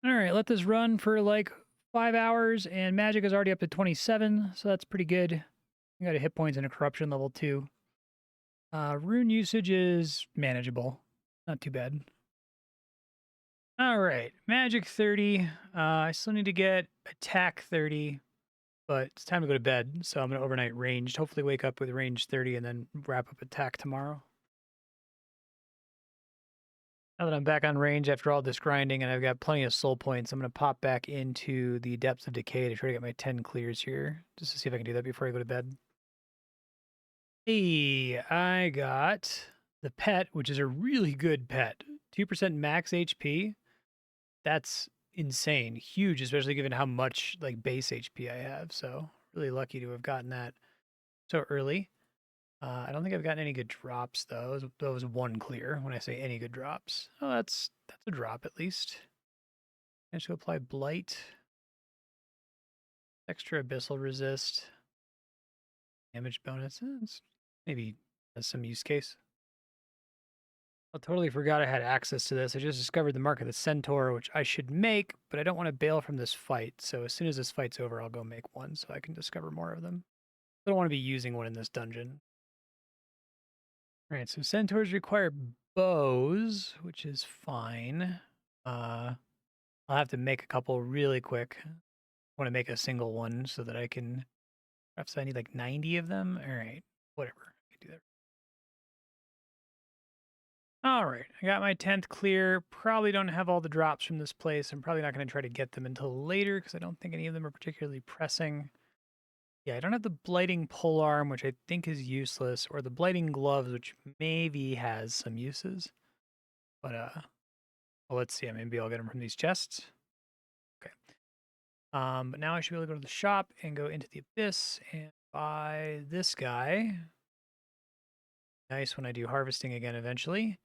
All right, let this run for like 5 hours, and magic is already up to 27, so that's pretty good. I got a hit points and a corruption level 2. Rune usage is manageable, not too bad. All right, magic 30. I still need to get attack 30, but it's time to go to bed, so I'm gonna overnight ranged. Hopefully, wake up with range 30 and then wrap up attack tomorrow. Now that I'm back on range after all this grinding and I've got plenty of soul points, I'm going to pop back into the Depths of Decay to try to get my 10 clears here, just to see if I can do that before I go to bed. Hey, I got the pet, which is a really good pet. 2% max HP. That's insane. Huge, especially given how much like base HP I have. So really lucky to have gotten that so early. I don't think I've gotten any good drops though. That was one clear when I say any good drops. Oh, that's a drop at least. I should apply blight, extra abyssal resist, damage bonus. Maybe has some use case. I totally forgot I had access to this. I just discovered the Mark of the Centaur, which I should make, but I don't want to bail from this fight. So as soon as this fight's over, I'll go make one so I can discover more of them. I don't want to be using one in this dungeon. All right, so centaurs require bows, which is fine. I'll have to make a couple really quick. I want to make a single one so that I can. Perhaps I need like 90 of them. All right, whatever. I can do that. All right, I got my 10th clear. Probably don't have all the drops from this place. I'm probably not going to try to get them until later because I don't think any of them are particularly pressing. Yeah, I don't have the blighting polearm, which I think is useless, or the blighting gloves, which maybe has some uses. But well, let's see. Maybe I'll get them from these chests. Okay. But now I should be able to go to the shop and go into the abyss and buy this guy. Nice when I do harvesting again eventually.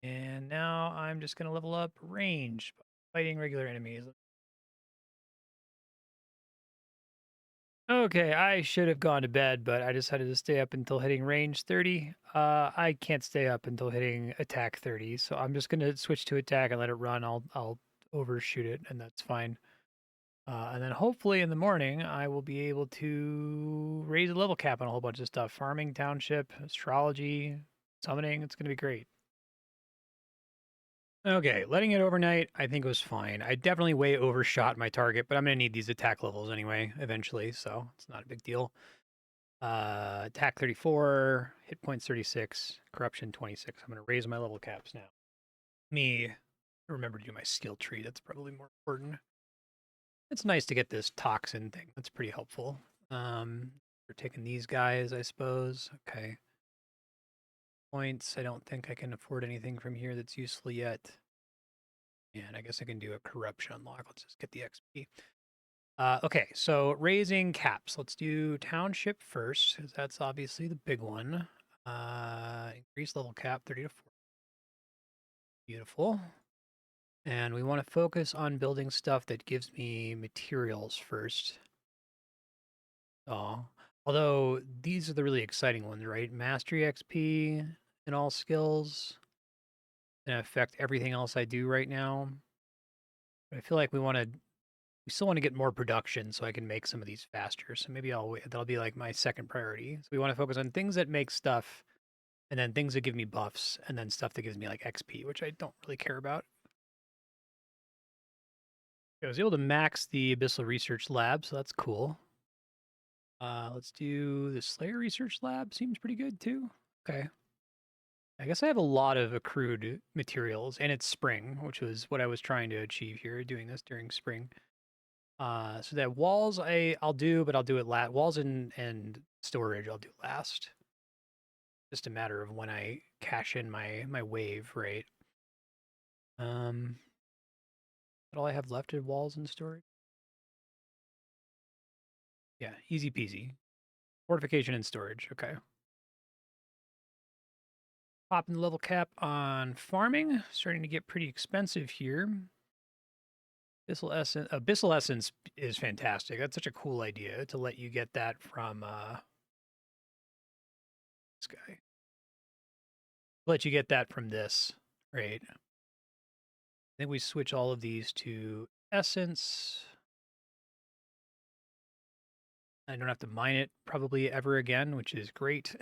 And now I'm just going to level up range, fighting regular enemies. Okay, I should have gone to bed, but I decided to stay up until hitting range 30. I can't stay up until hitting attack 30, so I'm just going to switch to attack and let it run. I'll overshoot it, and that's fine. And then hopefully in the morning, I will be able to raise the level cap on a whole bunch of stuff. Farming, township, astrology, summoning. It's going to be great. Okay, letting it overnight, I think was fine. I definitely way overshot my target, but I'm going to need these attack levels anyway, eventually, so it's not a big deal. Attack 34, hit points 36, corruption 26. I'm going to raise my level caps now. Me remember to do my skill tree. That's probably more important. It's nice to get this toxin thing. That's pretty helpful. We're taking these guys, I suppose. Okay. Points. I don't think I can afford anything from here that's useful yet. And I guess I can do a corruption unlock. Let's just get the XP. Okay, so raising caps. Let's do township first, because that's obviously the big one. Increase level cap 30 to 40. Beautiful. And we want to focus on building stuff that gives me materials first. Oh, although these are the really exciting ones, right? Mastery XP in all skills and affect everything else I do right now. But I feel like we still want to get more production so I can make some of these faster. So maybe that'll be like my second priority. So we want to focus on things that make stuff, and then things that give me buffs, and then stuff that gives me like XP, which I don't really care about. I was able to max the Abyssal Research Lab, so that's cool. Let's do the Slayer Research Lab. Seems pretty good too. Okay. I guess I have a lot of accrued materials, and it's spring, which was what I was trying to achieve here, doing this during spring. So that walls I'll do, but I'll do it walls and storage I'll do last. Just a matter of when I cash in my wave, right? What all I have left is walls and storage. Yeah, easy peasy. Fortification and storage. Okay. Popping the level cap on farming. Starting to get pretty expensive here. Abyssal Essence is fantastic. That's such a cool idea to let you get that from this guy. Let you get that from this, right? think we switch all of these to essence. I don't have to mine it probably ever again, which is great.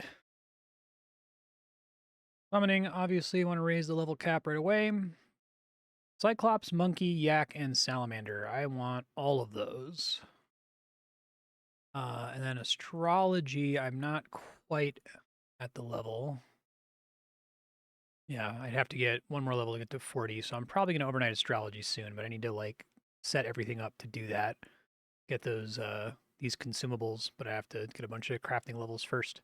Summoning, obviously, want to raise the level cap right away. Cyclops, Monkey, Yak, and Salamander. I want all of those. And then Astrology, I'm not quite at the level. Yeah, I'd have to get one more level to get to 40, so I'm probably going to overnight Astrology soon, but I need to, like, set everything up to do that. Get those, these consumables, but I have to get a bunch of crafting levels first.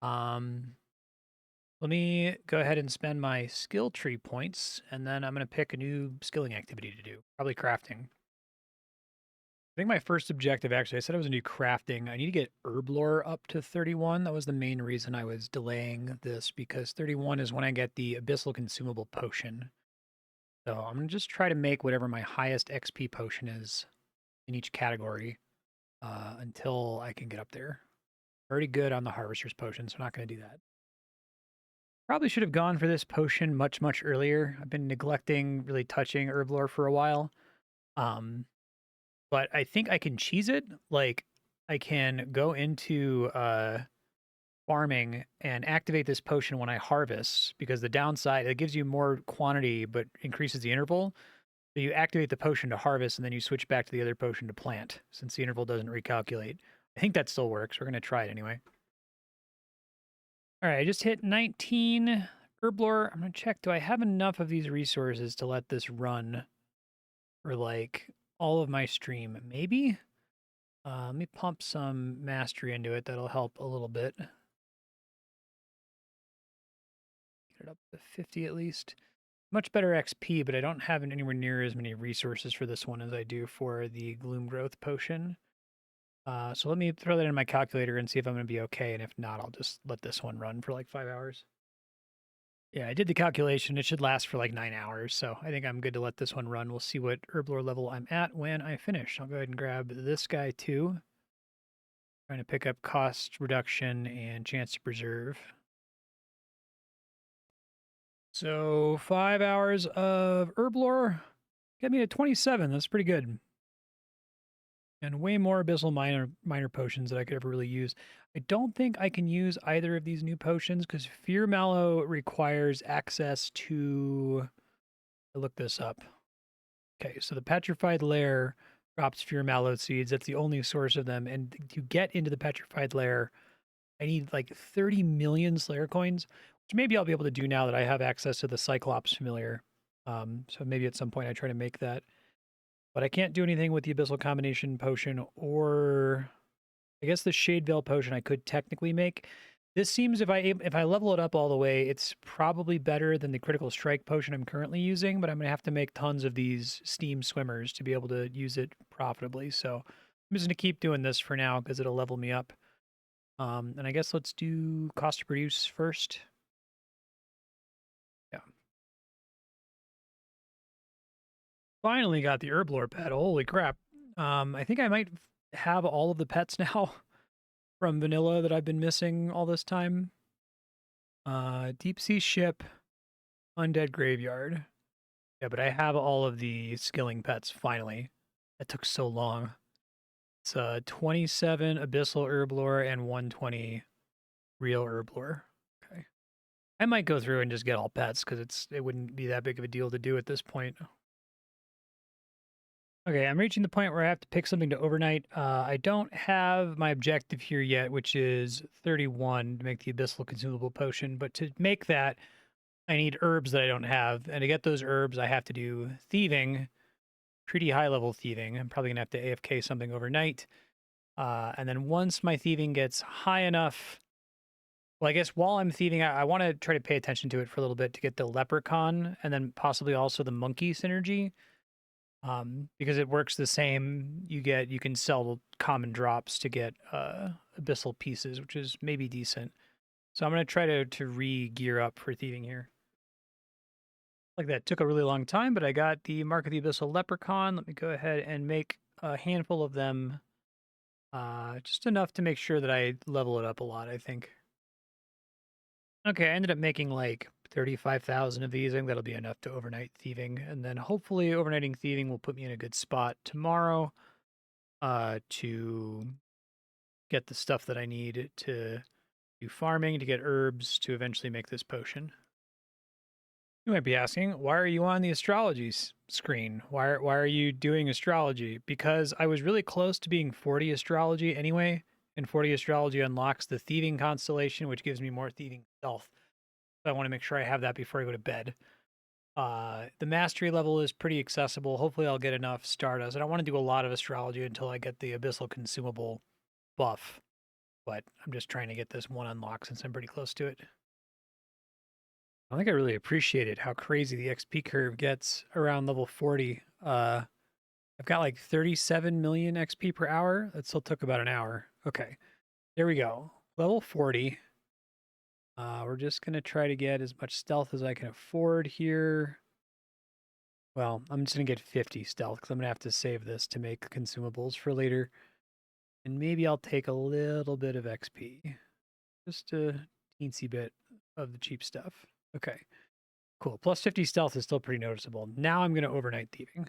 Let me go ahead and spend my skill tree points, and then I'm going to pick a new skilling activity to do, probably crafting. I think my first objective, actually, I said I was going to do crafting. I need to get herb lore up to 31. That was the main reason I was delaying this, because 31 is when I get the abyssal consumable potion. So I'm going to just try to make whatever my highest XP potion is in each category until I can get up there. Already good on the harvester's potion, so I'm not going to do that. Probably should have gone for this potion much, much earlier. I've been neglecting really touching herb lore for a while. But I think I can cheese it. Like, I can go into farming and activate this potion when I harvest, because the downside, it gives you more quantity but increases the interval. So you activate the potion to harvest, and then you switch back to the other potion to plant, since the interval doesn't recalculate. I think that still works. We're going to try it anyway. All right, I just hit 19 herb lore. I'm going to check, do I have enough of these resources to let this run for, like, all of my stream? Maybe? Let me pump some mastery into it. That'll help a little bit. Get it up to 50 at least. Much better XP, but I don't have anywhere near as many resources for this one as I do for the Gloom Growth Potion. So let me throw that in my calculator and see if I'm going to be okay, and if not, I'll just let this one run for like 5 hours. Yeah, I did the calculation. It should last for like 9 hours, so I think I'm good to let this one run. We'll see what herb lore level I'm at when I finish. I'll go ahead and grab this guy too. Trying to pick up cost reduction and chance to preserve. So 5 hours of herb lore get me to 27. That's pretty good. And way more abyssal minor potions that I could ever really use. I don't think I can use either of these new potions because Fear Mallow requires access to... I looked this up. Okay, so the Petrified Lair drops Fear Mallow seeds. That's the only source of them. And to get into the Petrified Lair, I need like 30 million Slayer coins, which maybe I'll be able to do now that I have access to the Cyclops familiar. So maybe at some point I try to make that. But I can't do anything with the Abyssal Combination Potion, or I guess the Shade Veil Potion I could technically make. This seems, if I level it up all the way, it's probably better than the Critical Strike Potion I'm currently using, but I'm going to have to make tons of these Steam Swimmers to be able to use it profitably. So I'm just going to keep doing this for now because it'll level me up. And I guess let's do cost to produce first. Yeah. Finally got the herb lore pet. Holy crap. I think I might have all of the pets now from vanilla that I've been missing all this time. Deep sea ship, undead graveyard. Yeah, but I have all of the skilling pets finally. That took so long. It's 27 abyssal herb lore and 120 real herb lore. Okay. I might go through and just get all pets because it wouldn't be that big of a deal to do at this point. Okay, I'm reaching the point where I have to pick something to overnight. I don't have my objective here yet, which is 31 to make the Abyssal Consumable Potion. But to make that, I need herbs that I don't have. And to get those herbs, I have to do thieving, pretty high-level thieving. I'm probably going to have to AFK something overnight. And then once my thieving gets high enough... Well, I guess while I'm thieving, I want to try to pay attention to it for a little bit to get the leprechaun and then possibly also the monkey synergy. Because it works the same. You can sell common drops to get abyssal pieces, which is maybe decent. So I'm gonna try to re-gear up for thieving here. Like that took a really long time, but I got the Mark of the Abyssal Leprechaun. Let me go ahead and make a handful of them. Just enough to make sure that I level it up a lot, I think. Okay, I ended up making like 35,000 of these. I think that'll be enough to overnight thieving. And then hopefully overnighting thieving will put me in a good spot tomorrow to get the stuff that I need to do farming, to get herbs, to eventually make this potion. You might be asking, why are you on the astrology screen? Why are you doing astrology? Because I was really close to being 40 astrology anyway, and 40 astrology unlocks the thieving constellation, which gives me more thieving stealth. So I want to make sure I have that before I go to bed. The mastery level is pretty accessible. Hopefully I'll get enough Stardust. I don't want to do a lot of astrology until I get the Abyssal Consumable buff, but I'm just trying to get this one unlocked since I'm pretty close to it. I think I really appreciated how crazy the XP curve gets around level 40. I've got like 37 million XP per hour. That still took about an hour. Okay, there we go. Level 40. We're just going to try to get as much stealth as I can afford here. Well, I'm just going to get 50 stealth because I'm going to have to save this to make consumables for later. And maybe I'll take a little bit of XP. Just a teensy bit of the cheap stuff. Okay, cool. Plus 50 stealth is still pretty noticeable. Now I'm going to overnight thieving.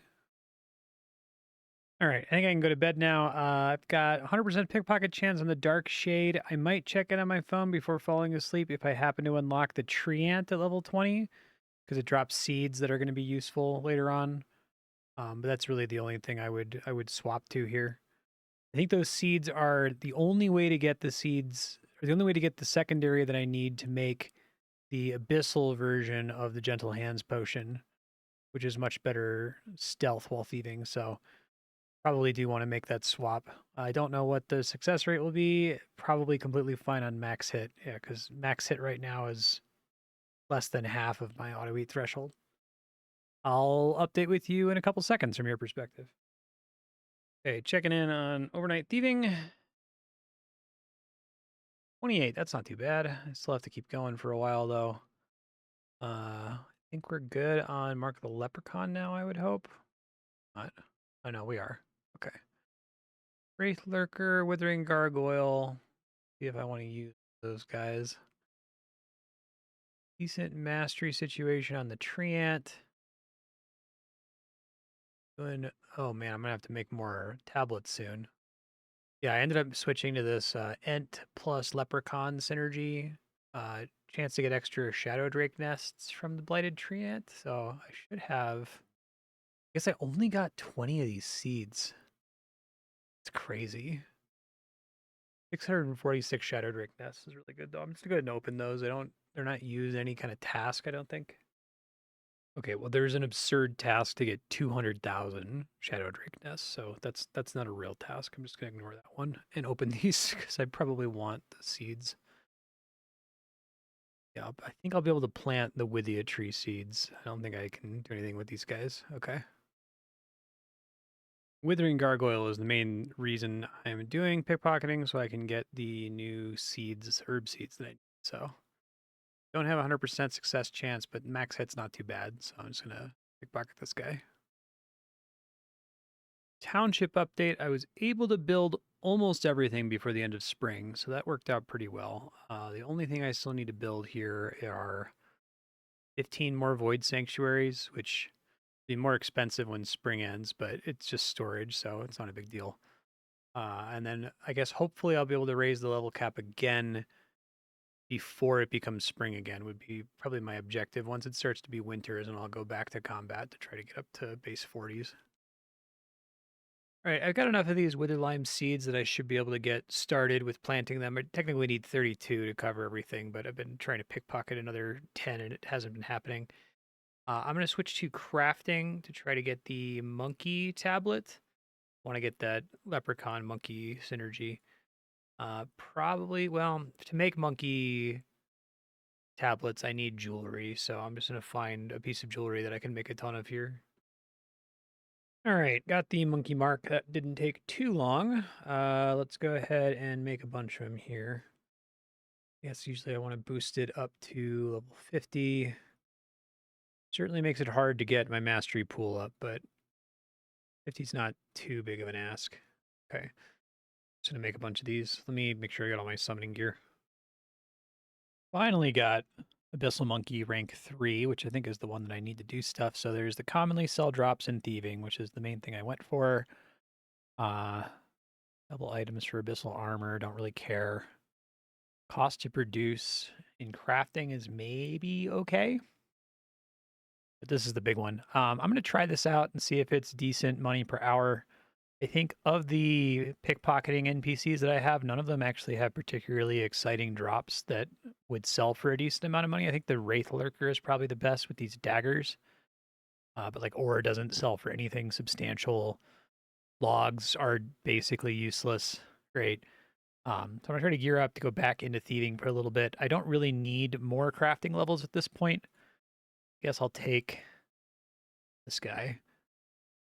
All right, I think I can go to bed now. I've got 100% pickpocket chance on the Dark Shade. I might check it on my phone before falling asleep if I happen to unlock the Treant at level 20, because it drops seeds that are going to be useful later on. But that's really the only thing I would swap to here. I think those seeds are the only way to get the seeds, or the only way to get the secondary that I need to make the abyssal version of the Gentle Hands potion, which is much better stealth while thieving. So probably do want to make that swap. I don't know what the success rate will be. Probably completely fine on max hit. Yeah, because max hit right now is less than half of my auto eat threshold. I'll update with you in a couple seconds from your perspective. Okay, checking in on overnight thieving. 28, that's not too bad. I still have to keep going for a while though. I think we're good on Mark the Leprechaun now, I would hope. Not. Oh no, we are. Okay. Wraith Lurker, Withering Gargoyle. See if I want to use those guys. Decent mastery situation on the Treant. Doing, oh man, I'm gonna have to make more tablets soon. Yeah, I ended up switching to this Ent plus Leprechaun synergy. Chance to get extra Shadow Drake nests from the Blighted Treant. So I should have. I guess I only got 20 of these seeds. It's crazy. 646 Shadow Drake nests is really good though. I'm just gonna go ahead and open those. They're not used any kind of task, I don't think. Okay, well there's an absurd task to get 200,000 Shadow Drake nests, so that's not a real task. I'm just gonna ignore that one and open these because I probably want the seeds. Yeah, I think I'll be able to plant the Withia tree seeds. I don't think I can do anything with these guys. Okay. Withering Gargoyle is the main reason I'm doing pickpocketing, so I can get the new seeds, herb seeds that I need. So don't have a 100% success chance, but max hit's not too bad. So I'm just gonna pickpocket this guy. Township update. I was able to build almost everything before the end of spring, so that worked out pretty well. The only thing I still need to build here are 15 more void sanctuaries, which be more expensive when spring ends, but it's just storage, so it's not a big deal. And then I guess hopefully I'll be able to raise the level cap again before it becomes spring again would be probably my objective. Once it starts to be winters, and I'll go back to combat to try to get up to base 40s. All right, I've got enough of these withered lime seeds that I should be able to get started with planting them. I technically need 32 to cover everything, but I've been trying to pickpocket another 10 and it hasn't been happening. I'm going to switch to crafting to try to get the monkey tablet. Want to get that leprechaun monkey synergy. Probably, well, to make monkey tablets, I need jewelry. So I'm just going to find a piece of jewelry that I can make a ton of here. All right, got the monkey mark. That didn't take too long. Let's go ahead and make a bunch of them here. Yes, usually I want to boost it up to level 50. Certainly makes it hard to get my mastery pool up, but 50 is not too big of an ask. Okay. Just gonna make a bunch of these. Let me make sure I got all my summoning gear. Finally got Abyssal Monkey rank 3, which I think is the one that I need to do stuff. So there's the commonly sell drops in thieving, which is the main thing I went for. Double items for Abyssal Armor, don't really care. Cost to produce in crafting is maybe okay. But this is the big one. I'm going to try this out and see if it's decent money per hour. I think of the pickpocketing NPCs that I have, none of them actually have particularly exciting drops that would sell for a decent amount of money. I think the Wraith Lurker is probably the best with these daggers. But like ore doesn't sell for anything substantial. Logs are basically useless. Great. So I'm gonna try to gear up to go back into thieving for a little bit. I don't really need more crafting levels at this point. Guess I'll take this guy.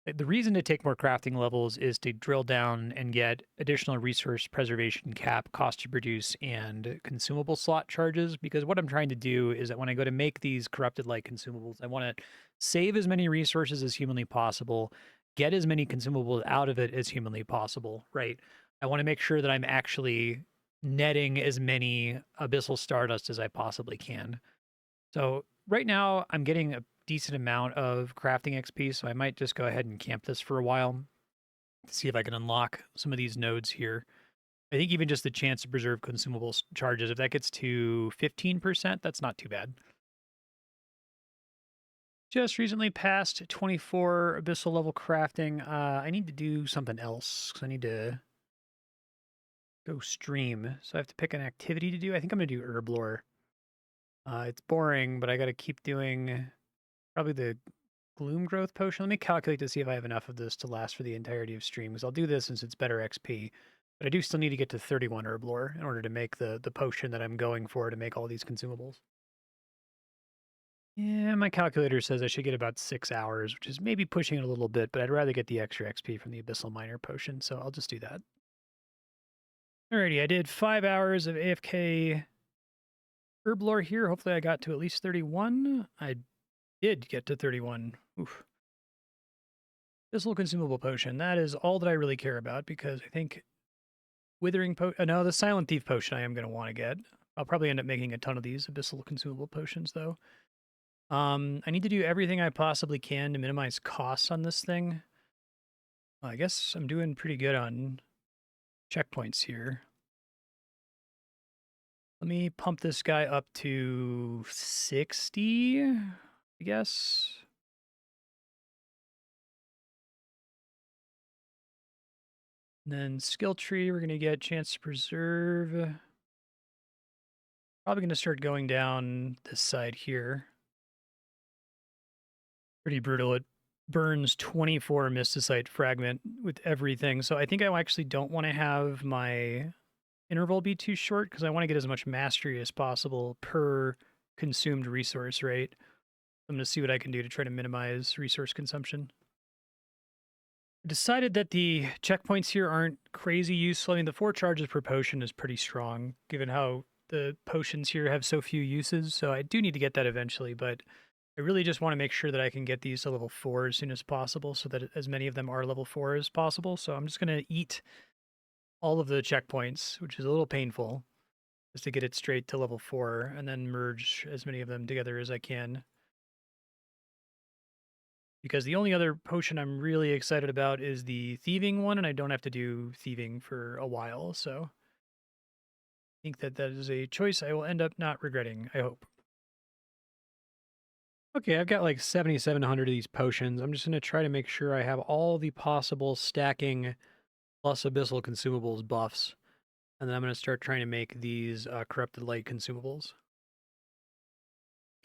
The reason to take more crafting levels is to drill down and get additional resource preservation cap, cost to produce, and consumable slot charges. Because what I'm trying to do is that when I go to make these corrupted light consumables, I want to save as many resources as humanly possible, get as many consumables out of it as humanly possible, right? I want to make sure that I'm actually netting as many abyssal stardust as I possibly can. So right now I'm getting a decent amount of crafting XP, so I might just go ahead and camp this for a while to see if I can unlock some of these nodes here. I think even just the chance to preserve consumable charges, if that gets to 15%, that's not too bad. Just recently passed 24 abyssal level crafting. I need to do something else because I need to go stream. So I have to pick an activity to do. I think I'm going to do herb lore. It's boring, but I got to keep doing probably the gloom growth potion. Let me calculate to see if I have enough of this to last for the entirety of stream, because I'll do this since it's better XP. But I do still need to get to 31 herb lore in order to make the potion that I'm going for to make all these consumables. Yeah, my calculator says I should get about 6 hours, which is maybe pushing it a little bit, but I'd rather get the extra XP from the Abyssal Miner potion, so I'll just do that. Alrighty, I did 5 hours of AFK herb lore here. Hopefully I got to at least 31. I did get to 31. Oof. Abyssal consumable potion. That is all that I really care about because I think withering potion. No, the silent thief potion I am going to want to get. I'll probably end up making a ton of these abyssal consumable potions though. I need to do everything I possibly can to minimize costs on this thing. I guess I'm doing pretty good on checkpoints here. Let me pump this guy up to 60, I guess. And then skill tree, we're going to get a chance to preserve. Probably going to start going down this side here. Pretty brutal. It burns 24 Mysticite fragment with everything. So I think I actually don't want to have my interval be too short because I want to get as much mastery as possible per consumed resource, right? I'm going to see what I can do to try to minimize resource consumption. I decided that the checkpoints here aren't crazy useful. I mean, the 4 charges per potion is pretty strong, given how the potions here have so few uses. So I do need to get that eventually, but I really just want to make sure that I can get these to level 4 as soon as possible so that as many of them are level 4 as possible. So I'm just going to eat all of the checkpoints, which is a little painful, just to get it straight to level 4 and then merge as many of them together as I can. Because the only other potion I'm really excited about is the thieving one, and I don't have to do thieving for a while, so I think that that is a choice I will end up not regretting, I hope. Okay, I've got like 7,700 of these potions. I'm just going to try to make sure I have all the possible stacking plus abyssal consumables buffs, and then I'm going to start trying to make these corrupted light consumables.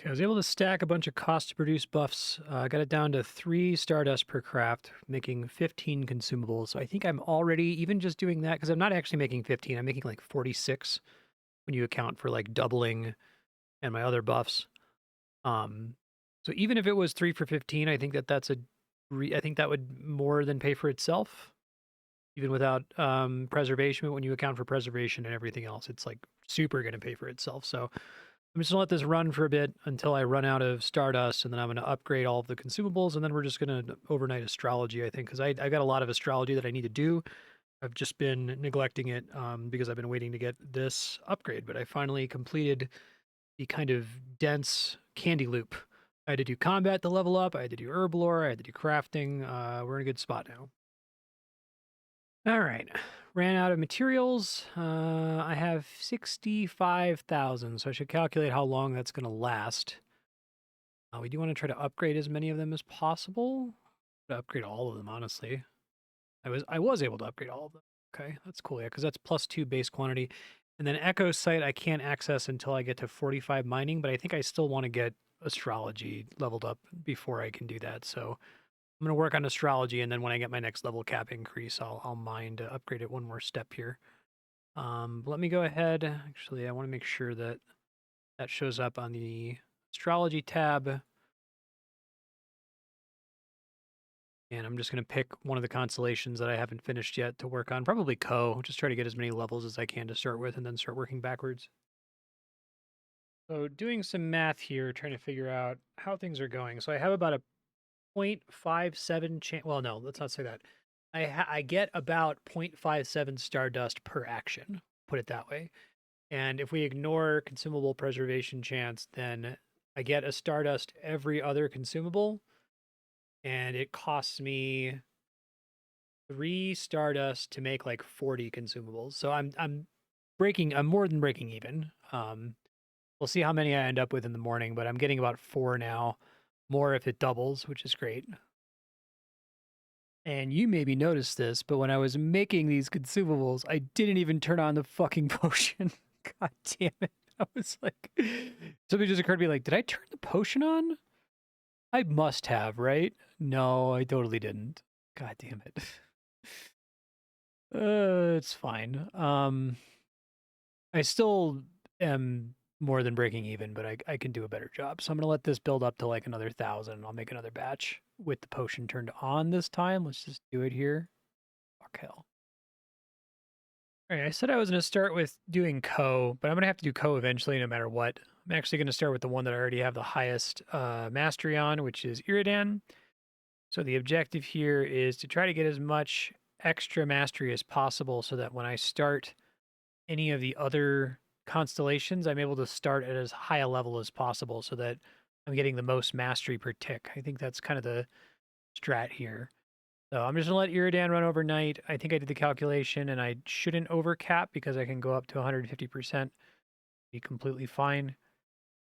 Okay, I was able to stack a bunch of cost to produce buffs. I got it down to 3 stardust per craft, making 15 consumables. So I think I'm already, even just doing that, because I'm not actually making 15, I'm making like 46 when you account for like doubling and my other buffs. So even if it was 3 for 15, I think that that's I think that would more than pay for itself, even without preservation. But when you account for preservation and everything else, it's like super going to pay for itself. So I'm just going to let this run for a bit until I run out of Stardust, and then I'm going to upgrade all of the consumables, and then we're just going to overnight astrology, I think, because I got a lot of astrology that I need to do. I've just been neglecting it because I've been waiting to get this upgrade, but I finally completed the kind of dense candy loop. I had to do combat to level up. I had to do herb lore. I had to do crafting. We're in a good spot now. All right. Ran out of materials. I have 65,000, so I should calculate how long that's going to last. We do want to try to upgrade as many of them as possible. To upgrade all of them, honestly. I was able to upgrade all of them. Okay, that's cool. Yeah, because that's +2 base quantity. And then Echo Site I can't access until I get to 45 mining, but I think I still want to get astrology leveled up before I can do that. So I'm gonna work on astrology, and then when I get my next level cap increase, I'll mine to upgrade it one more step here. Let me go ahead. Actually, I want to make sure that that shows up on the astrology tab. And I'm just going to pick one of the constellations that I haven't finished yet to work on. Probably Ko. Just try to get as many levels as I can to start with and then start working backwards. So doing some math here, trying to figure out how things are going. So I have about a 0.57 chance. Well, no, let's not say that. I get about 0.57 Stardust per action, put it that way. And if we ignore consumable preservation chance, then I get a Stardust every other consumable. And it costs me 3 Stardust to make like 40 consumables. So I'm more than breaking even. We'll see how many I end up with in the morning, but I'm getting about 4 now. More if it doubles, which is great. And you maybe noticed this, but when I was making these consumables, I didn't even turn on the fucking potion. God damn it. I was like, something just occurred to me like, did I turn the potion on? I must have, right? No, I totally didn't. God damn it. It's fine. I still am more than breaking even, but I can do a better job. So I'm gonna let this build up to like another 1,000, and I'll make another batch with the potion turned on this time. Let's just do it here. Fuck hell. All right, I said I was gonna start with doing Ko, but I'm gonna have to do Ko eventually, no matter what. I'm actually gonna start with the one that I already have the highest mastery on, which is Iridan. So the objective here is to try to get as much extra mastery as possible, so that when I start any of the other constellations, I'm able to start at as high a level as possible so that I'm getting the most mastery per tick. I think that's kind of the strat here. So I'm just gonna let Iridan run overnight. I think I did the calculation and I shouldn't overcap because I can go up to 150%, be completely fine.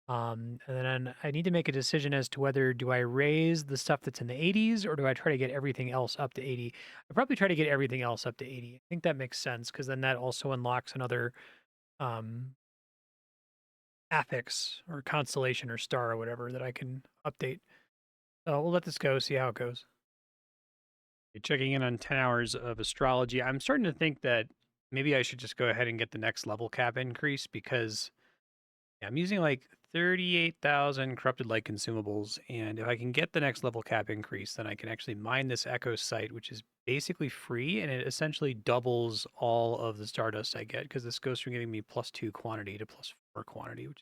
And then I need to make a decision as to whether do I raise the stuff that's in the 80s or do I try to get everything else up to 80? I probably try to get everything else up to 80. I think that makes sense because then that also unlocks another um, affix or constellation or star or whatever that I can update. So we'll let this go, see how it goes. Checking in on 10 hours of astrology. I'm starting to think that maybe I should just go ahead and get the next level cap increase because yeah, I'm using like 38,000 corrupted light consumables. And if I can get the next level cap increase, then I can actually mine this Echo site, which is basically free. And it essentially doubles all of the Stardust I get because this goes from giving me +2 quantity to +4 quantity, which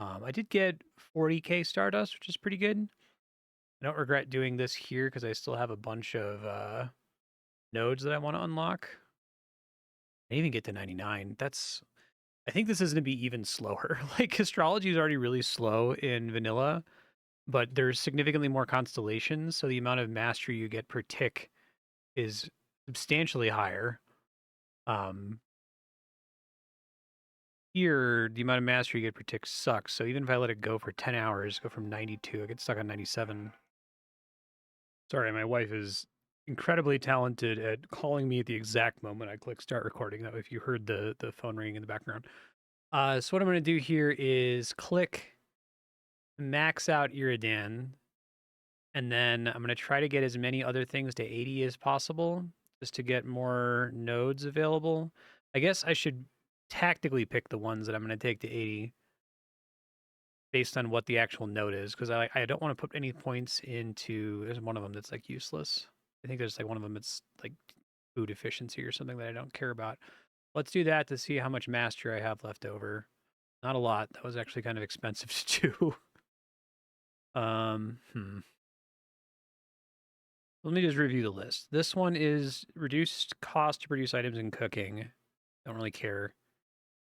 I did get 40k Stardust, which is pretty good. I don't regret doing this here because I still have a bunch of nodes that I want to unlock. I didn't even get to 99. I think this is going to be even slower. Like astrology is already really slow in vanilla, but there's significantly more constellations, so the amount of mastery you get per tick is substantially higher. Um, Here, the amount of mastery you get per tick sucks. So even if I let it go for 10 hours, go from 92, I get stuck on 97. Sorry, my wife is incredibly talented at calling me at the exact moment I click start recording. That way, if you heard the phone ringing in the background. So what I'm going to do here is click max out Iridan, and then I'm going to try to get as many other things to 80 as possible, just to get more nodes available. I guess I should tactically pick the ones that I'm going to take to 80 based on what the actual node is, because I don't want to put any points into. There's one of them that's like useless. I think there's like one of them that's like food efficiency or something that I don't care about. Let's do that to see how much mastery I have left over. Not a lot. That was actually kind of expensive to do. um, hmm. Let me just review the list. This one is reduced cost to produce items in cooking. Don't really care.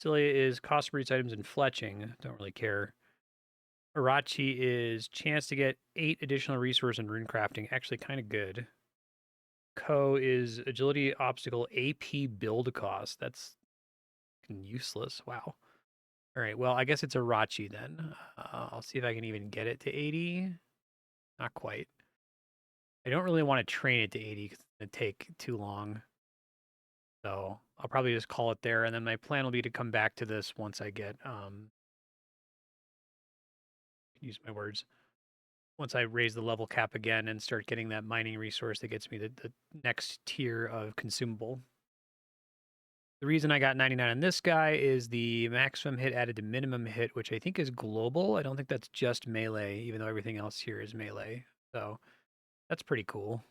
Cilia is cost for each items and fletching. Don't really care. Arachi is chance to get 8 additional resource and rune crafting. Actually, kind of good. Ko is agility obstacle AP build cost. That's useless. Wow. All right. Well, I guess it's Arachi then. I'll see if I can even get it to 80. Not quite. I don't really want to train it to 80 because it's going to take too long. So I'll probably just call it there. And then my plan will be to come back to this once I get, use my words, once I raise the level cap again and start getting that mining resource that gets me the next tier of consumable. The reason I got 99 on this guy is the maximum hit added to minimum hit, which I think is global. I don't think that's just melee, even though everything else here is melee. So that's pretty cool.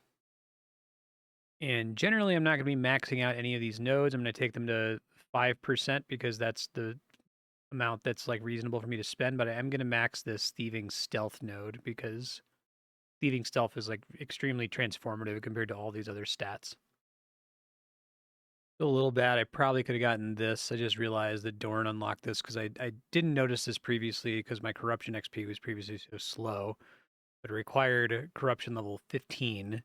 And generally, I'm not going to be maxing out any of these nodes. I'm going to take them to 5% because that's the amount that's like reasonable for me to spend. But I am going to max this thieving stealth node because thieving stealth is like extremely transformative compared to all these other stats. Feel a little bad. I probably could have gotten this. I just realized that Dorn unlocked this because I didn't notice this previously because my corruption XP was previously so slow. But it required corruption level 15.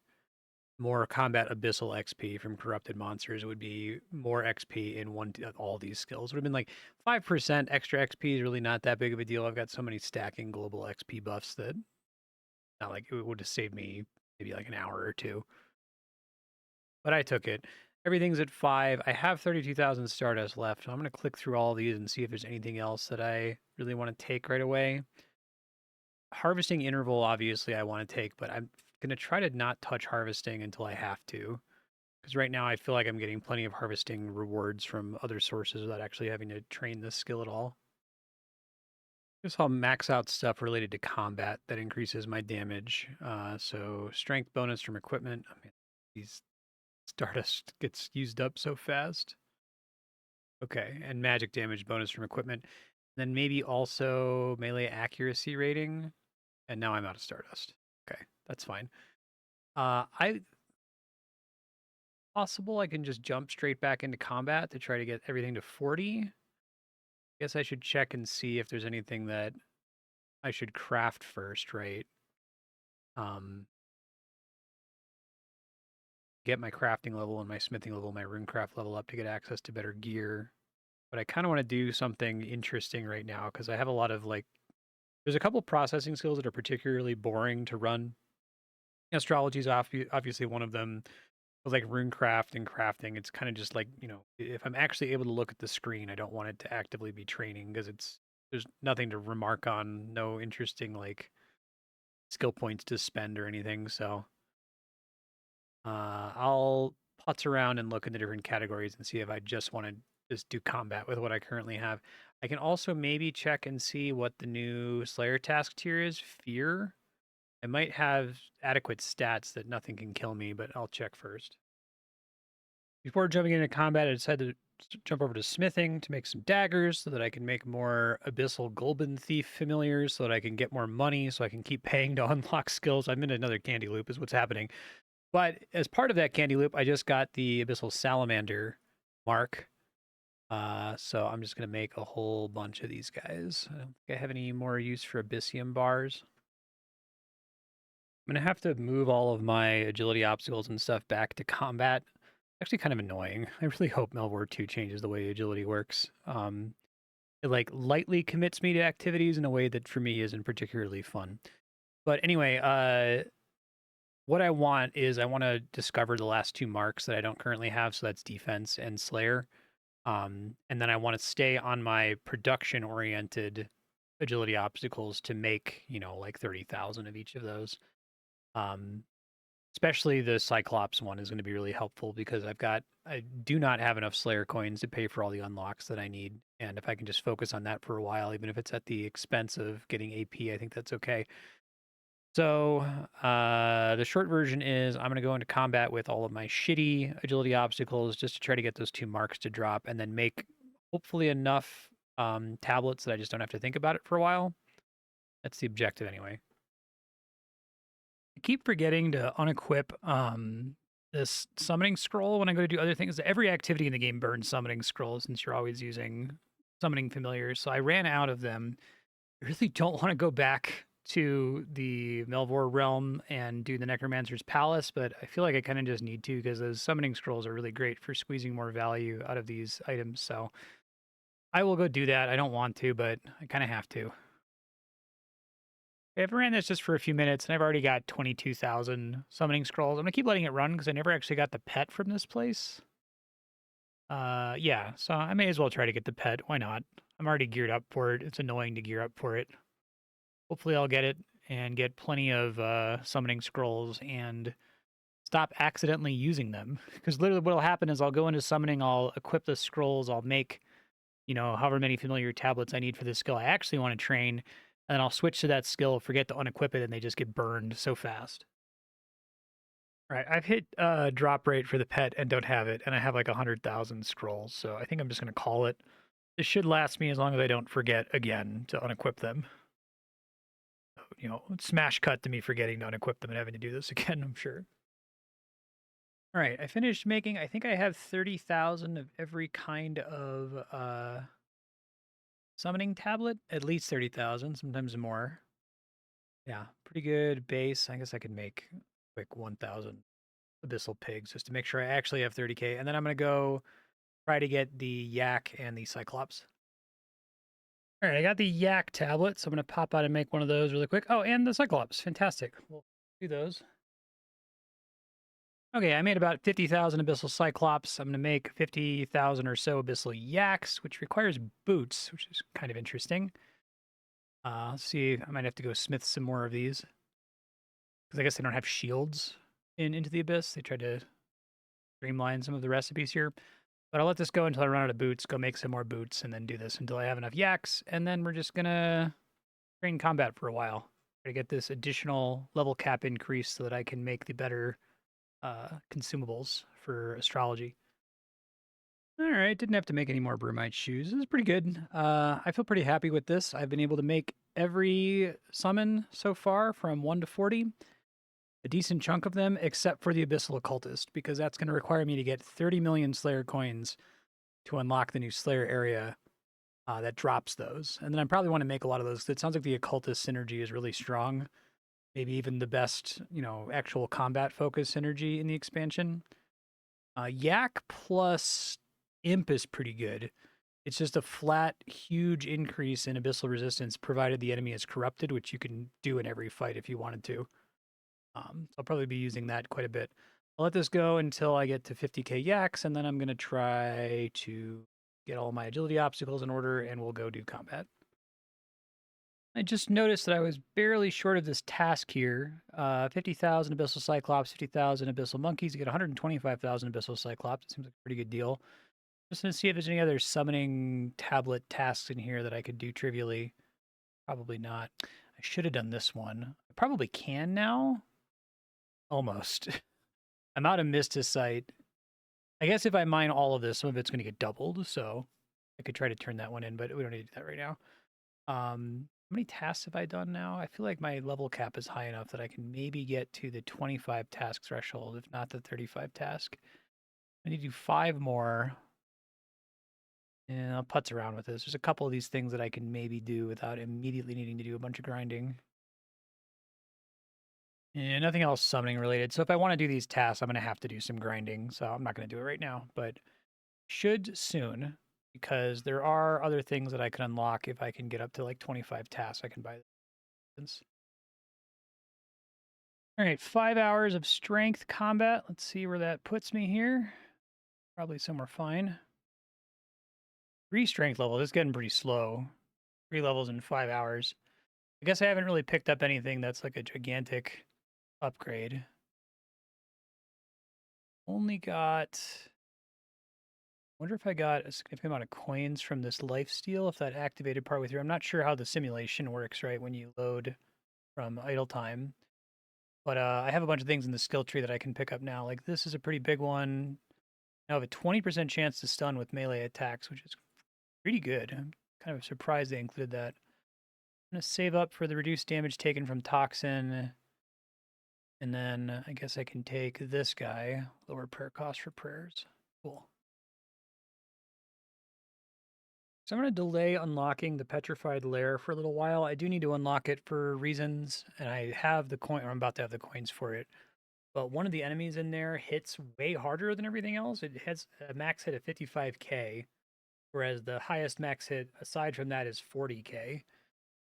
More combat abyssal XP from corrupted monsters would be more XP in all these skills. It would have been like 5% extra XP is really not that big of a deal. I've got so many stacking global XP buffs that not like it would have saved me maybe like an hour or two. But I took it. Everything's at 5. I have 32,000 Stardust left. So I'm going to click through all these and see if there's anything else that I really want to take right away. Harvesting interval, obviously, I want to take, but I'm going to try to not touch harvesting until I have to. Because right now I feel like I'm getting plenty of harvesting rewards from other sources without actually having to train this skill at all. Guess I'll max out stuff related to combat that increases my damage. So strength bonus from equipment. I mean, these Stardust gets used up so fast. Okay, and magic damage bonus from equipment. Then maybe also melee accuracy rating. And now I'm out of Stardust. Okay, that's fine. I possible I can just jump straight back into combat to try to get everything to 40. Guess I should check and see if there's anything that I should craft first, right? Get my crafting level and my smithing level, my runecraft level up to get access to better gear. But I kind of want to do something interesting right now because I have a lot of like, there's a couple processing skills that are particularly boring to run. Astrology is obviously one of them. With like runecraft and crafting, it's kind of just like, if I'm actually able to look at the screen, I don't want it to actively be training because there's nothing to remark on, no interesting like skill points to spend or anything. So I'll putz around and look into different categories and see if I just want to just do combat with what I currently have. I can also maybe check and see what the new Slayer task tier is. Fear. I might have adequate stats that nothing can kill me, but I'll check first. Before jumping into combat, I decided to jump over to smithing to make some daggers so that I can make more Abyssal Gulbin Thief familiars so that I can get more money so I can keep paying to unlock skills. I'm in another candy loop is what's happening. But as part of that candy loop, I just got the Abyssal Salamander mark. So I'm just going to make a whole bunch of these guys. I don't think I have any more use for Abyssium bars. I'm going to have to move all of my agility obstacles and stuff back to combat. Actually kind of annoying. I really hope Melvor 2 changes the way agility works. It like lightly commits me to activities in a way that for me isn't particularly fun. But anyway, what I want is I want to discover the last 2 marks that I don't currently have. So that's defense and Slayer. And then I want to stay on my production oriented agility obstacles to make, like 30,000 of each of those. Especially the Cyclops one is going to be really helpful because I do not have enough Slayer coins to pay for all the unlocks that I need. And if I can just focus on that for a while, even if it's at the expense of getting AP, I think that's okay. So the short version is I'm going to go into combat with all of my shitty agility obstacles just to try to get those 2 marks to drop and then make hopefully enough tablets that I just don't have to think about it for a while. That's the objective anyway. I keep forgetting to unequip this summoning scroll when I go to do other things. Every activity in the game burns summoning scrolls since you're always using summoning familiars, so I ran out of them. I really don't want to go back to the Melvor realm and do the Necromancer's Palace, but I feel like I kind of just need to because those summoning scrolls are really great for squeezing more value out of these items. So I will go do that. I don't want to, but I kind of have to. I've ran this just for a few minutes, and I've already got 22,000 summoning scrolls. I'm gonna keep letting it run because I never actually got the pet from this place. Yeah, so I may as well try to get the pet. Why not? I'm already geared up for it. It's annoying to gear up for it. Hopefully I'll get it and get plenty of summoning scrolls and stop accidentally using them. Because literally what'll happen is I'll go into summoning, I'll equip the scrolls, I'll make, however many familiar tablets I need for this skill I actually want to train, and then I'll switch to that skill, forget to unequip it, and they just get burned so fast. All right, I've hit drop rate for the pet and don't have it, and I have like 100,000 scrolls, so I think I'm just going to call it. This should last me as long as I don't forget again to unequip them. Smash cut to me forgetting to unequip them and having to do this again, I'm sure. All right, I finished making, I think I have 30,000 of every kind of summoning tablet, at least 30,000, sometimes more. Yeah, pretty good base. I guess I could make like 1,000 abyssal pigs just to make sure I actually have 30k. And then I'm going to go try to get the yak and the cyclops. All right, I got the yak tablet, so I'm going to pop out and make one of those really quick. Oh, and the cyclops. Fantastic. We'll do those. Okay, I made about 50,000 abyssal cyclops. I'm going to make 50,000 or so abyssal yaks, which requires boots, which is kind of interesting. Let's see, I might have to go smith some more of these. Because I guess they don't have shields in Into the Abyss. They tried to streamline some of the recipes here. But I'll let this go until I run out of boots, go make some more boots, and then do this until I have enough yaks. And then we're just going to train combat for a while. Try to get this additional level cap increase so that I can make the better consumables for astrology. All right, didn't have to make any more bromide shoes. This is pretty good. I feel pretty happy with this. I've been able to make every summon so far from 1 to 40. A decent chunk of them, except for the Abyssal Occultist, because that's going to require me to get 30 million Slayer coins to unlock the new Slayer area that drops those. And then I probably want to make a lot of those. It sounds like the Occultist synergy is really strong. Maybe even the best, actual combat focus synergy in the expansion. Yak plus Imp is pretty good. It's just a flat, huge increase in Abyssal resistance, provided the enemy is corrupted, which you can do in every fight if you wanted to. So I'll probably be using that quite a bit. I'll let this go until I get to 50k yaks, and then I'm going to try to get all my agility obstacles in order, and we'll go do combat. I just noticed that I was barely short of this task here. 50,000 Abyssal Cyclops, 50,000 Abyssal Monkeys. You get 125,000 Abyssal Cyclops. It seems like a pretty good deal. Just going to see if there's any other summoning tablet tasks in here that I could do trivially. Probably not. I should have done this one. I probably can now. Almost. I'm out of Mysticite. I guess if I mine all of this, some of it's going to get doubled, so I could try to turn that one in, but we don't need to do that right now. How many tasks have I done now? I feel like my level cap is high enough that I can maybe get to the 25 task threshold, if not the 35 task. I need to do 5 more. And I'll putz around with this. There's a couple of these things that I can maybe do without immediately needing to do a bunch of grinding. And nothing else summoning related. So if I want to do these tasks, I'm going to have to do some grinding. So I'm not going to do it right now, but should soon, because there are other things that I can unlock if I can get up to like 25 tasks. I can buy this. All right, 5 hours of strength combat. Let's see where that puts me here. Probably somewhere fine. 3 strength levels. It's getting pretty slow. 3 levels in 5 hours. I guess I haven't really picked up anything that's like a gigantic upgrade. Only got... wonder if I got a significant amount of coins from this lifesteal, if that activated partway through. I'm not sure how the simulation works, right, when you load from idle time. But I have a bunch of things in the skill tree that I can pick up now. Like this is a pretty big one. I have a 20% chance to stun with melee attacks, which is pretty good. I'm kind of surprised they included that. I'm going to save up for the reduced damage taken from Toxin. And then I guess I can take this guy, lower prayer cost for prayers. Cool. So I'm going to delay unlocking the petrified lair for a little while. I do need to unlock it for reasons, and I have the coin, or I'm about to have the coins for it. But one of the enemies in there hits way harder than everything else. It has a max hit of 55k, whereas the highest max hit aside from that is 40k.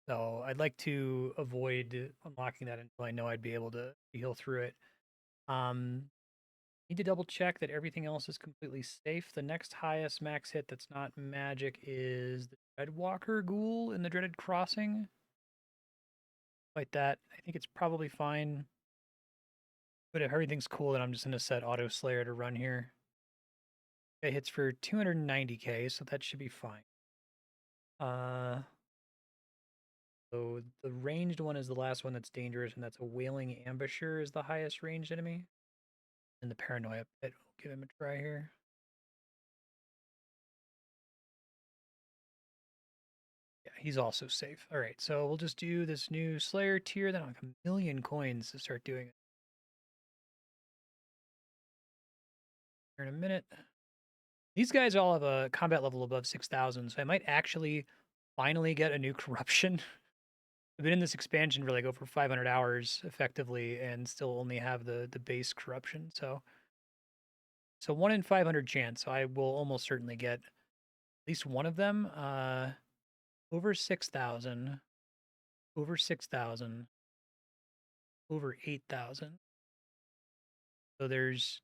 So I'd like to avoid unlocking that until I know I'd be able to heal through it. Um, Need to double check that everything else is completely safe. The next highest max hit that's not magic is the Dreadwalker Ghoul in the Dreaded Crossing. Like that. I think it's probably fine. But if everything's cool, then I'm just going to set Auto Slayer to run here. It hits for 290k, so that should be fine. So the ranged one is the last one that's dangerous, and that's a Wailing Ambusher is the highest ranged enemy. And the Paranoia Pit. We'll give him a try here. Yeah, he's also safe. All right, so we'll just do this new Slayer tier. Then I'll have a million coins to start doing it. Here in a minute. These guys all have a combat level above 6,000, so I might actually finally get a new corruption. I've been in this expansion for like over 500 hours effectively, and still only have the base corruption. So 1 in 500 chance. So I will almost certainly get at least one of them. Over 6,000, over 6,000, over 8,000. So there's,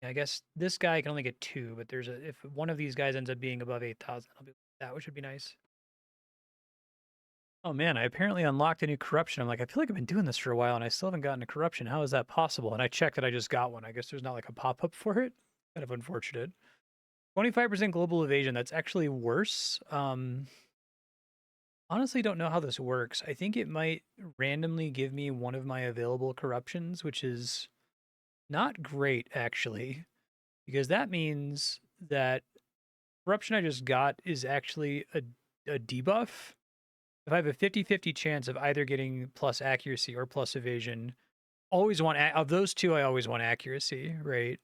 I guess this guy can only get two, but there's a, if one of these guys ends up being above 8,000, I'll be that, which would be nice. Oh man, I apparently unlocked a new corruption. I'm like, I feel like I've been doing this for a while and I still haven't gotten a corruption. How is that possible? And I checked that I just got one. I guess there's not like a pop up for it. Kind of unfortunate. 25% global evasion. That's actually worse. Honestly, don't know how this works. I think it might randomly give me one of my available corruptions, which is not great actually, because that means that corruption I just got is actually a debuff. If I have a 50-50 chance of either getting plus accuracy or plus evasion, always want of those two, I always want accuracy, right?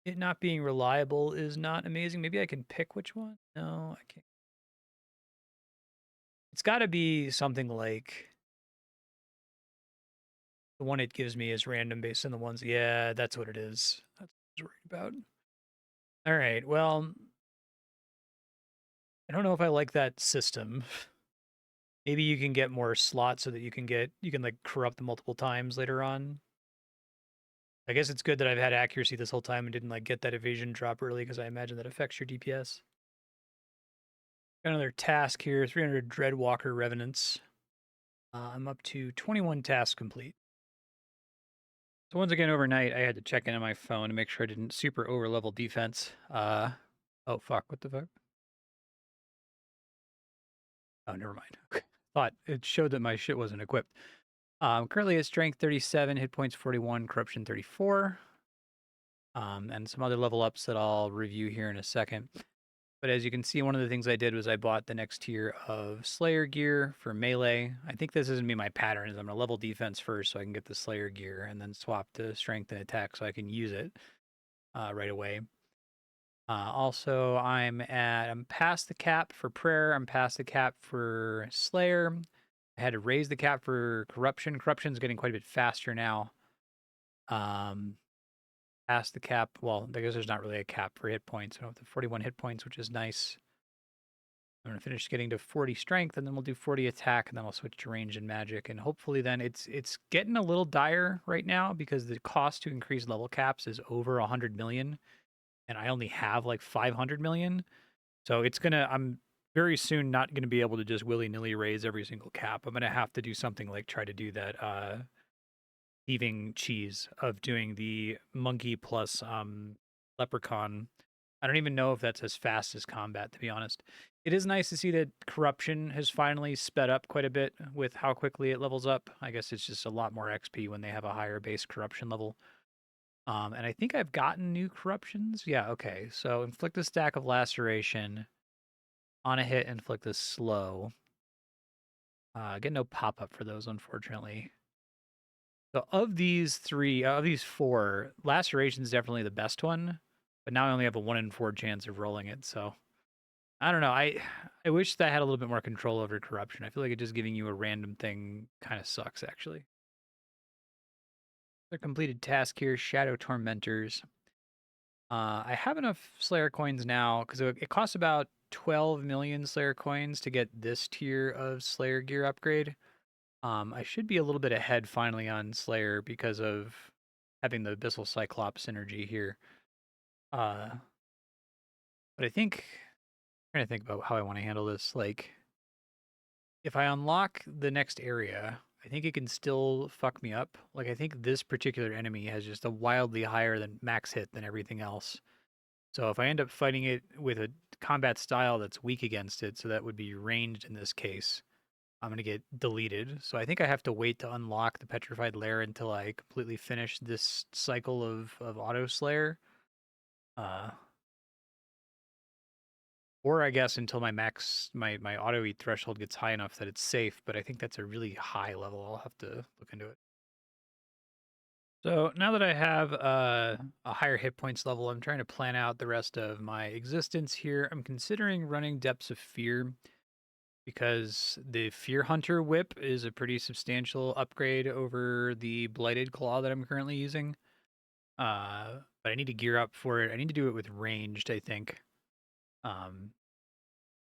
It not being reliable is not amazing. Maybe I can pick which one. No, I can't. It's got to be something like the one it gives me is random based on the ones. Yeah, that's what it is. That's what I was worried about. All right. Well, I don't know if I like that system. Maybe you can get more slots so that you can like corrupt them multiple times later on. I guess it's good that I've had accuracy this whole time and didn't like get that evasion drop early because I imagine that affects your DPS. Got another task here, 300 Dreadwalker Revenants. I'm up to 21 tasks complete. So once again, overnight, I had to check in on my phone to make sure I didn't super over-level defense. Oh, fuck, what the fuck? Oh, never mind. Okay. Thought it showed that my shit wasn't equipped. Currently at strength 37, hit points 41, corruption 34. And some other level ups that I'll review here in a second. But as you can see, one of the things I did was I bought the next tier of Slayer gear for melee. I think this is going to be my pattern, is I'm going to level defense first so I can get the Slayer gear and then swap to strength and attack so I can use it right away. Also, I'm past the cap for prayer. I'm past the cap for Slayer. I had to raise the cap for corruption. Corruption's getting quite a bit faster now. Past the cap. Well, I guess there's not really a cap for hit points. I don't have the 41 hit points, which is nice. I'm gonna finish getting to 40 strength, and then we'll do 40 attack, and then I'll switch to range and magic, and hopefully then it's getting a little dire right now because the cost to increase level caps is over 100 million, and I only have like 500 million. So I'm very soon not gonna be able to just willy nilly raise every single cap. I'm gonna have to do something like try to do that thieving cheese of doing the monkey plus leprechaun. I don't even know if that's as fast as combat, to be honest. It is nice to see that corruption has finally sped up quite a bit with how quickly it levels up. I guess it's just a lot more XP when they have a higher base corruption level. And I think I've gotten new corruptions. Yeah, okay. So inflict a stack of laceration. On a hit, inflict a slow. Get no pop-up for those, unfortunately. So of these four, laceration is definitely the best one. But now I only have a 1 in 4 chance of rolling it, so I don't know. I wish that I had a little bit more control over corruption. I feel like it just giving you a random thing kind of sucks, actually. The completed task here, Shadow Tormentors. I have enough Slayer coins now because it costs about 12 million Slayer coins to get this tier of Slayer gear upgrade. I should be a little bit ahead finally on Slayer because of having the Abyssal Cyclops synergy here. Uh, but I think I'm trying to think about how I want to handle this. Like, if I unlock the next area, I think it can still fuck me up. Like, I think this particular enemy has just a wildly higher than max hit than everything else. So if I end up fighting it with a combat style that's weak against it, so that would be ranged in this case, I'm gonna get deleted. So I think I have to wait to unlock the Petrified Lair until I completely finish this cycle of Auto Slayer. Uh, or I guess until my auto eat threshold gets high enough that it's safe, but I think that's a really high level. I'll have to look into it. So now that I have a higher hit points level, I'm trying to plan out the rest of my existence here. I'm considering running Depths of Fear because the Fear Hunter whip is a pretty substantial upgrade over the Blighted Claw that I'm currently using. But I need to gear up for it. I need to do it with ranged, I think. Um,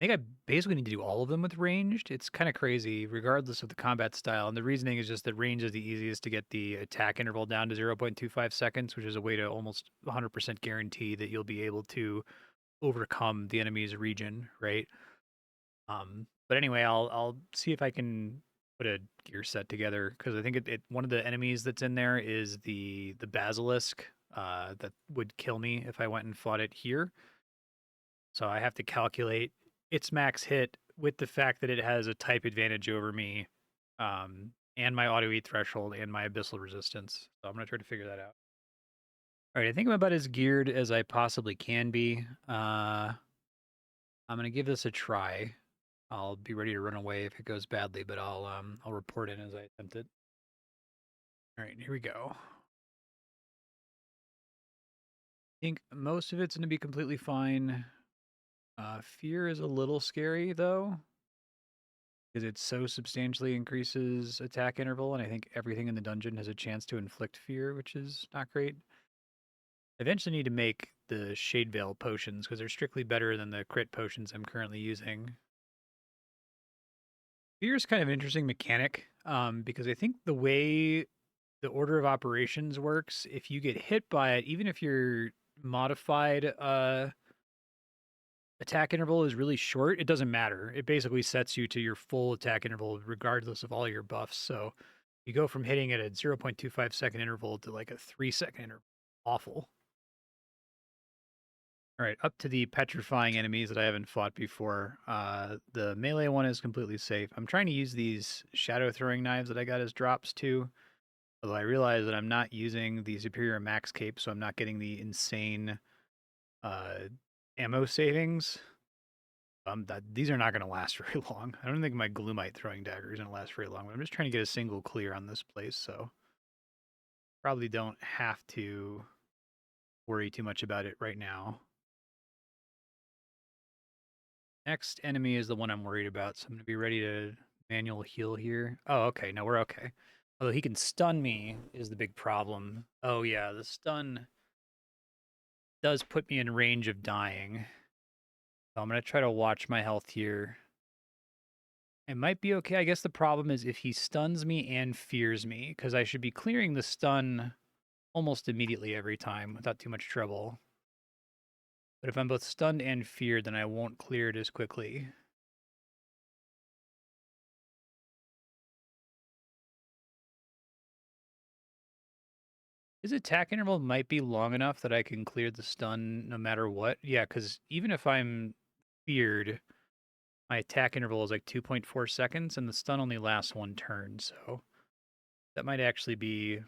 I think I basically need to do all of them with ranged. It's kind of crazy, regardless of the combat style. And the reasoning is just that range is the easiest to get the attack interval down to 0.25 seconds, which is a way to almost 100% guarantee that you'll be able to overcome the enemy's region, right? But anyway, I'll see if I can put a gear set together because I think it one of the enemies that's in there is the basilisk that would kill me if I went and fought it here. So I have to calculate its max hit with the fact that it has a type advantage over me, and my auto eat threshold and my abyssal resistance. So I'm gonna try to figure that out. All right, I think I'm about as geared as I possibly can be. I'm gonna give this a try. I'll be ready to run away if it goes badly, but I'll report in as I attempt it. All right, here we go. I think most of it's gonna be completely fine. Fear is a little scary though, because it so substantially increases attack interval, and I think everything in the dungeon has a chance to inflict fear, which is not great. I eventually need to make the Shade Veil potions because they're strictly better than the crit potions I'm currently using. Fear is kind of an interesting mechanic, because I think the way the order of operations works, if you get hit by it, even if your modified attack interval is really short, it doesn't matter. It basically sets you to your full attack interval regardless of all your buffs. So you go from hitting at a 0.25 second interval to like a 3 second interval. Awful. All right, up to the petrifying enemies that I haven't fought before. The melee one is completely safe. I'm trying to use these shadow throwing knives that I got as drops too. Although I realize that I'm not using the superior max cape, so I'm not getting the insane uh, ammo savings. These are not going to last very long. I don't think my Gloomite throwing dagger is going to last very long. I'm just trying to get a single clear on this place, so probably don't have to worry too much about it right now. Next enemy is the one I'm worried about, so I'm going to be ready to manual heal here. Oh, okay. No, we're okay. Although he can stun me is the big problem. Oh, yeah, the stun does put me in range of dying. So I'm going to try to watch my health here. It might be okay. I guess the problem is if he stuns me and fears me, because I should be clearing the stun almost immediately every time without too much trouble. But if I'm both stunned and feared, then I won't clear it as quickly. His attack interval might be long enough that I can clear the stun no matter what. Yeah, because even if I'm feared, my attack interval is like 2.4 seconds, and the stun only lasts one turn, so that might actually be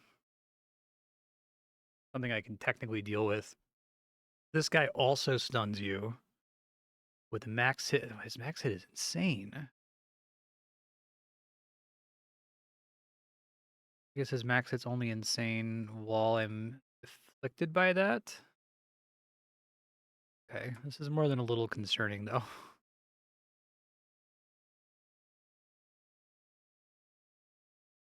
something I can technically deal with. This guy also stuns you with a max hit. His max hit is insane. I guess his max hit's only insane while I'm afflicted by that. Okay, this is more than a little concerning, though.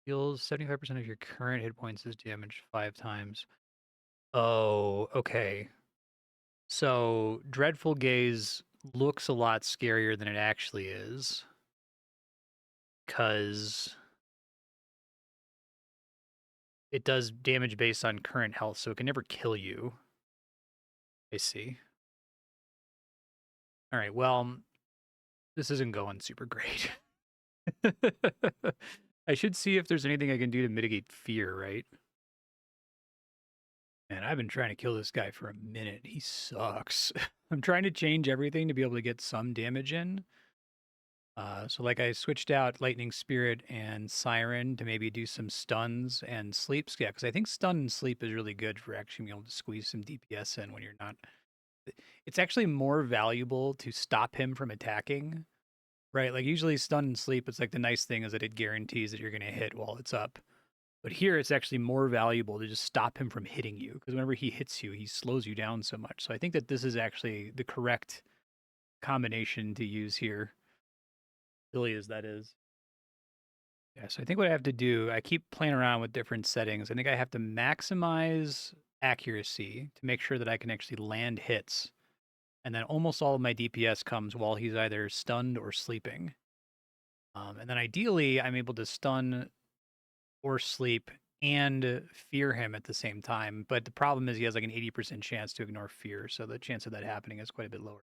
Heals 75% of your current hit points is damaged 5 times. Oh, okay. So, Dreadful Gaze looks a lot scarier than it actually is. Because it does damage based on current health, so it can never kill you. I see. All right, well, this isn't going super great. I should see if there's anything I can do to mitigate fear, right? Man, I've been trying to kill this guy for a minute. He sucks. I'm trying to change everything to be able to get some damage in. So like I switched out Lightning Spirit and Siren to maybe do some stuns and sleeps. Yeah, because I think stun and sleep is really good for actually being able to squeeze some DPS in when you're not. It's actually more valuable to stop him from attacking, right? Like usually stun and sleep, it's like the nice thing is that it guarantees that you're going to hit while it's up. But here it's actually more valuable to just stop him from hitting you because whenever he hits you, he slows you down so much. So I think that this is actually the correct combination to use here, silly as that is. Yeah, so I think what I have to do, I keep playing around with different settings. I think I have to maximize accuracy to make sure that I can actually land hits. And then almost all of my DPS comes while he's either stunned or sleeping. And then ideally, I'm able to stun or sleep and fear him at the same time. But the problem is he has like an 80% chance to ignore fear. So the chance of that happening is quite a bit lower.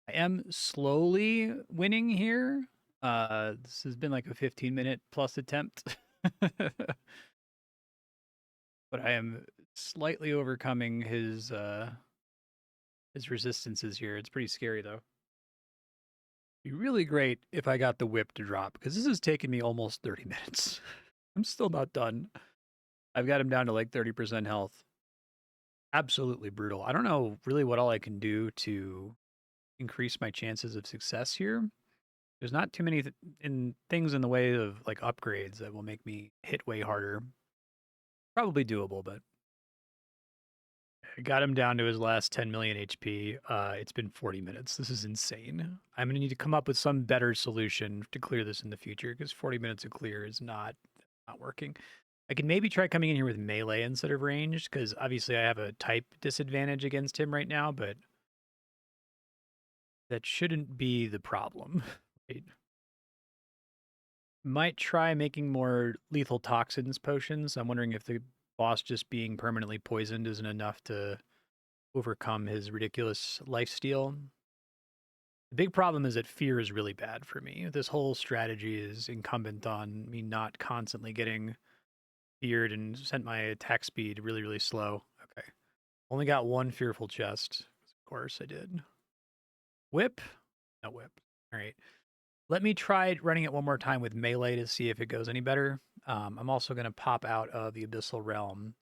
I am slowly winning here. This has been like a 15-minute plus attempt. But I am slightly overcoming his resistances here. It's pretty scary though. Be really great if I got the whip to drop because this has taken me almost 30 minutes. I'm still not done. I've got him down to like 30% health. Absolutely brutal. I don't know really what all I can do to increase my chances of success here. There's not too many things in the way of like upgrades that will make me hit way harder. Probably doable, but I got him down to his last 10 million HP. It's been 40 minutes. This is insane. I'm going to need to come up with some better solution to clear this in the future because 40 minutes of clear is not working. I can maybe try coming in here with melee instead of ranged because obviously I have a type disadvantage against him right now, but that shouldn't be the problem. Right? Might try making more lethal toxins potions. I'm wondering if the boss just being permanently poisoned isn't enough to overcome his ridiculous lifesteal. The big problem is that fear is really bad for me. This whole strategy is incumbent on me not constantly getting feared and sent my attack speed really, really slow. Okay. Only got one fearful chest. Of course I did. Whip? No whip. All right. Let me try running it one more time with melee to see if it goes any better. I'm also going to pop out of the Abyssal Realm,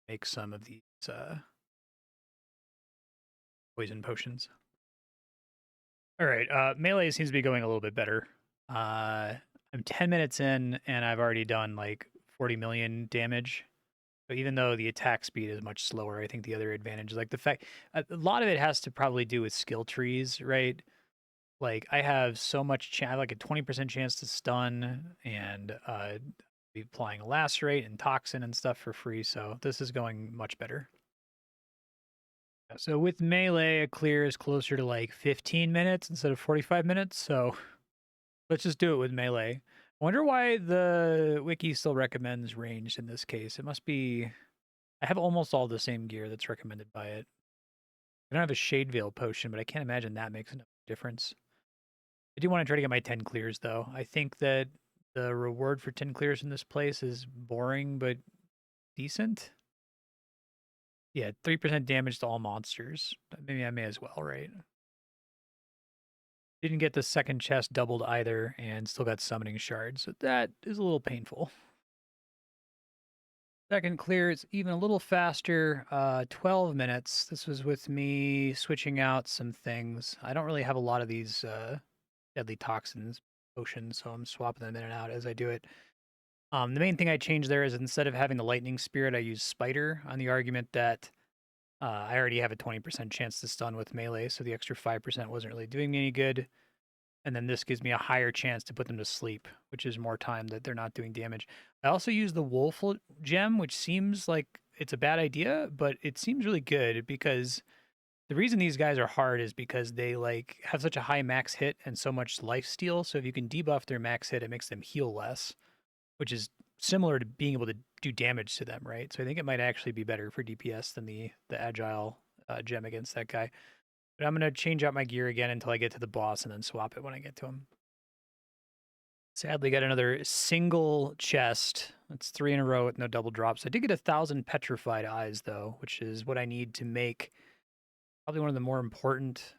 make some of these poison potions. All right, melee seems to be going a little bit better. I'm 10 minutes in, and I've already done like 40 million damage. So even though the attack speed is much slower, I think the other advantage is like the fact a lot of it has to probably do with skill trees, right? Like I have so much chance, like a 20% chance to stun and be applying lacerate and toxin and stuff for free. So this is going much better. So with melee, a clear is closer to like 15 minutes instead of 45 minutes. So let's just do it with melee. I wonder why the wiki still recommends ranged in this case. It must be. I have almost all the same gear that's recommended by it. I don't have a Shade Veil potion, but I can't imagine that makes enough difference. I do want to try to get my 10 clears, though. I think that the reward for 10 clears in this place is boring, but decent. Yeah, 3% damage to all monsters. Maybe I may as well, right? Didn't get the second chest doubled either, and still got summoning shards. So that is a little painful. Second clear is even a little faster, 12 minutes. This was with me switching out some things. I don't really have a lot of these deadly toxins potions, so I'm swapping them in and out as I do it. The main thing I changed there is instead of having the lightning spirit, I use spider on the argument that I already have a 20% chance to stun with melee, so the extra 5% wasn't really doing me any good. And then this gives me a higher chance to put them to sleep, which is more time that they're not doing damage. I also use the wolf gem, which seems like it's a bad idea, but it seems really good because the reason these guys are hard is because they like have such a high max hit and so much life steal. So if you can debuff their max hit, it makes them heal less, which is similar to being able to do damage to them, right? So I think it might actually be better for DPS than the agile gem against that guy. But I'm gonna change out my gear again until I get to the boss and then swap it when I get to him. Sadly, got another single chest. That's 3 in a row with no double drops. I did get 1,000 petrified eyes though, which is what I need to make probably one of the more important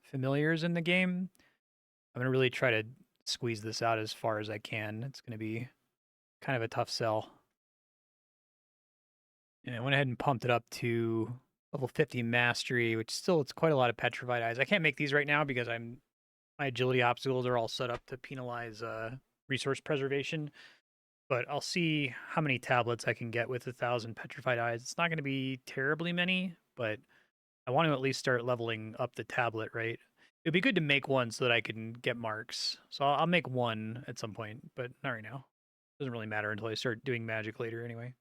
familiars in the game. I'm gonna really try to squeeze this out as far as I can. It's gonna be kind of a tough sell. And I went ahead and pumped it up to level 50 mastery, which still it's quite a lot of petrified eyes. I can't make these right now because my agility obstacles are all set up to penalize resource preservation. But I'll see how many tablets I can get with 1,000 petrified eyes. It's not going to be terribly many, but I want to at least start leveling up the tablet, right? It'd be good to make one so that I can get marks. So I'll make one at some point, but not right now. Doesn't really matter until I start doing magic later anyway.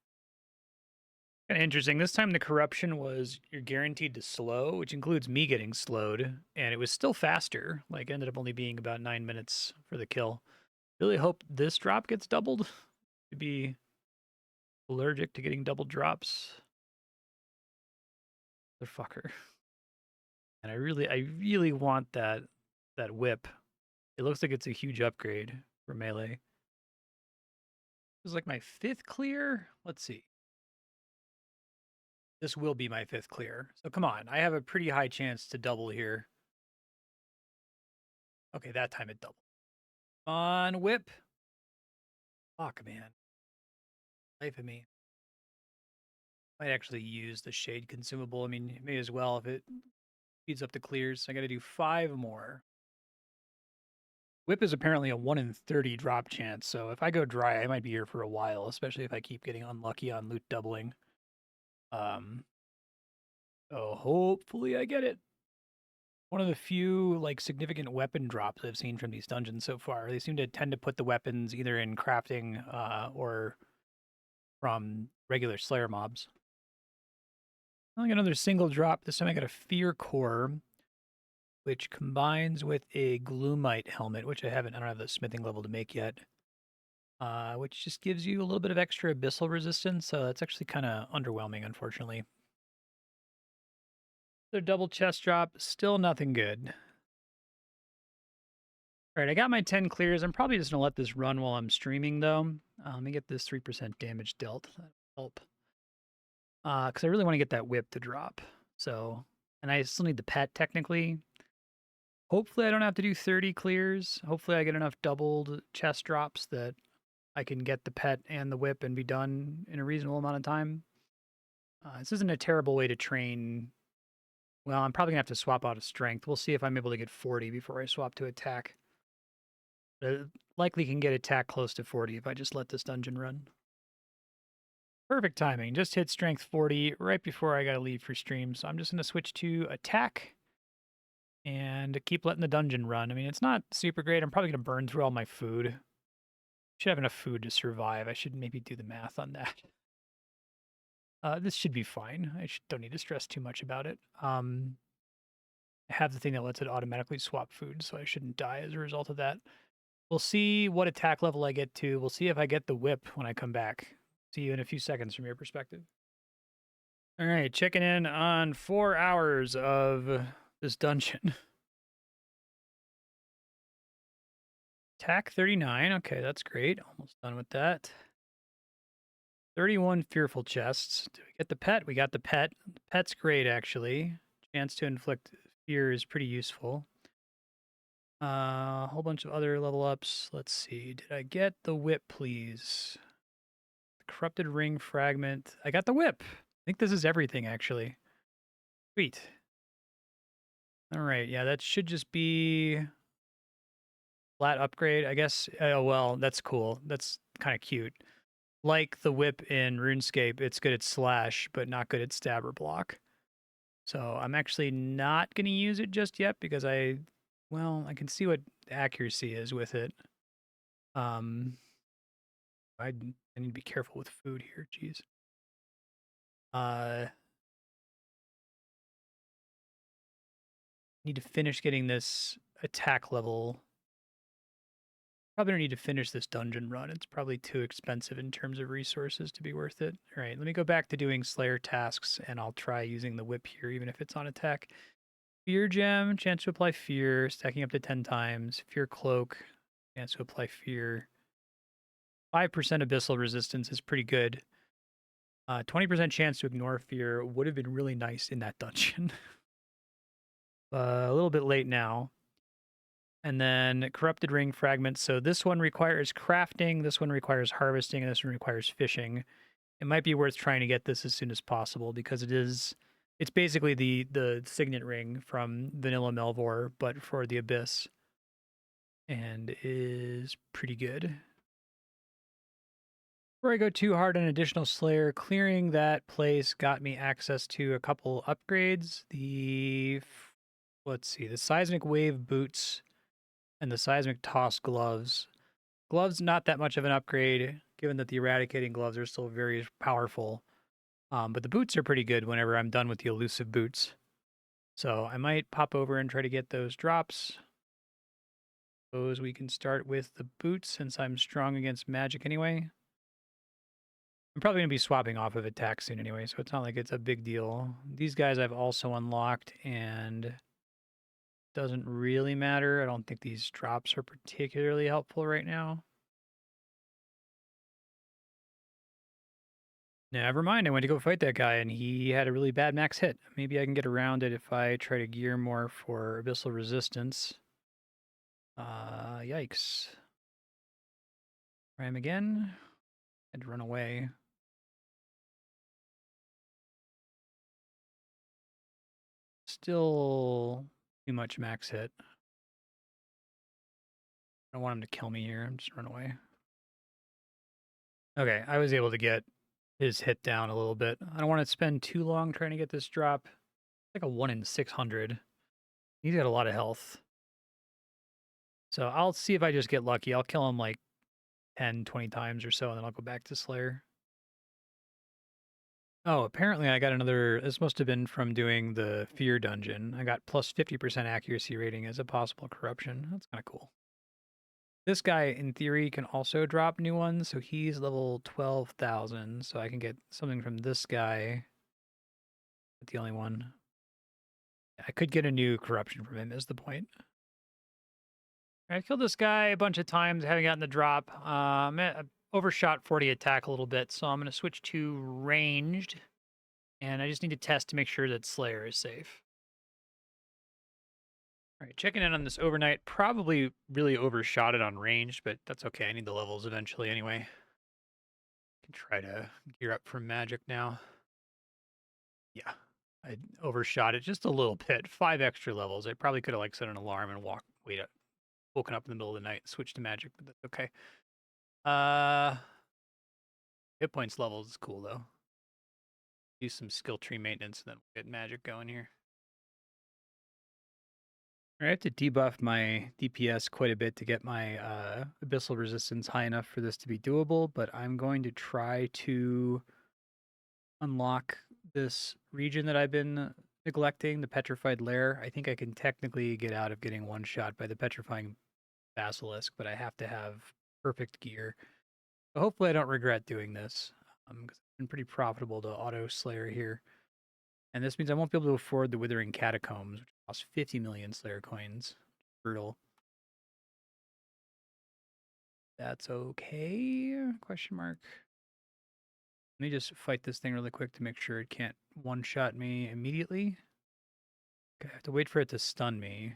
Kind of interesting. This time the corruption was you're guaranteed to slow, which includes me getting slowed, and it was still faster. Like ended up only being about 9 minutes for the kill. Really hope this drop gets doubled. To be allergic to getting double drops. The fucker. And I really want that whip. It looks like it's a huge upgrade for melee. This is like my 5th clear. Let's see. This will be my 5th clear. So come on, I have a pretty high chance to double here. Okay, that time it doubled. On whip. Fuck, man. Life of me. Might actually use the shade consumable. I mean, may as well if it speeds up the clears. I got to do 5 more. Whip is apparently a 1 in 30 drop chance, so if I go dry, I might be here for a while, especially if I keep getting unlucky on loot doubling. So hopefully I get it. One of the few like significant weapon drops I've seen from these dungeons so far. They seem to tend to put the weapons either in crafting or from regular Slayer mobs. I got another single drop. This time I got a Fear Core, which combines with a Gloomite helmet, which I don't have the smithing level to make yet. Which just gives you a little bit of extra abyssal resistance, so that's actually kind of underwhelming, unfortunately. The double chest drop, still nothing good. All right, I got my 10 clears. I'm probably just going to let this run while I'm streaming, though. Let me get this 3% damage dealt. That'll help. Because I really want to get that whip to drop. So, and I still need the pet, technically. Hopefully I don't have to do 30 clears. Hopefully I get enough doubled chest drops that I can get the pet and the whip and be done in a reasonable amount of time. This isn't a terrible way to train. Well, I'm probably going to have to swap out of strength. We'll see if I'm able to get 40 before I swap to attack. Likely can get attack close to 40 if I just let this dungeon run. Perfect timing. Just hit strength 40 right before I got to leave for stream. So I'm just going to switch to attack and keep letting the dungeon run. I mean, it's not super great. I'm probably going to burn through all my food. Should have enough food to survive. I should maybe do the math on that. This should be fine. Don't need to stress too much about it. I have the thing that lets it automatically swap food, so I shouldn't die as a result of that. We'll see what attack level I get to. We'll see if I get the whip when I come back. See you in a few seconds from your perspective. All right, checking in on 4 hours of this dungeon. Attack 39. Okay, that's great. Almost done with that. 31 fearful chests. Do we get the pet? We got the pet. The pet's great, actually. Chance to inflict fear is pretty useful. A whole bunch of other level ups. Let's see. Did I get the whip, please? The corrupted ring fragment. I got the whip. I think this is everything, actually. Sweet. All right. Yeah, that should just be flat upgrade, I guess. Oh, well, that's cool. That's kind of cute. Like the whip in RuneScape, it's good at slash, but not good at stab or block. So I'm actually not going to use it just yet because well, I can see what the accuracy is with it. I need to be careful with food here. Jeez. Uh, need to finish getting this attack level. Probably don't need to finish this dungeon run. It's probably too expensive in terms of resources to be worth it. All right, let me go back to doing Slayer tasks, and I'll try using the whip here, even if it's on attack. Fear Gem, chance to apply fear, stacking up to 10 times. Fear Cloak, chance to apply fear. 5% abyssal resistance is pretty good. 20% chance to ignore fear would have been really nice in that dungeon. A little bit late now. And then Corrupted Ring Fragments. So this one requires crafting, this one requires harvesting, and this one requires fishing. It might be worth trying to get this as soon as possible because it's basically the signet ring from Vanilla Melvor, but for the Abyss. And is pretty good. Before I go too hard on additional Slayer, clearing that place got me access to a couple upgrades. Let's see, the Seismic Wave boots and the Seismic Toss gloves. Gloves, not that much of an upgrade, given that the Eradicating gloves are still very powerful. But the boots are pretty good whenever I'm done with the elusive boots. So I might pop over and try to get those drops. Suppose we can start with the boots since I'm strong against magic anyway. I'm probably going to be swapping off of attack soon anyway, so it's not like it's a big deal. These guys I've also unlocked, and doesn't really matter. I don't think these drops are particularly helpful right now. Never mind, I went to go fight that guy, and he had a really bad max hit. Maybe I can get around it if I try to gear more for Abyssal Resistance. Yikes. Try him again. Had to run away. Still too much max hit. I don't want him to kill me here. I'm just run away. Okay, I was able to get his hit down a little bit. I don't want to spend too long trying to get this drop. It's like a 1 in 600. He's got a lot of health. So I'll see if I just get lucky. I'll kill him like 10, 20 times or so, and then I'll go back to Slayer. Oh, apparently I got another. This must have been from doing the Fear Dungeon. I got plus 50% accuracy rating as a possible corruption. That's kind of cool. This guy, in theory, can also drop new ones, so he's level 12,000. So I can get something from this guy. But the only one. I could get a new corruption from him, is the point. I killed this guy a bunch of times, haven't gotten the drop. I overshot 40 attack a little bit, so I'm going to switch to ranged. And I just need to test to make sure that Slayer is safe. All right, checking in on this overnight. Probably really overshot it on ranged, but that's okay. I need the levels eventually anyway. I can try to gear up for magic now. Yeah, I overshot it just a little bit. 5 extra levels. I probably could have like set an alarm and woken up in the middle of the night, switched to magic, but that's okay. Hit points levels is cool though. Do some skill tree maintenance and then we'll get magic going here. I have to debuff my DPS quite a bit to get my abyssal resistance high enough for this to be doable, but I'm going to try to unlock this region that I've been neglecting, the Petrified Lair. I think I can technically get out of getting one shot by the Petrifying Basilisk, but I have to have perfect gear. So hopefully I don't regret doing this, because it's been pretty profitable to auto Slayer here. And this means I won't be able to afford the Withering Catacombs, which cost 50 million Slayer coins. Brutal. That's okay? Question mark. Let me just fight this thing really quick to make sure it can't one-shot me immediately. Okay, I have to wait for it to stun me.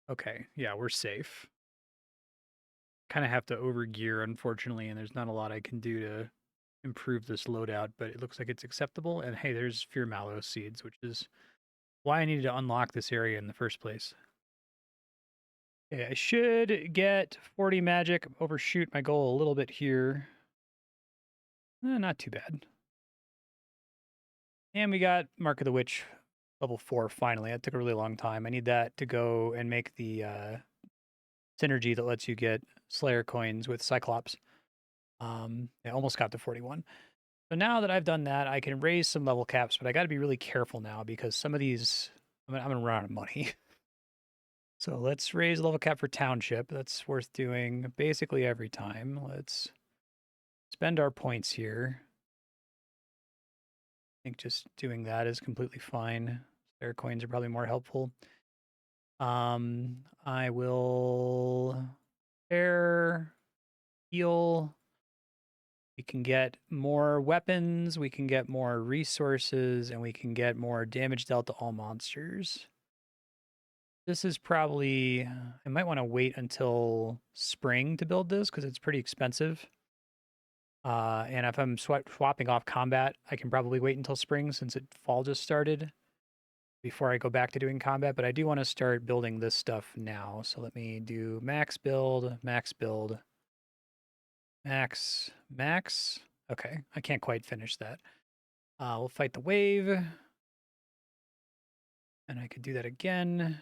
Okay, yeah, we're safe. Kind of have to overgear, unfortunately, and there's not a lot I can do to improve this loadout, but it looks like it's acceptable. And hey, there's Fear Mallow seeds, which is why I needed to unlock this area in the first place. Okay, I should get 40 magic, overshoot my goal a little bit here. Not too bad. And we got Mark of the Witch level 4 finally. That took a really long time. I need that to go and make the synergy that lets you get Slayer coins with Cyclops. I almost got to 41. So now that I've done that, I can raise some level caps, but I got to be really careful now because some of these, I'm going to run out of money. So let's raise level cap for Township. That's worth doing basically every time. Let's spend our points here. I think just doing that is completely fine. Spare coins are probably more helpful. I will spare, heal. We can get more weapons, we can get more resources, and we can get more damage dealt to all monsters. This is probably, I might want to wait until spring to build this because it's pretty expensive. And if I'm swapping off combat, I can probably wait until spring since fall just started before I go back to doing combat. But I do want to start building this stuff now. So let me do max build, max build, max, max. Okay, I can't quite finish that. We'll fight the wave. And I could do that again.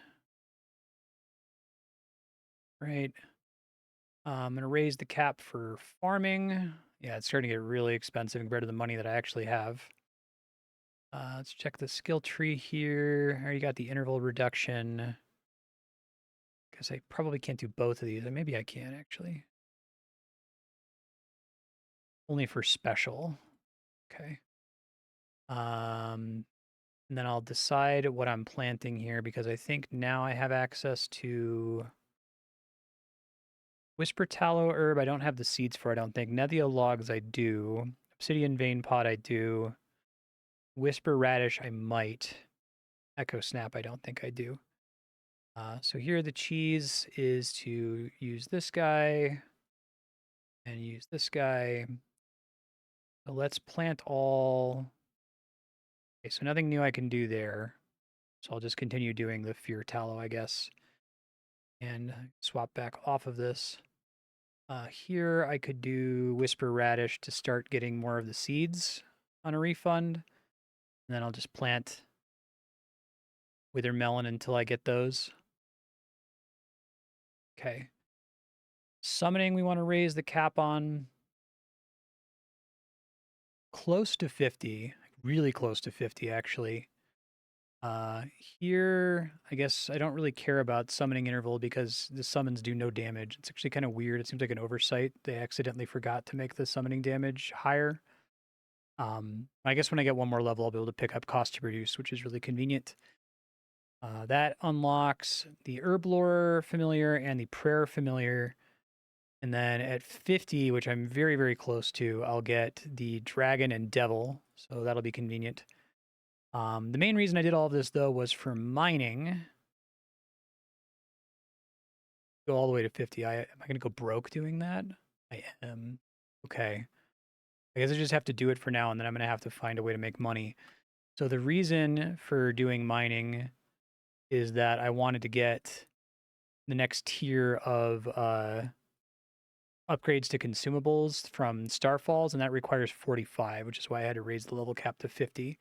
Right. I'm going to raise the cap for farming. Yeah, it's starting to get really expensive compared to the money that I actually have. Let's check the skill tree here. I already got the interval reduction. Because I probably can't do both of these. Maybe I can, actually. Only for special. Okay. And then I'll decide what I'm planting here because I think now I have access to Whisper Tallow Herb. I don't have the seeds for, I don't think. Nethia Logs, I do. Obsidian Vein Pod, I do. Whisper Radish, I might. Echo Snap, I don't think I do. So here the cheese is to use this guy and use this guy. So let's plant all. Okay, so nothing new I can do there. So I'll just continue doing the Fear Tallow, I guess. And swap back off of this. Here I could do Whisper Radish to start getting more of the seeds on a refund. And then I'll just plant Wither Melon until I get those. Okay. Summoning, we want to raise the cap on close to 50, really close to 50, actually. Here, I guess I don't really care about summoning interval because the summons do no damage. It's actually kind of weird. It seems like an oversight. They accidentally forgot to make the summoning damage higher. I guess when I get one more level, I'll be able to pick up cost to produce, which is really convenient. That unlocks the Herblore familiar and the Prayer familiar. And then at 50, which I'm very, very close to, I'll get the Dragon and Devil. So that'll be convenient. The main reason I did all of this, though, was for mining. Go all the way to 50. Am I going to go broke doing that? I am. Okay. I guess I just have to do it for now, and then I'm going to have to find a way to make money. So the reason for doing mining is that I wanted to get the next tier of upgrades to consumables from Starfalls, and that requires 45, which is why I had to raise the level cap to 50.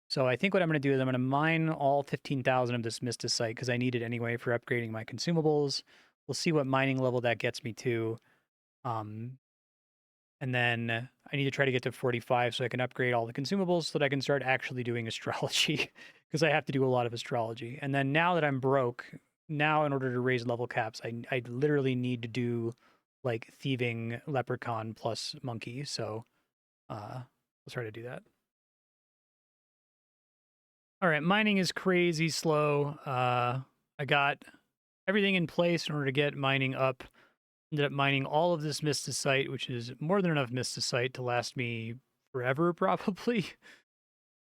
So I think what I'm going to do is I'm going to mine all 15,000 of this Mysticite because I need it anyway for upgrading my consumables. We'll see what mining level that gets me to. And then I need to try to get to 45 so I can upgrade all the consumables so that I can start actually doing astrology because I have to do a lot of astrology. And then now that I'm broke, now in order to raise level caps, I literally need to do like thieving, leprechaun plus monkey. So we'll try to do that. All right, mining is crazy slow. I got everything in place in order to get mining up. Ended up mining all of this Mysticite, which is more than enough Mysticite to last me forever, probably.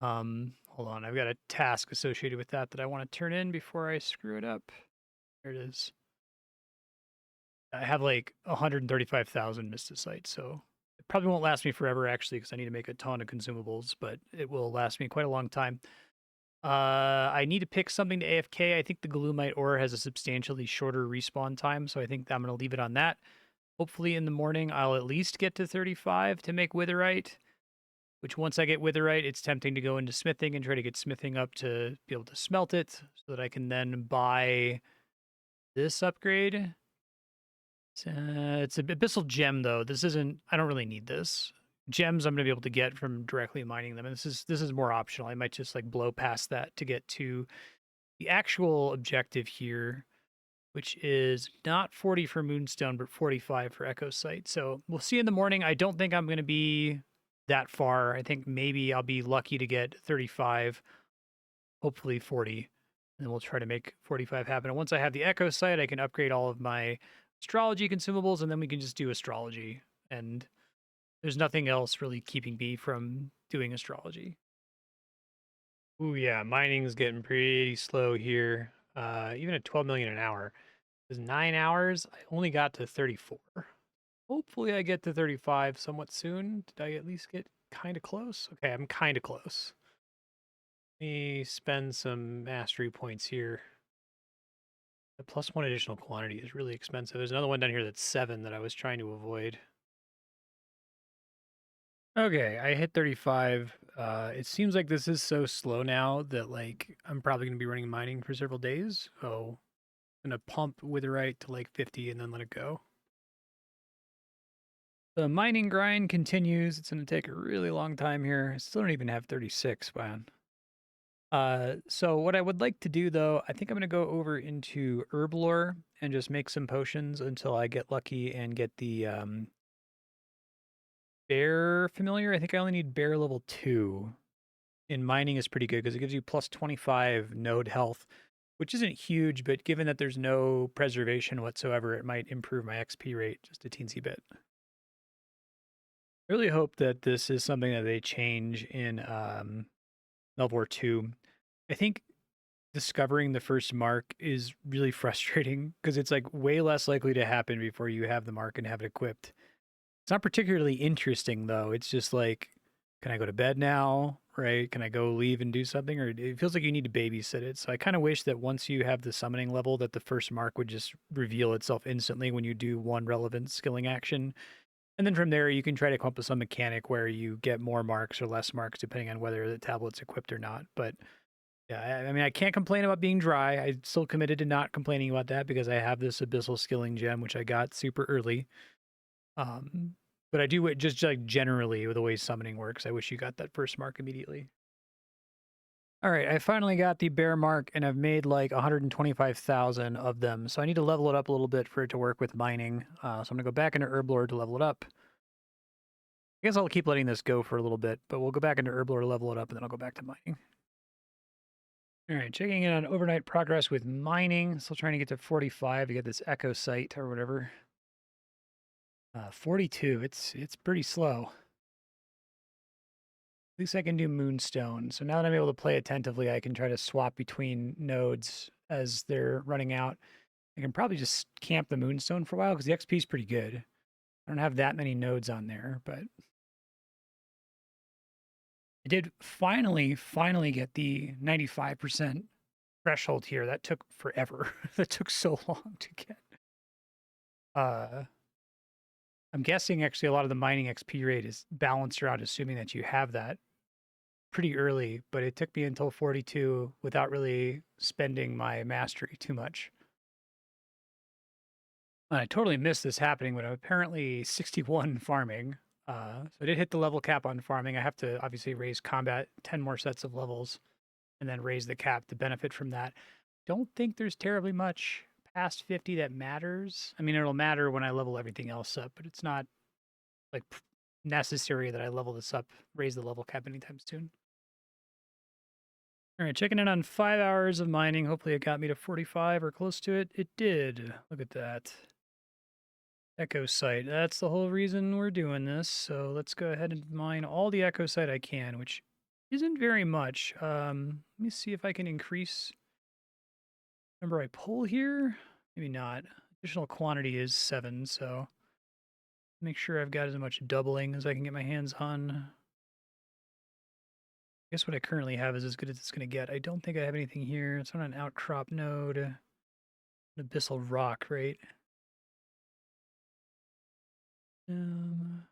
Hold on, I've got a task associated with that I want to turn in before I screw it up. There it is. I have like 135,000 Mysticite, so it probably won't last me forever, actually, because I need to make a ton of consumables, but it will last me quite a long time. I need to pick something to AFK. I think the Glumite ore has a substantially shorter respawn time, so I think I'm going to leave it on that. Hopefully in the morning, I'll at least get to 35 to make Witherite, which once I get Witherite, it's tempting to go into smithing and try to get smithing up to be able to smelt it so that I can then buy this upgrade. It's an abyssal gem, though. This isn't, I don't really need this. Gems I'm going to be able to get from directly mining them. And this is more optional. I might just like blow past that to get to the actual objective here, which is not 40 for Moonstone, but 45 for Echo Site. So we'll see in the morning. I don't think I'm going to be that far. I think maybe I'll be lucky to get 35, hopefully 40. And we'll try to make 45 happen. And once I have the Echo Site, I can upgrade all of my astrology consumables, and then we can just do astrology. And there's nothing else really keeping me from doing astrology. Ooh, yeah, mining's getting pretty slow here. Even at 12 million an hour. It was 9 hours. I only got to 34. Hopefully I get to 35 somewhat soon. Did I at least get kind of close? Okay, I'm kind of close. Let me spend some mastery points here. The +1 additional quantity is really expensive. There's another one down here that's 7 that I was trying to avoid. Okay, I hit 35. It seems like this is so slow now that like I'm probably gonna be running mining for several days. So I'm gonna pump Witherite to like 50 and then let it go. The mining grind continues. It's gonna take a really long time here. I still don't even have 36, man. So what I would like to do though, I think I'm gonna go over into Herblore and just make some potions until I get lucky and get the bear familiar. I think I only need bear level 2. In mining is pretty good because it gives you plus 25 node health, which isn't huge, but given that there's no preservation whatsoever, it might improve my XP rate just a teensy bit. I really hope that this is something that they change in Melvor 2. I think discovering the first mark is really frustrating because it's like way less likely to happen before you have the mark and have it equipped. It's not particularly interesting though. It's just like, can I go to bed now? Right? Can I go leave and do something? Or it feels like you need to babysit it. So I kind of wish that once you have the summoning level, that the first mark would just reveal itself instantly when you do one relevant skilling action. And then from there, you can try to come up with some mechanic where you get more marks or less marks depending on whether the tablet's equipped or not. But yeah, I mean, I can't complain about being dry. I'm still committed to not complaining about that because I have this abyssal skilling gem, which I got super early. But I do just like generally with the way summoning works. I wish you got that first mark immediately. All right, I finally got the bear mark and I've made like 125,000 of them. So I need to level it up a little bit for it to work with mining. So I'm gonna go back into Herblore to level it up. I guess I'll keep letting this go for a little bit, but we'll go back into Herblore to level it up and then I'll go back to mining. All right, checking in on overnight progress with mining. Still trying to get to 45 to get this echo site or whatever. 42, it's pretty slow. At least I can do Moonstone. So now that I'm able to play attentively, I can try to swap between nodes as they're running out. I can probably just camp the Moonstone for a while because the XP is pretty good. I don't have that many nodes on there, but I did finally get the 95% threshold here. That took forever. That took so long to get. I'm guessing actually a lot of the mining XP rate is balanced around assuming that you have that pretty early, but it took me until 42 without really spending my mastery too much. And I totally missed this happening when I'm apparently 61 farming. So I did hit the level cap on farming. I have to obviously raise combat 10 more sets of levels and then raise the cap to benefit from that. Don't think there's terribly much past 50 that matters. I mean, it'll matter when I level everything else up, but it's not like necessary that I level this up, raise the level cap anytime soon. All right, checking in on 5 hours of mining. Hopefully it got me to 45 or close to it. It did. Look at that. Echo site. That's the whole reason we're doing this. So let's go ahead and mine all the echo site I can, which isn't very much. Let me see if I can increase number I pull here. Maybe not. Additional quantity is 7, so make sure I've got as much doubling as I can get my hands on. guess what I currently have is as good as it's going to get. I don't think I have anything here. It's on an outcrop node. An abyssal rock, right? Um,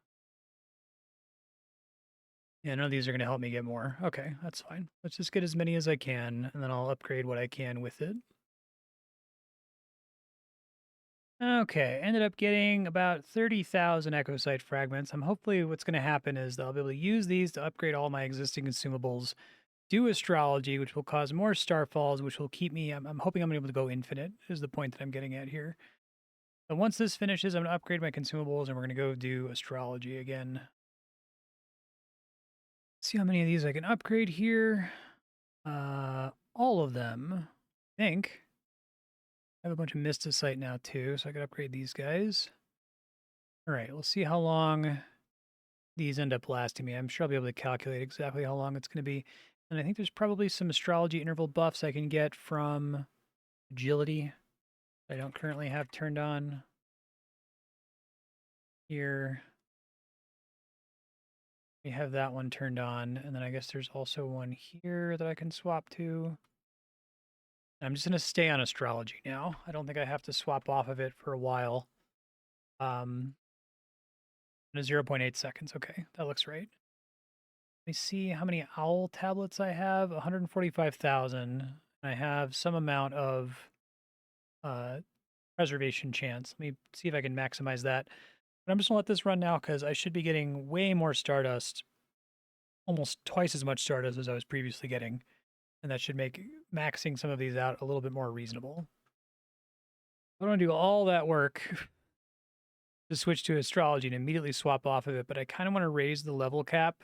yeah, none of these are going to help me get more. Okay, that's fine. Let's just get as many as I can, and then I'll upgrade what I can with it. Okay, ended up getting about 30,000 echosite fragments. Hopefully what's going to happen is that I'll be able to use these to upgrade all my existing consumables, do astrology, which will cause more starfalls, which will keep me, I'm hoping I'm going to be able to go infinite, is the point that I'm getting at here. But once this finishes, I'm going to upgrade my consumables, and we're going to go do astrology again. See how many of these I can upgrade here. All of them, I think. I have a bunch of mysticite now too, so I could upgrade these guys. All right, we'll see how long these end up lasting me. I'm sure I'll be able to calculate exactly how long it's going to be. And I think there's probably some astrology interval buffs I can get from agility I don't currently have turned on here. We have that one turned on, and then I guess there's also one here that I can swap to. I'm just going to stay on astrology now. I don't think I have to swap off of it for a while. In 0.8 seconds. Okay, that looks right. Let me see how many owl tablets I have. 145,000. I have some amount of preservation chance. Let me see if I can maximize that. But I'm just going to let this run now because I should be getting way more Stardust, almost twice as much Stardust as I was previously getting. And that should make maxing some of these out a little bit more reasonable. I don't want to do all that work to switch to astrology and immediately swap off of it, but I kind of want to raise the level cap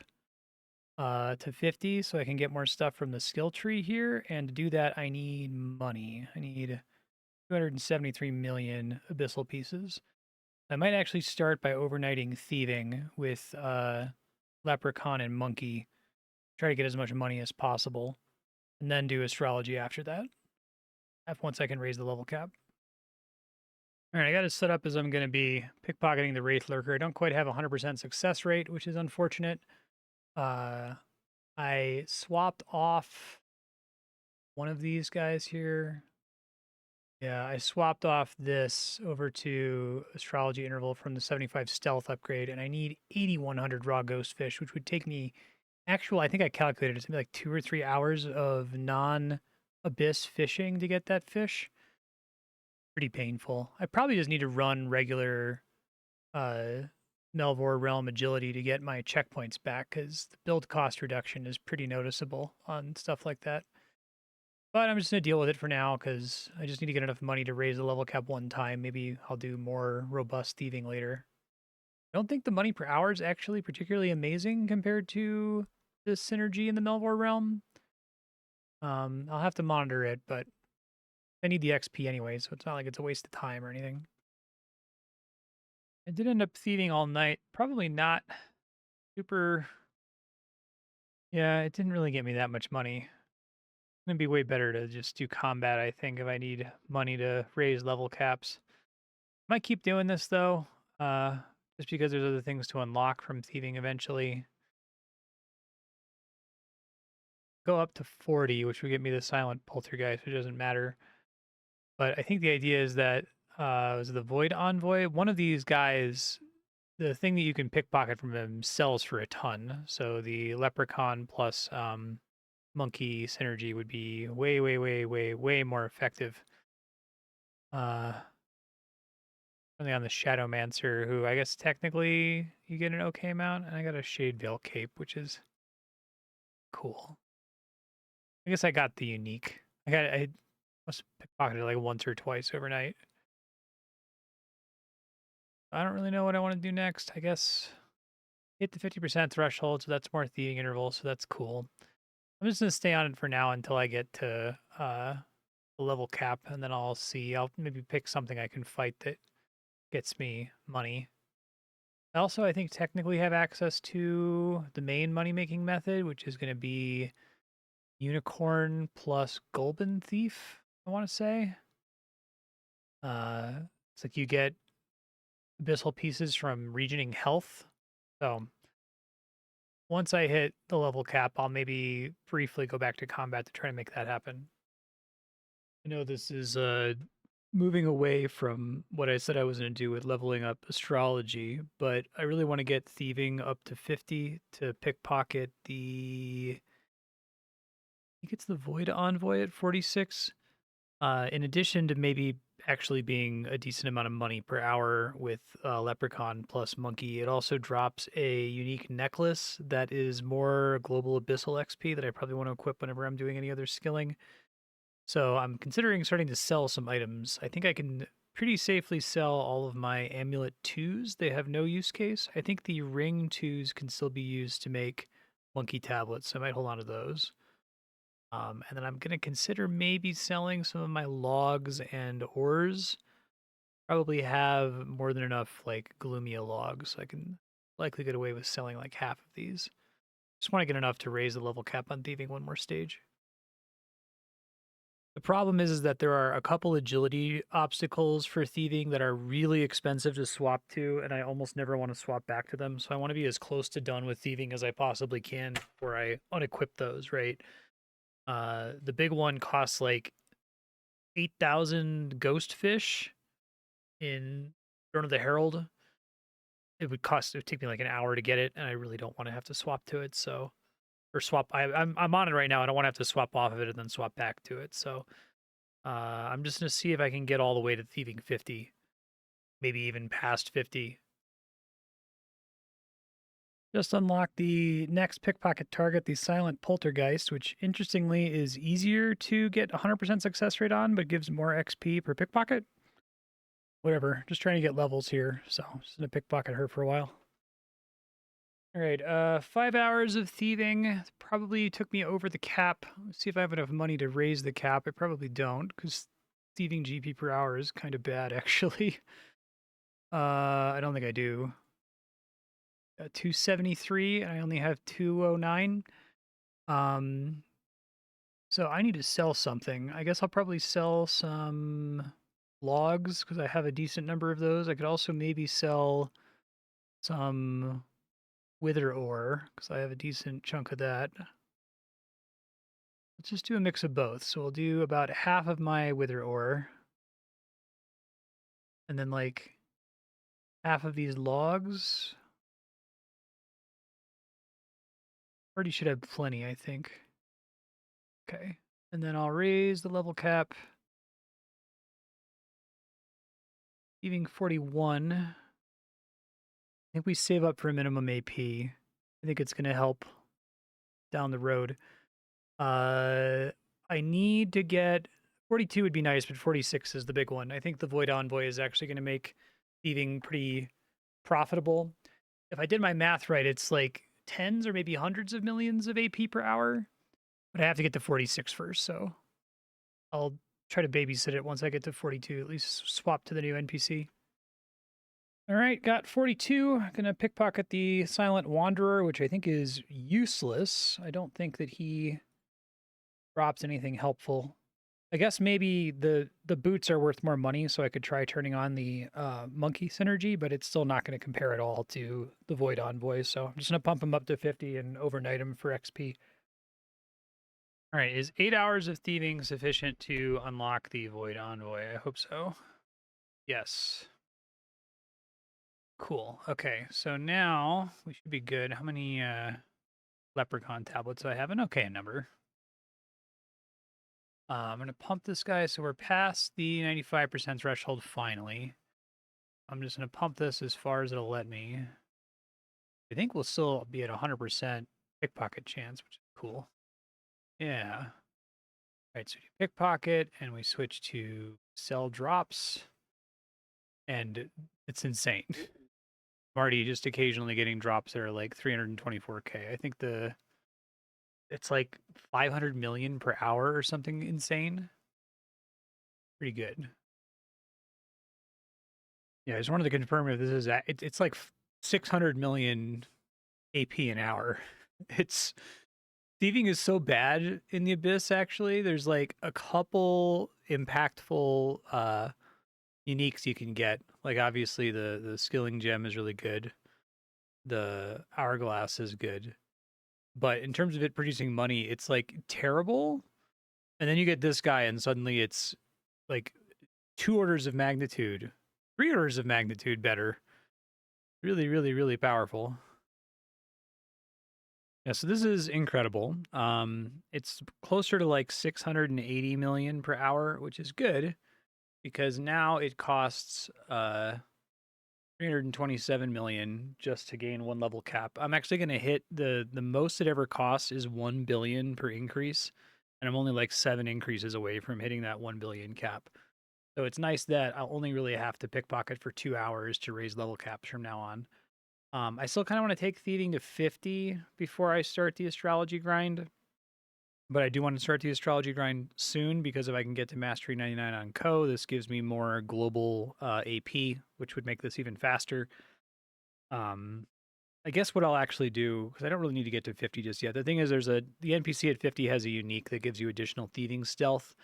to 50 so I can get more stuff from the skill tree here. And to do that, I need money. I need 273 million abyssal pieces. I might actually start by overnighting thieving with leprechaun and monkey. Try to get as much money as possible. And then do astrology after that. Once I can raise the level cap. All right, I got it set up as I'm going to be pickpocketing the Wraith Lurker. I don't quite have a 100% success rate, which is unfortunate. I swapped off one of these guys here. Yeah, I swapped off this over to Astrology Interval from the 75 Stealth upgrade, and I need 8,100 raw ghost fish, which would take me I think I calculated it's like 2 or 3 hours of non-abyss fishing to get that fish. Pretty painful. I probably just need to run regular Melvor Realm agility to get my checkpoints back, because the build cost reduction is pretty noticeable on stuff like that. But I'm just going to deal with it for now, because I just need to get enough money to raise the level cap one time. Maybe I'll do more robust thieving later. I don't think the money per hour is actually particularly amazing compared to the synergy in the Melvor realm. I'll have to monitor it, but I need the XP anyway, so it's not like it's a waste of time or anything. I did end up thieving all night. Probably not super... Yeah, it didn't really get me that much money. It's going to be way better to just do combat, I think, if I need money to raise level caps. Might keep doing this, though, just because there's other things to unlock from thieving eventually. Go up to 40, which would get me the Silent Poltergeist, which doesn't matter. But I think the idea is that, was it the Void Envoy? One of these guys, the thing that you can pickpocket from him sells for a ton. So the Leprechaun plus Monkey synergy would be way, way, way, way, way more effective. Only on the Shadowmancer, who I guess technically you get an okay amount. And I got a Shade Veil Cape, which is cool. I guess I got the unique. I must have pickpocketed like once or twice overnight. I don't really know what I want to do next. I guess hit the 50% threshold, so that's more thieving interval, so that's cool. I'm just gonna stay on it for now until I get to the level cap, and then I'll see. I'll maybe pick something I can fight that gets me money. Also, I think technically have access to the main money-making method, which is going to be Unicorn plus Golden Thief, I want to say. It's like you get abyssal pieces from regioning health. So once I hit the level cap, I'll maybe briefly go back to combat to try to make that happen. I know this is moving away from what I said I was going to do with leveling up astrology, but I really want to get thieving up to 50 to pickpocket the. I think it's the Void Envoy at 46. In addition to maybe actually being a decent amount of money per hour with Leprechaun plus Monkey, it also drops a unique necklace that is more Global Abyssal XP that I probably want to equip whenever I'm doing any other skilling. So I'm considering starting to sell some items. I think I can pretty safely sell all of my Amulet 2s. They have no use case. I think the Ring 2s can still be used to make Monkey tablets, so I might hold on to those. And then I'm going to consider maybe selling some of my logs and ores. Probably have more than enough like Gloomia logs. So I can likely get away with selling like half of these. Just want to get enough to raise the level cap on thieving one more stage. The problem is that there are a couple agility obstacles for thieving that are really expensive to swap to, and I almost never want to swap back to them. So I want to be as close to done with thieving as I possibly can before I unequip those, right? The big one costs like 8,000 ghost fish in Throne of the Herald. It would take me like an hour to get it, and I really don't want to have to swap to it. So, or swap. I'm on it right now. I don't want to have to swap off of it and then swap back to it. So, I'm just gonna see if I can get all the way to thieving 50, maybe even past 50. Just unlock the next pickpocket target, the Silent Poltergeist, which interestingly is easier to get 100% success rate on, but gives more XP per pickpocket. Whatever, just trying to get levels here, so just gonna pickpocket her for a while. All right, 5 hours of thieving probably took me over the cap. Let's see if I have enough money to raise the cap. I probably don't, because thieving GP per hour is kind of bad, actually. I don't think I do. 273, and I only have 209. So I need to sell something. I guess I'll probably sell some logs because I have a decent number of those. I could also maybe sell some wither ore because I have a decent chunk of that. Let's just do a mix of both. So we'll do about half of my wither ore and then like half of these logs. Already should have plenty, I think. Okay. And then I'll raise the level cap. Leaving 41. I think we save up for a minimum AP. I think it's going to help down the road. I need to get 42 would be nice, but 46 is the big one. I think the Void Envoy is actually going to make thieving pretty profitable. If I did my math right, it's like tens or maybe hundreds of millions of AP per hour, but I have to get to 46 first, so I'll try to babysit it once I get to 42, at least swap to the new NPC. All right, got 42. Gonna pickpocket the Silent Wanderer, which I think is useless. I don't think that he drops anything helpful. I guess maybe the boots are worth more money, so I could try turning on the monkey synergy, but it's still not going to compare at all to the Void Envoy. So I'm just going to pump him up to 50 and overnight him for XP. All right, is 8 hours of thieving sufficient to unlock the Void Envoy? I hope so. Yes. Cool. Okay, so now we should be good. How many leprechaun tablets do I have? An okay number. I'm going to pump this guy so we're past the 95% threshold finally. I'm just going to pump this as far as it'll let me. I think we'll still be at 100% pickpocket chance, which is cool. Yeah. All right, so we do pickpocket, and we switch to sell drops, and it's insane. I'm already just occasionally getting drops that are like 324k. I think it's like 500 million per hour or something insane. Pretty good. Yeah, I just wanted to confirm if this is it's like 600 million AP an hour. It's thieving is so bad in the Abyss, actually. There's like a couple impactful uniques you can get. Like obviously the skilling gem is really good. The hourglass is good. but in terms of it producing money, it's like terrible. And then you get this guy, and suddenly it's like 2 orders of magnitude, 3 orders of magnitude better. Really, really, really powerful. Yeah, so this is incredible. It's closer to like 680 million per hour, which is good because now it costs 327 million just to gain one level cap. I'm actually going to hit the most it ever costs is 1 billion per increase, and I'm only like 7 increases away from hitting that 1 billion cap. So it's nice that I'll only really have to pickpocket for 2 hours to raise level caps from now on. I still kind of want to take thieving to 50 before I start the astrology grind, but I do want to start the astrology grind soon because if I can get to mastery 99 on Co, this gives me more global AP, which would make this even faster. Um, I guess what I'll actually do, because I don't really need to get to 50 just yet. The thing is, the NPC at 50 has a unique that gives you additional thieving stealth,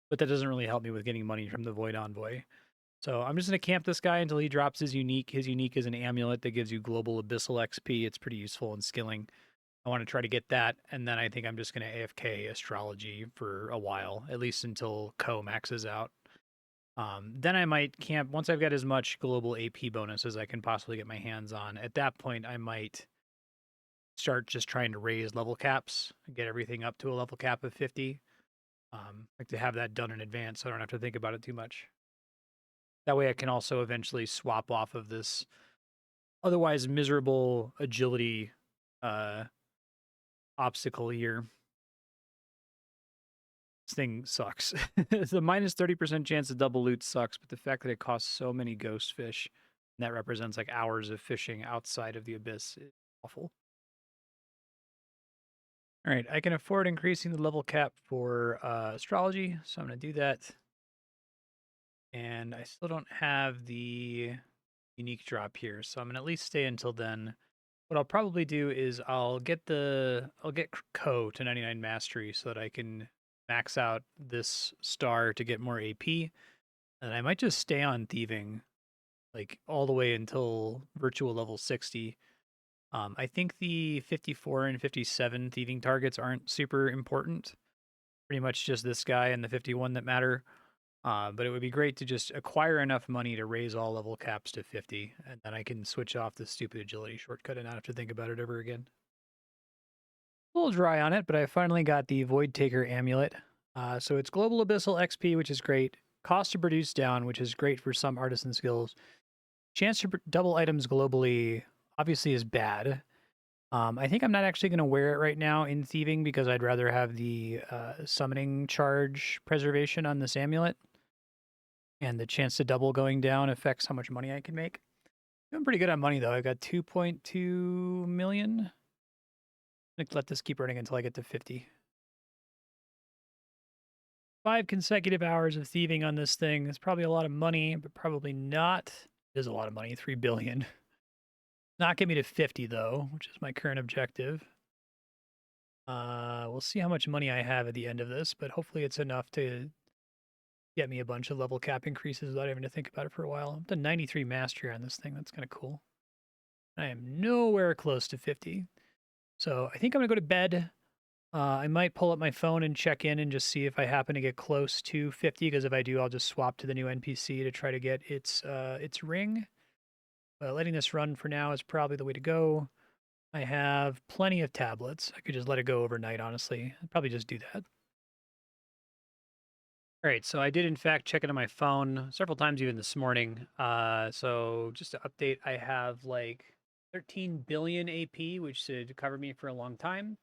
but that doesn't really help me with getting money from the Void Envoy. So I'm just going to camp this guy until he drops his unique. His unique is an amulet that gives you global abyssal XP. It's pretty useful in skilling. I want to try to get that, and then I think I'm just going to AFK astrology for a while, at least until Co maxes out. Then I might camp once I've got as much global AP bonus as I can possibly get my hands on. At that point, I might start just trying to raise level caps, get everything up to a level cap of 50. Like to have that done in advance so I don't have to think about it too much. That way I can also eventually swap off of this otherwise miserable agility uh, obstacle here. This thing sucks. The minus 30% chance of double loot sucks, but the fact that it costs so many ghost fish, and that represents like hours of fishing outside of the abyss, is awful. All right, I can afford increasing the level cap for astrology, so I'm going to do that. And I still don't have the unique drop here, so I'm going to at least stay until then. What I'll probably do is I'll get Co to 99 mastery so that I can max out this star to get more AP, and I might just stay on thieving like all the way until virtual level 60. I think the 54 and 57 thieving targets aren't super important. Pretty much just this guy and the 51 that matter. But it would be great to just acquire enough money to raise all level caps to 50, and then I can switch off the stupid agility shortcut and not have to think about it ever again. A little dry on it, but I finally got the Void Taker amulet. So it's global abyssal XP, which is great. Cost to produce down, which is great for some artisan skills. Chance to double items globally obviously is bad. I think I'm not actually going to wear it right now in thieving because I'd rather have the summoning charge preservation on this amulet. And the chance to double going down affects how much money I can make. Doing pretty good on money though. I got 2.2 million. Let this keep running until I get to 50. 5 consecutive hours of thieving on this thing. It's probably a lot of money, but probably not. It is a lot of money, 3 billion. Not get me to 50 though, which is my current objective. We'll see how much money I have at the end of this, but hopefully it's enough to get me a bunch of level cap increases without having to think about it for a while. I'm to 93 mastery on this thing. That's kind of cool. I am nowhere close to 50. So I think I'm going to go to bed. I might pull up my phone and check in and just see if I happen to get close to 50, because if I do, I'll just swap to the new NPC to try to get its ring. But letting this run for now is probably the way to go. I have plenty of tablets. I could just let it go overnight, honestly. I'd probably just do that. All right, so I did in fact check it on my phone several times even this morning. So just to update, I have like 13 billion AP, which should cover me for a long time.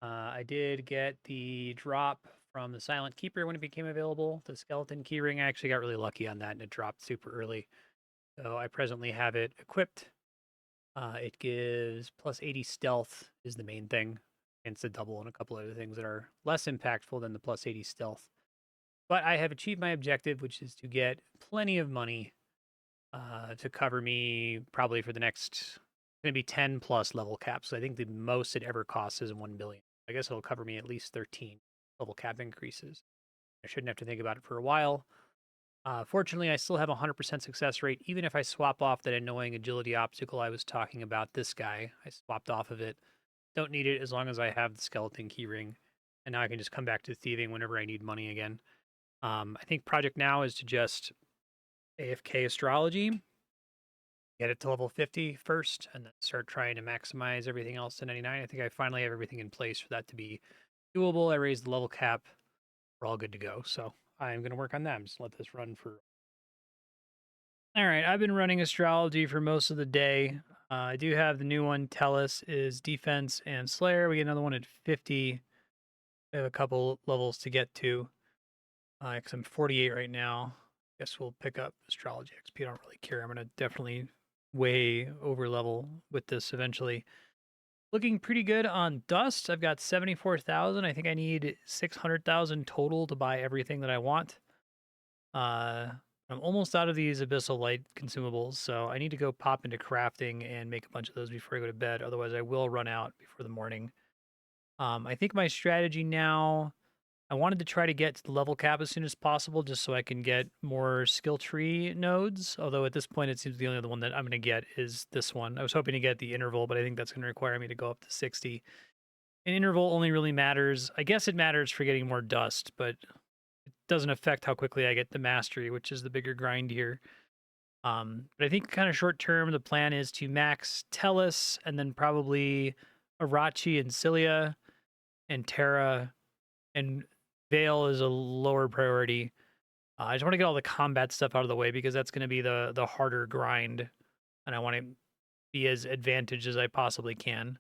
I did get the drop from the Silent Keeper when it became available. The skeleton keyring, I actually got really lucky on that and it dropped super early. So I presently have it equipped. It gives plus 80 stealth is the main thing. And it's a double and a couple other things that are less impactful than the plus 80 stealth. But I have achieved my objective, which is to get plenty of money to cover me probably for the next, going to be 10 plus level caps. So I think the most it ever costs is 1 billion. I guess it'll cover me at least 13 level cap increases. I shouldn't have to think about it for a while. Fortunately, I still have a 100% success rate, even if I swap off that annoying agility obstacle I was talking about, this guy. I swapped off of it. don't need it as long as I have the skeleton keyring, and now I can just come back to thieving whenever I need money again. I think project now is to just AFK astrology, get it to level 50 first, and then start trying to maximize everything else to 99. I think I finally have everything in place for that to be doable. I raised the level cap. We're all good to go. So I'm going to work on that. Just let this run for. All right. I've been running astrology for most of the day. I do have the new one. Tellus is defense and Slayer. We get another one at 50. I have a couple levels to get to. Because I'm 48 right now. Guess we'll pick up astrology XP. I don't really care. I'm going to definitely way over level with this eventually. Looking pretty good on dust. I've got 74,000. I think I need 600,000 total to buy everything that I want. I'm almost out of these abyssal light consumables, so I need to go pop into crafting and make a bunch of those before I go to bed. Otherwise, I will run out before the morning. I think my strategy now, I wanted to try to get to the level cap as soon as possible just so I can get more skill tree nodes. Although at this point, it seems the only other one that I'm going to get is this one. I was hoping to get the interval, but I think that's going to require me to go up to 60. An interval only really matters. I guess it matters for getting more dust, but it doesn't affect how quickly I get the mastery, which is the bigger grind here. But I think kind of short term, the plan is to max Tellus and then probably Arachi and Cilia and Terra, and Veil is a lower priority. I just want to get all the combat stuff out of the way because that's going to be the harder grind, and I want to be as advantaged as I possibly can.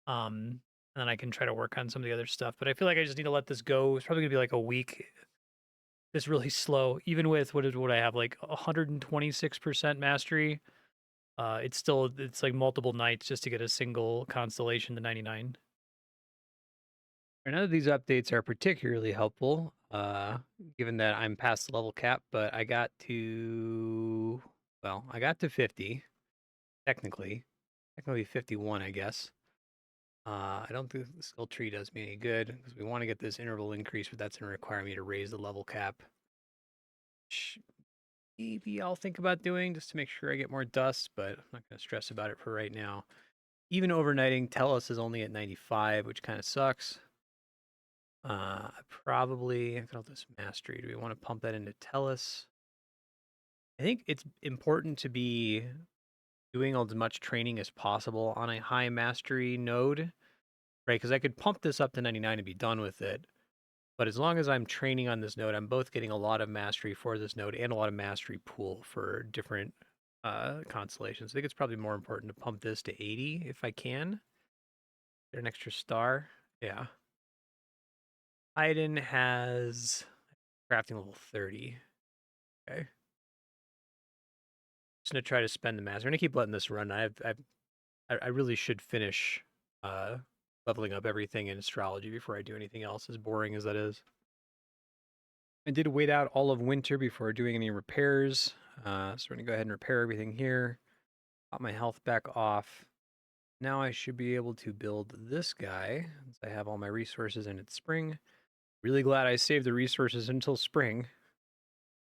And then I can try to work on some of the other stuff. But I feel like I just need to let this go. It's probably gonna be like a week. It's really slow, even with what I have, like 126% mastery. It's like multiple nights just to get a single constellation to 99. None of these updates are particularly helpful, given that I'm past the level cap, but I got to 50, technically. Technically 51, I guess. I don't think the skill tree does me any good because we want to get this interval increase, but that's going to require me to raise the level cap. Which maybe I'll think about doing just to make sure I get more dust, but I'm not going to stress about it for right now. Even overnighting, Tellus is only at 95, which kind of sucks. Probably, I got this mastery. Do we want to pump that into Tellus? I think it's important to be doing as much training as possible on a high mastery node, right? Because I could pump this up to 99 and be done with it. But as long as I'm training on this node, I'm both getting a lot of mastery for this node and a lot of mastery pool for different constellations. I think it's probably more important to pump this to 80 if I can. Get an extra star. Yeah. Iden has crafting level 30. Okay. Just gonna try to spend the mastery. I'm gonna keep letting this run. I really should finish leveling up everything in astrology before I do anything else, as boring as that is. I did wait out all of winter before doing any repairs. So we're gonna go ahead and repair everything here. Pop my health back off. Now I should be able to build this guy, since I have all my resources and it's spring. Really glad I saved the resources until spring,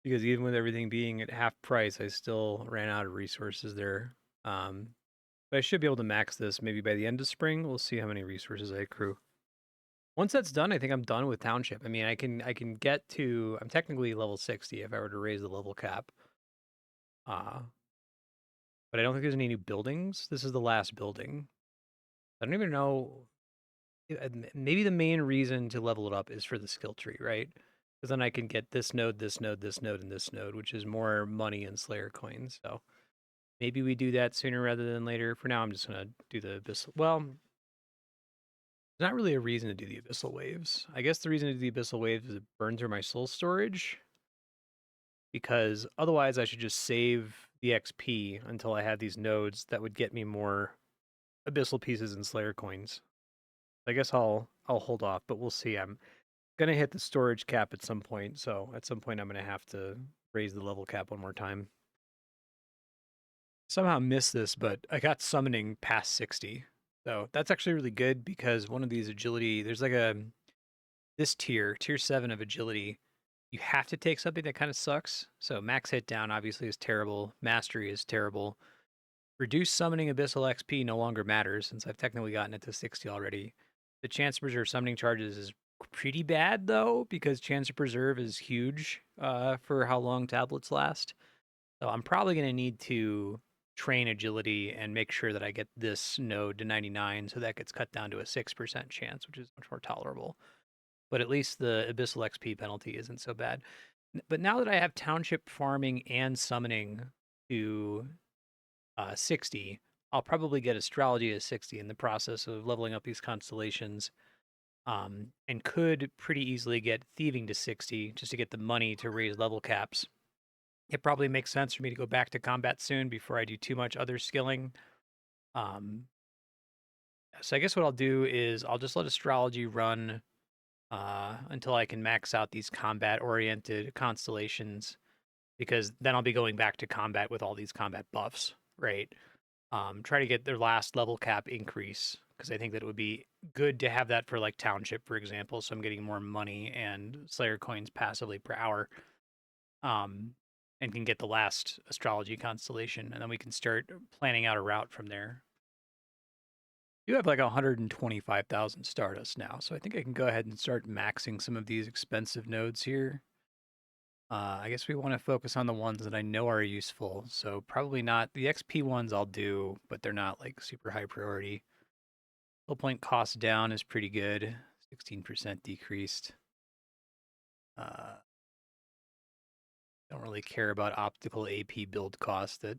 because even with everything being at half price, I still ran out of resources there. But I should be able to max this maybe by the end of spring. We'll see how many resources I accrue. Once that's done, I think I'm done with township. I mean, I can get to, I'm technically level 60 if I were to raise the level cap. But I don't think there's any new buildings. This is the last building. I don't even know. Maybe the main reason to level it up is for the skill tree, right? Because then I can get this node, this node, this node, and this node, which is more money and Slayer coins. So maybe we do that sooner rather than later. For now, I'm just gonna do the abyssal. Well, there's not really a reason to do the abyssal waves. I guess the reason to do the abyssal waves is it burns through my soul storage. Because otherwise, I should just save the XP until I have these nodes that would get me more abyssal pieces and Slayer coins. I guess I'll hold off, but we'll see. I'm gonna hit the storage cap at some point, so at some point I'm gonna have to raise the level cap one more time. Somehow missed this, but I got summoning past 60. So that's actually really good because one of these agility, there's like this tier 7 of agility, you have to take something that kind of sucks. So max hit down obviously is terrible. Mastery is terrible. Reduced summoning abyssal XP no longer matters since I've technically gotten it to 60 already. The chance to preserve summoning charges is pretty bad though, because chance to preserve is huge for how long tablets last. So I'm probably going to need to train agility and make sure that I get this node to 99 so that gets cut down to a 6% chance, which is much more tolerable. But at least the abyssal XP penalty isn't so bad. But now that I have township farming and summoning to 60, I'll probably get astrology to 60 in the process of leveling up these constellations, and could pretty easily get thieving to 60 just to get the money to raise level caps. It probably makes sense for me to go back to combat soon before I do too much other skilling. Um, so I guess what I'll do is I'll just let astrology run until I can max out these combat oriented constellations, because then I'll be going back to combat with all these combat buffs, right? Try to get their last level cap increase, because I think that it would be good to have that for like township, for example. So I'm getting more money and Slayer coins passively per hour, um, and can get the last astrology constellation, and then we can start planning out a route from there. You have like 125,000 Stardust now, so I think I can go ahead and start maxing some of these expensive nodes here. I guess we want to focus on the ones that I know are useful. So probably not the XP ones I'll do, but they're not like super high priority. Full point cost down is pretty good. 16% decreased. Don't really care about optical AP build cost. That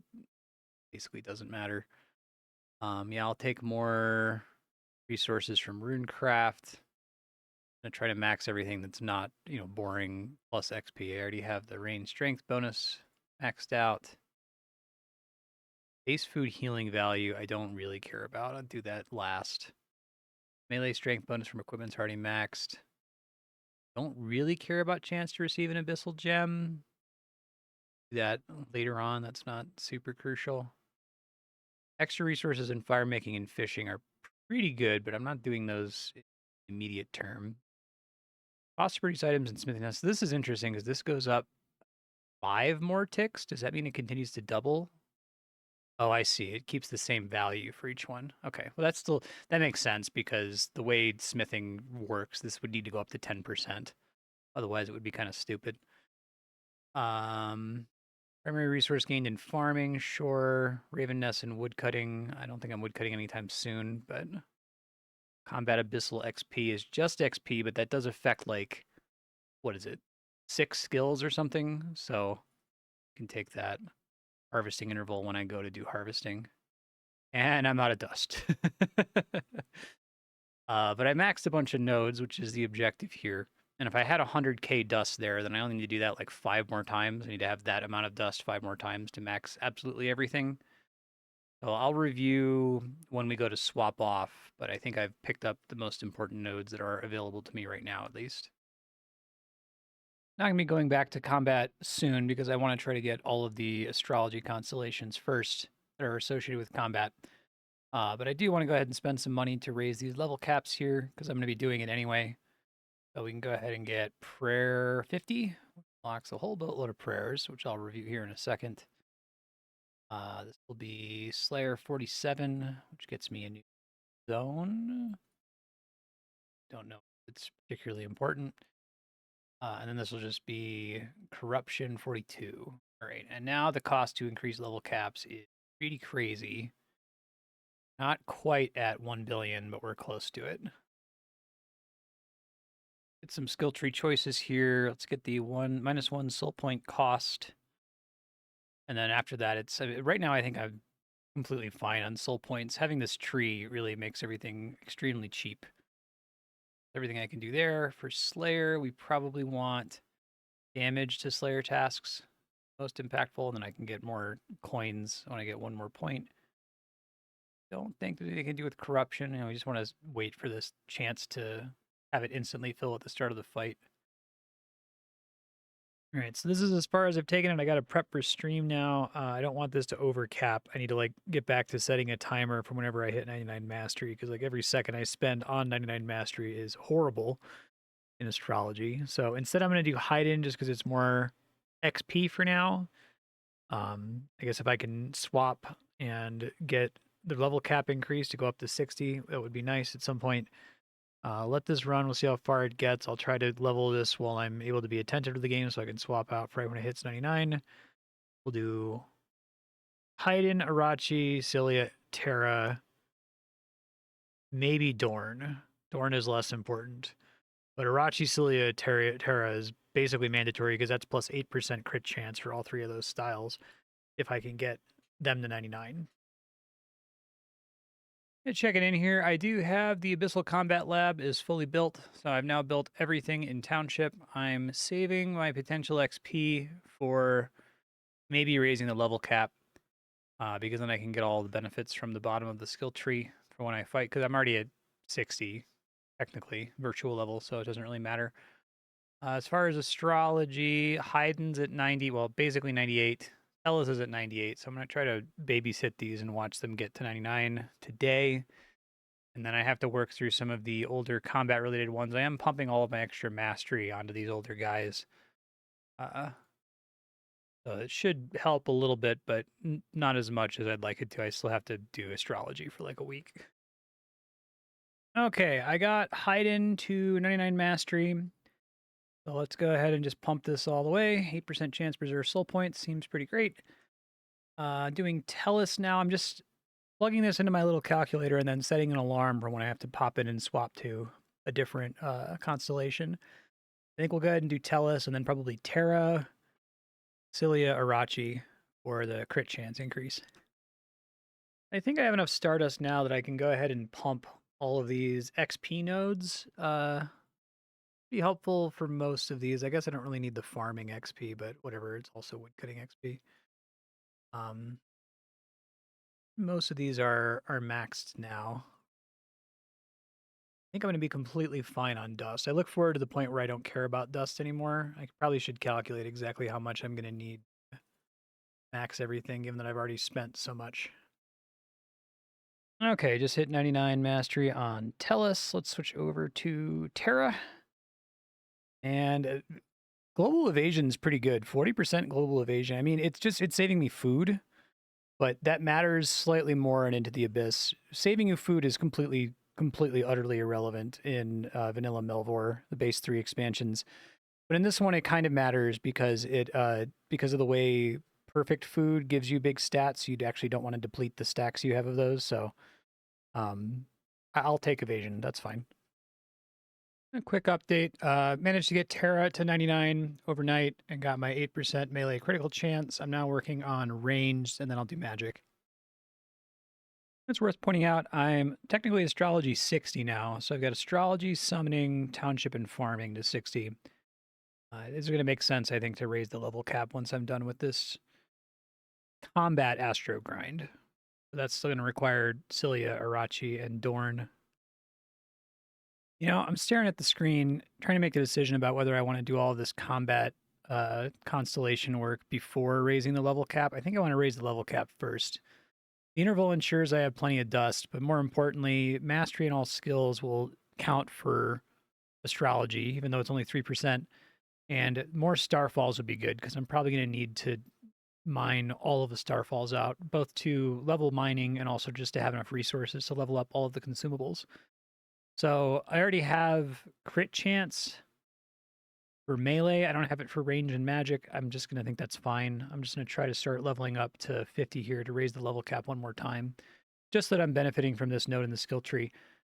basically doesn't matter. Yeah, I'll take more resources from Runecraft. I'm gonna try to max everything that's not, boring plus XP. I already have the rain strength bonus maxed out. Base food healing value, I don't really care about. I'll do that last. Melee strength bonus from equipment's already maxed. Don't really care about chance to receive an abyssal gem. Do that later on. That's not super crucial. Extra resources in fire making and fishing are pretty good, but I'm not doing those immediate term. Cost to produce items and smithing. So this is interesting because this goes up 5 more ticks. Does that mean it continues to double? Oh, I see. It keeps the same value for each one. Okay. Well, that makes sense because the way smithing works, this would need to go up to 10%. Otherwise, it would be kind of stupid. Um, Primary resource gained in farming, sure. Raven nest and woodcutting. I don't think I'm woodcutting anytime soon, but combat abyssal XP is just XP, but that does affect like, what is it? 6 skills or something. So I can take that harvesting interval when I go to do harvesting. And I'm out of dust. But I maxed a bunch of nodes, which is the objective here. And if I had 100k dust there, then I only need to do that like 5 more times. I need to have that amount of dust 5 more times to max absolutely everything. So I'll review when we go to swap off, but I think I've picked up the most important nodes that are available to me right now, at least. Now I'm going to be going back to combat soon because I want to try to get all of the astrology constellations first that are associated with combat. But I do want to go ahead and spend some money to raise these level caps here because I'm going to be doing it anyway. So we can go ahead and get prayer 50, which unlocks a whole boatload of prayers, which I'll review here in a second. This will be Slayer 47, which gets me a new zone. Don't know if it's particularly important. And then this will just be Corruption 42. All right, and now the cost to increase level caps is pretty crazy. Not quite at 1 billion, but we're close to it. Get some skill tree choices here. Let's get the -1 soul point cost. And then after that, it's right now I think I'm completely fine on soul points. Having this tree really makes everything extremely cheap. Everything I can do there. For Slayer, we probably want damage to Slayer tasks. Most impactful, and then I can get more coins when I get 1 more point. Don't think that they can do with corruption. We just want to wait for this chance to have it instantly fill at the start of the fight. All right, so this is as far as I've taken it. I got to prep for stream now. I don't want this to overcap. I need to like get back to setting a timer for whenever I hit 99 mastery, because like every second I spend on 99 mastery is horrible in astrology. So instead, I'm going to do hide in just because it's more XP for now. I guess if I can swap and get the level cap increase to go up to 60. That would be nice at some point. Let this run. We'll see how far it gets. I'll try to level this while I'm able to be attentive to the game so I can swap out right when it hits 99. We'll do Haydn, Arachi, Cilia, Terra, maybe Dorn. Dorn is less important. But Arachi, Cilia, Terra is basically mandatory because that's plus 8% crit chance for all three of those styles if I can get them to 99. Checking in here, I do have the Abyssal Combat Lab is fully built, so I've now built everything in Township. I'm saving my potential XP for maybe raising the level cap, because then I can get all the benefits from the bottom of the skill tree for when I fight, because I'm already at 60, technically, virtual level, so it doesn't really matter. As far as astrology, Haydn's at 90, well, basically 98. Ellis is at 98, so I'm going to try to babysit these and watch them get to 99 today. And then I have to work through some of the older combat-related ones. I am pumping all of my extra mastery onto these older guys. So it should help a little bit, but not as much as I'd like it to. I still have to do astrology for like a week. Okay, I got Haydn to 99 mastery. So let's go ahead and just pump this all the way. 8% chance preserve soul points seems pretty great. Doing Tellus now. I'm just plugging this into my little calculator and then setting an alarm for when I have to pop in and swap to a different constellation. I think we'll go ahead and do Tellus and then probably Terra, Cilia, Arachi for the crit chance increase. I think I have enough Stardust now that I can go ahead and pump all of these XP nodes. Be helpful for most of these. I guess I don't really need the farming XP, but whatever. It's also woodcutting XP. Most of these are maxed now. I think I'm going to be completely fine on dust. I look forward to the point where I don't care about dust anymore. I probably should calculate exactly how much I'm going to need to max everything, given that I've already spent so much. Okay, just hit 99 mastery on Tellus. Let's switch over to Terra. And global evasion is pretty good. 40% global evasion. I mean, it's saving me food, but that matters slightly more in Into the Abyss. Saving you food is completely, utterly irrelevant in Vanilla Melvor, the base 3 expansions. But in this one, it kind of matters because because of the way perfect food gives you big stats. You actually don't want to deplete the stacks you have of those. So I'll take evasion. That's fine. A quick update. Managed to get Terra to 99 overnight and got my 8% melee critical chance. I'm now working on ranged, and then I'll do magic. It's worth pointing out I'm technically astrology 60 now. So I've got astrology, summoning, township, and farming to 60. It's going to make sense, I think, to raise the level cap once I'm done with this combat astro grind. That's still going to require Cilia, Arachi, and Dorn. You know, I'm staring at the screen, trying to make a decision about whether I want to do all of this combat constellation work before raising the level cap. I think I want to raise the level cap first. The interval ensures I have plenty of dust, but more importantly, mastery and all skills will count for astrology, even though it's only 3%. And more starfalls would be good because I'm probably going to need to mine all of the starfalls out, both to level mining and also just to have enough resources to level up all of the consumables. So I already have crit chance for melee. I don't have it for range and magic. I'm just going to think that's fine. I'm just going to try to start leveling up to 50 here to raise the level cap one more time, just that I'm benefiting from this node in the skill tree.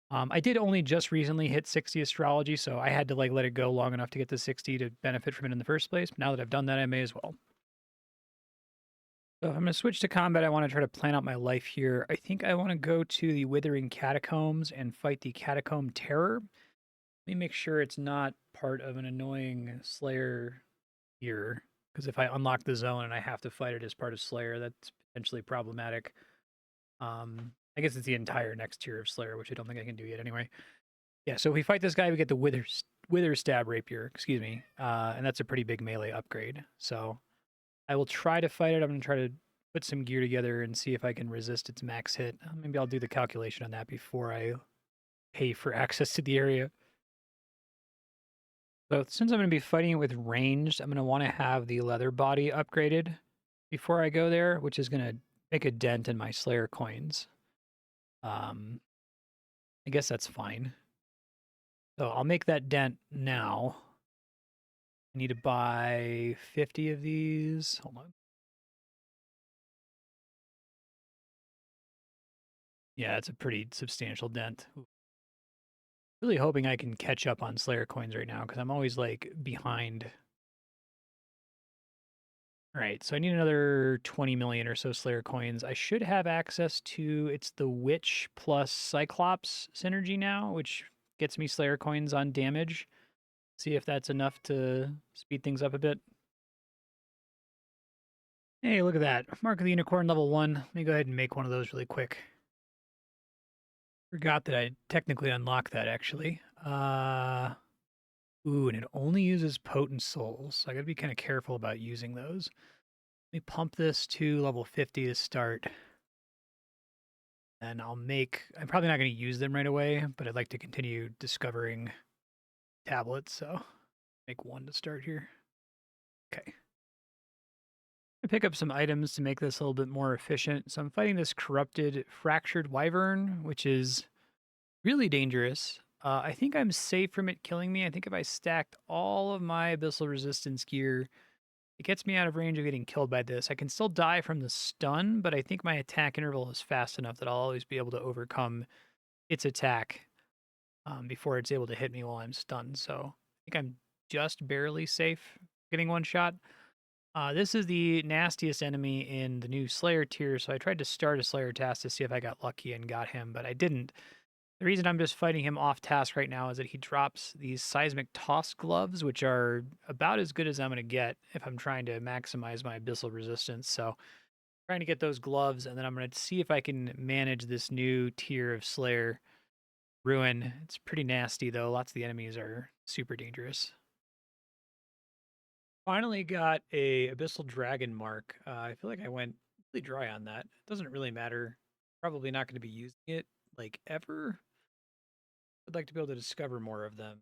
I did only just recently hit 60 astrology, so I had to let it go long enough to get to 60 to benefit from it in the first place. But now that I've done that, I may as well. So I'm going to switch to combat. I want to try to plan out my life here. I think I want to go to the Withering Catacombs and fight the Catacomb Terror. Let me make sure it's not part of an annoying Slayer here, because if I unlock the zone and I have to fight it as part of Slayer, that's potentially problematic. I guess it's the entire next tier of Slayer, which I don't think I can do yet anyway. Yeah, so if we fight this guy, we get the Wither Stab Rapier, excuse me, and that's a pretty big melee upgrade. So I will try to fight it. I'm going to try to put some gear together and see if I can resist its max hit. Maybe I'll do the calculation on that before I pay for access to the area. So since I'm going to be fighting it with ranged, I'm going to want to have the leather body upgraded before I go there, which is going to make a dent in my Slayer coins. I guess that's fine. So I'll make that dent now. I need to buy 50 of these. Hold on. Yeah, it's a pretty substantial dent. Really hoping I can catch up on Slayer coins right now because I'm always like behind. All right, so I need another 20 million or so Slayer coins. I should have access to it's the Witch plus Cyclops synergy now, which gets me Slayer coins on damage. See if that's enough to speed things up a bit. Hey, look at that. Mark of the Unicorn level 1. Let me go ahead and make one of those really quick. Forgot that I technically unlocked that actually. Ooh, and it only uses potent souls. So I gotta be kind of careful about using those. Let me pump this to level 50 to start. And I'm probably not going to use them right away, but I'd like to continue discovering tablets. So make one to start here. Okay. I pick up some items to make this a little bit more efficient. So I'm fighting this corrupted, fractured wyvern, which is really dangerous. I think I'm safe from it killing me. I think if I stacked all of my abyssal resistance gear, it gets me out of range of getting killed by this. I can still die from the stun, but I think my attack interval is fast enough that I'll always be able to overcome its attack before it's able to hit me while I'm stunned. So I think I'm just barely safe getting one shot. This is the nastiest enemy in the new Slayer tier, so I tried to start a Slayer task to see if I got lucky and got him, but I didn't. The reason I'm just fighting him off task right now is that he drops these seismic toss gloves, which are about as good as I'm going to get if I'm trying to maximize my abyssal resistance. So trying to get those gloves, and then I'm going to see if I can manage this new tier of Slayer. Ruin. It's pretty nasty, though. Lots of the enemies are super dangerous. Finally got a Abyssal Dragon mark. I feel like I went really dry on that. It doesn't really matter. Probably not going to be using it, like, ever. I'd like to be able to discover more of them.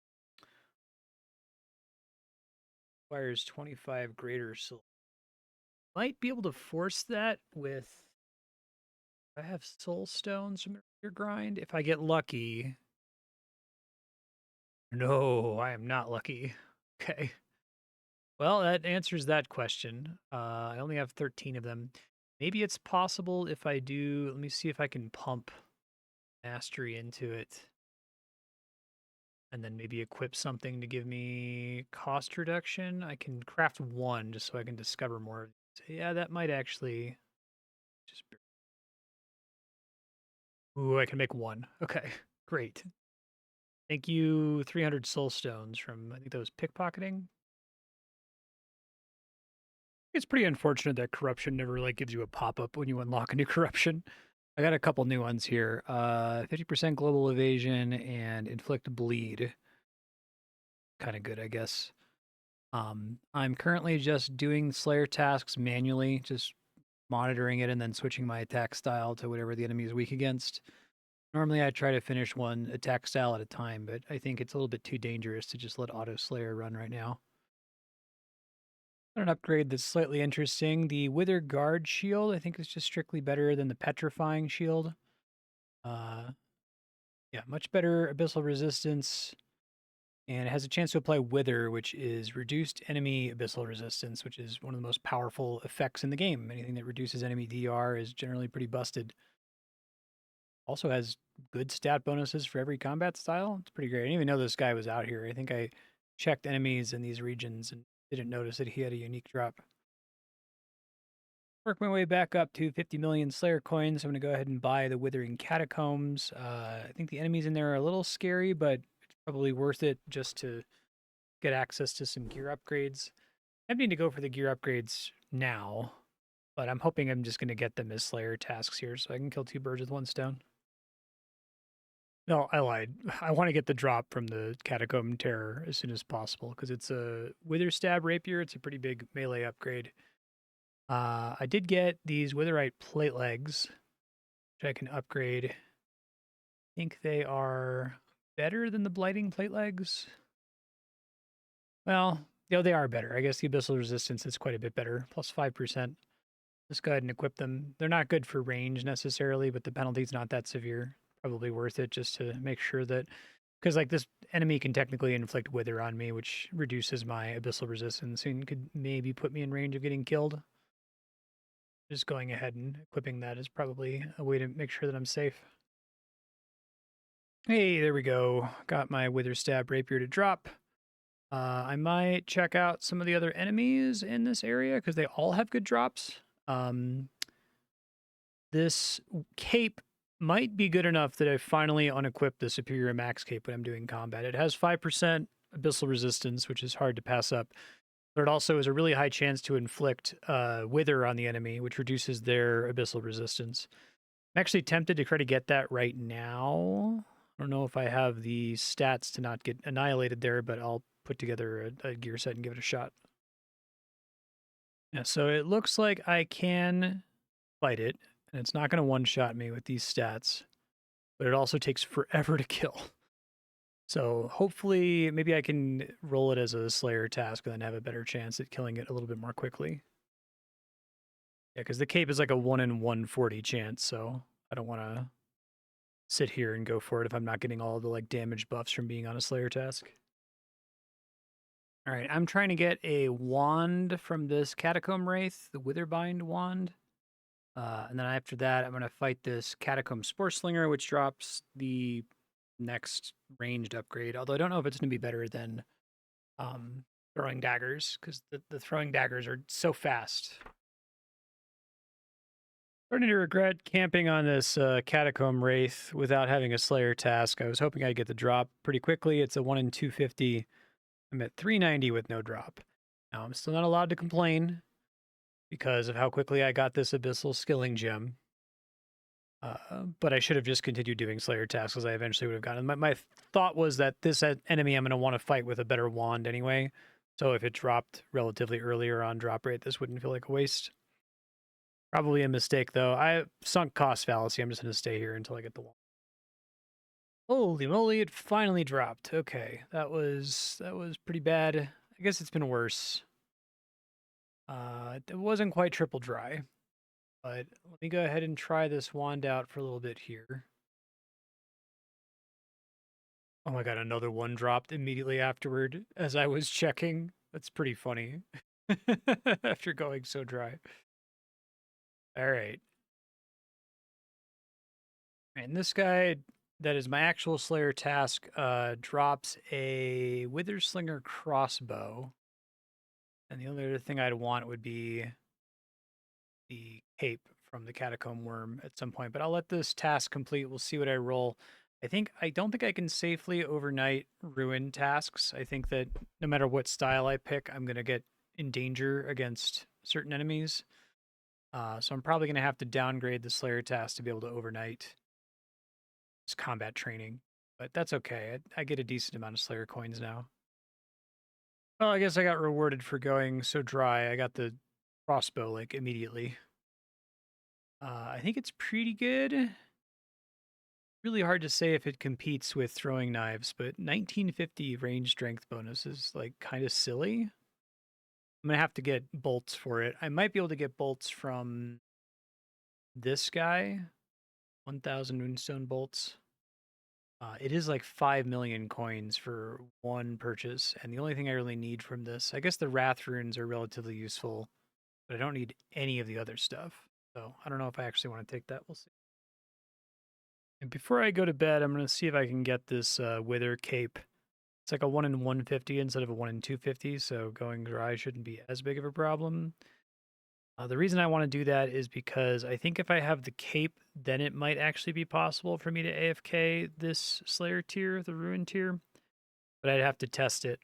Requires 25 greater soul. Might be able to force that with... I have soul stones from your grind. If I get lucky... No, I am not lucky. Okay. Well, that answers that question. I only have 13 of them. Maybe it's possible if I do. Let me see if I can pump mastery into it. And then maybe equip something to give me cost reduction. I can craft one just so I can discover more. So yeah, that might actually just. Ooh, I can make one. Okay, great. Thank you, 300 soul stones from, I think that was pickpocketing. It's pretty unfortunate that corruption never like gives you a pop-up when you unlock a new corruption. I got a couple new ones here. 50% global evasion and inflict bleed. Kind of good, I guess. I'm currently just doing Slayer tasks manually, just monitoring it and then switching my attack style to whatever the enemy is weak against. Normally I try to finish one attack style at a time, but I think it's a little bit too dangerous to just let Auto Slayer run right now. An upgrade that's slightly interesting. The Wither Guard shield, I think, is just strictly better than the Petrifying shield. Uh, yeah, much better abyssal resistance, and it has a chance to apply Wither, which is reduced enemy abyssal resistance, which is one of the most powerful effects in the game. Anything that reduces enemy DR is generally pretty busted. Also has good stat bonuses for every combat style. It's pretty great. I didn't even know this guy was out here. I think I checked enemies in these regions and didn't notice that he had a unique drop. Work my way back up to 50 million Slayer coins. I'm going to go ahead and buy the Withering Catacombs. I think the enemies in there are a little scary, but it's probably worth it just to get access to some gear upgrades. I'm tempting to go for the gear upgrades now, but I'm hoping I'm just going to get them as Slayer tasks here so I can kill two birds with one stone. No, I lied. I want to get the drop from the Catacomb Terror as soon as possible because it's a Wither Stab Rapier. It's a pretty big melee upgrade. I did get these Witherite plate legs, which I can upgrade. I think they are better than the Blighting plate legs. Well, they are better. I guess the Abyssal Resistance is quite a bit better, plus 5%. Just go ahead and equip them. They're not good for range necessarily, but the penalty's not that severe. Probably worth it just to make sure that, because like this enemy can technically inflict wither on me, which reduces my abyssal resistance and could maybe put me in range of getting killed. Just going ahead and equipping that is probably a way to make sure that I'm safe. Hey, there we go. Got my wither stab rapier to drop. I might check out some of the other enemies in this area because they all have good drops. This cape might be good enough that I finally unequip the superior max cape when I'm doing combat. It has 5% abyssal resistance, which is hard to pass up. But it also is a really high chance to inflict wither on the enemy, which reduces their abyssal resistance. I'm actually tempted to try to get that right now. I don't know if I have the stats to not get annihilated there, but I'll put together a gear set and give it a shot. Yeah, so it looks like I can fight it, and it's not going to one-shot me with these stats, but it also takes forever to kill. So hopefully, maybe I can roll it as a Slayer task and then have a better chance at killing it a little bit more quickly. Yeah, because the cape is like a 1 in 140 chance, so I don't want to sit here and go for it if I'm not getting all the like damage buffs from being on a Slayer task. All right, I'm trying to get a wand from this Catacomb Wraith, the Witherbind wand. And then after that, I'm going to fight this Catacomb Spore Slinger, which drops the next ranged upgrade. Although I don't know if it's going to be better than throwing daggers, because the throwing daggers are so fast. Starting to regret camping on this Catacomb Wraith without having a Slayer task. I was hoping I'd get the drop pretty quickly. It's a 1 in 250. I'm at 390 with no drop. Now, I'm still not allowed to complain because of how quickly I got this Abyssal Skilling Gem. But I should have just continued doing Slayer tasks as I eventually would have gotten. My thought was that this enemy I'm going to want to fight with a better wand anyway. So if it dropped relatively earlier on drop rate, this wouldn't feel like a waste. Probably a mistake, though. I sunk cost fallacy. I'm just going to stay here until I get the wand. Holy moly, it finally dropped. Okay, that was pretty bad. I guess it's been worse. It wasn't quite triple dry, but let me go ahead and try this wand out for a little bit here. Oh my god, another one dropped immediately afterward as I was checking. That's pretty funny. After going so dry. All right. And this guy that is my actual Slayer task drops a Witherslinger crossbow. And the only other thing I'd want would be the cape from the Catacomb Worm at some point. But I'll let this task complete. We'll see what I roll. I don't think I can safely overnight ruin tasks. I think that no matter what style I pick, I'm going to get in danger against certain enemies. So I'm probably going to have to downgrade the Slayer task to be able to overnight this combat training. But that's okay. I get a decent amount of Slayer coins now. Oh, I guess I got rewarded for going so dry. I got the crossbow like immediately. I think it's pretty good. Really hard to say if it competes with throwing knives, but 1950 range strength bonus is like kind of silly. I'm gonna have to get bolts for it. I might be able to get bolts from this guy, 1,000 Moonstone bolts. It is like 5 million coins for one purchase, and the only thing I really need from this, I guess the Wrath runes are relatively useful, but I don't need any of the other stuff. So I don't know if I actually want to take that. We'll see. And before I go to bed, I'm going to see if I can get this Wither Cape. It's like a 1 in 150 instead of a 1 in 250, so going dry shouldn't be as big of a problem. The reason I want to do that is because I think if I have the cape, then it might actually be possible for me to AFK this Slayer tier, the Ruin tier. But I'd have to test it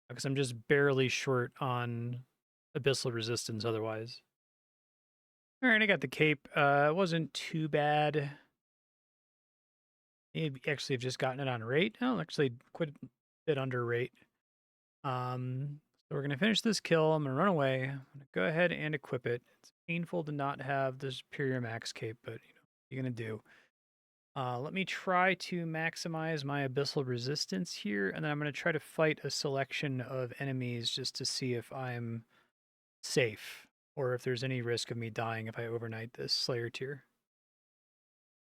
because I'm just barely short on Abyssal resistance otherwise. All right, I got the cape. It wasn't too bad. Maybe actually have just gotten it on rate. Oh, actually quite a bit under rate. So we're gonna finish this kill. I'm gonna run away. I'm gonna go ahead and equip it. It's painful to not have the superior max cape, but you know, what you're gonna do. Let me try to maximize my abyssal resistance here, and then I'm gonna try to fight a selection of enemies just to see if I'm safe. or if there's any risk of me dying if I overnight this Slayer tier.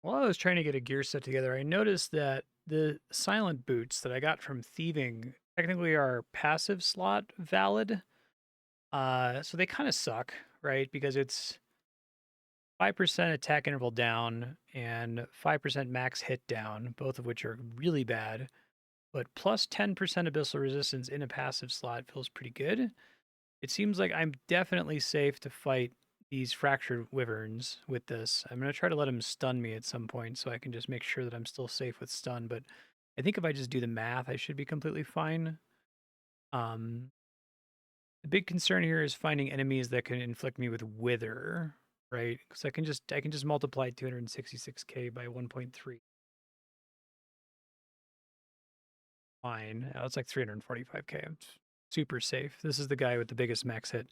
While I was trying to get a gear set together, I noticed that the silent boots that I got from thieving technically are passive slot valid. So they kind of suck, right? Because it's 5% attack interval down and 5% max hit down, both of which are really bad. But plus 10% abyssal resistance in a passive slot feels pretty good. It seems like I'm definitely safe to fight these fractured wyverns with this. I'm going to try to let them stun me at some point so I can just make sure that I'm still safe with stun. But I think if I just do the math, I should be completely fine. Um, the big concern here is finding enemies that can inflict me with wither, right? Because I can just multiply 266k by 1.3. Fine. Oh, it's like 345k. I'm super safe. This is the guy with the biggest max hit.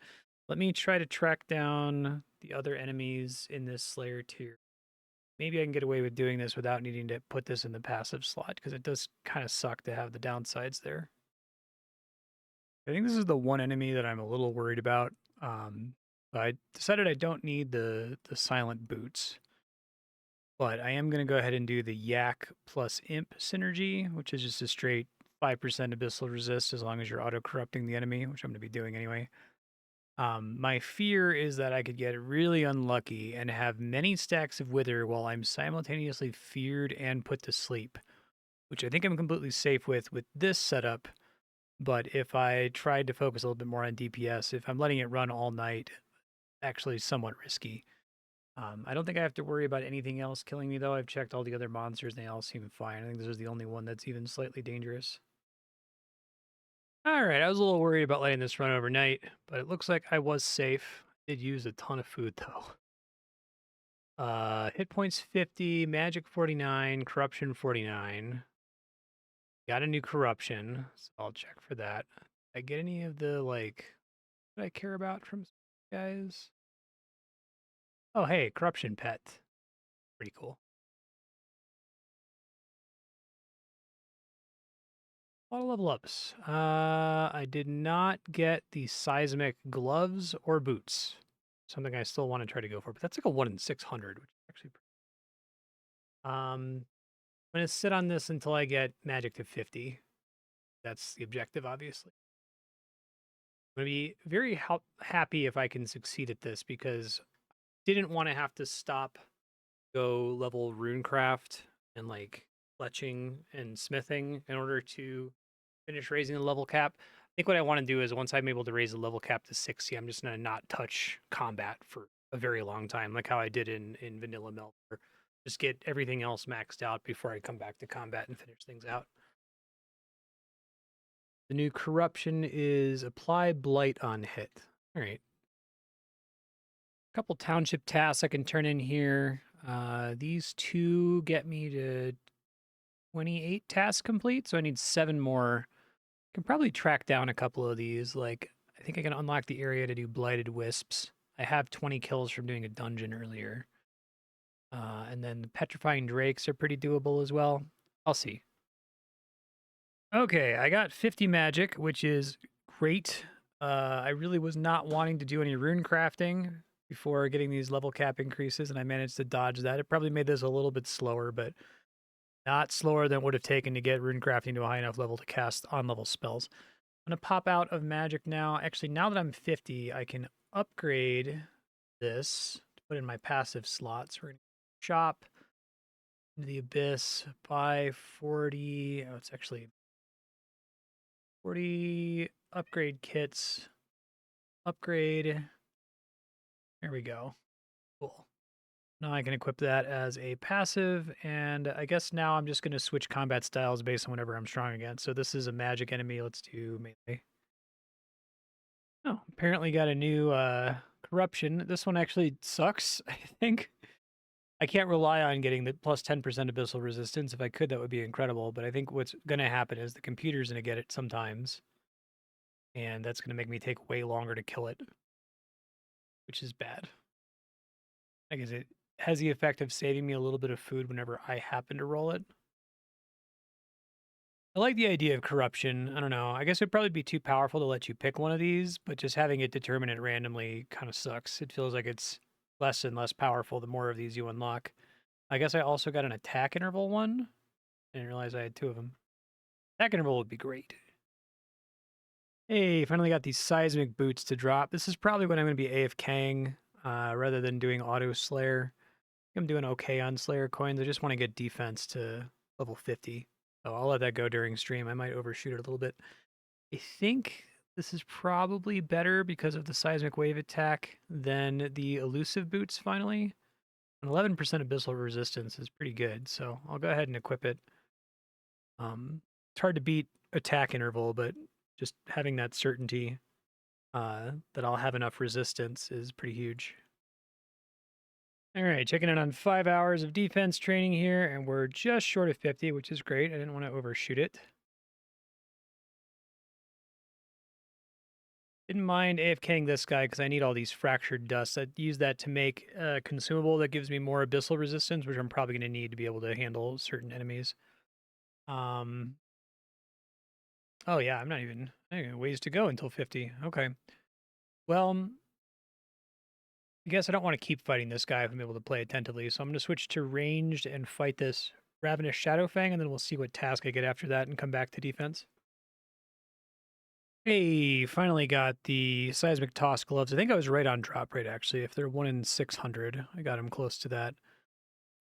Let me try to track down the other enemies in this Slayer tier. Maybe I can get away with doing this without needing to put this in the passive slot because it does kind of suck to have the downsides there. I think this is the one enemy that I'm a little worried about. I decided I don't need the silent boots, but I am going to go ahead and do the Yak plus Imp synergy, which is just a straight 5% abyssal resist as long as you're auto corrupting the enemy, which I'm going to be doing anyway. My fear is that I could get really unlucky and have many stacks of Wither while I'm simultaneously feared and put to sleep, which I think I'm completely safe with this setup. But if I tried to focus a little bit more on DPS, if I'm letting it run all night, actually somewhat risky. I don't think I have to worry about anything else killing me, though. I've checked all the other monsters, and they all seem fine. I think this is the only one that's even slightly dangerous. All right, I was a little worried about letting this run overnight, but it looks like I was safe. I did use a ton of food, though. Hit points 50, magic 49, corruption 49. Got a new corruption, so I'll check for that. Did I get any of the, like, what I care about from guys? Oh, hey, corruption pet. Pretty cool. A lot of level ups. I did not get the seismic gloves or boots. Something I still want to try to go for, but that's like a 1 in 600, which is actually I'm gonna sit on this until I get magic to 50. That's the objective, obviously. I'm gonna be very happy if I can succeed at this because I didn't want to have to stop, go level runecraft and like fletching and smithing in order to finish raising the level cap. I think what I want to do is once I'm able to raise the level cap to 60, I'm just gonna not touch combat for a very long time, like how I did in vanilla Melvor. Just get everything else maxed out before I come back to combat and finish things out. The new corruption is apply blight on hit. All right. A couple township tasks I can turn in here. These two get me to 28 tasks complete, so I need 7 more. I can probably track down a couple of these. Like, I think I can unlock the area to do blighted wisps. I have 20 kills from doing a dungeon earlier. And then the petrifying drakes are pretty doable as well. I'll see. Okay, I got 50 magic, which is great. I really was not wanting to do any rune crafting before getting these level cap increases, and I managed to dodge that. It probably made this a little bit slower, but not slower than it would have taken to get rune crafting to a high enough level to cast on-level spells. I'm going to pop out of magic now. Actually, now that I'm 50, I can upgrade this to put in my passive slots. We're going to shop into the abyss, buy 40. Oh, it's actually 40 upgrade kits. Upgrade. There we go. Cool. Now I can equip that as a passive, and I guess now I'm just going to switch combat styles based on whatever I'm strong against. So this is a magic enemy. Let's do melee. Oh, apparently got a new corruption. This one actually sucks, I think. I can't rely on getting the plus 10% abyssal resistance. If I could, that would be incredible. But I think what's going to happen is the computer's going to get it sometimes. And that's going to make me take way longer to kill it, which is bad. I guess it has the effect of saving me a little bit of food whenever I happen to roll it. I like the idea of corruption. I don't know. I guess it'd probably be too powerful to let you pick one of these, but just having it determine it randomly kind of sucks. It feels like it's less and less powerful the more of these you unlock. I guess I also got an attack interval one. I didn't realize I had two of them. Attack interval would be great. Hey, finally got these seismic boots to drop. This is probably when I'm going to be AFKing rather than doing auto Slayer. I'm doing okay on Slayer coins. I just want to get defense to level 50. So I'll let that go during stream. I might overshoot it a little bit. I think this is probably better because of the seismic wave attack than the elusive boots finally. An 11% abyssal resistance is pretty good, so I'll go ahead and equip it. It's hard to beat attack interval, but just having that certainty that I'll have enough resistance is pretty huge. All right, checking in on 5 hours of defense training here, and we're just short of 50, which is great. I didn't want to overshoot it. Didn't mind AFKing this guy because I need all these fractured dusts. I'd use that to make a consumable that gives me more abyssal resistance, which I'm probably going to need to be able to handle certain enemies. Um, oh yeah, I'm not even ways to go until 50. Okay. Well, I guess I don't want to keep fighting this guy if I'm able to play attentively, so I'm going to switch to ranged and fight this Ravenous Shadowfang, and then we'll see what task I get after that and come back to defense. Hey, finally got the seismic toss gloves. I think I was right on drop rate actually. If they're 1 in 600, I got them close to that.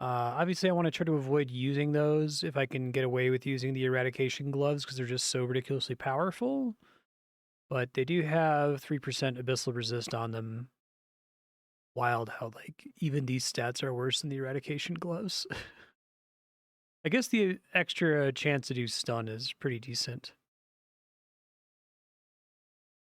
Obviously, I want to try to avoid using those if I can get away with using the eradication gloves because they're just so ridiculously powerful. But they do have 3% abyssal resist on them. Wild how like even these stats are worse than the eradication gloves. I guess the extra chance to do stun is pretty decent.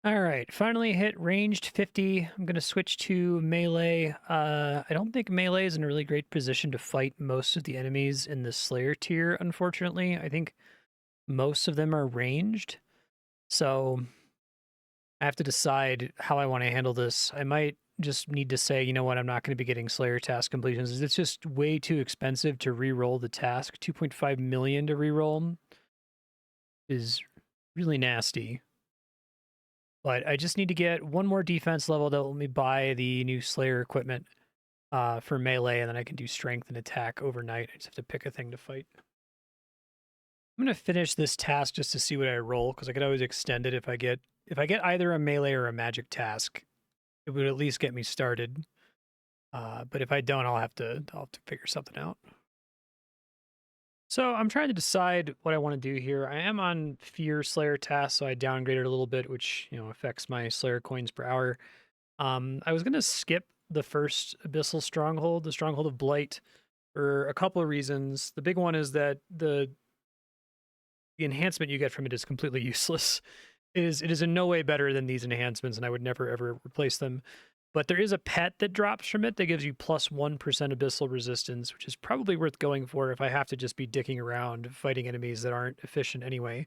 All right, finally hit ranged 50. I'm going to switch to melee. I don't think melee is in a really great position to fight most of the enemies in the Slayer tier, unfortunately. I think most of them are ranged. So I have to decide how I want to handle this. I might just need to say, you know what, I'm not going to be getting Slayer task completions. It's just way too expensive to re-roll the task. 2.5 million to re-roll is really nasty. But I just need to get one more defense level that will let me buy the new Slayer equipment for melee, and then I can do strength and attack overnight. I just have to pick a thing to fight. I'm gonna finish this task just to see what I roll, because I could always extend it if I get either a melee or a magic task. It would at least get me started. But if I don't, I'll have to figure something out. So I'm trying to decide what I want to do here. I am on Fear Slayer task, so I downgraded a little bit, which affects my Slayer coins per hour. I was gonna skip the first Abyssal Stronghold, the Stronghold of Blight, for a couple of reasons. The big one is that the enhancement you get from it is completely useless. It is in no way better than these enhancements, and I would never ever replace them. But there is a pet that drops from it that gives you plus 1% abyssal resistance, which is probably worth going for if I have to just be dicking around fighting enemies that aren't efficient anyway.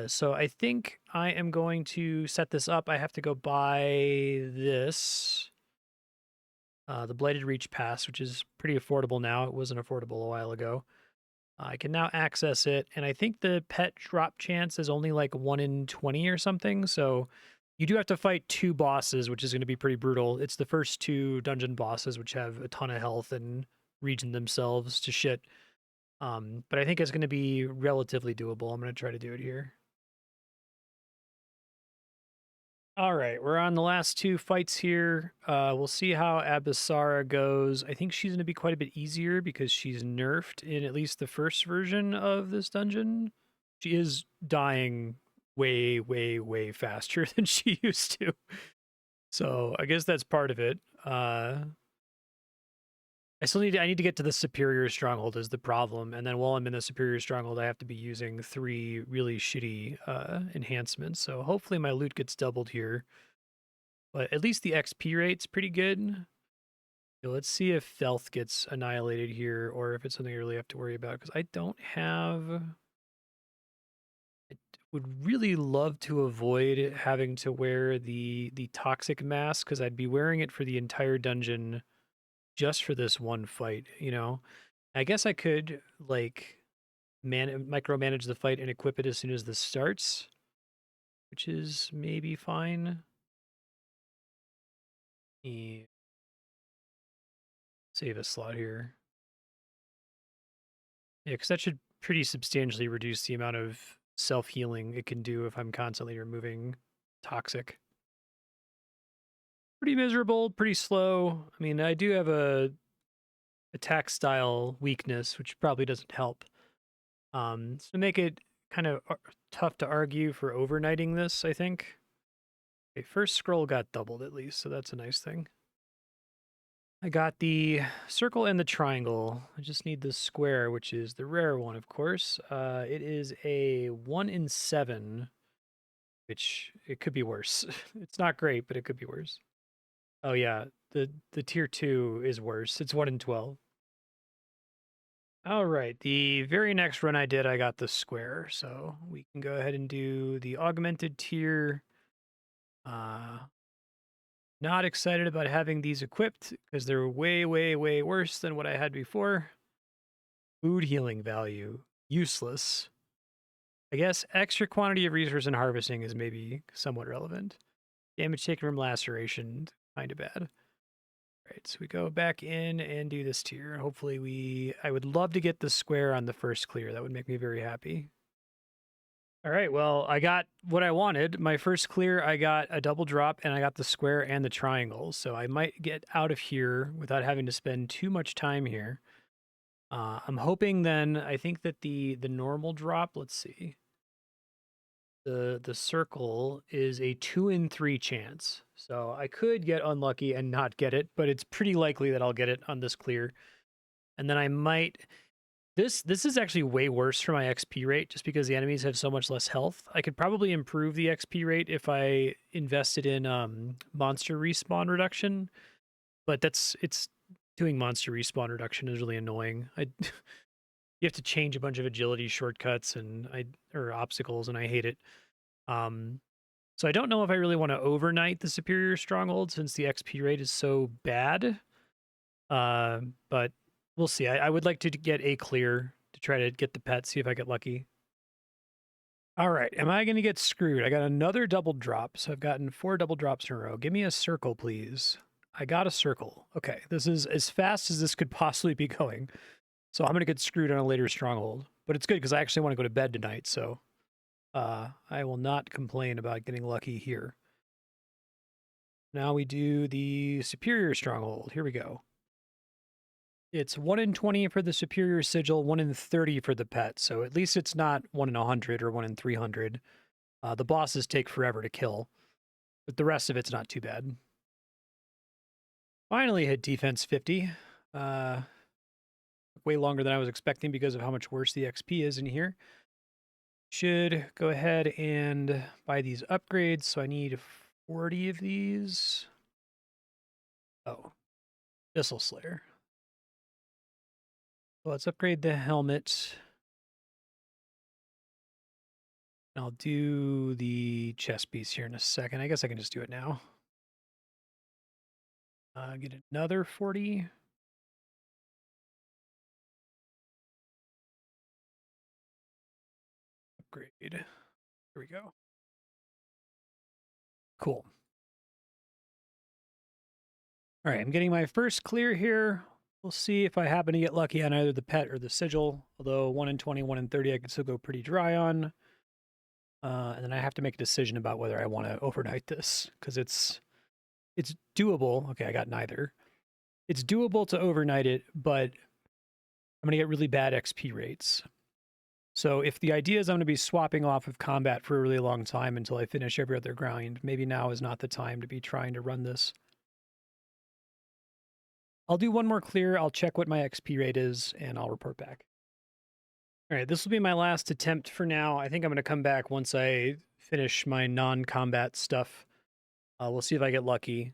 So I think I am going to set this up. I have to go buy this, the Blighted Reach Pass, which is pretty affordable now. It wasn't affordable a while ago. I can now access it, and I think the pet drop chance is only like 1 in 20 or something, so you do have to fight 2 bosses, which is going to be pretty brutal. It's the first 2 dungeon bosses, which have a ton of health and regen themselves to shit. But I think it's going to be relatively doable. I'm going to try to do it here. All right, we're on the last 2 fights here. We'll see how Abyssara goes. I think she's going to be quite a bit easier because she's nerfed in at least the first version of this dungeon. She is dying way, way, way faster than she used to. So I guess that's part of it. I need to get to the superior stronghold is the problem, and then while I'm in the superior stronghold, I have to be using 3 really shitty enhancements. So hopefully my loot gets doubled here, but at least the XP rate's pretty good. So let's see if Felth gets annihilated here, or if it's something I really have to worry about, because I don't have. I would really love to avoid having to wear the toxic mask, because I'd be wearing it for the entire dungeon just for this one fight, I guess I could, like, micromanage the fight and equip it as soon as this starts, which is maybe fine. Save a slot here. Yeah, because that should pretty substantially reduce the amount of self-healing it can do if I'm constantly removing toxic. Pretty miserable, pretty slow. I mean, I do have a attack style weakness, which probably doesn't help. So make it kind of tough to argue for overnighting this, I think. Okay, first scroll got doubled at least, so that's a nice thing. I got the circle and the triangle. I just need the square, which is the rare one, of course. It is a 1 in 7, which it could be worse. It's not great, but it could be worse. Oh yeah, the tier 2 is worse. It's 1 in 12. All right, the very next run I did, I got the square, so we can go ahead and do the augmented tier. Not excited about having these equipped because they're way, way, way worse than what I had before. Food healing value, useless. I guess extra quantity of resource and harvesting is maybe somewhat relevant. Damage taken from laceration, kind of bad. Right, so we go back in and do this tier. Hopefully I would love to get the square on the first clear. That would make me very happy. All right, well, I got what I wanted. My first clear, I got a double drop and I got the square and the triangle. So I might get out of here without having to spend too much time here. I'm hoping then, I think that the normal drop, let's see. The circle is a 2 in 3 chance. So I could get unlucky and not get it, but it's pretty likely that I'll get it on this clear. And then I might this is actually way worse for my XP rate just because the enemies have so much less health. I could probably improve the XP rate if I invested in monster respawn reduction, but it's doing monster respawn reduction is really annoying. You have to change a bunch of agility shortcuts or obstacles, and I hate it. So I don't know if I really want to overnight the superior stronghold since the XP rate is so bad. But we'll see. I would like to get a clear to try to get the pet, see if I get lucky. All right, am I going to get screwed? I got another double drop, so I've gotten 4 double drops in a row. Give me a circle, please. I got a circle. Okay, this is as fast as this could possibly be going. So I'm going to get screwed on a later stronghold. But it's good because I actually want to go to bed tonight, so I will not complain about getting lucky here. Now we do the superior stronghold. Here we go. It's 1 in 20 for the superior sigil, 1 in 30 for the pet. So at least it's not 1 in 100 or 1 in 300. The bosses take forever to kill, but the rest of it's not too bad. Finally hit defense 50. Way longer than I was expecting because of how much worse the XP is in here. Should go ahead and buy these upgrades. So I need 40 of these. Oh, Thistle Slayer. Well, let's upgrade the helmet. I'll do the chest piece here in a second. I guess I can just do it now. Get another 40. Upgrade. Here we go. Cool. All right, I'm getting my first clear here. We'll see if I happen to get lucky on either the pet or the sigil. Although 1 in 20, 1 in 30, I can still go pretty dry on. And then I have to make a decision about whether I want to overnight this because it's doable. Okay, I got neither. It's doable to overnight it, but I'm going to get really bad XP rates. So if the idea is I'm going to be swapping off of combat for a really long time until I finish every other grind, maybe now is not the time to be trying to run this. I'll do one more clear, I'll check what my XP rate is, and I'll report back. All right, this will be my last attempt for now. I think I'm going to come back once I finish my non-combat stuff. We'll see if I get lucky.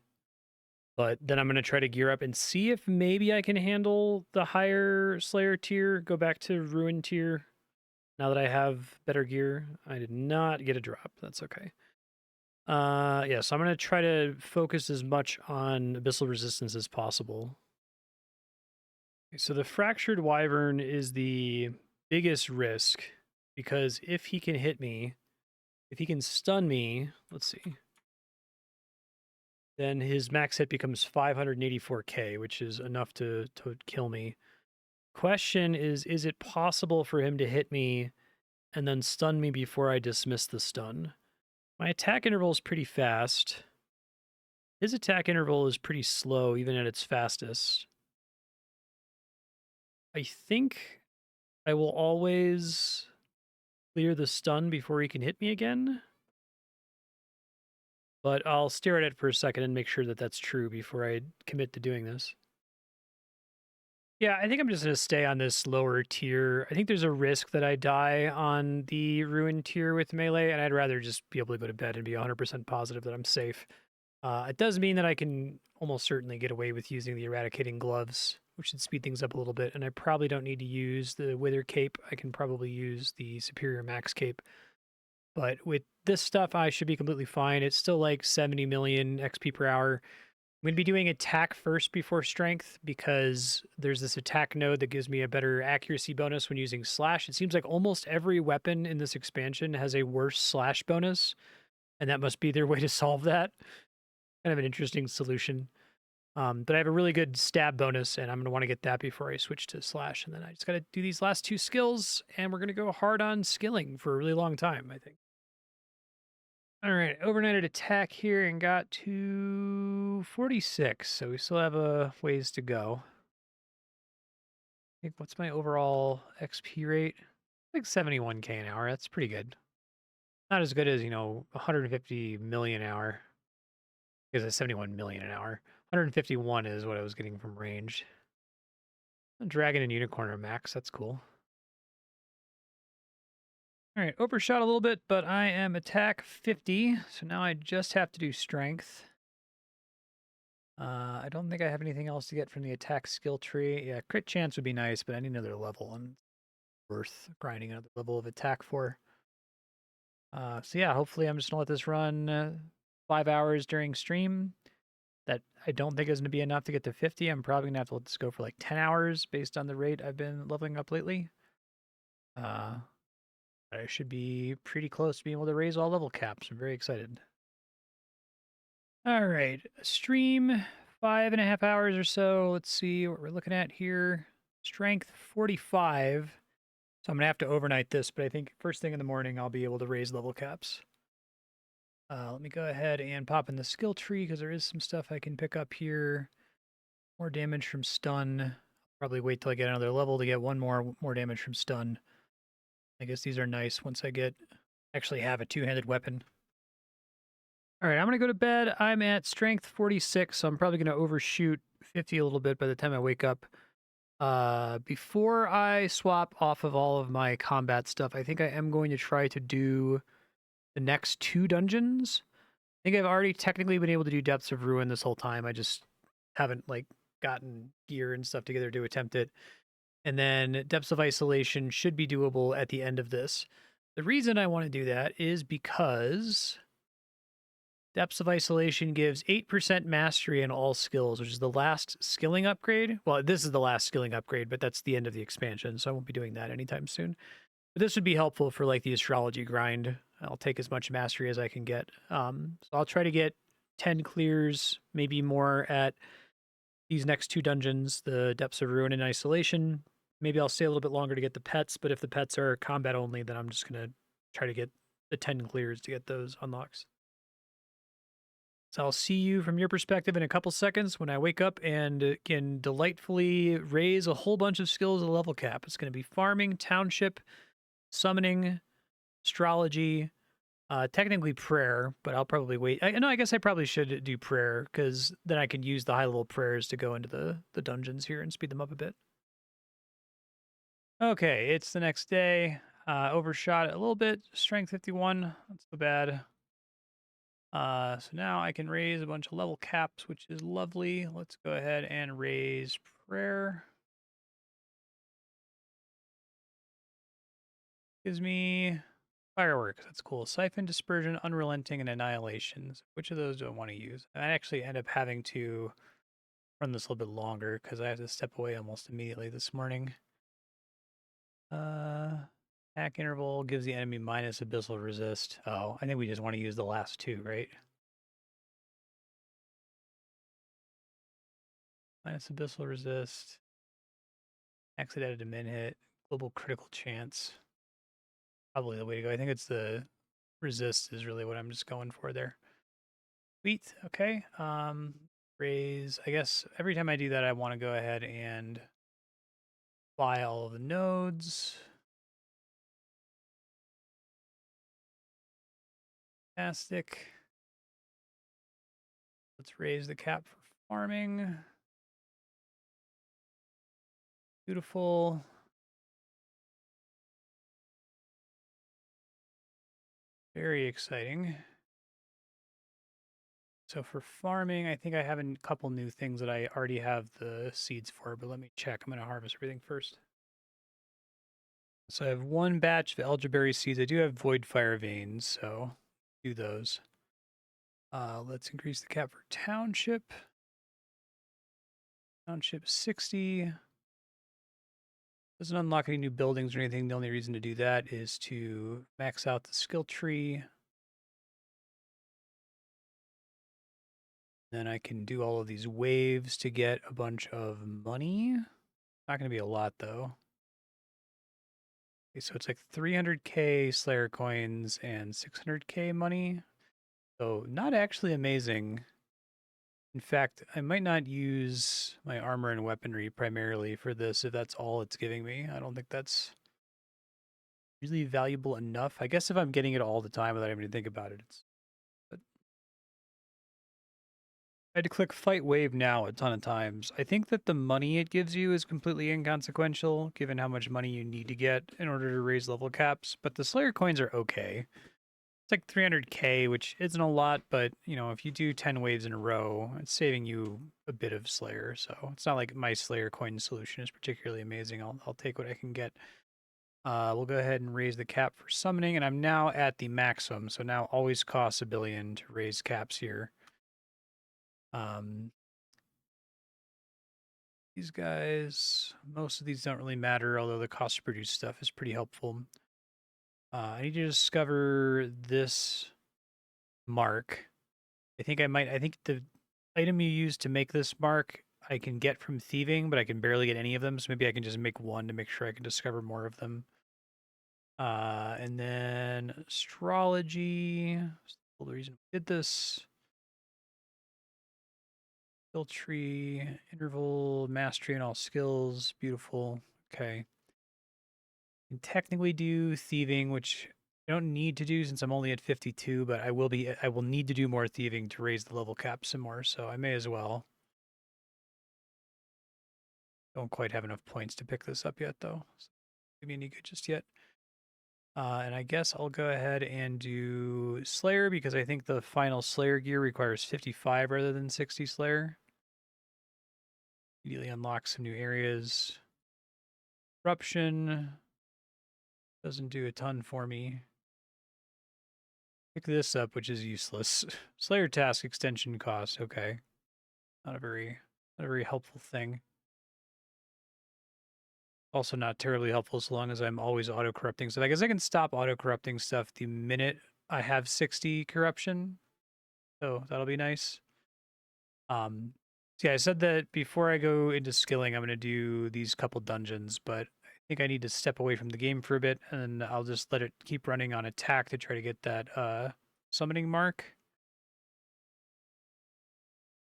But then I'm going to try to gear up and see if maybe I can handle the higher Slayer tier, go back to Ruin tier. Now that I have better gear, I did not get a drop. That's okay. Yeah, so I'm going to try to focus as much on Abyssal Resistance as possible. Okay, so the Fractured Wyvern is the biggest risk because if he can hit me, if he can stun me, let's see, then his max hit becomes 584k, which is enough to kill me. Question is it possible for him to hit me and then stun me before I dismiss the stun? My attack interval is pretty fast. His attack interval is pretty slow, even at its fastest. I think I will always clear the stun before he can hit me again. But I'll stare at it for a second and make sure that that's true before I commit to doing this. Yeah, I think I'm just going to stay on this lower tier. I think there's a risk that I die on the ruin tier with melee, and I'd rather just be able to go to bed and be 100% positive that I'm safe. It does mean that I can almost certainly get away with using the eradicating gloves, which should speed things up a little bit, and I probably don't need to use the wither cape. I can probably use the superior max cape. But with this stuff, I should be completely fine. It's still like 70 million XP per hour. I'm going to be doing attack first before strength because there's this attack node that gives me a better accuracy bonus when using slash. It seems like almost every weapon in this expansion has a worse slash bonus, and that must be their way to solve that. Kind of an interesting solution. But I have a really good stab bonus, and I'm going to want to get that before I switch to slash. And then I just got to do these last two skills, and we're going to go hard on skilling for a really long time, I think. All right, overnighted attack here and got to 46, so we still have a ways to go. I think what's my overall XP rate? Like 71k an hour. That's pretty good. Not as good as, 150 million an hour. Because it's 71 million an hour. 151 is what I was getting from ranged. Dragon and unicorn are max. That's cool. All right, overshot a little bit, but I am attack 50, so now I just have to do strength. I don't think I have anything else to get from the attack skill tree. Yeah, crit chance would be nice, but I need another level and worth grinding another level of attack for. So yeah, hopefully I'm just gonna let this run 5 hours during stream. That I don't think is gonna be enough to get to 50. I'm probably gonna have to let this go for like 10 hours based on the rate I've been leveling up lately. I should be pretty close to being able to raise all level caps. I'm very excited. All right, stream 5.5 hours or so. Let's see what we're looking at here. Strength 45. So I'm gonna have to overnight this, but I think first thing in the morning I'll be able to raise level caps. Let me go ahead and pop in the skill tree because there is some stuff I can pick up here. More damage from stun. Probably wait till I get another level to get one more damage from stun. I guess these are nice once I actually have a two-handed weapon. All right, I'm going to go to bed. I'm at strength 46, so I'm probably going to overshoot 50 a little bit by the time I wake up. Before I swap off of all of my combat stuff, I think I am going to try to do the next two dungeons. I think I've already technically been able to do Depths of Ruin this whole time. I just haven't gotten gear and stuff together to attempt it. And then Depths of Isolation should be doable at the end of this. The reason I want to do that is because Depths of Isolation gives 8% mastery in all skills, which is the last skilling upgrade. Well, this is the last skilling upgrade, but that's the end of the expansion, so I won't be doing that anytime soon. But this would be helpful for the astrology grind. I'll take as much mastery as I can get. So I'll try to get 10 clears, maybe more at these next two dungeons, the Depths of Ruin and Isolation. Maybe I'll stay a little bit longer to get the pets, but if the pets are combat only, then I'm just going to try to get the 10 clears to get those unlocks. So I'll see you from your perspective in a couple seconds when I wake up and can delightfully raise a whole bunch of skills at level cap. It's going to be farming, township, summoning, astrology, technically prayer, but I'll probably wait. I guess I probably should do prayer because then I can use the high level prayers to go into the dungeons here and speed them up a bit. Okay, it's the next day. Overshot it a little bit. Strength 51. Not so bad. So now I can raise a bunch of level caps, which is lovely. Let's go ahead and raise prayer. Gives me fireworks. That's cool. Siphon, dispersion, unrelenting, and annihilation. So which of those do I want to use? I actually end up having to run this a little bit longer because I have to step away almost immediately this morning. Attack interval gives the enemy minus abyssal resist. Oh, I think we just want to use the last two, right? Minus abyssal resist. Exit at a min hit. Global critical chance. Probably the way to go. I think it's the resist is really what I'm just going for there. Sweet. Okay. Raise. I guess every time I do that, I want to go ahead and fly all of the nodes. Fantastic. Let's raise the cap for farming. Beautiful. Very exciting. So for farming, I think I have a couple new things that I already have the seeds for, but let me check. I'm going to harvest everything first. So I have one batch of elderberry seeds. I do have void fire veins, so do those. Let's increase the cap for township. Township 60. Doesn't unlock any new buildings or anything. The only reason to do that is to max out the skill tree. Then I can do all of these waves to get a bunch of money. Not going to be a lot, though. Okay, so it's like 300k Slayer coins and 600k money. So not actually amazing. In fact, I might not use my armor and weaponry primarily for this if that's all it's giving me. I don't think that's really valuable enough. I guess if I'm getting it all the time without having to think about it, it's... But I had to click fight wave now a ton of times. I think that the money it gives you is completely inconsequential, given how much money you need to get in order to raise level caps, but the Slayer coins are okay. It's like 300k, which isn't a lot, but you know, if you do 10 waves in a row, it's saving you a bit of Slayer. So it's not like my Slayer coin solution is particularly amazing. I'll take what I can get. We'll go ahead and raise the cap for summoning, and I'm now at the maximum. So now always costs 1 billion to raise caps here. These guys, most of these don't really matter, although the cost to produce stuff is pretty helpful. I need to discover this mark. I think the item you use to make this mark I can get from thieving, but I can barely get any of them, so maybe I can just make one to make sure I can discover more of them. And then astrology. Well, the reason we did this. Skill tree, interval, mastery in all skills. Beautiful. Okay. I can technically do thieving, which I don't need to do since I'm only at 52, but I will need to do more thieving to raise the level cap some more, so I may as well. Don't quite have enough points to pick this up yet, though. So give me any good just yet. And I guess I'll go ahead and do Slayer because I think the final Slayer gear requires 55 rather than 60 Slayer. Immediately unlock some new areas. Corruption doesn't do a ton for me. Pick this up, which is useless. Slayer task extension cost. Okay, not a very helpful thing. Also not terribly helpful so long as I'm always auto-corrupting stuff. I guess I can stop auto-corrupting stuff the minute I have 60 corruption. So that'll be nice. So yeah, I said that before I go into skilling, I'm going to do these couple dungeons, but I think I need to step away from the game for a bit, and I'll just let it keep running on attack to try to get that summoning mark.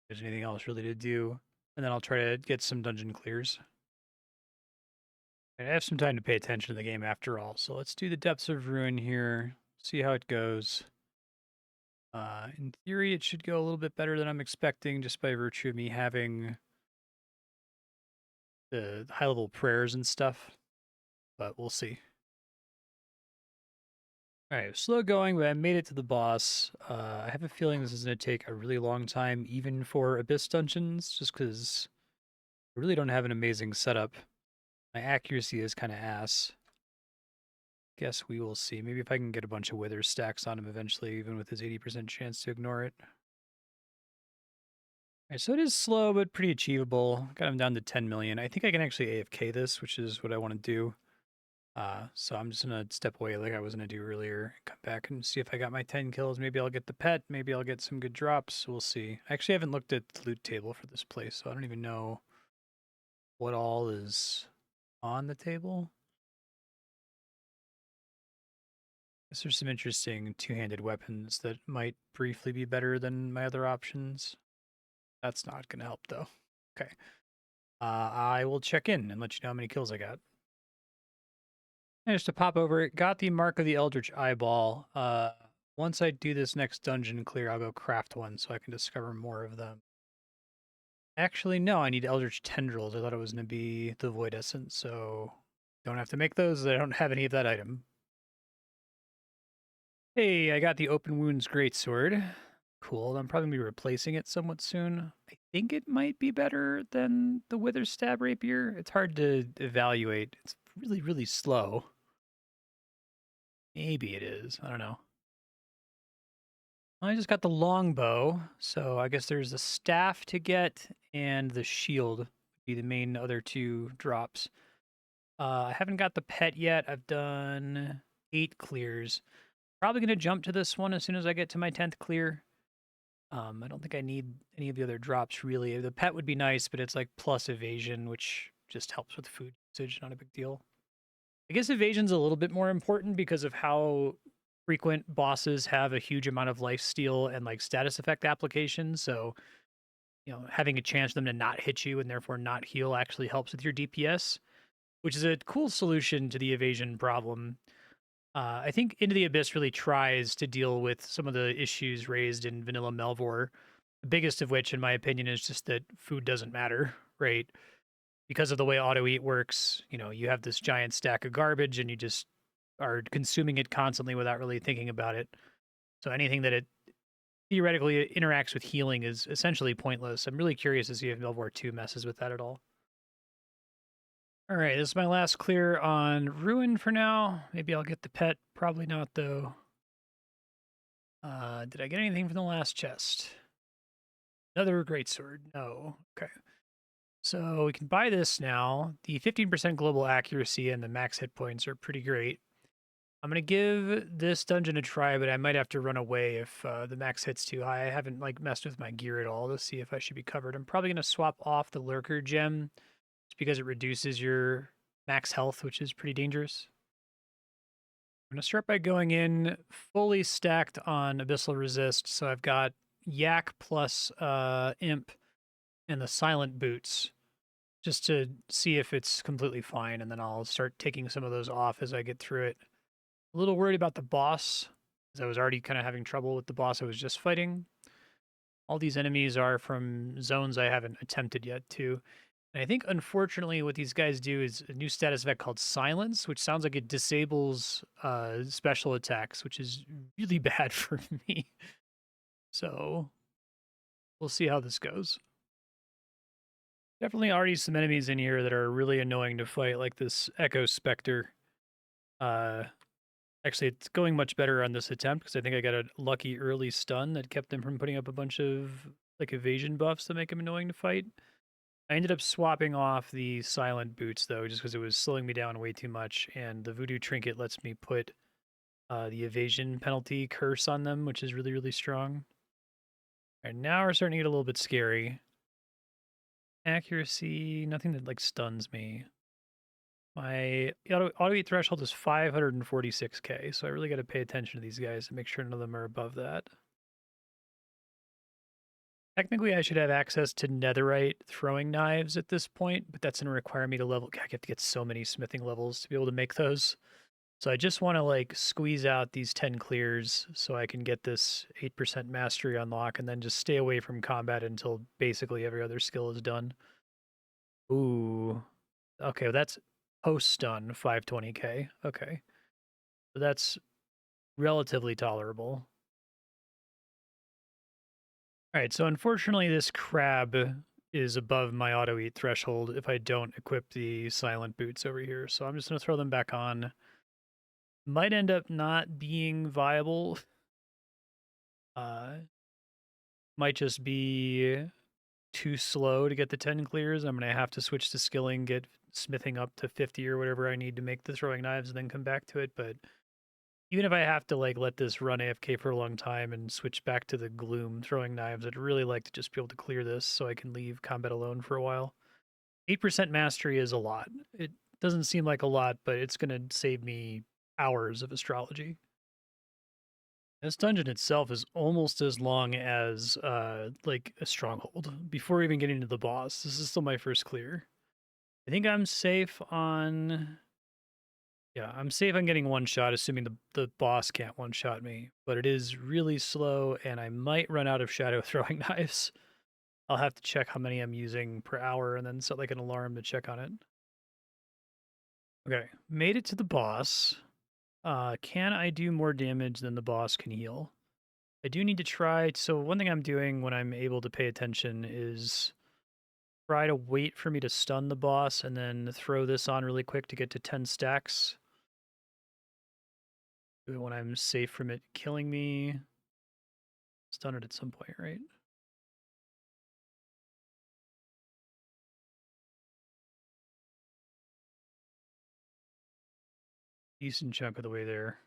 If there's anything else really to do, and then I'll try to get some dungeon clears. I have some time to pay attention to the game after all, so let's do the Depths of Ruin here, see how it goes. In theory, it should go a little bit better than I'm expecting, just by virtue of me having the high-level prayers and stuff, but we'll see. All right, slow going, but I made it to the boss. I have a feeling this is going to take a really long time, even for Abyss dungeons, just because I really don't have an amazing setup. My accuracy is kind of ass. Guess we will see. Maybe if I can get a bunch of wither stacks on him eventually, even with his 80% chance to ignore it. All right, so it is slow, but pretty achievable. Got him down to 10 million. I think I can actually AFK this, which is what I want to do. So I'm just gonna step away like I was gonna do earlier, come back and see if I got my 10 kills. Maybe I'll get the pet, maybe I'll get some good drops. We'll see. I actually haven't looked at the loot table for this place, so I don't even know what all is on the table. Guess there's some interesting two-handed weapons that might briefly be better than my other options. That's not gonna help though. Okay. I will check in and let you know how many kills I got. And just to pop over it, got the Mark of the Eldritch Eyeball. Once I do this next dungeon clear, I'll go craft one so I can discover more of them. Actually, no, I need Eldritch Tendrils. I thought it was going to be the Void Essence, so don't have to make those. I don't have any of that item. Hey, I got the Open Wounds Greatsword. Cool. I'm probably going to be replacing it somewhat soon. I think it might be better than the Wither Stab Rapier. It's hard to evaluate. It's really, really slow. Maybe it is. I don't know. I just got the longbow, so I guess there's the staff to get and the shield would be the main other two drops. I haven't got the pet yet. I've done 8 clears. Probably going to jump to this one as soon as I get to my 10th clear. I don't think I need any of the other drops really. The pet would be nice, but it's like plus evasion, which just helps with food usage. Not a big deal. I guess evasion's a little bit more important because of how frequent bosses have a huge amount of life steal and like status effect applications. So, having a chance for them to not hit you and therefore not heal actually helps with your DPS, which is a cool solution to the evasion problem. I think Into the Abyss really tries to deal with some of the issues raised in vanilla Melvor. The biggest of which, in my opinion, is just that food doesn't matter, right? Because of the way auto eat works, you have this giant stack of garbage and you just are consuming it constantly without really thinking about it. So anything that it theoretically interacts with healing is essentially pointless. I'm really curious to see if Melvor 2 messes with that at all. All right, this is my last clear on Ruin for now. Maybe I'll get the pet. Probably not, though. Did I get anything from the last chest? Another greatsword. No. Okay. So we can buy this now. The 15% global accuracy and the max hit points are pretty great. I'm gonna give this dungeon a try, but I might have to run away if the max hit's too high. I haven't messed with my gear at all to see if I should be covered. I'm probably gonna swap off the lurker gem just because it reduces your max health, which is pretty dangerous. I'm gonna start by going in fully stacked on abyssal resist. So I've got yak plus imp and the silent boots just to see if it's completely fine, and then I'll start taking some of those off as I get through it. A little worried about the boss, because I was already kind of having trouble with the boss I was just fighting. All these enemies are from zones I haven't attempted yet, too. And I think, unfortunately, what these guys do is a new status effect called Silence, which sounds like it disables special attacks, which is really bad for me. So we'll see how this goes. Definitely already some enemies in here that are really annoying to fight, like this Echo Spectre. Actually, it's going much better on this attempt because I think I got a lucky early stun that kept them from putting up a bunch of evasion buffs that make them annoying to fight. I ended up swapping off the silent boots though, just because it was slowing me down way too much, and the voodoo trinket lets me put the evasion penalty curse on them, which is really, really strong. And now we're starting to get a little bit scary. Accuracy, nothing that stuns me. My auto eat threshold is 546k, so I really got to pay attention to these guys and make sure none of them are above that. Technically, I should have access to netherite throwing knives at this point, but that's going to require me to level. I have to get so many smithing levels to be able to make those. So I just want to squeeze out these 10 clears so I can get this 8% mastery unlock and then just stay away from combat until basically every other skill is done. Ooh. Okay, well that's post-stun, 520k. Okay. So that's relatively tolerable. All right, so unfortunately this crab is above my auto-eat threshold if I don't equip the silent boots over here. So I'm just going to throw them back on. Might end up not being viable. Might just be too slow to get the 10 clears. I'm going to have to switch to skilling, get smithing up to 50 or whatever I need to make the throwing knives and then come back to it. But even if I have to like let this run AFK for a long time and switch back to the gloom throwing knives, I'd really like to just be able to clear this so I can leave combat alone for a while. 8% mastery is a lot. It doesn't seem like a lot, but it's going to save me hours of astrology. This dungeon itself is almost as long as like a stronghold. Before even getting to the boss, this is still my first clear. I think I'm safe on. Yeah, I'm safe on getting one shot, assuming the boss can't one shot me. But it is really slow, and I might run out of shadow throwing knives. I'll have to check how many I'm using per hour, and then set like an alarm to check on it. Okay, made it to the boss. Can I do more damage than the boss can heal? I do need to try. So one thing I'm doing when I'm able to pay attention is try to wait for me to stun the boss and then throw this on really quick to get to 10 stacks. Do it when I'm safe from it killing me. Stun it at some point, right? Decent chunk of the way there.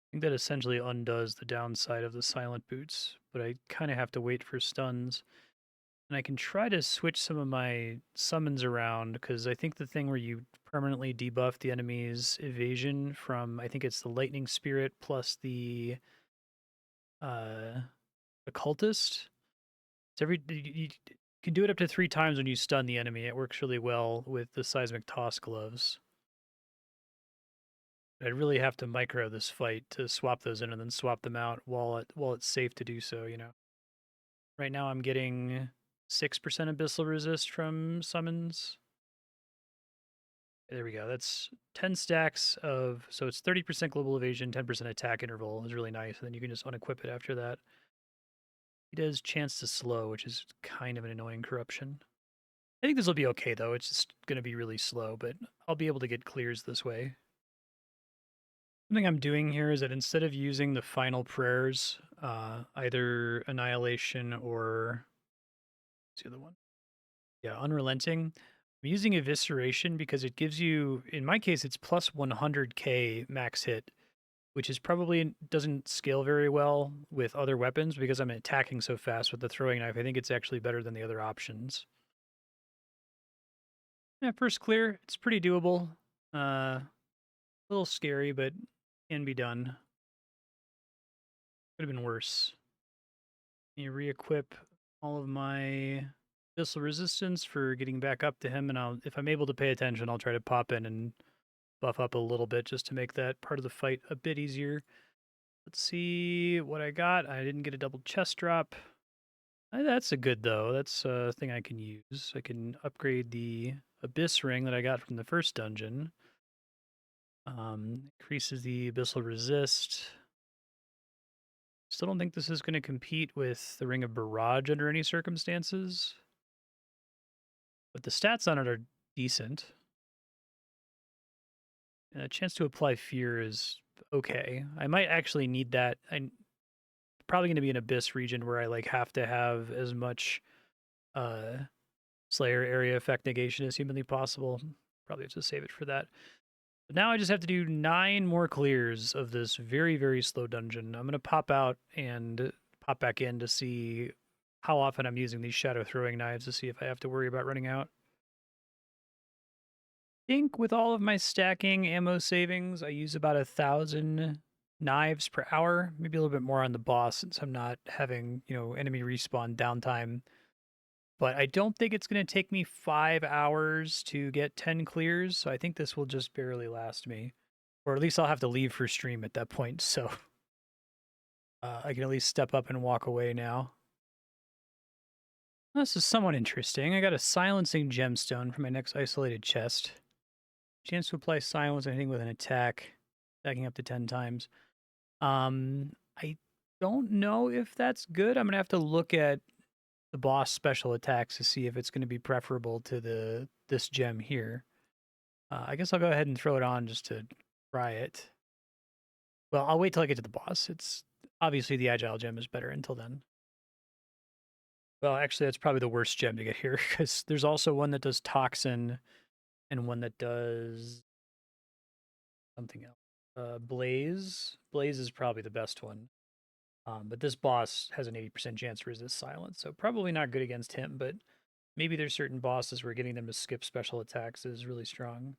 I think that essentially undoes the downside of the silent boots, but I kind of have to wait for stuns. And I can try to switch some of my summons around, because I think the thing where you permanently debuff the enemy's evasion from, I think it's the lightning spirit plus the uh occultist. It's you can do it up to 3 times when you stun the enemy. It works really well with the seismic toss gloves. I'd really have to micro this fight to swap those in and then swap them out while it's safe to do so, you know. Right now I'm getting 6% abyssal resist from summons. There we go. That's 10 stacks of, so it's 30% global evasion, 10% attack interval is really nice. And then you can just unequip it after that. He does chance to slow, which is kind of an annoying corruption. I think this will be okay though. It's just going to be really slow, but I'll be able to get clears this way. Something I'm doing here is that instead of using the final prayers, either Annihilation or what's the other one? Yeah, Unrelenting. I'm using Evisceration because it gives you, in my case, it's plus 100k max hit, which is probably doesn't scale very well with other weapons because I'm attacking so fast with the throwing knife. I think it's actually better than the other options. Yeah, first clear, it's pretty doable. A little scary, but can be done. Could have been worse. You re-equip all of my missile resistance for getting back up to him, and if I'm able to pay attention, I'll try to pop in and buff up a little bit just to make that part of the fight a bit easier. Let's see what I got. I didn't get a double chest drop. That's a good though. That's a thing I can use. I can upgrade the abyss ring that I got from the first dungeon. Increases the abyssal resist. Still don't think this is going to compete with the Ring of Barrage under any circumstances. But the stats on it are decent. And a chance to apply fear is okay. I might actually need that. I'm probably going to be an Abyss region where I like have to have as much Slayer area effect negation as humanly possible. Probably have to save it for that. But now I just have to do 9 more clears of this very, very slow dungeon. I'm going to pop out and pop back in to see how often I'm using these shadow throwing knives to see if I have to worry about running out. I think with all of my stacking ammo savings, I use about 1,000 knives per hour, maybe a little bit more on the boss since I'm not having, enemy respawn downtime. But I don't think it's going to take me 5 hours to get 10 clears, so I think this will just barely last me. Or at least I'll have to leave for stream at that point, so I can at least step up and walk away now. This is somewhat interesting. I got a silencing gemstone for my next isolated chest. Chance to apply silence on anything with an attack, stacking up to 10 times. I don't know if that's good. I'm going to have to look at the boss special attacks to see if it's going to be preferable to this gem here. I guess I'll go ahead and throw it on just to try it. Well, I'll wait till I get to the boss. It's obviously the agile gem is better until then. Well, actually, that's probably the worst gem to get here because there's also one that does Toxin and one that does something else. Blaze. Blaze is probably the best one. But this boss has an 80% chance to resist silence, so probably not good against him, but maybe there's certain bosses where getting them to skip special attacks is really strong.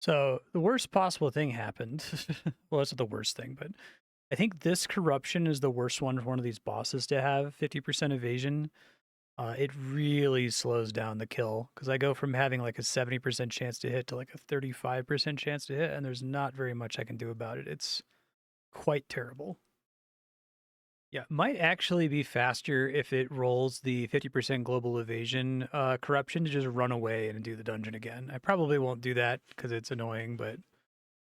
So the worst possible thing happened. Well, that's not the worst thing, but I think this corruption is the worst one for one of these bosses to have 50% evasion. It really slows down the kill because I go from having like a 70% chance to hit to like a 35% chance to hit, and there's not very much I can do about it. It's quite terrible. Yeah, might actually be faster if it rolls the 50% global evasion corruption to just run away and do the dungeon again. I probably won't do that because it's annoying, but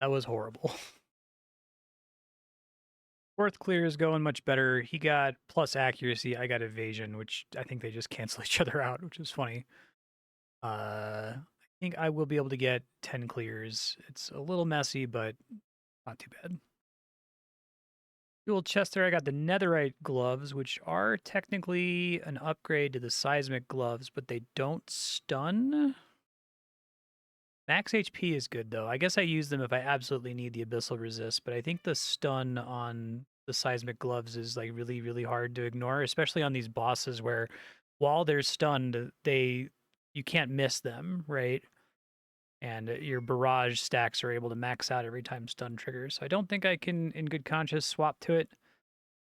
that was horrible. Fourth clear is going much better. He got plus accuracy. I got evasion, which I think they just cancel each other out, which is funny. I think I will be able to get 10 clears. It's a little messy, but not too bad. Dual chest there, I got the netherite gloves, which are technically an upgrade to the seismic gloves, but they don't stun. Max HP is good, though. I guess I use them if I absolutely need the abyssal resist, but I think the stun on the seismic gloves is like really, really hard to ignore, especially on these bosses where while they're stunned, you can't miss them, right? And your barrage stacks are able to max out every time stun triggers. So I don't think I can, in good conscience, swap to it,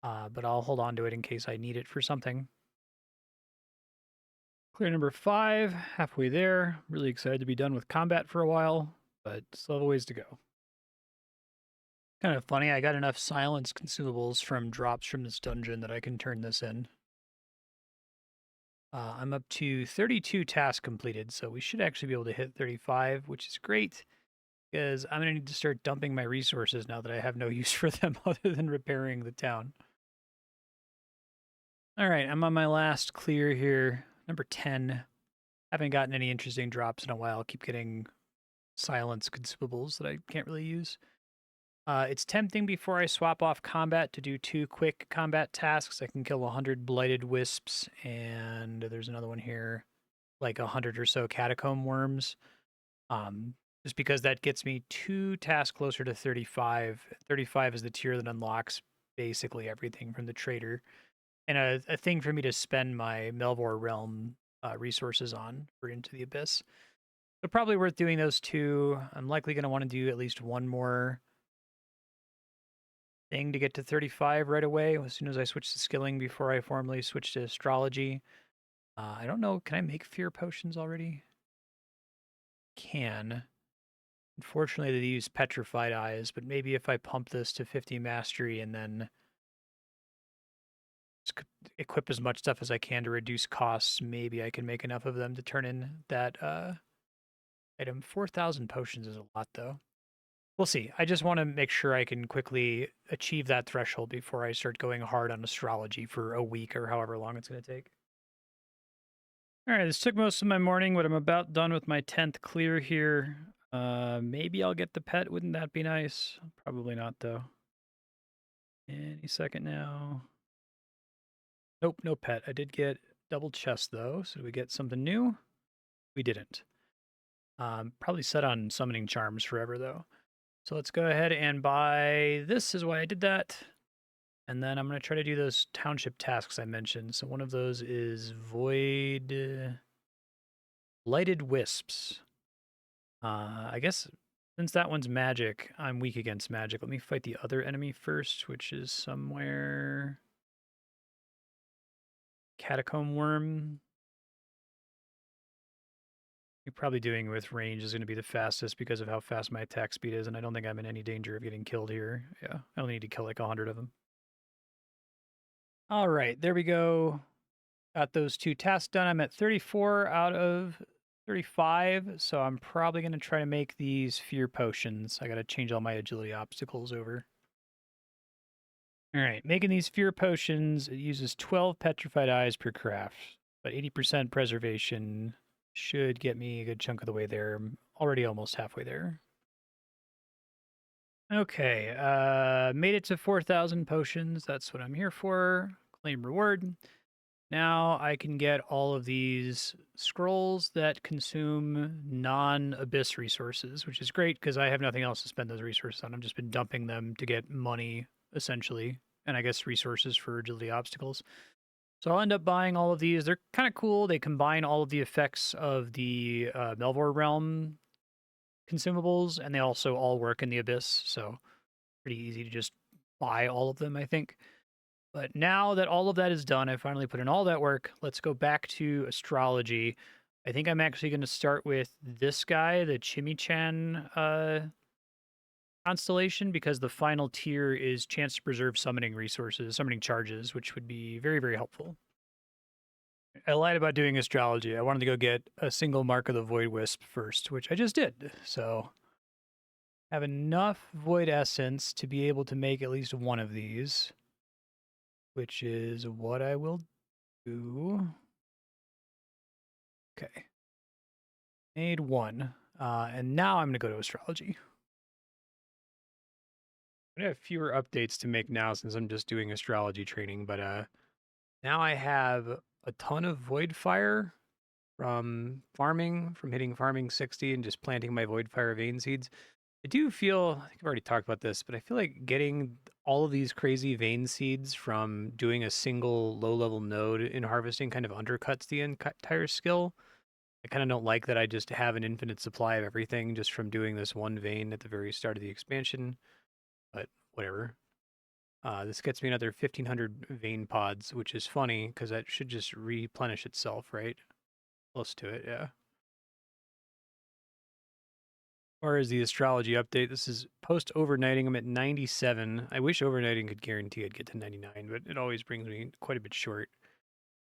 but I'll hold on to it in case I need it for something. Clear number 5, halfway there. Really excited to be done with combat for a while, but still have a ways to go. Kind of funny, I got enough silence consumables from drops from this dungeon that I can turn this in. I'm up to 32 tasks completed, so we should actually be able to hit 35, which is great, because I'm going to need to start dumping my resources now that I have no use for them other than repairing the town. All right, I'm on my last clear here, number 10. Haven't gotten any interesting drops in a while. Keep getting silence consumables that I can't really use. It's tempting before I swap off combat to do 2 quick combat tasks. I can kill 100 blighted wisps, and there's another one here, like 100 or so catacomb worms. Just because that gets me 2 tasks closer to 35. 35 is the tier that unlocks basically everything from the trader, and a thing for me to spend my Melvor realm resources on for Into the Abyss. So probably worth doing those 2. I'm likely going to want to do at least one more thing to get to 35 right away as soon as I switch to skilling before I formally switch to astrology. I don't know, can I make fear potions already? Can. Unfortunately, they use petrified eyes, but maybe if I pump this to 50 mastery and then equip as much stuff as I can to reduce costs, maybe I can make enough of them to turn in that item. 4,000 potions is a lot, though. We'll see. I just want to make sure I can quickly achieve that threshold before I start going hard on astrology for a week or however long it's going to take. All right, this took most of my morning, but I'm about done with my 10th clear here. Maybe I'll get the pet. Wouldn't that be nice? Probably not, though. Any second now. Nope, no pet. I did get double chest, though. So did we get something new? We didn't. Probably set on summoning charms forever, though. So let's go ahead and buy this is why I did that. And then I'm going to try to do those township tasks I mentioned. So one of those is void lighted wisps. I guess since that one's magic, I'm weak against magic. Let me fight the other enemy first, which is somewhere catacomb worm. You're probably doing with range is going to be the fastest because of how fast my attack speed is, and I don't think I'm in any danger of getting killed here. Yeah, I only need to kill like 100 of them. All right, there we go. Got those 2 tasks done. I'm at 34 out of 35, so I'm probably going to try to make these fear potions. I got to change all my agility obstacles over. All right, making these fear potions, it uses 12 petrified eyes per craft, but 80% preservation should get me a good chunk of the way there. I'm already almost halfway there. Okay, made it to 4,000 potions. That's what I'm here for. Claim reward. Now I can get all of these scrolls that consume non-abyss resources, which is great because I have nothing else to spend those resources on. I've just been dumping them to get money, essentially, and I guess resources for agility obstacles. So I'll end up buying all of these. They're kind of cool. They combine all of the effects of the Melvor realm consumables, and they also all work in the abyss. So pretty easy to just buy all of them, I think. But now that all of that is done, I finally put in all that work. Let's go back to astrology. I think I'm actually going to start with this guy, the Chimichan constellation, because the final tier is chance to preserve summoning resources, summoning charges, which would be very, very helpful. I lied about doing astrology. I wanted to go get a single mark of the Void Wisp first, which I just did. So have enough Void Essence to be able to make at least one of these, which is what I will do. Okay. Made one. And now I'm going to go to astrology. I have fewer updates to make now since I'm just doing astrology training, but now I have a ton of Void Fire from farming, from hitting farming 60 and just planting my Void Fire vein seeds. I do feel, I think I've already talked about this, but I feel like getting all of these crazy vein seeds from doing a single low-level node in harvesting kind of undercuts the entire skill. I kind of don't like that I just have an infinite supply of everything just from doing this one vein at the very start of the expansion, but whatever. This gets me another 1,500 vein pods, which is funny because that should just replenish itself, right? Close to it, yeah. Or is the astrology update? This is post overnighting. I'm at 97. I wish overnighting could guarantee I'd get to 99, but it always brings me quite a bit short.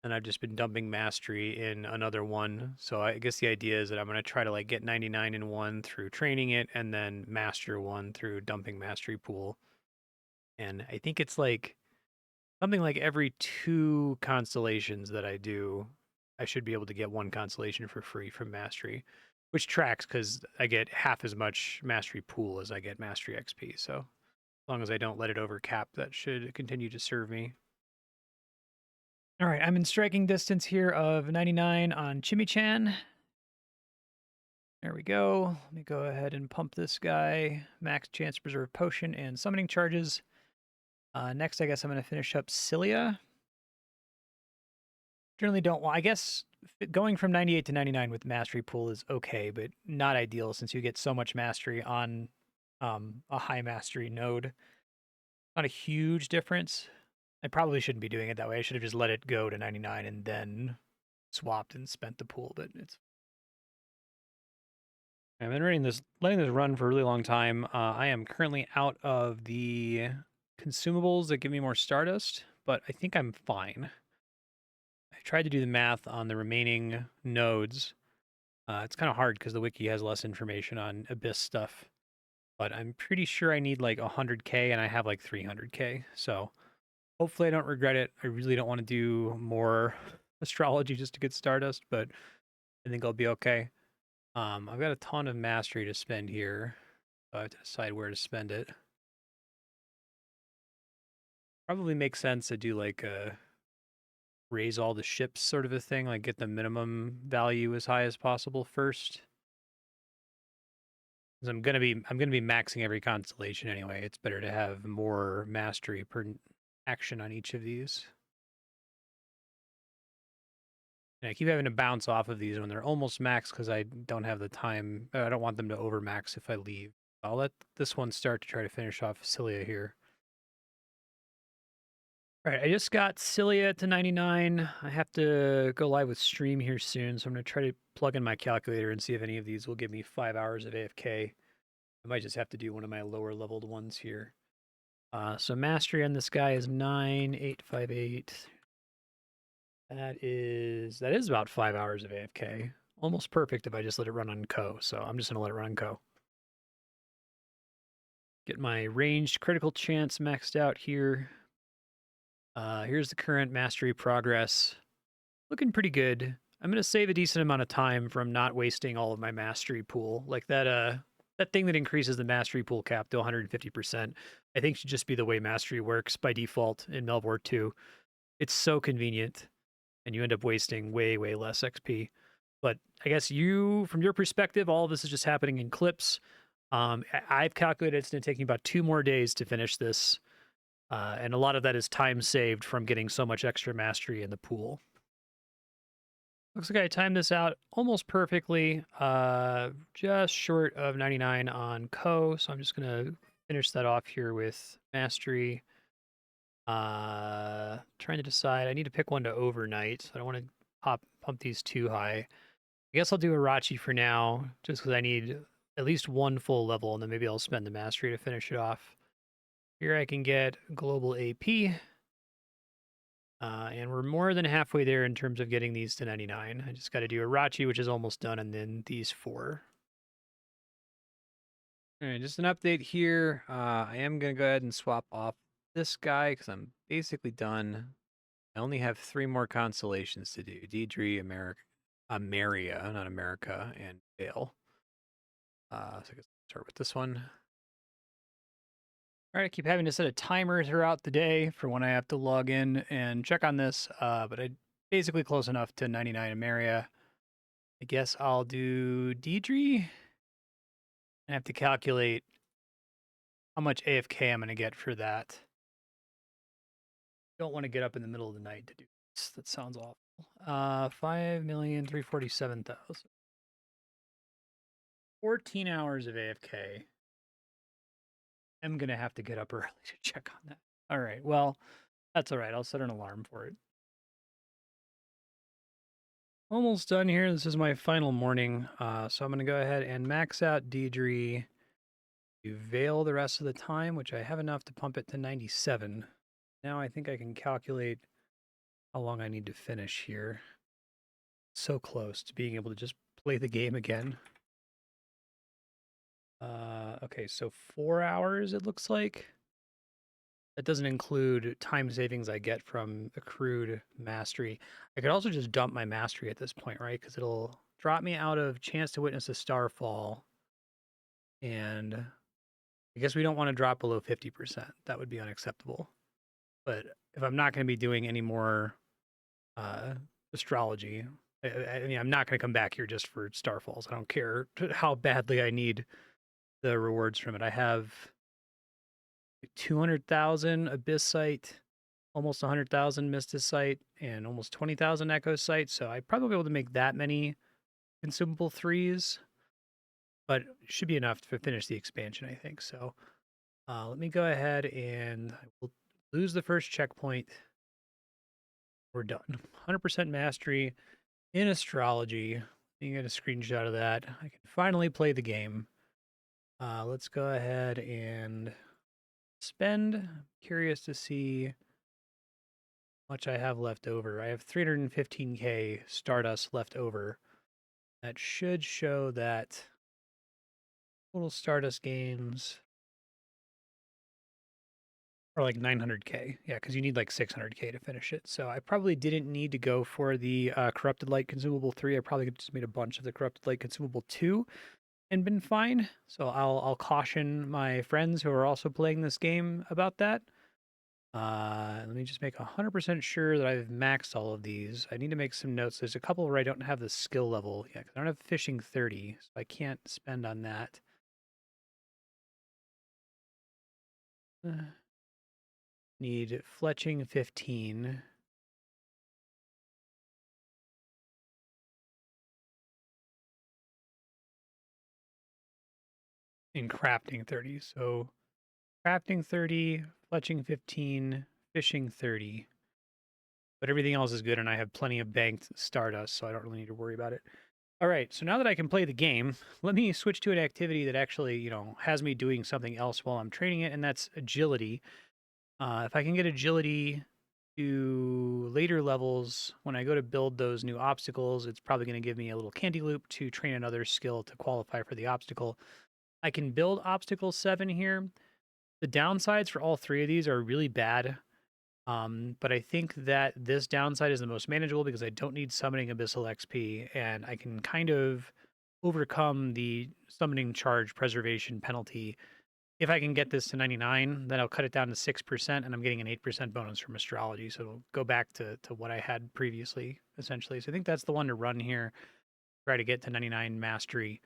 And I've just been dumping mastery in another one. So I guess the idea is that I'm going to try to like get 99 in one through training it and then master one through dumping mastery pool. And I think it's like something like every 2 constellations that I do, I should be able to get 1 constellation for free from mastery, which tracks because I get half as much mastery pool as I get mastery XP. So as long as I don't let it overcap, that should continue to serve me. All right, I'm in striking distance here of 99 on Chimichan. There we go. Let me go ahead and pump this guy. Max chance to preserve potion and summoning charges. Next, I guess I'm going to finish up Cilia. Generally don't want, I guess going from 98 to 99 with mastery pool is okay, but not ideal since you get so much mastery on a high mastery node. Not a huge difference. I probably shouldn't be doing it that way. I should have just let it go to 99 and then swapped and spent the pool, but it's. I've been letting this run for a really long time. I am currently out of the consumables that give me more Stardust, but I think I'm fine. I tried to do the math on the remaining nodes. It's kind of hard because the wiki has less information on Abyss stuff, but I'm pretty sure I need like 100k and I have like 300k. So hopefully I don't regret it. I really don't want to do more astrology just to get Stardust, but I think I'll be okay. I've got a ton of mastery to spend here. So I have to decide where to spend it. Probably makes sense to do like a raise all the ships sort of a thing, like get the minimum value as high as possible first. Because I'm gonna be maxing every constellation anyway. It's better to have more mastery per action on each of these. And I keep having to bounce off of these when they're almost max because I don't have the time. I don't want them to overmax if I leave. I'll let this one start to try to finish off Cilia here. All right, I just got Cilia to 99. I have to go live with stream here soon, so I'm going to try to plug in my calculator and see if any of these will give me 5 hours of AFK. I might just have to do one of my lower leveled ones here. So mastery on this guy is 9858. That is about 5 hours of AFK. Almost perfect if I just let it run on Co. So I'm just gonna let it run on Co. Get my ranged critical chance maxed out here. Here's the current mastery progress. Looking pretty good. I'm gonna save a decent amount of time from not wasting all of my mastery pool. Like that thing that increases the mastery pool cap to 150%, I think should just be the way mastery works by default in Melvor 2. It's so convenient. and you end up wasting way, way less XP. But I guess from your perspective, all of this is just happening in clips. I've calculated it's going to take me about 2 more days to finish this, and a lot of that is time saved from getting so much extra mastery in the pool. Looks like I timed this out almost perfectly, just short of 99 on Co. So I'm just going to finish that off here with mastery. Trying to decide. I need to pick one to overnight. So I don't want to pump these too high. I guess I'll do Irachi for now, just because I need at least one full level, and then maybe I'll spend the mastery to finish it off. Here I can get global AP. And we're more than halfway there in terms of getting these to 99. I just got to do Irachi, which is almost done, and then these 4. All right, just an update here. I am going to go ahead and swap off this guy because I'm basically done. I only have 3 more constellations to do. Deidre, Ameria, not America, and Vale. So I guess I'll start with this one. All right, I keep having to set a timer throughout the day for when I have to log in and check on this, but I'm basically close enough to 99 Ameria. I guess I'll do Deidre. I have to calculate how much AFK I'm going to get for that. Don't want to get up in the middle of the night to do this. That sounds awful. 5,347,000. 14 hours of AFK. I'm going to have to get up early to check on that. All right. Well, that's all right. I'll set an alarm for it. Almost done here. This is my final morning. So I'm going to go ahead and max out Deidre. Do Veil the rest of the time, which I have enough to pump it to 97. Now I think I can calculate how long I need to finish here. So close to being able to just play the game again. Okay, so 4 hours it looks like. That doesn't include time savings I get from accrued mastery. I could also just dump my mastery at this point, right? Because it'll drop me out of chance to witness a starfall. And I guess we don't want to drop below 50%. That would be unacceptable. But if I'm not going to be doing any more astrology, I mean, I'm not going to come back here just for starfalls. I don't care how badly I need the rewards from it. I have 200,000 Abyss Sight, almost 100,000 Mystic Sight, and almost 20,000 Echo Sight. So I probably be able to make that many consumable 3s, but it should be enough to finish the expansion, I think. So let me go ahead and I will lose the first checkpoint. We're done. 100% mastery in astrology. You get a screenshot of that. I can finally play the game. Let's go ahead and spend. I'm curious to see how much I have left over. I have 315k Stardust left over. That should show that total Stardust gains are like 900k. Yeah, because you need like 600k to finish it. So I probably didn't need to go for the Corrupted Light Consumable 3. I probably could just made a bunch of the Corrupted Light Consumable 2 and been fine. So I'll caution my friends who are also playing this game about that. Let me just make 100% sure that I've maxed all of these. I need to make some notes. There's a couple where I don't have the skill level yet. I don't have fishing 30, so I can't spend on that. Need fletching 15. And crafting 30. So crafting 30, fletching 15, fishing 30. But everything else is good, and I have plenty of banked Stardust, so I don't really need to worry about it. All right, so now that I can play the game, let me switch to an activity that actually, has me doing something else while I'm training it, and that's agility. If I can get agility to later levels, when I go to build those new obstacles, it's probably going to give me a little candy loop to train another skill to qualify for the obstacle. I can build obstacle 7 here. The downsides for all 3 of these are really bad. But I think that this downside is the most manageable because I don't need summoning abyssal XP, and I can kind of overcome the summoning charge preservation penalty if I can get this to 99, then I'll cut it down to 6%, and I'm getting an 8% bonus from astrology. So it'll go back to what I had previously, essentially. So I think that's the one to run here. Try to get to 99 mastery.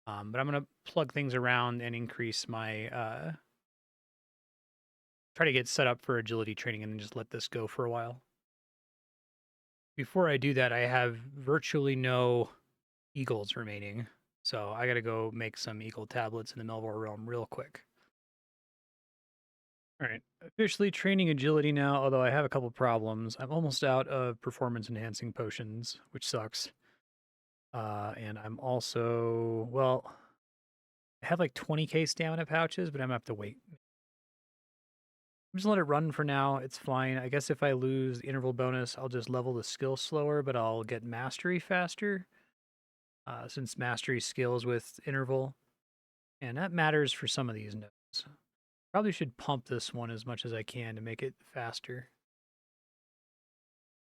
But I'm gonna plug things around and increase my try to get set up for agility training and then just let this go for a while. Before I do that, I have virtually no eagles remaining. So I gotta go make some eagle tablets in the Melvor realm real quick. All right, officially training agility now, although I have a couple problems. I'm almost out of performance enhancing potions, which sucks. And I'm also, well, I have like 20k stamina pouches, but I'm gonna have to wait. I'm just gonna let it run for now. It's fine. I guess if I lose the interval bonus, I'll just level the skill slower, but I'll get mastery faster. Since mastery scales with interval. And that matters for some of these nodes. Probably should pump this one as much as I can to make it faster.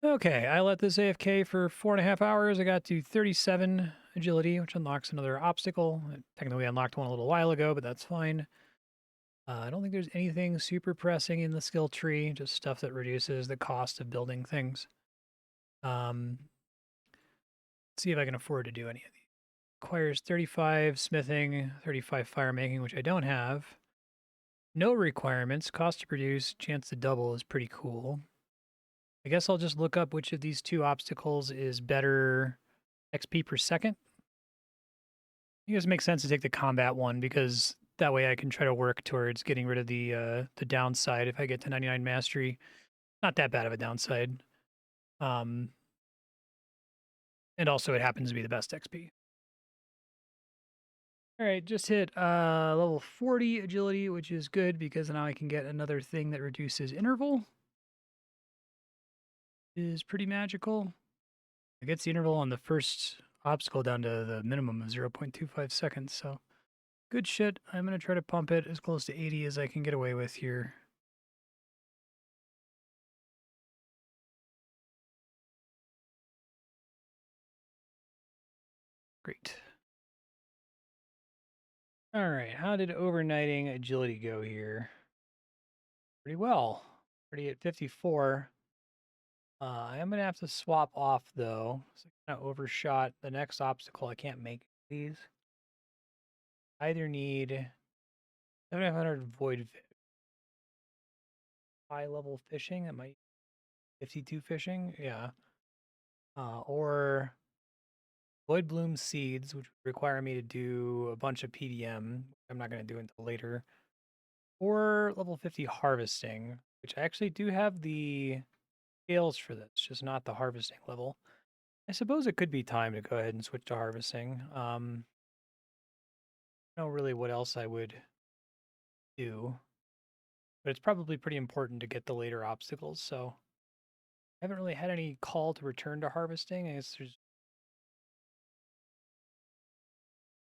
Okay, I let this AFK for 4.5 hours. I got to 37 agility, which unlocks another obstacle. I technically unlocked one a little while ago, but that's fine. I don't think there's anything super pressing in the skill tree, just stuff that reduces the cost of building things. Let's see if I can afford to do any of these. Requires 35 smithing, 35 fire making, which I don't have. No requirements. Cost to produce, chance to double is pretty cool. I guess I'll just look up which of these two obstacles is better XP per second. I guess it makes sense to take the combat one because that way I can try to work towards getting rid of the downside if I get to 99 mastery. Not that bad of a downside. And also it happens to be the best XP. All right, just hit level 40 agility, which is good because now I can get another thing that reduces interval. Is pretty magical. It gets the interval on the first obstacle down to the minimum of 0.25 seconds, so good shit. I'm going to try to pump it as close to 80 as I can get away with here. Great. All right, how did overnighting agility go here? Pretty well. Pretty at 54. I am going to have to swap off, though. So I kind of overshot the next obstacle. I can't make these. Either need 700 void high level fishing. That might 52 fishing. Yeah. Or Void Bloom Seeds, which would require me to do a bunch of PDM. I'm not going to do until later. Or level 50 Harvesting, which I actually do have the scales for this, just not the harvesting level. I suppose it could be time to go ahead and switch to harvesting. I don't know really what else I would do, but it's probably pretty important to get the later obstacles, so I haven't really had any call to return to harvesting. I guess there's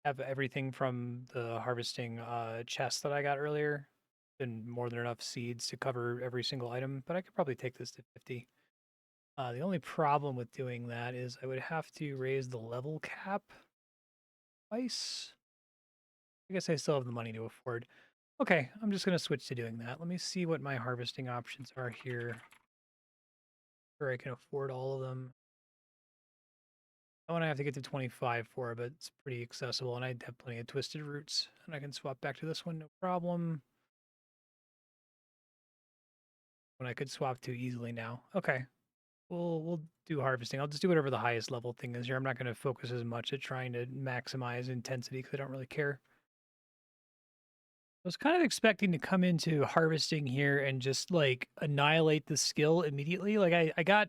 have everything from the harvesting chest that I got earlier. Been more than enough seeds to cover every single item, but I could probably take this to 50. The only problem with doing that is I would have to raise the level cap twice. I guess I still have the money to afford. Okay, I'm just going to switch to doing that. Let me see what my harvesting options are here. Sure, I can afford all of them. I want to have to get to 25 for it, but it's pretty accessible, and I have plenty of twisted roots, and I can swap back to this one, no problem. When I could swap to easily now. Okay, we'll do harvesting. I'll just do whatever the highest level thing is here. I'm not going to focus as much at trying to maximize intensity because I don't really care. I was kind of expecting to come into harvesting here and just like annihilate the skill immediately. Like I got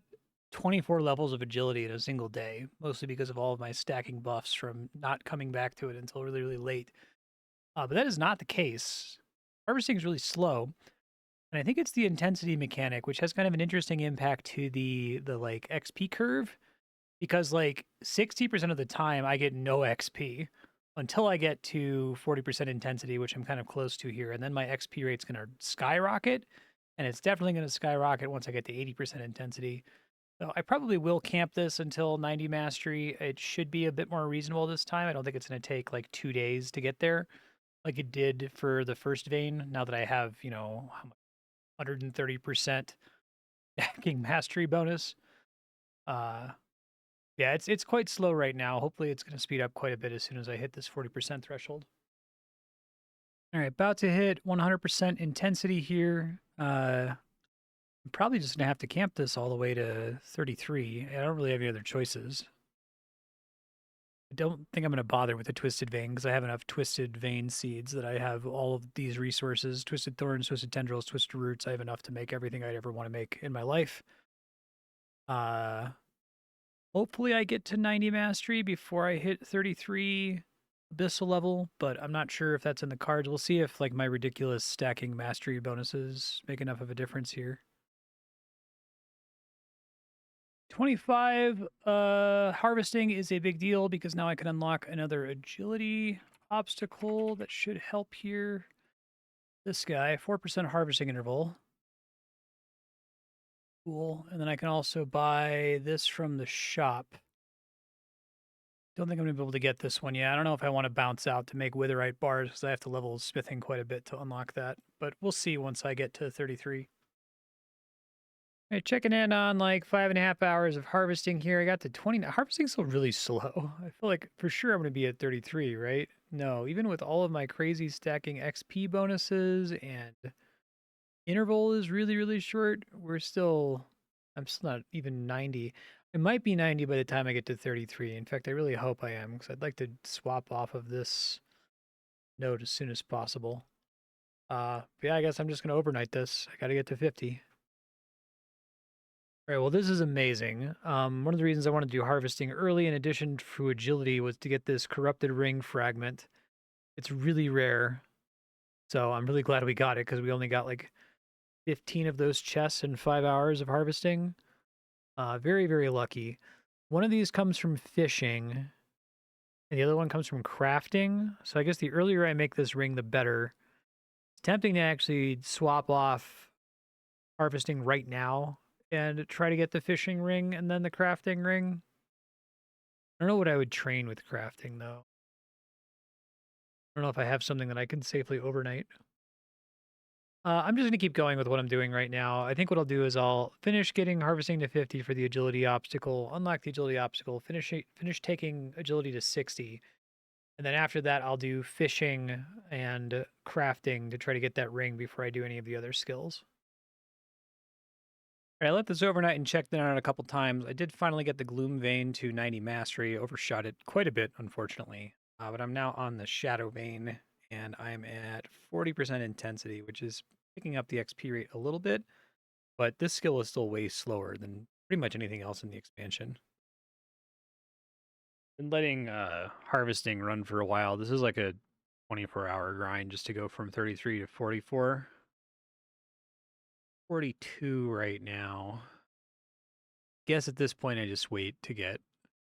24 levels of agility in a single day, mostly because of all of my stacking buffs from not coming back to it until really, really late. But that is not the case. Harvesting is really slow. And I think it's the intensity mechanic, which has kind of an interesting impact to the like XP curve, because like 60% of the time I get no XP until I get to 40% intensity, which I'm kind of close to here, and then my XP rate's going to skyrocket, and it's definitely going to skyrocket once I get to 80% intensity. So I probably will camp this until 90 mastery. It should be a bit more reasonable this time. I don't think it's going to take like 2 days to get there. like it did for the first vein. Now that I have, you know, 130% stacking mastery bonus. Uh, yeah, it's quite slow right now. Hopefully, it's going to speed up quite a bit as soon as I hit this 40% threshold. All right, about to hit 100% intensity here. I'm probably just gonna have to camp this all the way to 33. I don't really have any other choices. I don't think I'm gonna bother with the twisted vein because I have enough twisted vein seeds that I have all of these resources: twisted thorns, twisted tendrils, twisted roots. I have enough to make everything I'd ever want to make in my life. Uh, Hopefully I get to 90 mastery before I hit 33 abyssal level, but I'm not sure if that's in the cards. We'll see if like my ridiculous stacking mastery bonuses make enough of a difference here. 25 harvesting is a big deal because now I can unlock another agility obstacle that should help here. This guy, 4% harvesting interval. Cool. And then I can also buy this from the shop. Don't think I'm going to be able to get this one yet. I don't know if I want to bounce out to make witherite bars because I have to level smithing quite a bit to unlock that. But we'll see once I get to 33. All right, checking in on like 5.5 hours of harvesting here. I got to 20. Harvesting's still really slow. I feel like for sure I'm going to be at 33, right? No, even with all of my crazy stacking XP bonuses and interval is really, really short. I'm still not even 90. It might be 90 by the time I get to 33. In fact, I really hope I am because I'd like to swap off of this node as soon as possible. But yeah, I guess I'm just going to overnight this. I got to get to 50. All right, well, this is amazing. One of the reasons I wanted to do harvesting early, in addition to agility, was to get this corrupted ring fragment. It's really rare, so I'm really glad we got it because we only got like 15 of those chests in 5 hours of harvesting. Very, very lucky. One of these comes from fishing, and the other one comes from crafting. So I guess the earlier I make this ring, the better. It's tempting to actually swap off harvesting right now and try to get the fishing ring and then the crafting ring. I don't know what I would train with crafting, though. I don't know if I have something that I can safely overnight. I'm just going to keep going with what I'm doing right now. I think what I'll do is I'll finish getting harvesting to 50 for the agility obstacle, unlock the agility obstacle, finish taking agility to 60. And then after that, I'll do fishing and crafting to try to get that ring before I do any of the other skills. All right, I let this overnight and checked it out a couple times. I did finally get the Gloom Vein to 90 Mastery, overshot it quite a bit, unfortunately. But I'm now on the Shadow Vein, and I'm at 40% intensity, which is picking up the XP rate a little bit, but this skill is still way slower than pretty much anything else in the expansion. Been letting harvesting run for a while. This is like a 24-hour grind just to go from 33 to 44. 42 right now. Guess at this point I just wait to get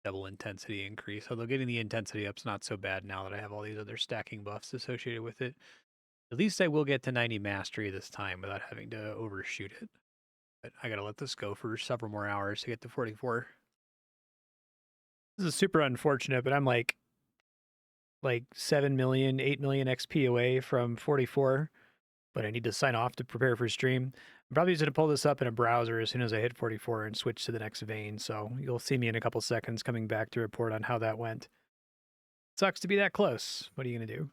double intensity increase. Although getting the intensity up's not so bad now that I have all these other stacking buffs associated with it. At least I will get to 90 mastery this time without having to overshoot it. But I gotta let this go for several more hours to get to 44. This is super unfortunate, but I'm like 7 million, 8 million XP away from 44. But I need to sign off to prepare for stream. I'm probably just going to pull this up in a browser as soon as I hit 44 and switch to the next vein. So you'll see me in a couple seconds coming back to report on how that went. Sucks to be that close. What are you going to do?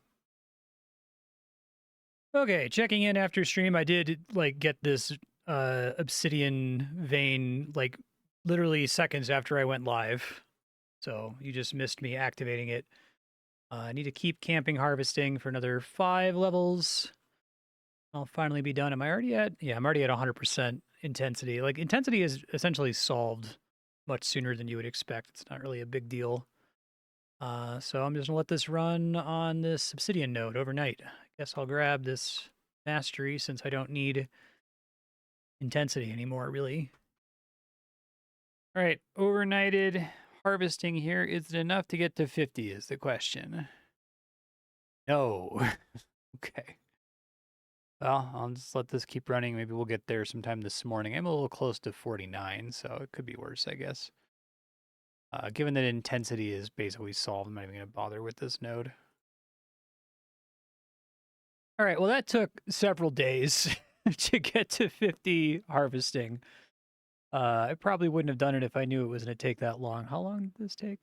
Okay, checking in after stream. I did like get this obsidian vein like literally seconds after I went live. So you just missed me activating it. I need to keep camping harvesting for another 5 levels. I'll finally be done. Am I already at? Yeah, I'm already at 100% intensity. Like, intensity is essentially solved much sooner than you would expect. It's not really a big deal. So I'm just gonna let this run on this obsidian node overnight. I guess I'll grab this mastery since I don't need intensity anymore, really. All right, overnighted harvesting here. Is it enough to get to 50 is the question. No. Okay. Well, I'll just let this keep running. Maybe we'll get there sometime this morning. I'm a little close to 49, so it could be worse, I guess. Given that intensity is basically solved, I'm not even going to bother with this node. All right, well, that took several days to get to 50 harvesting. I probably wouldn't have done it if I knew it was going to take that long. How long did this take?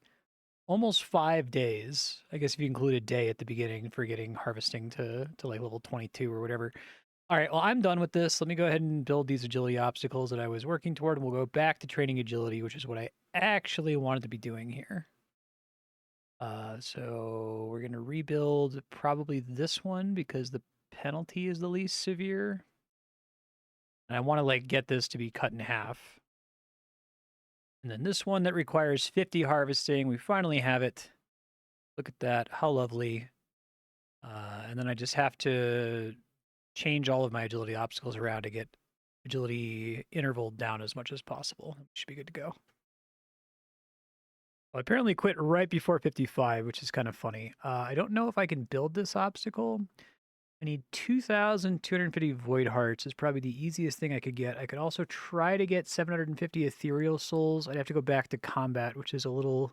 Almost 5 days. I guess if you include a day at the beginning for getting harvesting to like level 22 or whatever. All right, well, I'm done with this. Let me go ahead and build these agility obstacles that I was working toward, and we'll go back to training agility, which is what I actually wanted to be doing here. So we're going to rebuild probably this one because the penalty is the least severe. And I want to like get this to be cut in half. And then this one that requires 50 harvesting, we finally have it. Look at that, how lovely. And then I just have to change all of my agility obstacles around to get agility interval down as much as possible. Should be good to go. Well, I apparently quit right before 55, which is kind of funny. I don't know if I can build this obstacle. I need 2,250 void hearts is probably the easiest thing I could get. I could also try to get 750 ethereal souls. I'd have to go back to combat, which is a little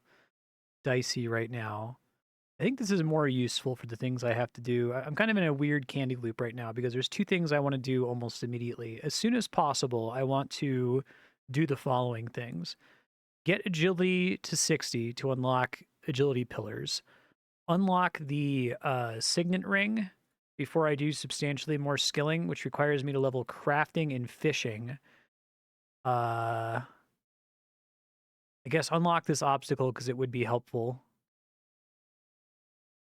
dicey right now. I think this is more useful for the things I have to do. I'm kind of in a weird candy loop right now because there's two things I want to do almost immediately. As soon as possible, I want to do the following things. Get agility to 60 to unlock agility pillars. Unlock the signet ring before I do substantially more skilling, which requires me to level crafting and fishing. I guess unlock this obstacle because it would be helpful.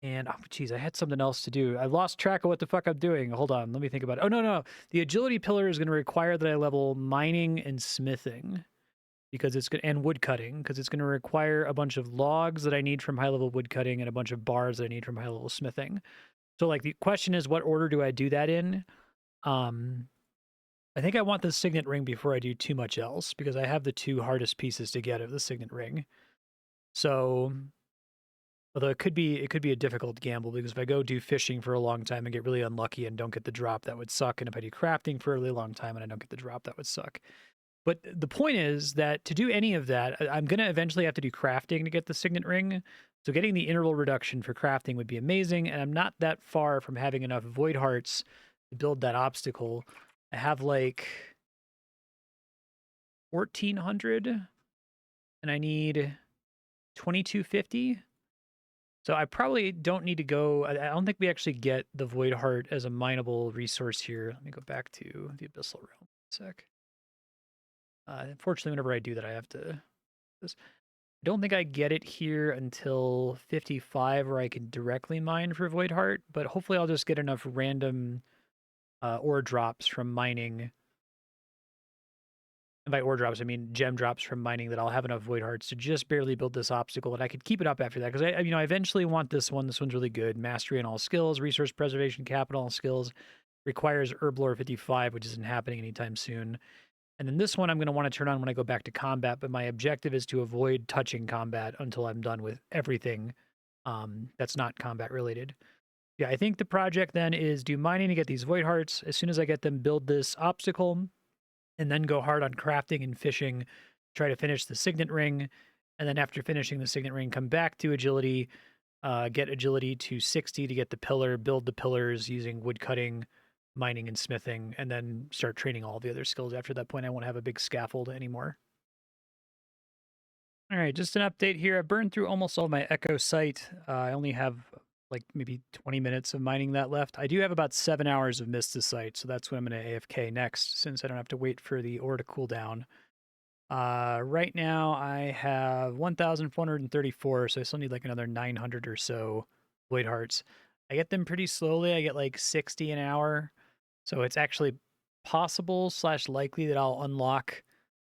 And, oh, geez, I had something else to do. I lost track of what the fuck I'm doing. Hold on, let me think about it. Oh, no. The agility pillar is going to require that I level mining and smithing because it's good, and wood cutting, because it's going to require a bunch of logs that I need from high-level wood cutting and a bunch of bars that I need from high-level smithing. So, like, the question is, what order do I do that in? I think I want the signet ring before I do too much else because I have the two hardest pieces to get of the signet ring. So, although it could be a difficult gamble because if I go do fishing for a long time and get really unlucky and don't get the drop, that would suck. And if I do crafting for a really long time and I don't get the drop, that would suck. But the point is that to do any of that, I'm going to eventually have to do crafting to get the signet ring. So getting the interval reduction for crafting would be amazing. And I'm not that far from having enough void hearts to build that obstacle. I have like 1,400 and I need 2,250. So I probably don't need to go. I don't think we actually get the void heart as a mineable resource here. Let me go back to the abyssal realm for a sec. Unfortunately, whenever I do that, I have to. I don't think I get it here until 55, where I can directly mine for void heart. But hopefully, I'll just get enough random ore drops from mining. And by ore drops, I mean gem drops from mining that I'll have enough void hearts to just barely build this obstacle, and I could keep it up after that because I eventually want this one. This one's really good. Mastery in all skills, resource preservation, capital skills, requires herblore 55, which isn't happening anytime soon. And then this one I'm going to want to turn on when I go back to combat, but my objective is to avoid touching combat until I'm done with everything that's not combat related. Yeah, I think the project then is do mining to get these void hearts. As soon as I get them, build this obstacle, and then go hard on crafting and fishing, try to finish the signet ring. And then after finishing the signet ring, come back to agility, get agility to 60 to get the pillar, build the pillars using wood cutting, mining, and smithing, and then start training all the other skills. After that point, I won't have a big scaffold anymore. All right, just an update here. I burned through almost all my Echo site. I only have like maybe 20 minutes of mining that left. I do have about 7 hours of Mysticite, so that's when I'm going to AFK next, since I don't have to wait for the ore to cool down. Right now, I have 1,434, so I still need like another 900 or so void hearts. I get them pretty slowly. I get like 60 an hour, so it's actually possible / likely that I'll unlock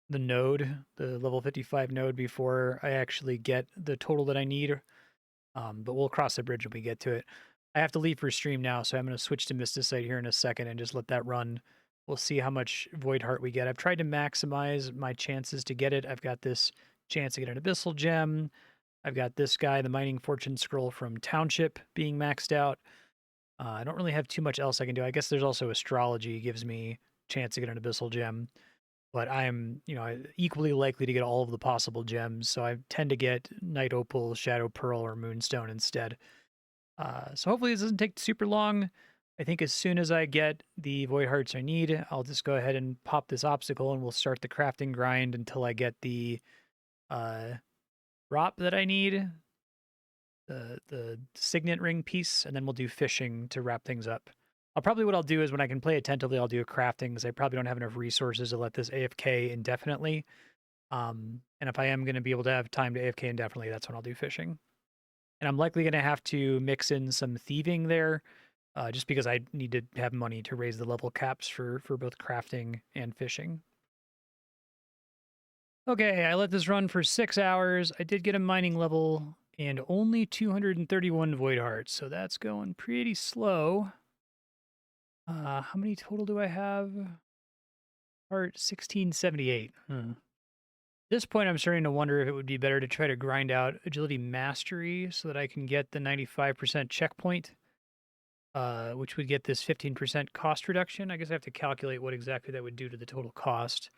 the node, the level 55 node, before I actually get the total that I need. But we'll cross the bridge when we get to it. I have to leave for stream now, so I'm going to switch to Mysticite here in a second and just let that run. We'll see how much Void Heart we get. I've tried to maximize my chances to get it. I've got this chance to get an Abyssal Gem. I've got this guy, the Mining Fortune Scroll from Township, being maxed out. I don't really have too much else I can do. I guess there's also Astrology gives me a chance to get an Abyssal Gem. But I'm, equally likely to get all of the possible gems, so I tend to get Night Opal, Shadow Pearl, or Moonstone instead. So hopefully this doesn't take super long. I think as soon as I get the void hearts I need, I'll just go ahead and pop this obstacle and we'll start the crafting grind until I get the uh, drop that I need, the signet ring piece, and then we'll do fishing to wrap things up. What I'll do is when I can play attentively, I'll do a crafting because I probably don't have enough resources to let this AFK indefinitely. And if I am going to be able to have time to AFK indefinitely, that's when I'll do fishing. And I'm likely going to have to mix in some thieving there, just because I need to have money to raise the level caps for both crafting and fishing. Okay, I let this run for 6 hours. I did get a mining level and only 231 void hearts, so that's going pretty slow. How many total do I have? Heart 1678. At this point, I'm starting to wonder if it would be better to try to grind out agility mastery so that I can get the 95% checkpoint, which would get this 15% cost reduction. I guess I have to calculate what exactly that would do to the total cost.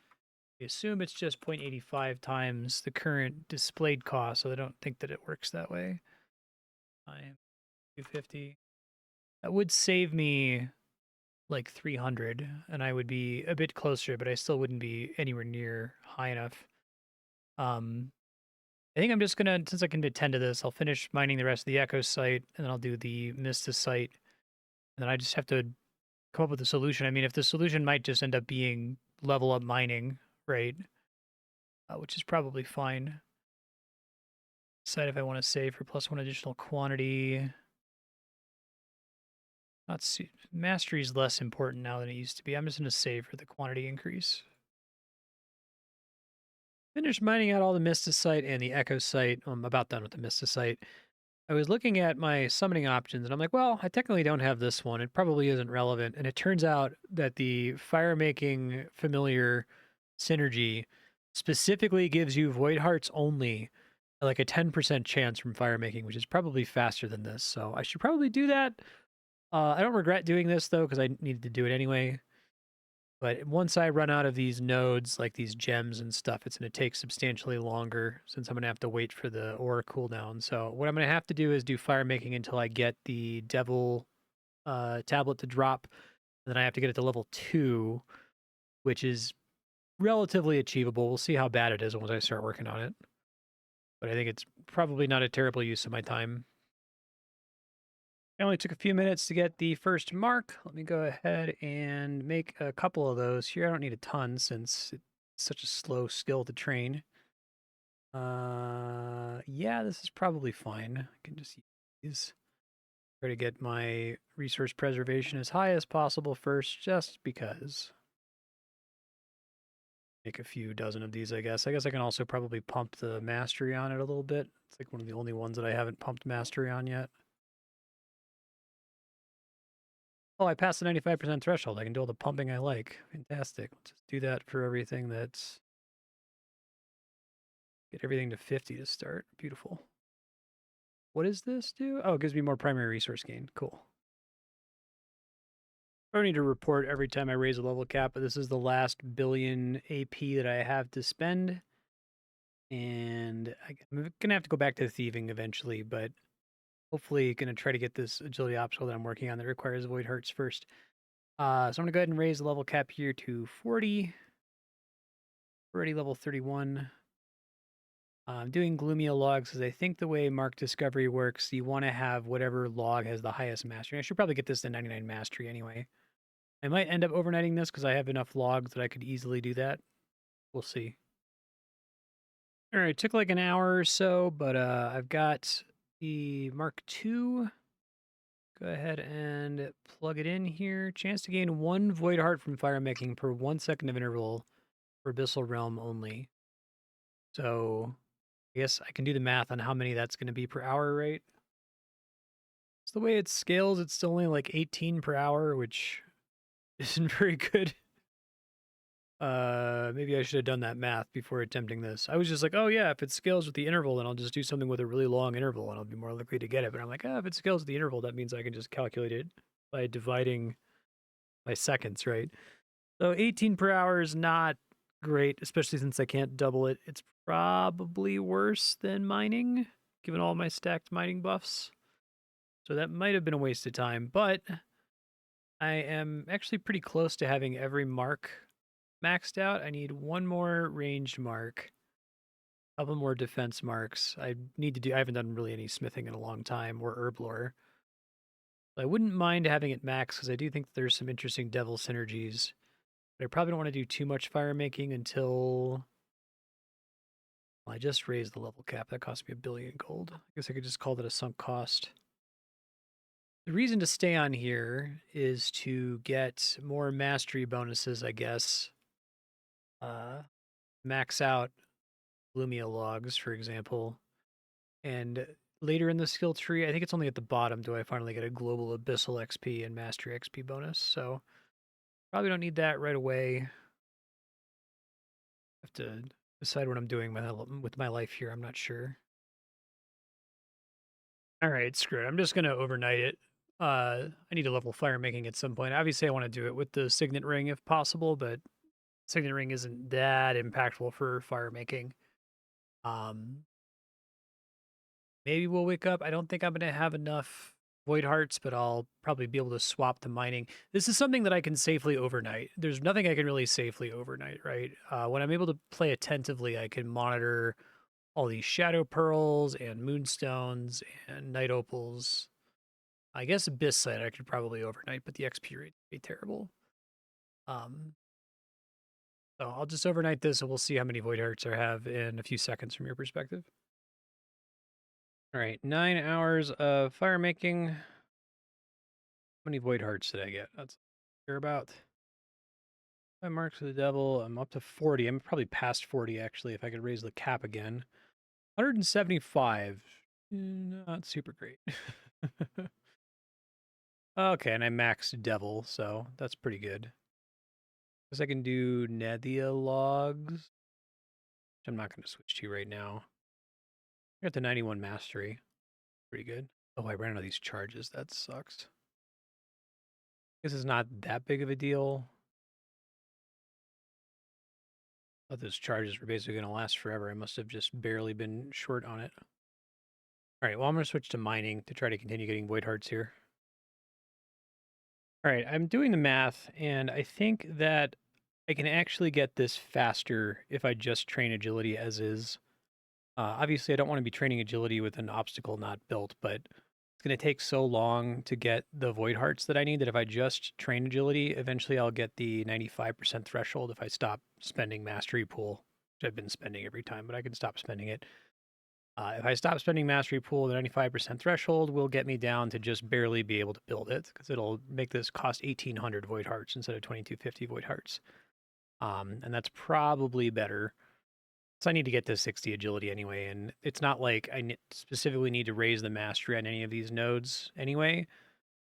I assume it's just 0.85 times the current displayed cost, so I don't think that it works that way. Times 250. That would save me like 300, and I would be a bit closer, but I still wouldn't be anywhere near high enough. I think I'm just gonna, since I can attend to this, I'll finish mining the rest of the Echo site, and then I'll do the Mista site, and then I just have to come up with a solution. I mean, if the solution might just end up being level up mining, right? Which is probably fine. Decide if I want to save for +1 additional quantity. Not see, mastery is less important now than it used to be. I'm just gonna save for the quantity increase. Finished mining out all the Mista site and the Echo site. I'm about done with the Mista site. I was looking at my summoning options and I'm like, well, I technically don't have this one. It probably isn't relevant. And it turns out that the fire making familiar synergy specifically gives you void hearts only like a 10% chance from fire making, which is probably faster than this. So I should probably do that. I don't regret doing this though, because I needed to do it anyway. But once I run out of these nodes, like these gems and stuff, it's going to take substantially longer since I'm going to have to wait for the ore cooldown. So what I'm going to have to do is do fire making until I get the devil tablet to drop. And then I have to get it to level 2, which is relatively achievable. We'll see how bad it is once I start working on it. But I think it's probably not a terrible use of my time. It only took a few minutes to get the first mark. Let me go ahead and make a couple of those here. I don't need a ton since it's such a slow skill to train. Yeah, this is probably fine. I can just use, try to get my resource preservation as high as possible first, just because. Make a few dozen of these, I guess. I guess I can also probably pump the mastery on it a little bit. It's like one of the only ones that I haven't pumped mastery on yet. Oh, I passed the 95% threshold. I can do all the pumping I like. Fantastic. Let's just do that for everything that's... Get everything to 50 to start. Beautiful. What does this do? Oh, it gives me more primary resource gain. Cool. I don't need to report every time I raise a level cap, but this is the last billion AP that I have to spend. And I'm going to have to go back to thieving eventually, but hopefully going to try to get this agility obstacle that I'm working on that requires void hearts first. So I'm going to go ahead and raise the level cap here to 40. Already level 31. I'm doing Gloomia logs because I think the way Mark Discovery works, you want to have whatever log has the highest mastery. I should probably get this to 99 mastery anyway. I might end up overnighting this because I have enough logs that I could easily do that. We'll see. All right, took like an hour or so, but I've got the Mark II. Go ahead and plug it in here. Chance to gain 1 Void Heart from fire making per 1 second of interval for Abyssal Realm only. So I guess I can do the math on how many that's going to be per hour, right? So the way it scales, it's still only like 18 per hour, which isn't very good. Maybe I should have done that math before attempting this. I was just like, oh yeah, if it scales with the interval, then I'll just do something with a really long interval and I'll be more likely to get it. But I'm like, if it scales with the interval, that means I can just calculate it by dividing by seconds, right? So 18 per hour is not great, especially since I can't double it. It's probably worse than mining, given all my stacked mining buffs. So that might have been a waste of time, but I am actually pretty close to having every mark maxed out. I need one more ranged mark, a couple more defense marks. I haven't done really any smithing in a long time or herb lore. I wouldn't mind having it max because I do think there's some interesting devil synergies. But I probably don't want to do too much fire making until well, I just raised the level cap. That cost me 1,000,000,000 gold. I guess I could just call that a sunk cost. The reason to stay on here is to get more mastery bonuses, I guess. Max out Lumia logs, for example. And later in the skill tree, I think it's only at the bottom do I finally get a global abyssal XP and mastery XP bonus. So probably don't need that right away. Have to decide what I'm doing with my life here. I'm not sure. All right, screw it. I'm just gonna overnight it. I need to level fire making at some point. Obviously, I want to do it with the signet ring if possible, but signet ring isn't that impactful for fire making. Um, Maybe we'll wake up. I don't think I'm gonna have enough void hearts, but I'll probably be able to swap to mining. This is something that I can safely overnight. There's nothing I can really safely overnight, right? When I'm able to play attentively, I can monitor all these shadow pearls and moonstones and night opals. I guess abyss site I could probably overnight, but the XP rate would be terrible. Um, so I'll just overnight this, and we'll see how many void hearts I have in a few seconds from your perspective. All right, 9 hours of fire making. How many void hearts did I get? That's care about. 5 marks of the devil. I'm up to 40. I'm probably past 40 actually. If I could raise the cap again, 175. Not super great. Okay, and I maxed devil, so that's pretty good. Guess I can do Nethia logs, which I'm not going to switch to right now. I got the 91 mastery. Pretty good. Oh, I ran out of these charges. That sucks. This is not that big of a deal. I thought those charges were basically going to last forever. I must have just barely been short on it. All right, well, I'm going to switch to mining to try to continue getting void hearts here. All right, I'm doing the math, and I think that I can actually get this faster if I just train agility as is. Obviously, I don't want to be training agility with an obstacle not built, but it's going to take so long to get the void hearts that I need that if I just train agility, eventually I'll get the 95% threshold if I stop spending mastery pool, which I've been spending every time, but I can stop spending it. If I stop spending mastery pool, the 95% threshold will get me down to just barely be able to build it because it'll make this cost 1,800 void hearts instead of 2,250 void hearts. And that's probably better. So I need to get to 60 agility anyway, and it's not like I specifically need to raise the mastery on any of these nodes anyway,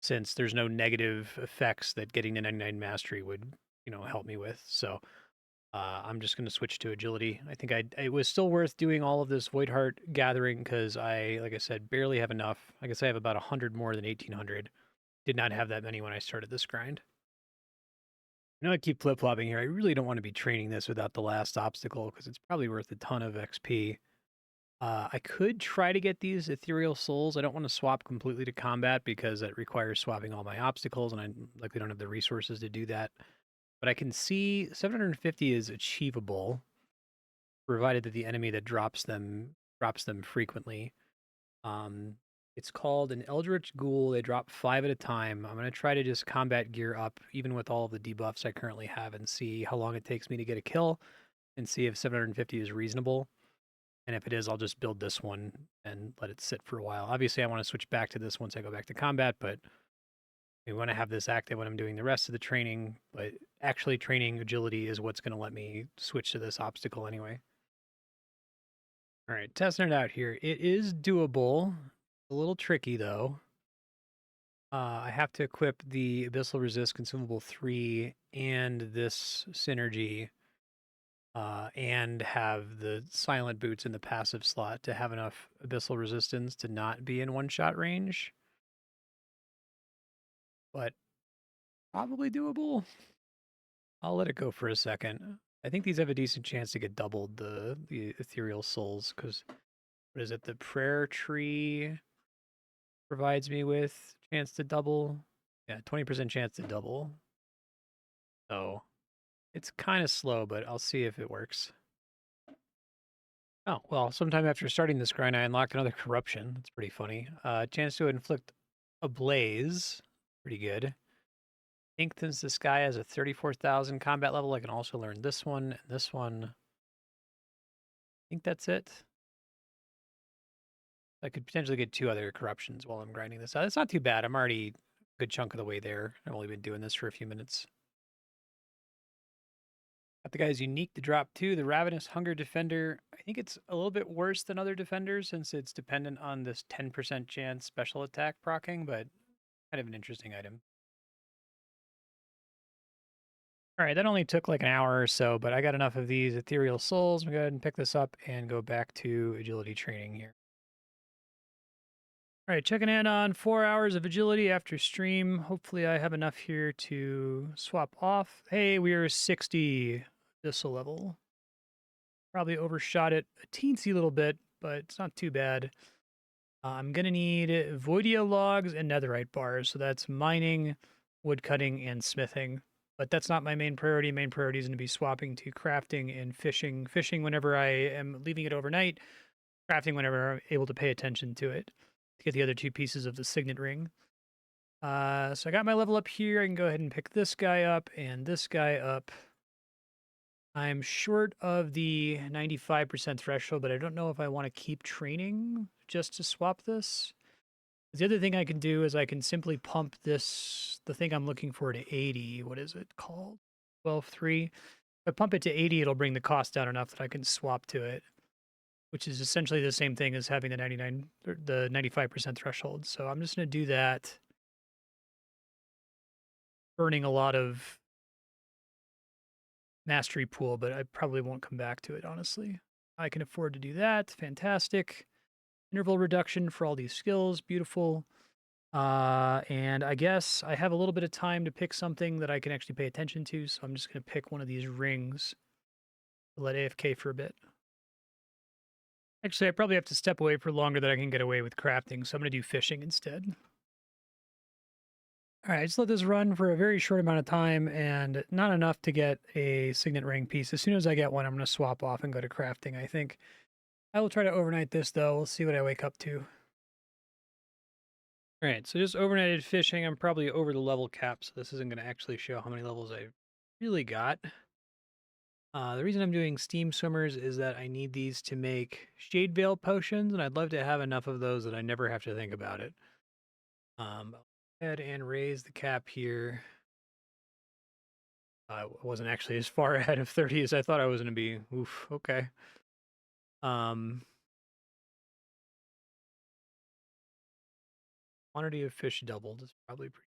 since there's no negative effects that getting to 99 mastery would, help me with. So I'm just going to switch to agility. I think it was still worth doing all of this void heart gathering because like I said, barely have enough. I guess I have about 100 more than 1,800. Did not have that many when I started this grind. I know I keep flip flopping here. I really don't want to be training this without the last obstacle because it's probably worth a ton of XP. I could try to get these ethereal souls. I don't want to swap completely to combat because that requires swapping all my obstacles, and I likely don't have the resources to do that. But I can see 750 is achievable, provided that the enemy that drops them frequently. Um, it's called an Eldritch Ghoul. They drop 5 at a time. I'm gonna try to just combat gear up, even with all of the debuffs I currently have, and see how long it takes me to get a kill, and see if 750 is reasonable. And if it is, I'll just build this one and let it sit for a while. Obviously, I want to switch back to this once I go back to combat, but we want to have this active when I'm doing the rest of the training. But actually, training agility is what's going to let me switch to this obstacle anyway. All right, testing it out here. It is doable. A little tricky though. I have to equip the Abyssal Resist Consumable 3 and this synergy, and have the Silent Boots in the passive slot to have enough Abyssal Resistance to not be in one-shot range. But probably doable. I'll let it go for a second. I think these have a decent chance to get doubled, the Ethereal Souls, because, what is it, the Prayer Tree provides me with chance to double. Yeah, 20% chance to double. So it's kind of slow, but I'll see if it works. Oh, well, sometime after starting this grind, I unlocked another corruption. That's pretty funny. Chance to inflict a blaze. Pretty good. Ink since this guy has a 34,000 combat level, I can also learn this one and this one. I think that's it. I could potentially get 2 other corruptions while I'm grinding this out. It's not too bad. I'm already a good chunk of the way there. I've only been doing this for a few minutes. Got the guy's unique to drop 2, the Ravenous Hunger Defender. I think it's a little bit worse than other defenders since it's dependent on this 10% chance special attack proccing, but kind of an interesting item. All right, that only took like an hour or so, but I got enough of these ethereal souls. I'm going to go ahead and pick this up and go back to agility training here. All right, checking in on 4 hours of agility after stream. Hopefully I have enough here to swap off. Hey, we are 60 Abyssal level. Probably overshot it a teensy little bit, but it's not too bad. I'm going to need Voidia logs and netherite bars. So that's mining, woodcutting, and smithing. But that's not my main priority. Main priority is going to be swapping to crafting and fishing. Fishing whenever I am leaving it overnight. Crafting whenever I'm able to pay attention to it. To get the other 2 pieces of the signet ring. So I got my level up here. I can go ahead and pick this guy up and this guy up. I'm short of the 95% threshold, but I don't know if I want to keep training just to swap this. The other thing I can do is I can simply pump this, the thing I'm looking for, to 80. What is it called? 12.3. If I pump it to 80, it'll bring the cost down enough that I can swap to it, which is essentially the same thing as having the 95% threshold. So I'm just going to do that, burning a lot of mastery pool, but I probably won't come back to it, honestly. I can afford to do that. Fantastic. Interval reduction for all these skills. Beautiful. And I guess I have a little bit of time to pick something that I can actually pay attention to, so I'm just going to pick one of these rings to let AFK for a bit. Actually, I probably have to step away for longer than I can get away with crafting, so I'm going to do fishing instead. All right, just let this run for a very short amount of time and not enough to get a signet ring piece. As soon as I get one, I'm going to swap off and go to crafting, I think. I will try to overnight this, though. We'll see what I wake up to. All right, so just overnighted fishing. I'm probably over the level cap, so this isn't going to actually show how many levels I really got. The reason I'm doing steam swimmers is that I need these to make shade veil potions, and I'd love to have enough of those that I never have to think about it. I'll go ahead and raise the cap here. I wasn't actually as far ahead of 30 as I thought I was going to be. Oof, okay. Quantity of fish doubled is probably pretty.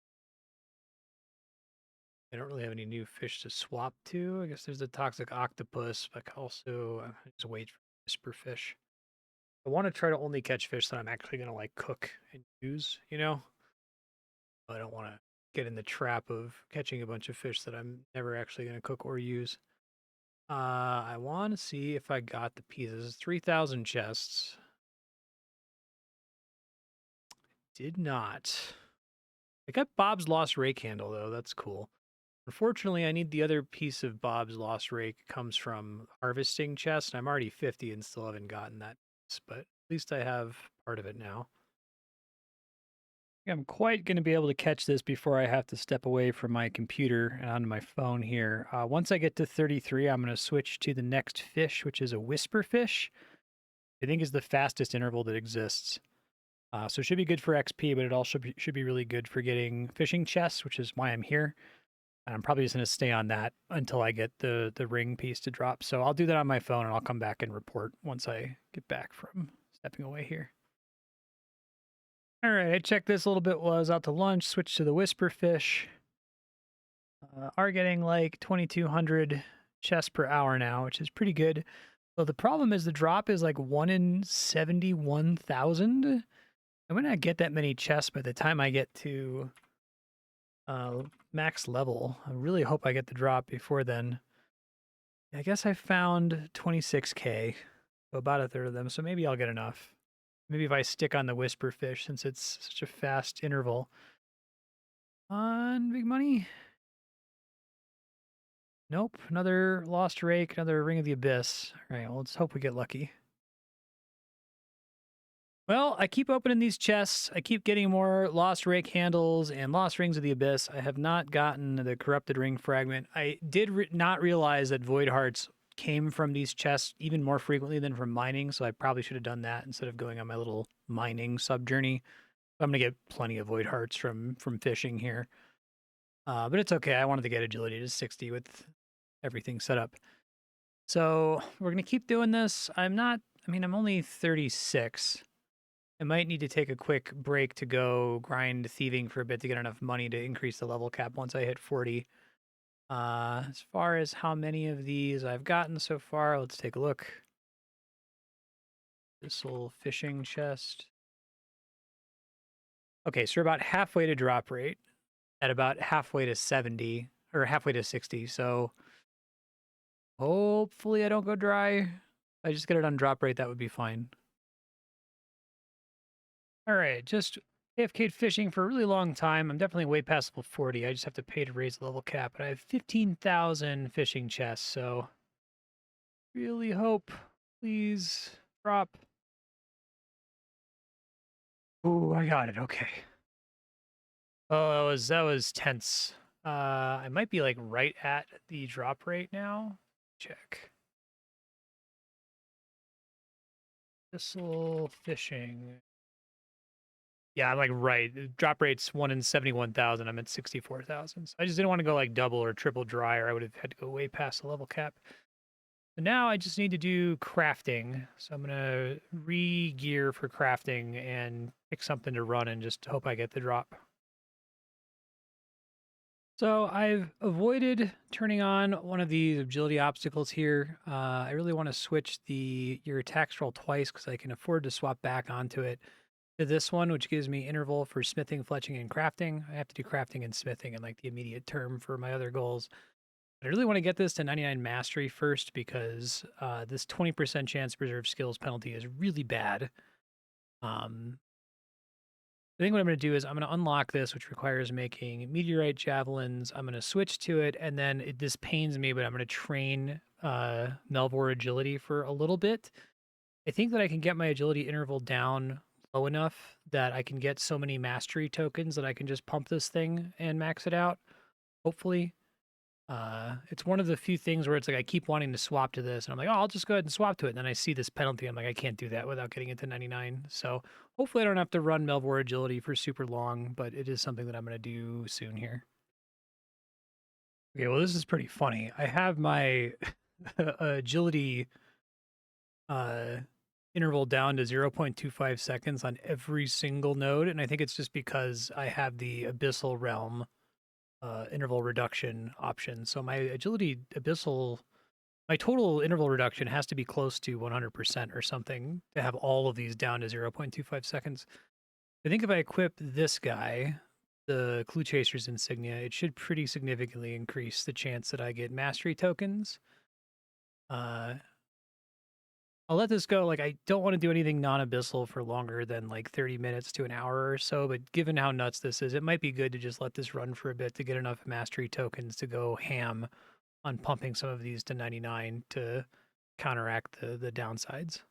I don't really have any new fish to swap to. I guess there's the toxic octopus, but also just wait for whisper fish. I want to try to only catch fish that I'm actually going to like cook and use, you know? I don't want to get in the trap of catching a bunch of fish that I'm never actually going to cook or use. I want to see if I got the pieces. 3,000 chests. Did not. I got Bob's Lost Rake handle, though. That's cool. Unfortunately, I need the other piece of Bob's Lost Rake. Comes from harvesting chest, and I'm already 50 and still haven't gotten that piece, but at least I have part of it now. I'm quite going to be able to catch this before I have to step away from my computer and onto my phone here. Once I get to 33, I'm going to switch to the next fish, which is a whisper fish. I think is the fastest interval that exists. So it should be good for XP, but it also should be really good for getting fishing chests, which is why I'm here. And I'm probably just going to stay on that until I get the ring piece to drop. So I'll do that on my phone, and I'll come back and report once I get back from stepping away here. All right, I checked this a little bit while I was out to lunch, switched to the whisper fish. Are getting like 2,200 chests per hour now, which is pretty good. But the problem is the drop is like 1 in 71,000. I might not get that many chests by the time I get to max level. I really hope I get the drop before then. I guess I found 26k, so about a third of them, so maybe I'll get enough. Maybe if I stick on the whisper fish, since it's such a fast interval. On big money. Nope. Another Lost Rake, another Ring of the Abyss. All right, well, let's hope we get lucky. Well, I keep opening these chests. I keep getting more Lost Rake handles and Lost Rings of the Abyss. I have not gotten the Corrupted Ring fragment. I did not realize that Void Hearts came from these chests even more frequently than from mining, so I probably should have done that instead of going on my little mining sub journey. I'm gonna get plenty of Void Hearts from fishing here, but it's okay. I wanted to get agility to 60 with everything set up, so we're gonna keep doing this. I'm not. I mean, I'm only 36. I might need to take a quick break to go grind thieving for a bit to get enough money to increase the level cap once I hit 40. As far as how many of these I've gotten so far, let's take a look. This little fishing chest. Okay, so we're about halfway to drop rate at about halfway to 70 or halfway to 60. So hopefully I don't go dry. If I just get it on drop rate, that would be fine. All right, just AFK'd fishing for a really long time. I'm definitely way past level 40. I just have to pay to raise the level cap. But I have 15,000 fishing chests, so really hope, please drop. Ooh, I got it. Okay. Oh, that was tense. I might be like right at the drop rate now. Check. Thistle fishing. Yeah, I'm like right. The drop rate's 1 in 71,000. I'm at 64,000. So I just didn't want to go like double or triple dry, or I would have had to go way past the level cap. So now I just need to do crafting. So I'm gonna re-gear for crafting and pick something to run and just hope I get the drop. So I've avoided turning on one of these agility obstacles here. I really want to switch your attack scroll twice because I can afford to swap back onto it to this one, which gives me interval for smithing, fletching, and crafting. I have to do crafting and smithing in like the immediate term for my other goals. But I really want to get this to 99 mastery first because this 20% chance to preserve skills penalty is really bad. I think what I'm going to do is I'm going to unlock this, which requires making meteorite javelins. I'm going to switch to it, and then this pains me, but I'm going to train Melvor agility for a little bit. I think that I can get my agility interval down low enough that I can get so many mastery tokens that I can just pump this thing and max it out, hopefully. It's one of the few things where it's like I keep wanting to swap to this, and I'm like, oh, I'll just go ahead and swap to it. And then I see this penalty. I'm like, I can't do that without getting it to 99. So hopefully I don't have to run Melvor agility for super long, but it is something that I'm going to do soon here. Okay, well, this is pretty funny. I have my agility interval down to 0.25 seconds on every single node, and I think it's just because I have the Abyssal Realm interval reduction option. So my agility abyssal, my total interval reduction has to be close to 100% or something to have all of these down to 0.25 seconds. I think if I equip this guy, the Clue Chaser's insignia, it should pretty significantly increase the chance that I get mastery tokens. I'll let this go. Like, I don't want to do anything non-abyssal for longer than like 30 minutes to an hour or so, but given how nuts this is, it might be good to just let this run for a bit to get enough mastery tokens to go ham on pumping some of these to 99 to counteract the downsides.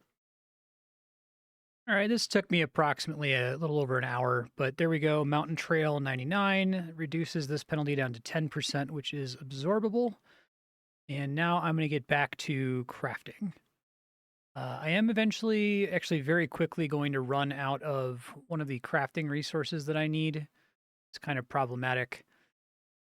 All right, this took me approximately a little over an hour, but there we go. Mountain Trail 99 reduces this penalty down to 10%, which is absorbable. And now I'm going to get back to crafting. I am eventually, actually very quickly, going to run out of one of the crafting resources that I need. It's kind of problematic.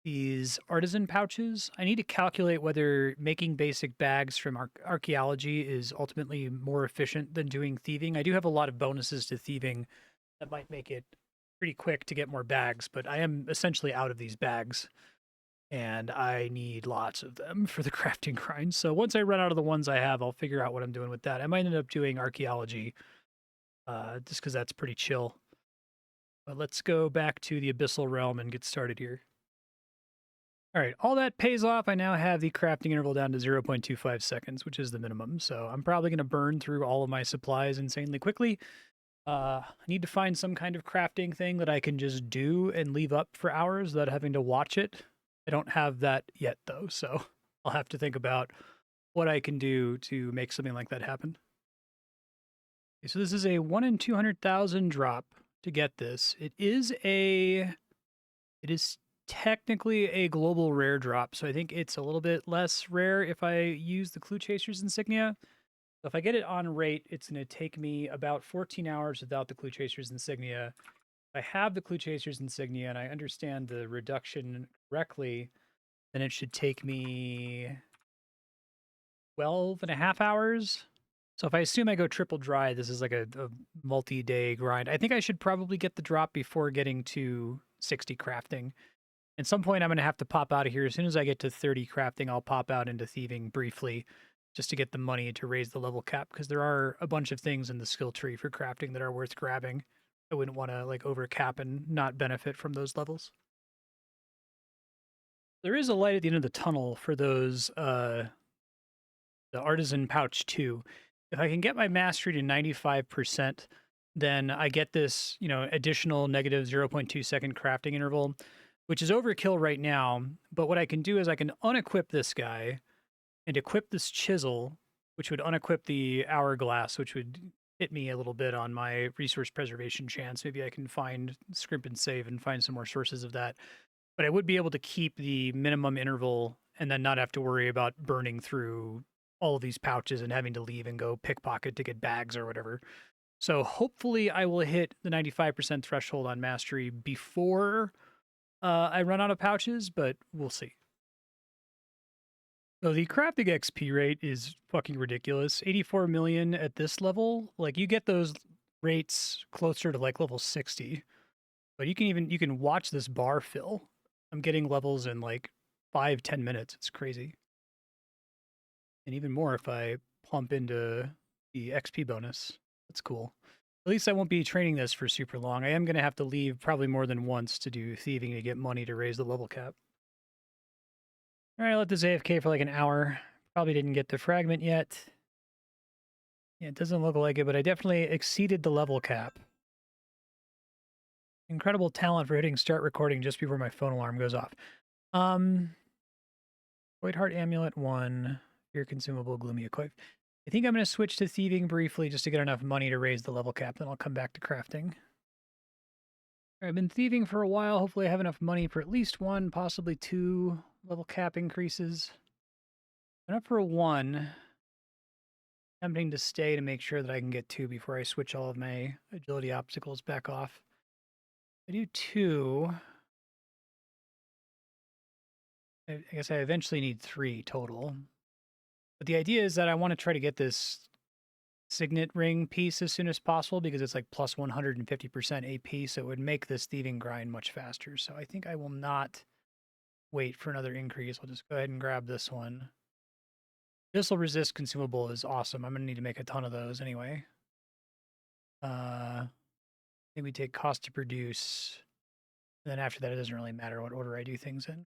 These artisan pouches, I need to calculate whether making basic bags from archaeology is ultimately more efficient than doing thieving. I do have a lot of bonuses to thieving that might make it pretty quick to get more bags, but I am essentially out of these bags. And I need lots of them for the crafting grind. So once I run out of the ones I have, I'll figure out what I'm doing with that. I might end up doing archaeology, just because that's pretty chill. But let's go back to the Abyssal Realm and get started here. All right, all that pays off. I now have the crafting interval down to 0.25 seconds, which is the minimum. So I'm probably going to burn through all of my supplies insanely quickly. I need to find some kind of crafting thing that I can just do and leave up for hours without having to watch it. I don't have that yet, though, so I'll have to think about what I can do to make something like that happen. Okay, so this is a 1 in 200,000 drop to get this. It is technically a global rare drop, so I think it's a little bit less rare if I use the Clue Chaser's insignia. So if I get it on rate, it's going to take me about 14 hours without the Clue Chaser's insignia. If I have the Clue Chaser's insignia and I understand the reduction correctly, then it should take me 12 and a half hours. So if I assume I go triple dry, this is like a multi-day grind. I think I should probably get the drop before getting to 60 crafting. At some point, I'm going to have to pop out of here. As soon as I get to 30 crafting, I'll pop out into thieving briefly just to get the money to raise the level cap, because there are a bunch of things in the skill tree for crafting that are worth grabbing. I wouldn't want to like over cap and not benefit from those levels. There is a light at the end of the tunnel for those the artisan pouch too. If I can get my mastery to 95%, then I get this, additional negative 0.2 second crafting interval, which is overkill right now. But what I can do is I can unequip this guy and equip this chisel, which would unequip the hourglass, which would hit me a little bit on my resource preservation chance. Maybe I can find scrimp and save and find some more sources of that. But I would be able to keep the minimum interval and then not have to worry about burning through all of these pouches and having to leave and go pickpocket to get bags or whatever. So hopefully I will hit the 95% threshold on mastery before I run out of pouches, but we'll see. So the crafting XP rate is fucking ridiculous. 84 million at this level. Like you get those rates closer to like level 60. But you can watch this bar fill. I'm getting levels in like 5-10 minutes. It's crazy. And even more if I pump into the XP bonus. That's cool. At least I won't be training this for super long. I am going to have to leave probably more than once to do thieving to get money to raise the level cap. All right, let this AFK for like an hour. Probably didn't get the fragment yet. Yeah, it doesn't look like it, but I definitely exceeded the level cap. Incredible talent for hitting start recording just before my phone alarm goes off. Void Heart Amulet 1. Fear Consumable Gloomy Equip. I think I'm going to switch to thieving briefly just to get enough money to raise the level cap, then I'll come back to crafting. I've been thieving for a while. Hopefully I have enough money for at least 1, possibly 2 level cap increases. I'm up for 1. Tempting to stay to make sure that I can get 2 before I switch all of my agility obstacles back off. I do 2. I guess I eventually need 3 total. But the idea is that I want to try to get this signet ring piece as soon as possible because it's like plus 150% AP, so it would make this thieving grind much faster. So I think I will not wait for another increase. I'll just go ahead and grab this one. Missile resist consumable is awesome. I'm going to need to make a ton of those anyway. I think we take cost to produce. And then after that, it doesn't really matter what order I do things in.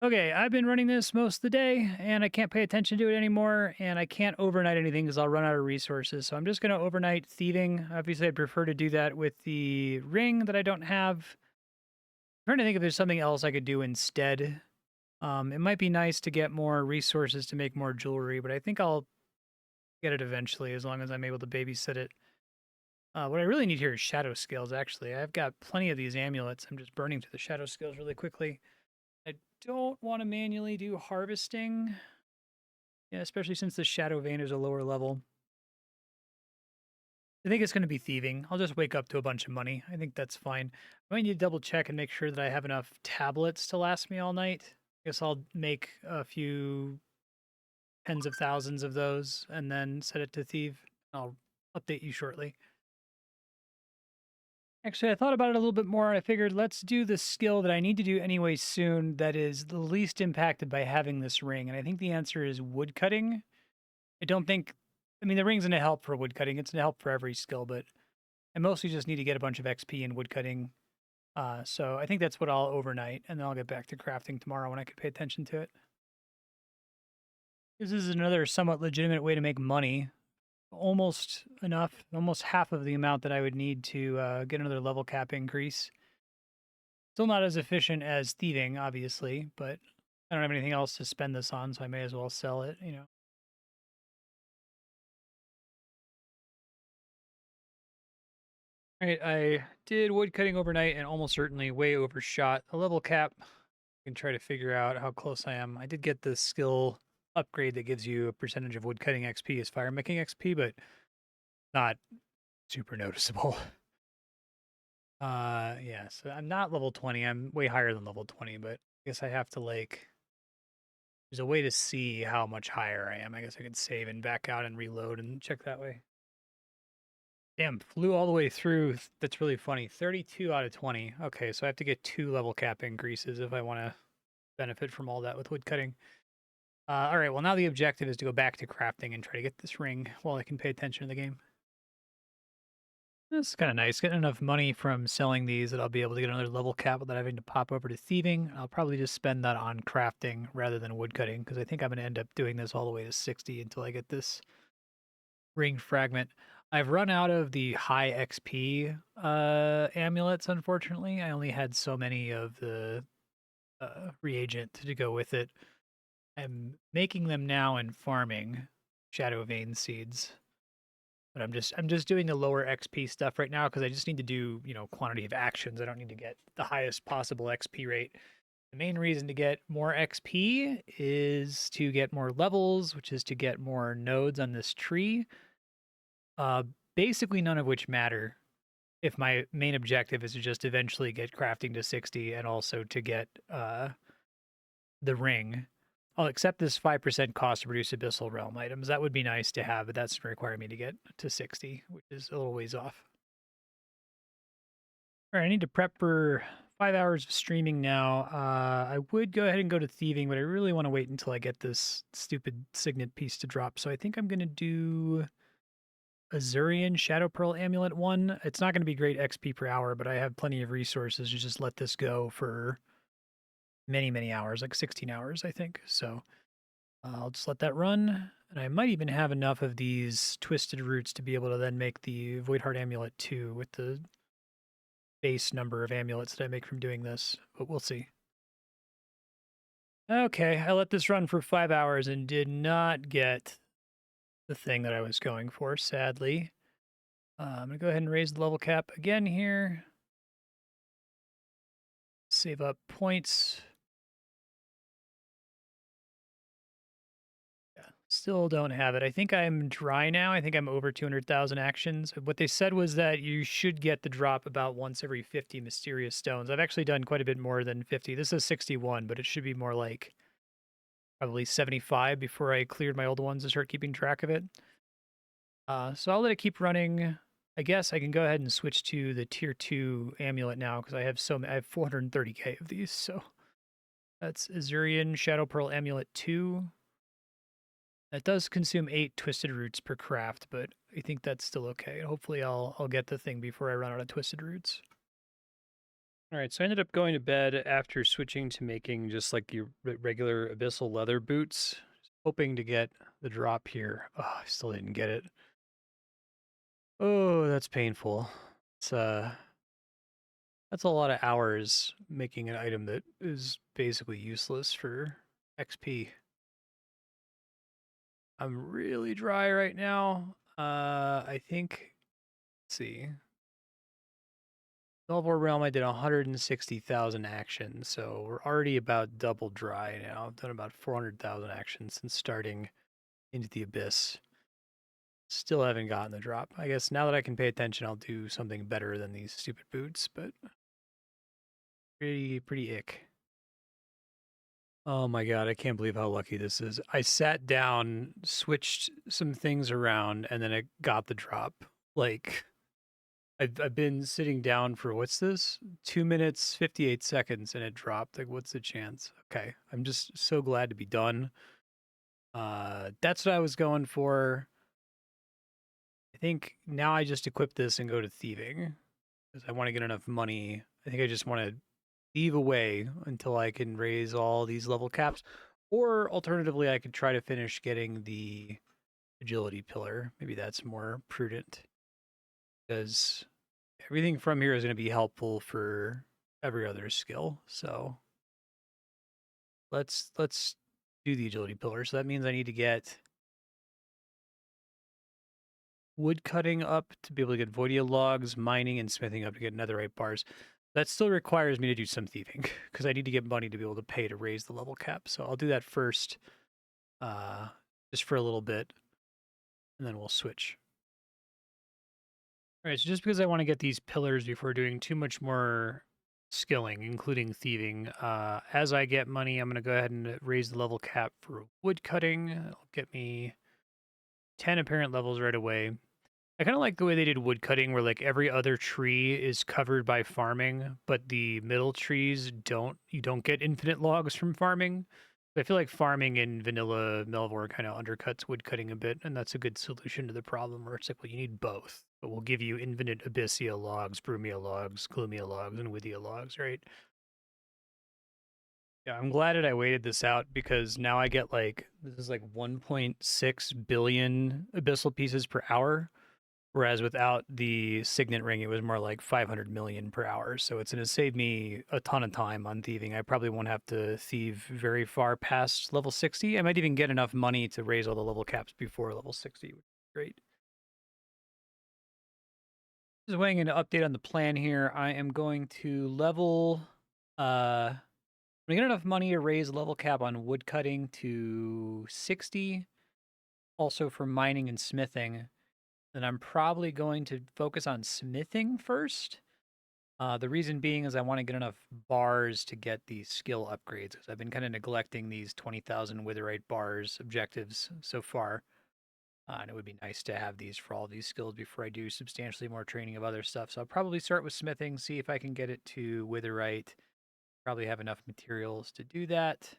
Okay, I've been running this most of the day, and I can't pay attention to it anymore, and I can't overnight anything because I'll run out of resources. So I'm just going to overnight thieving. Obviously, I'd prefer to do that with the ring that I don't have. I'm trying to think if there's something else I could do instead. It might be nice to get more resources to make more jewelry, but I think I'll get it eventually as long as I'm able to babysit it. What I really need here is shadow scales, actually. I've got plenty of these amulets. I'm just burning through the shadow scales really quickly. I don't want to manually do harvesting. Yeah, especially since the shadow vein is a lower level. I think it's going to be thieving. I'll just wake up to a bunch of money. I think that's fine. I might need to double check and make sure that I have enough tablets to last me all night. I guess I'll make a few tens of thousands of those and then set it to thieve. I'll update you shortly. Actually, I thought about it a little bit more. I figured let's do the skill that I need to do anyway soon that is the least impacted by having this ring. And I think the answer is woodcutting. I don't think, I mean, the ring's going to help for woodcutting. It's going to help for every skill, but I mostly just need to get a bunch of XP in woodcutting. So I think that's what I'll overnight, and then I'll get back to crafting tomorrow when I can pay attention to it. This is another somewhat legitimate way to make money. Almost enough, almost half of the amount that I would need to get another level cap increase. Still not as efficient as thieving, obviously, but I don't have anything else to spend this on, so I may as well sell it, you know. All right, I did wood cutting overnight and almost certainly way overshot a level cap. I can try to figure out how close I am. I did get the skill upgrade that gives you a percentage of wood cutting XP as fire making XP, but not super noticeable. Yeah, so I'm not level 20. I'm way higher than level 20, but I guess I have to like there's a way to see how much higher I am. I guess I could save and back out and reload and check that way. Damn, flew all the way through. That's really funny. 32 out of 20. Okay, so I have to get 2 level cap increases if I want to benefit from all that with wood cutting. All right, well, now the objective is to go back to crafting and try to get this ring while I can pay attention to the game. That's kind of nice. Getting enough money from selling these that I'll be able to get another level cap without having to pop over to thieving. I'll probably just spend that on crafting rather than woodcutting because I think I'm going to end up doing this all the way to 60 until I get this ring fragment. I've run out of the high XP amulets, unfortunately. I only had so many of the reagent to go with it. I'm making them now in farming shadow vein seeds. But I'm just doing the lower XP stuff right now because I just need to do, you know, quantity of actions. I don't need to get the highest possible XP rate. The main reason to get more XP is to get more levels, which is to get more nodes on this tree. Uh, Basically none of which matter if my main objective is to just eventually get crafting to 60 and also to get the ring. I'll accept this 5% cost to produce Abyssal Realm items. That would be nice to have, but that's require me to get to 60, which is a little ways off. All right, I need to prep for 5 hours of streaming now. I would go ahead and go to thieving, but I really want to wait until I get this stupid signet piece to drop. So I think I'm going to do Azurian Shadow Pearl Amulet 1. It's not going to be great XP per hour, but I have plenty of resources to just let this go for many, many hours, like 16 hours, I think. So I'll just let that run. And I might even have enough of these twisted roots to be able to then make the Voidheart Amulet 2 with the base number of amulets that I make from doing this, but we'll see. Okay, I let this run for 5 hours and did not get the thing that I was going for, sadly. I'm going to go ahead and raise the level cap again here. Save up points. Still don't have it. I think I'm dry now. I think I'm over 200,000 actions. What they said was that you should get the drop about once every 50 mysterious stones. I've actually done quite a bit more than 50. This is 61, but it should be more like probably 75 before I cleared my old ones to start keeping track of it. So I'll let it keep running. I guess I can go ahead and switch to the tier 2 amulet now because I have I have 430k of these. So that's Azurian Shadow Pearl Amulet 2. That does consume 8 twisted roots per craft, but I think that's still okay. Hopefully I'll get the thing before I run out of twisted roots. All right, so I ended up going to bed after switching to making just like your regular abyssal leather boots, hoping to get the drop here. Oh, I still didn't get it. Oh, that's painful. It's that's a lot of hours making an item that is basically useless for XP. I'm really dry right now. I think, let's see. Melvor Realm, I did 160,000 actions, so we're already about double dry now. I've done about 400,000 actions since starting into the Abyss. Still haven't gotten the drop. I guess now that I can pay attention, I'll do something better than these stupid boots, but pretty ick. Oh my god, I can't believe how lucky this is. I sat down, switched some things around, and then I got the drop. Like, I've been sitting down for what's this? 2 minutes 58 seconds and it dropped. Like, what's the chance? Okay, I'm just so glad to be done. That's what I was going for. I think now I just equip this and go to thieving because I want to get enough money. I think I just want to thieve away until I can raise all these level caps. Or alternatively, I could try to finish getting the agility pillar. Maybe that's more prudent because everything from here is going to be helpful for every other skill. So let's do the agility pillar. So that means I need to get wood cutting up to be able to get Voidia logs, mining and smithing up to get netherite bars. That still requires me to do some thieving because I need to get money to be able to pay to raise the level cap. So I'll do that first, just for a little bit, and then we'll switch. All right, so just because I want to get these pillars before doing too much more skilling, including thieving, as I get money, I'm going to go ahead and raise the level cap for wood cutting. It'll get me 10 apparent levels right away. I kind of like the way they did wood cutting, where like every other tree is covered by farming, but the middle trees don't. You don't get infinite logs from farming. I feel like farming in vanilla Melvor kind of undercuts wood cutting a bit, and that's a good solution to the problem. Where it's like, well, you need both, but we'll give you infinite Abyssea logs, Brumia logs, Glumia logs, and Withia logs, right? Yeah, I'm glad that I waited this out because now I get like this is like 1.6 billion abyssal pieces per hour. Whereas without the signet ring, it was more like 500 million per hour. So it's going to save me a ton of time on thieving. I probably won't have to thieve very far past level 60. I might even get enough money to raise all the level caps before level 60, which is great. Just weighing in an update on the plan here. I am going to level, when I get enough money to raise level cap on wood cutting to 60, also for mining and smithing. Then I'm probably going to focus on smithing first. The reason being is I want to get enough bars to get these skill upgrades because I've been kind of neglecting these 20,000 witherite bars objectives so far. And it would be nice to have these for all these skills before I do substantially more training of other stuff. So I'll probably start with smithing, see if I can get it to witherite. Probably have enough materials to do that.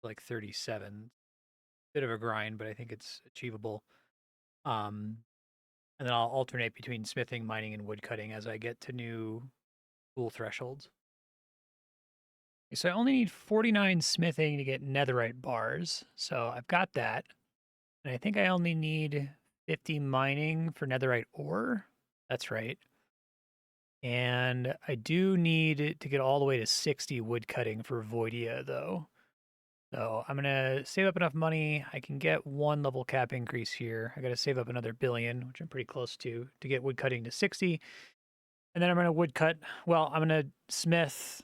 Like 37. Bit of a grind, but I think it's achievable. Um, and then I'll alternate between smithing, mining, and woodcutting as I get to new tool thresholds. So I only need 49 smithing to get netherite bars. So I've got that. And I think I only need 50 mining for netherite ore. That's right. And I do need to get all the way to 60 wood cutting for Voidia, though. So I'm going to save up enough money. I can get one level cap increase here. I got to save up another billion, which I'm pretty close to get wood cutting to 60. And then I'm going to wood cut. Well, I'm going to smith,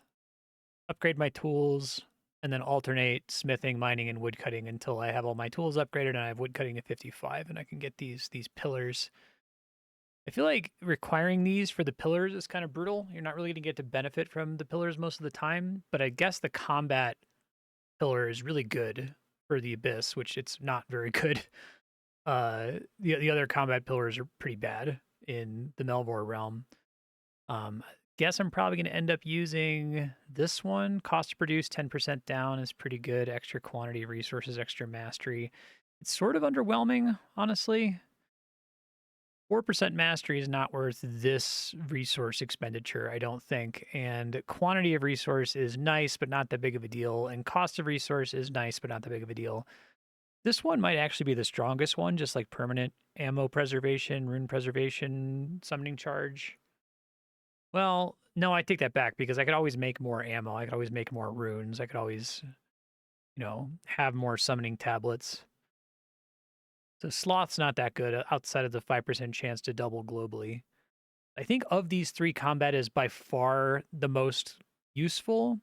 upgrade my tools, and then alternate smithing, mining, and woodcutting until I have all my tools upgraded and I have woodcutting to 55, and I can get these pillars. I feel like requiring these for the pillars is kind of brutal. You're not really going to get to benefit from the pillars most of the time, but I guess the combat pillar is really good for the abyss, which it's not very good. The other combat pillars are pretty bad in the Melvor realm. Guess I'm probably going to end up using this one. Cost to produce 10% down is pretty good. Extra quantity of resources, extra mastery. It's sort of underwhelming, honestly. 4% mastery is not worth this resource expenditure, I don't think. And quantity of resource is nice, but not that big of a deal. And cost of resource is nice, but not that big of a deal. This one might actually be the strongest one, just like permanent ammo preservation, rune preservation, summoning charge. Well, no, I take that back because I could always make more ammo. I could always make more runes. I could always, have more summoning tablets. So sloth's not that good outside of the 5% chance to double globally. I think of these three, combat is by far the most useful,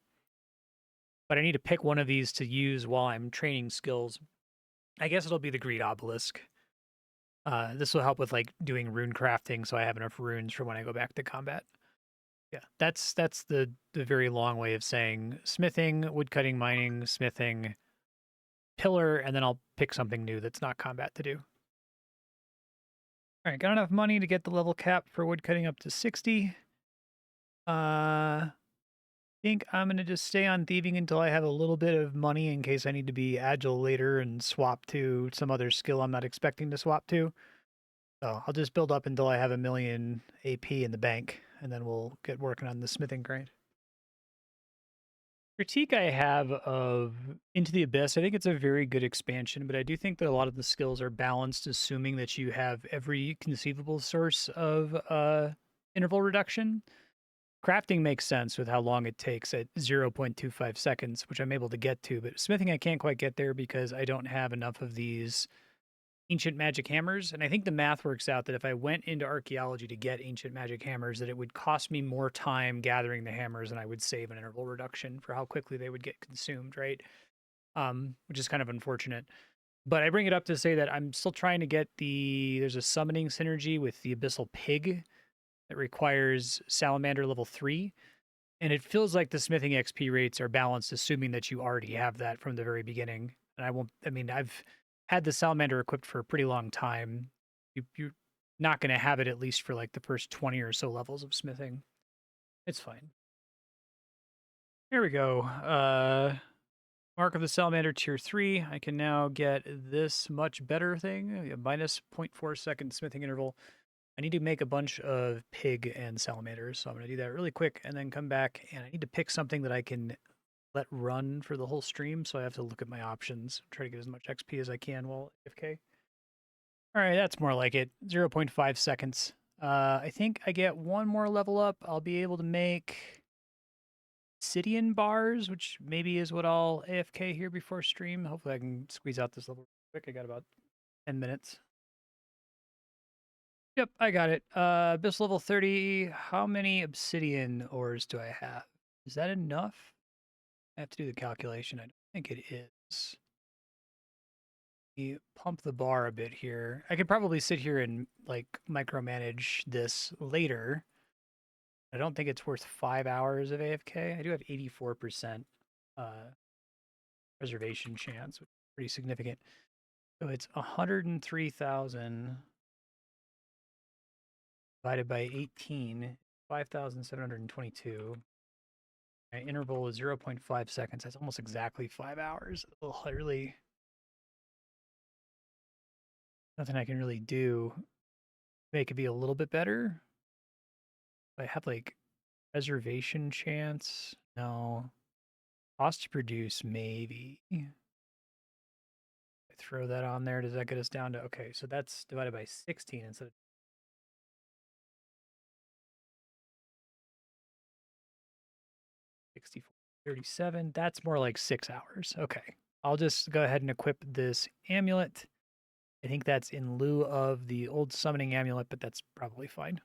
but I need to pick one of these to use while I'm training skills. I guess it'll be the Greed Obelisk. This will help with like doing rune crafting, so I have enough runes for when I go back to combat. Yeah, that's the very long way of saying smithing, woodcutting, mining, smithing, pillar, and then I'll pick something new that's not combat to do. All right, got enough money to get the level cap for woodcutting up to 60. Think I'm gonna just stay on thieving until I have a little bit of money in case I need to be agile later and swap to some other skill I'm not expecting to swap to. So I'll just build up until I have 1,000,000 AP in the bank, and then we'll get working on the smithing grind. critique I have of Into the Abyss, I think it's a very good expansion, but I do think that a lot of the skills are balanced, assuming that you have every conceivable source of interval reduction. Crafting makes sense with how long it takes at 0.25 seconds, which I'm able to get to, but smithing I can't quite get there because I don't have enough of these ancient magic hammers. And I think the math works out that if I went into archaeology to get ancient magic hammers, that it would cost me more time gathering the hammers than I would save an interval reduction for how quickly they would get consumed, right? Which is kind of unfortunate. But I bring it up to say that I'm still trying to get there's a summoning synergy with the Abyssal Pig that requires Salamander level 3. And it feels like the smithing XP rates are balanced, assuming that you already have that from the very beginning. And I've had the Salamander equipped for a pretty long time. You're not going to have it at least for like the first 20 or so levels of smithing. It's fine. There we go. Mark of the Salamander tier 3. I can now get this much better thing, minus 0.4 second smithing interval. I need to make a bunch of pig and salamanders, so I'm going to do that really quick and then come back, and I need to pick something that I can let run for the whole stream, so I have to look at my options, try to get as much XP as I can while AFK. All right, that's more like it. 0.5 seconds. I think I get one more level up. I'll be able to make obsidian bars, which maybe is what I'll AFK here before stream. Hopefully I can squeeze out this level quick. I got about 10 minutes. Yep, I got it. Abyss level 30. How many obsidian ores do I have? Is that enough? I have to do the calculation. I don't think it is. You pump the bar a bit here. I could probably sit here and like micromanage this later. I don't think it's worth 5 hours of AFK. I do have 84% preservation chance, which is pretty significant. So it's 103,000 divided by 18, 5,722. My interval is 0.5 seconds. That's almost exactly 5 hours. Ugh, nothing I can really do to make it be a little bit better. I have like preservation chance. No. Cost to produce, maybe. I throw that on there. Does that get us down to, okay, so that's divided by 16 instead of 64, 37. That's more like 6 hours. Okay. I'll just go ahead and equip this amulet. I think that's in lieu of the old summoning amulet, but that's probably fine.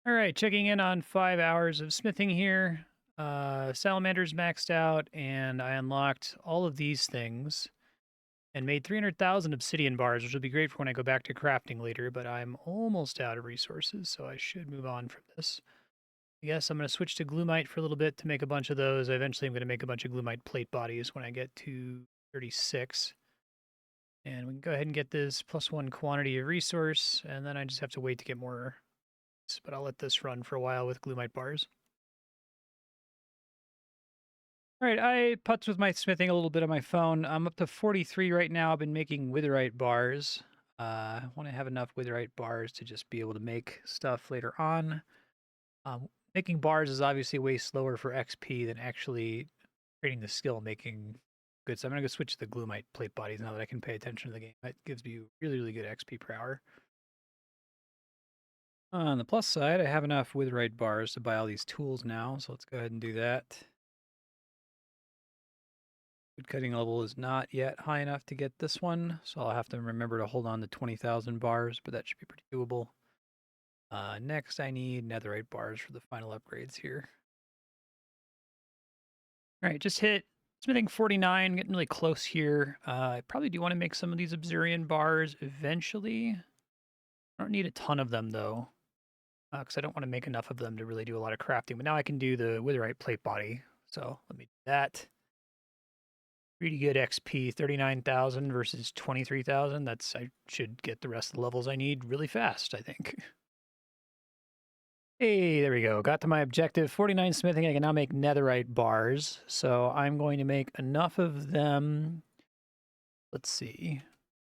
All right, checking in on 5 hours of smithing here. Salamander's maxed out, and I unlocked all of these things and made 300,000 obsidian bars, which will be great for when I go back to crafting later, but I'm almost out of resources, so I should move on from this. I guess I'm going to switch to glumite for a little bit to make a bunch of those. Eventually, I'm going to make a bunch of glumite plate bodies when I get to 36. And we can go ahead and get this +1 quantity of resource, and then I just have to wait to get more. But I'll let this run for a while with glumite bars. All right, I putz with my smithing a little bit on my phone. I'm up to 43 right now. I've been making witherite bars. I want to have enough witherite bars to just be able to make stuff later on. Making bars is obviously way slower for XP than actually creating the skill making good. So I'm going to go switch to the glumite plate bodies now that I can pay attention to the game. That gives you really, really good XP per hour. On the plus side, I have enough witherite bars to buy all these tools now, so let's go ahead and do that. Wood cutting level is not yet high enough to get this one, so I'll have to remember to hold on to 20,000 bars, but that should be pretty doable. Next, I need netherite bars for the final upgrades here. All right, just hit smithing 49, getting really close here. I probably do want to make some of these obsidian bars eventually. I don't need a ton of them, though, because I don't want to make enough of them to really do a lot of crafting. But now I can do the witherite plate body, so let me do that. Pretty good XP, 39,000 versus 23,000. I should get the rest of the levels I need really fast, I think. Hey, there we go. Got to my objective. 49 smithing. I can now make netherite bars. So I'm going to make enough of them. Let's see.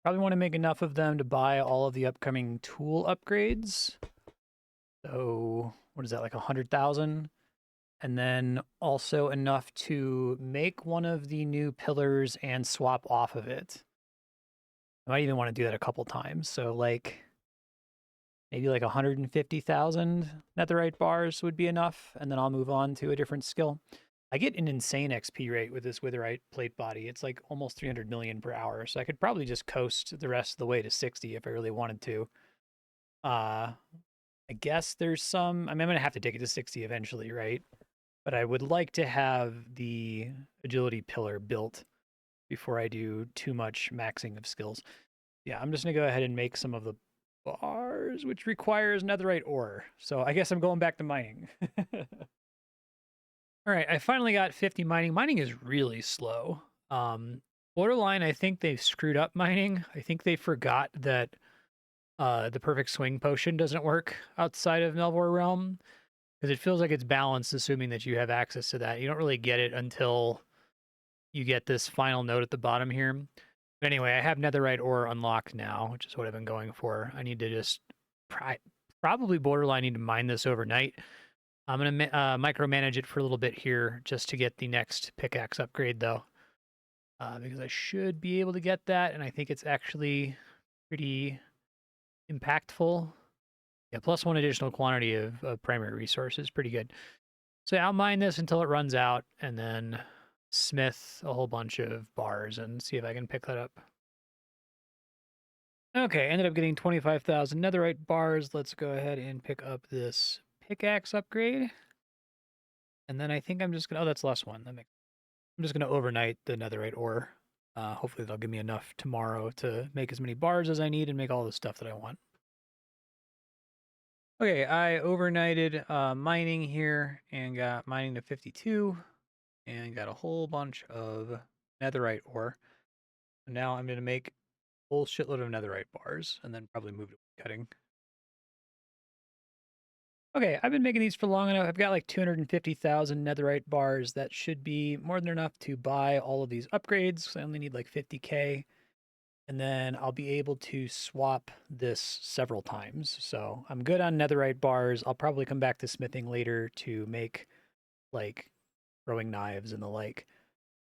Probably want to make enough of them to buy all of the upcoming tool upgrades. So what is that, like 100,000? and then also enough to make one of the new pillars and swap off of it. I might even want to do that a couple times. So like maybe like 150,000 netherite bars would be enough, and then I'll move on to a different skill. I get an insane XP rate with this witherite plate body. It's like almost 300 million per hour, so I could probably just coast the rest of the way to 60 if I really wanted to. I guess there's some. I mean, I'm gonna have to take it to 60 eventually, right? But I would like to have the agility pillar built before I do too much maxing of skills. Yeah, I'm just gonna go ahead and make some of the bars, which requires netherite ore. So I guess I'm going back to mining. All right, I finally got 50 mining. Mining is really slow. Borderline, I think they screwed up mining. I think they forgot that the perfect swing potion doesn't work outside of Melvor realm because it feels like it's balanced, assuming that you have access to that. You don't really get it until you get this final note at the bottom here. But anyway, I have netherite ore unlocked now, which is what I've been going for. I need to just probably borderline need to mine this overnight. I'm going to micromanage it for a little bit here just to get the next pickaxe upgrade, though, because I should be able to get that, and I think it's actually pretty impactful. Yeah, plus one additional quantity of primary resources, pretty good. So I'll mine this until it runs out, and then smith a whole bunch of bars and see if I can pick that up. Okay, ended up getting 25,000 netherite bars. Let's go ahead and pick up this pickaxe upgrade. And then I think I'm just gonna, oh, that's the last one. I'm just gonna overnight the netherite ore. Hopefully they'll give me enough tomorrow to make as many bars as I need and make all the stuff that I want. Okay, I overnighted mining here and got mining to 52 and got a whole bunch of netherite ore. Now I'm gonna make a whole shitload of netherite bars and then probably move to cutting. Okay, I've been making these for long enough. I've got like 250,000 netherite bars. That should be more than enough to buy all of these upgrades. I only need like 50k. And then I'll be able to swap this several times. So I'm good on netherite bars. I'll probably come back to smithing later to make like throwing knives and the like.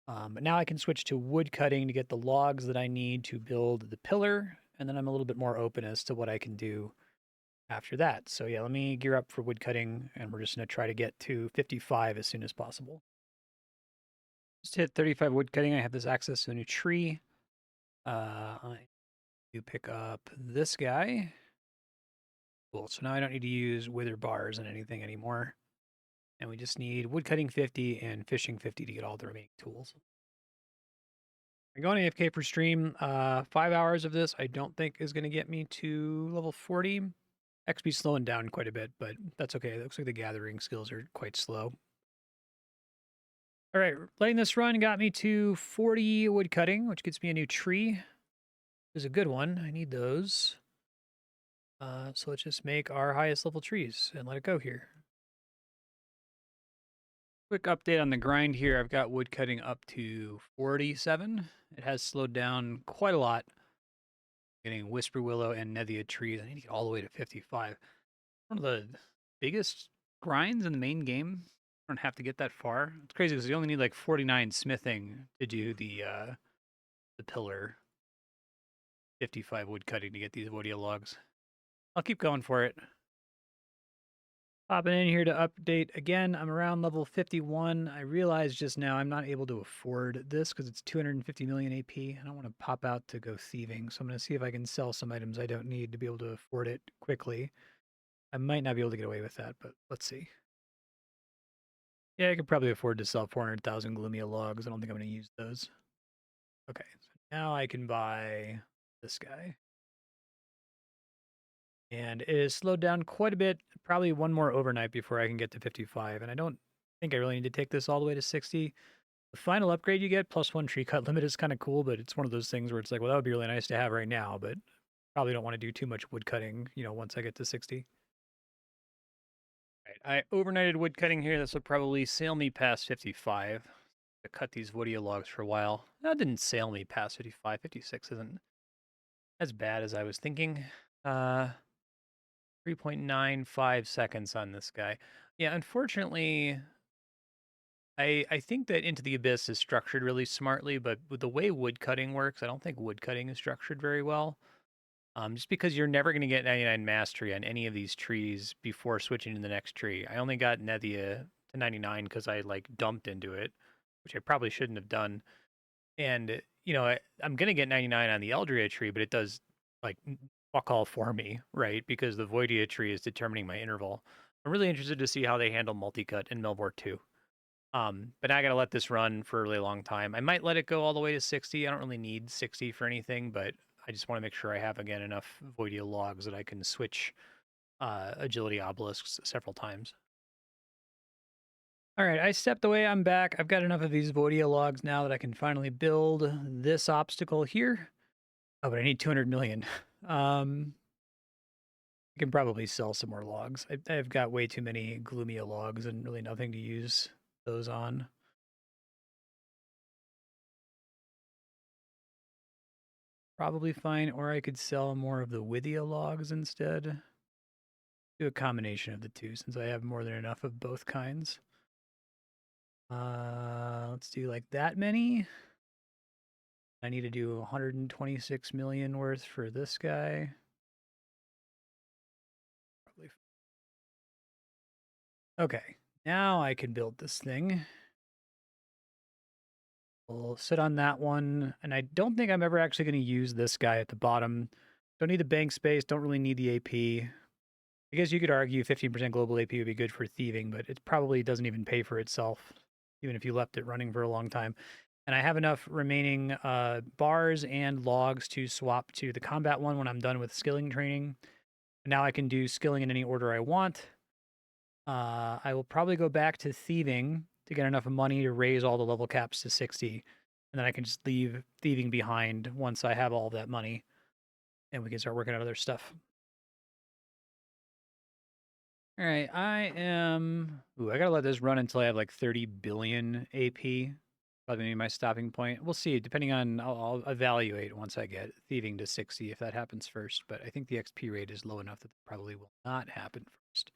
But now I can switch to wood cutting to get the logs that I need to build the pillar. And then I'm a little bit more open as to what I can do after that. So yeah, let me gear up for wood cutting, and we're just going to try to get to 55 as soon as possible. Just hit 35 wood cutting. I have this access to a new tree. I do pick up this guy. Cool. So now I don't need to use wither bars and anything anymore. And we just need wood cutting 50 and fishing 50 to get all the remaining tools. I'm going AFK for stream. 5 hours of this I don't think is going to get me to level 40. XP slowing down quite a bit, but that's okay. It looks like the gathering skills are quite slow. All right, letting this run got me to 40 wood cutting, which gets me a new tree. This is a good one. I need those. So let's just make our highest level trees and let it go here. Quick update on the grind here. I've got wood cutting up to 47. It has slowed down quite a lot. Getting whisper willow and nethia trees. I need to get all the way to 55. One of the biggest grinds in the main game. I don't have to get that far. It's crazy because you only need like 49 smithing to do the pillar. 55 wood cutting to get these wodia logs. I'll keep going for it. Popping in here to update again. I'm around level 51. I realized just now I'm not able to afford this because it's 250 million AP. I don't want to pop out to go thieving, so I'm going to see if I can sell some items I don't need to be able to afford it quickly. I might not be able to get away with that, but let's see. Yeah, I could probably afford to sell 400,000 Glumia logs. I don't think I'm going to use those. Okay, so now I can buy this guy. And it has slowed down quite a bit. Probably one more overnight before I can get to 55. And I don't think I really need to take this all the way to 60. The final upgrade you get, +1 tree cut limit, is kind of cool, but it's one of those things where it's like, well, that would be really nice to have right now, but probably don't want to do too much wood cutting, once I get to 60. Right, I overnighted wood cutting here. This will probably sail me past 55. To cut these woodier logs for a while. That didn't sail me past 55. 56 isn't as bad as I was thinking. 3.95 seconds on this guy. Yeah, unfortunately, I think that Into the Abyss is structured really smartly, but with the way woodcutting works, I don't think woodcutting is structured very well. Just because you're never going to get 99 mastery on any of these trees before switching to the next tree. I only got Nethia to 99 because I like dumped into it, which I probably shouldn't have done. And I'm going to get 99 on the Eldria tree, but it does like fuck all for me, right? Because the Voidia tree is determining my interval. I'm really interested to see how they handle multi-cut in Melvor 2. But now I got to let this run for a really long time. I might let it go all the way to 60. I don't really need 60 for anything, but I just want to make sure I have, again, enough Voidia logs that I can switch agility obelisks several times. All right, I stepped away. I'm back. I've got enough of these Voidia logs now that I can finally build this obstacle here. Oh, but I need 200 million. I can probably sell some more logs. I've got way too many Glumia logs and really nothing to use those on. Probably fine, or I could sell more of the Withia logs instead. Do a combination of the two since I have more than enough of both kinds. Let's do like that many. I need to do 126 million worth for this guy. Probably. Okay, now I can build this thing. We'll sit on that one, and I don't think I'm ever actually going to use this guy at the bottom. Don't need the bank space, don't really need the AP. I guess you could argue 15% global AP would be good for thieving, but it probably doesn't even pay for itself, even if you left it running for a long time. And I have enough remaining bars and logs to swap to the combat one when I'm done with skilling training. Now I can do skilling in any order I want. I will probably go back to thieving to get enough money to raise all the level caps to 60. And then I can just leave thieving behind once I have all of that money. And we can start working on other stuff. All right, I am. Ooh, I gotta let this run until I have like 30 billion AP. Probably my stopping point. We'll see. Depending on, I'll evaluate once I get thieving to 60 if that happens first. But I think the XP rate is low enough that probably will not happen first.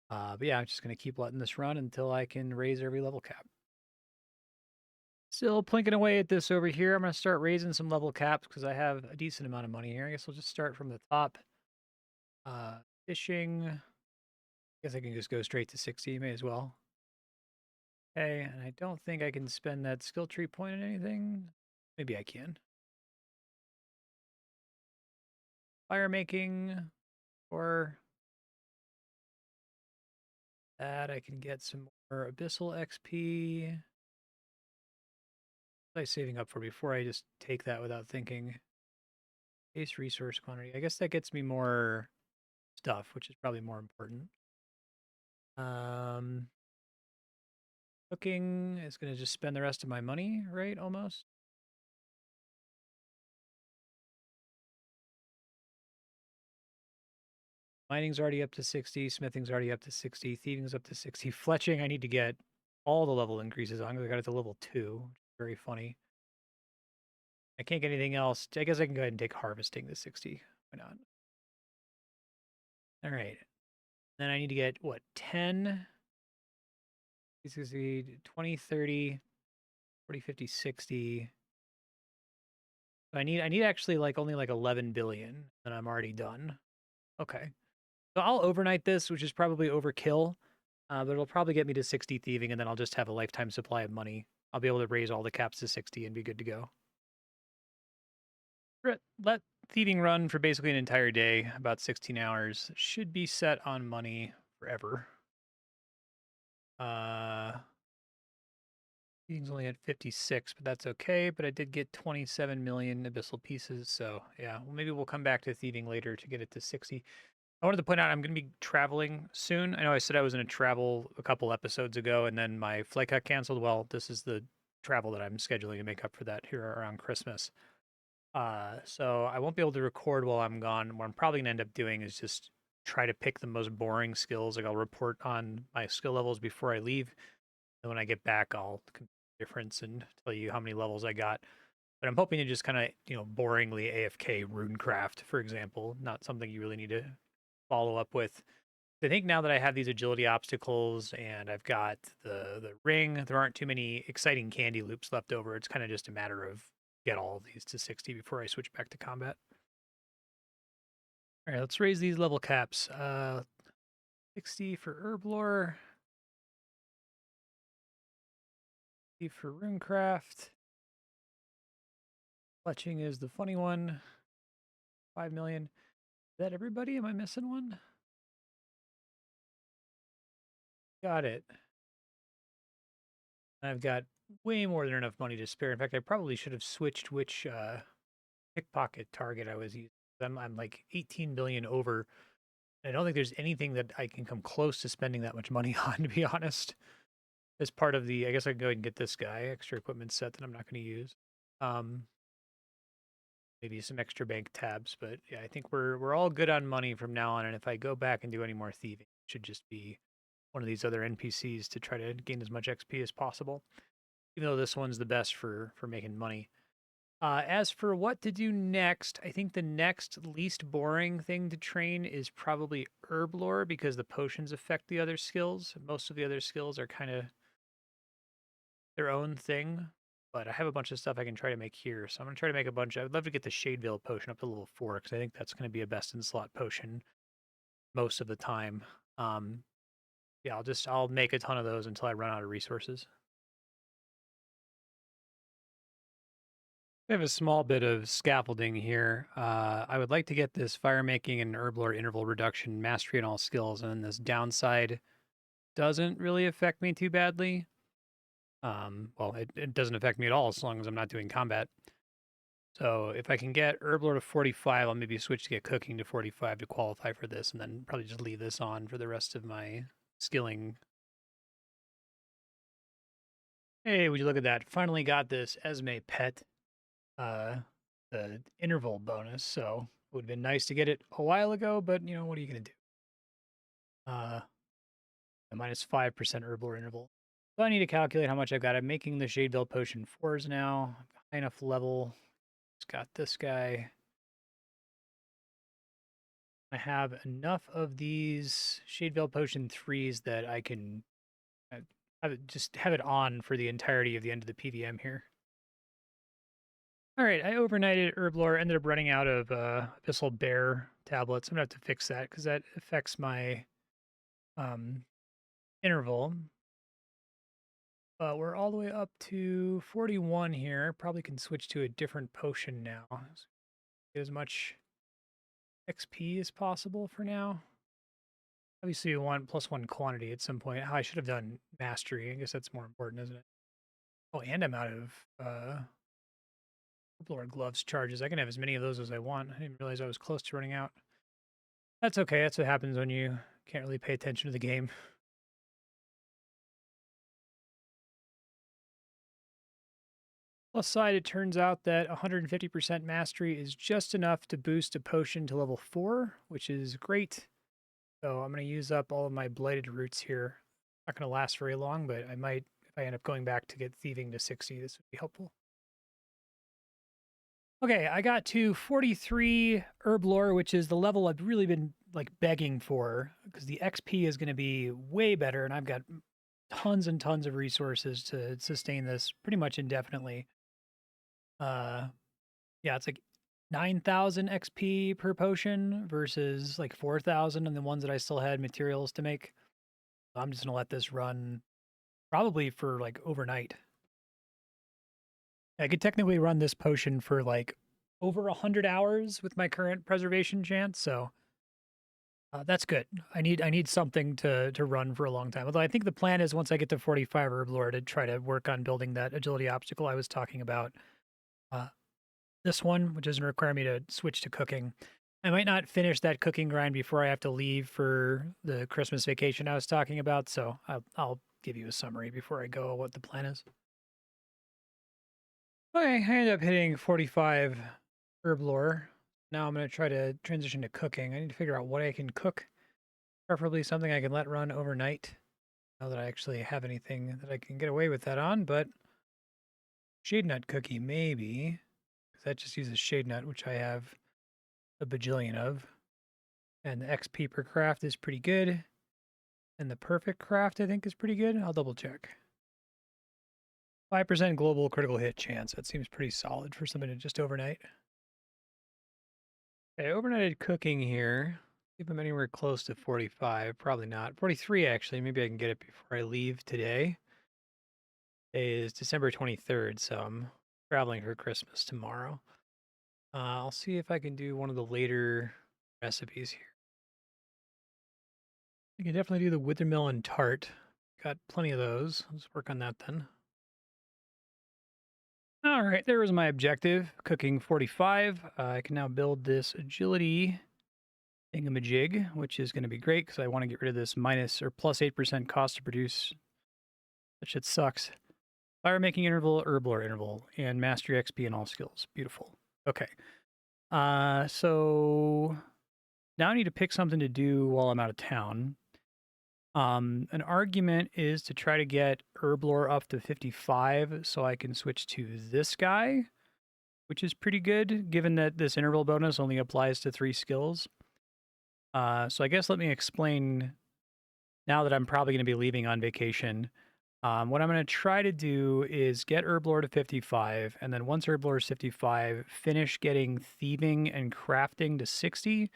But yeah, I'm just gonna keep letting this run until I can raise every level cap. Still plinking away at this over here. I'm gonna start raising some level caps because I have a decent amount of money here. I guess we'll just start from the top. Fishing. Guess I can just go straight to 60, may as well. Okay, and I don't think I can spend that skill tree point on anything. Maybe I can. Fire making, or that I can get some more abyssal XP. What was I saving up for before I just take that without thinking? Base resource quantity. I guess that gets me more stuff, which is probably more important. Um, Cooking is going to just spend the rest of my money, right? Almost. Mining's already up to 60. Smithing's already up to 60. Thieving's up to 60. Fletching, I need to get all the level increases on because I got it to level 2. Very funny. I can't get anything else. I guess I can go ahead and take harvesting to 60. Why not? All right. Then I need to get, what, 10? 20, 30, 40, 50, 60. So I need actually like only like 11 billion, and I'm already done. Okay. So I'll overnight this, which is probably overkill, but it'll probably get me to 60 thieving, and then I'll just have a lifetime supply of money. I'll be able to raise all the caps to 60 and be good to go. Let thieving run for basically an entire day, about 16 hours. Should be set on money forever. Thieving's only at 56, but that's okay. But I did get 27 million abyssal pieces, so yeah. Well, maybe we'll come back to thieving later to get it to 60. I wanted to point out I'm going to be traveling soon. I know I said I was going to travel a couple episodes ago, and then my flight got canceled. Well, this is the travel that I'm scheduling to make up for that here around Christmas. So I won't be able to record while I'm gone. What I'm probably going to end up doing is just try to pick the most boring skills. Like I'll report on my skill levels before I leave. And when I get back, I'll compare the difference and tell you how many levels I got. But I'm hoping to just kind of, boringly AFK runecraft, for example. Not something you really need to follow up with. I think now that I have these agility obstacles and I've got the ring, there aren't too many exciting candy loops left over. It's kind of just a matter of get all of these to 60 before I switch back to combat. All right, let's raise these level caps. 60 for Herblore, 60 for Runecraft. Fletching is the funny one. 5 million. Is that everybody? Am I missing one? Got it. I've got way more than enough money to spare. In fact, I probably should have switched which pickpocket target I was using. I'm like 18 billion over. I don't think there's anything that I can come close to spending that much money on, to be honest. As part of the, I guess I can go ahead and get this guy, extra equipment set that I'm not going to use. Um, maybe some extra bank tabs, but yeah, I think we're all good on money from now on. And if I go back and do any more thieving, it should just be one of these other NPCs to try to gain as much XP as possible. Even though this one's the best for making money. As for what to do next, I think the next least boring thing to train is probably Herblore because the potions affect the other skills. Most of the other skills are kind of their own thing, but I have a bunch of stuff I can try to make here. So I'm going to try to make a bunch. I would love to get the Shadevale potion up to level 4 because I think that's going to be a best in slot potion most of the time. Yeah, I'll make a ton of those until I run out of resources. I have a small bit of scaffolding here. I would like to get this fire making and Herblore interval reduction mastery in all skills, and then this downside doesn't really affect me too badly. Well, it doesn't affect me at all as long as I'm not doing combat. So if I can get Herblore to 45, I'll maybe switch to get cooking to 45 to qualify for this, and then probably just leave this on for the rest of my skilling. Hey, would you look at that? Finally got this Esme pet. The interval bonus. So it would have been nice to get it a while ago, but you know, what are you gonna do? A minus 5% Herblore interval. So I need to calculate how much I've got. I'm making the Shadevale potion 4s now. High enough level. It's got this guy. I have enough of these Shadevale potion 3s that I can just have it on for the entirety of the end of the PVM here. All right, I overnighted Herblore, ended up running out of Abyssal Bear tablets. I'm gonna have to fix that because that affects my interval. But we're all the way up to 41 here. Probably can switch to a different potion now. Get as much XP as possible for now. Obviously, you want +1 quantity at some point. I should have done mastery. I guess that's more important, isn't it? Oh, and I'm out of Herblore gloves charges. I can have as many of those as I want. I didn't realize I was close to running out. That's okay. That's what happens when you can't really pay attention to the game. Plus side, it turns out that 150% mastery is just enough to boost a potion to level 4, which is great. So I'm going to use up all of my blighted roots here. Not going to last very long, but I might, if I end up going back to get thieving to 60, this would be helpful. Okay, I got to 43 Herblore, which is the level I've really been like begging for because the XP is going to be way better, and I've got tons and tons of resources to sustain this pretty much indefinitely. Yeah, it's like 9,000 XP per potion versus like 4,000 and the ones that I still had materials to make. I'm just gonna let this run probably for like overnight. I could technically run this potion for like over 100 hours with my current preservation chance, so that's good. I need something to run for a long time. Although I think the plan is once I get to 45 Herblore to try to work on building that agility obstacle I was talking about. Uh, this one, which doesn't require me to switch to cooking. I might not finish that cooking grind before I have to leave for the Christmas vacation I was talking about, so I'll give you a summary before I go what the plan is. Okay, I ended up hitting 45 Herblore. Now I'm going to try to transition to cooking. I need to figure out what I can cook, preferably something I can let run overnight. Now that I actually have anything that I can get away with that on, but shade nut cookie maybe, because that just uses shade nut, which I have a bajillion of. And the XP per craft is pretty good. And the perfect craft, I think, is pretty good. I'll double check. 5% global critical hit chance. That seems pretty solid for something to just overnight. Okay, overnighted cooking here. If I'm anywhere close to 45, probably not. 43, actually. Maybe I can get it before I leave today. Today is December 23rd, so I'm traveling for Christmas tomorrow. I'll see if I can do one of the later recipes here. I can definitely do the withermelon tart. Got plenty of those. Let's work on that then. All right, there was my objective, cooking 45. I can now build this agility thingamajig, which is going to be great because I want to get rid of this minus or plus 8% cost to produce. That shit sucks. Fire making interval, herblore interval, and mastery XP in all skills. Beautiful. Okay. So now I need to pick something to do while I'm out of town. An argument is to try to get herblore up to 55 so I can switch to this guy, which is pretty good given that this interval bonus only applies to 3 skills. So I guess let me explain now that I'm probably going to be leaving on vacation. What I'm going to try to do is get herblore to 55, and then once herblore is 55, finish getting thieving and crafting to 60.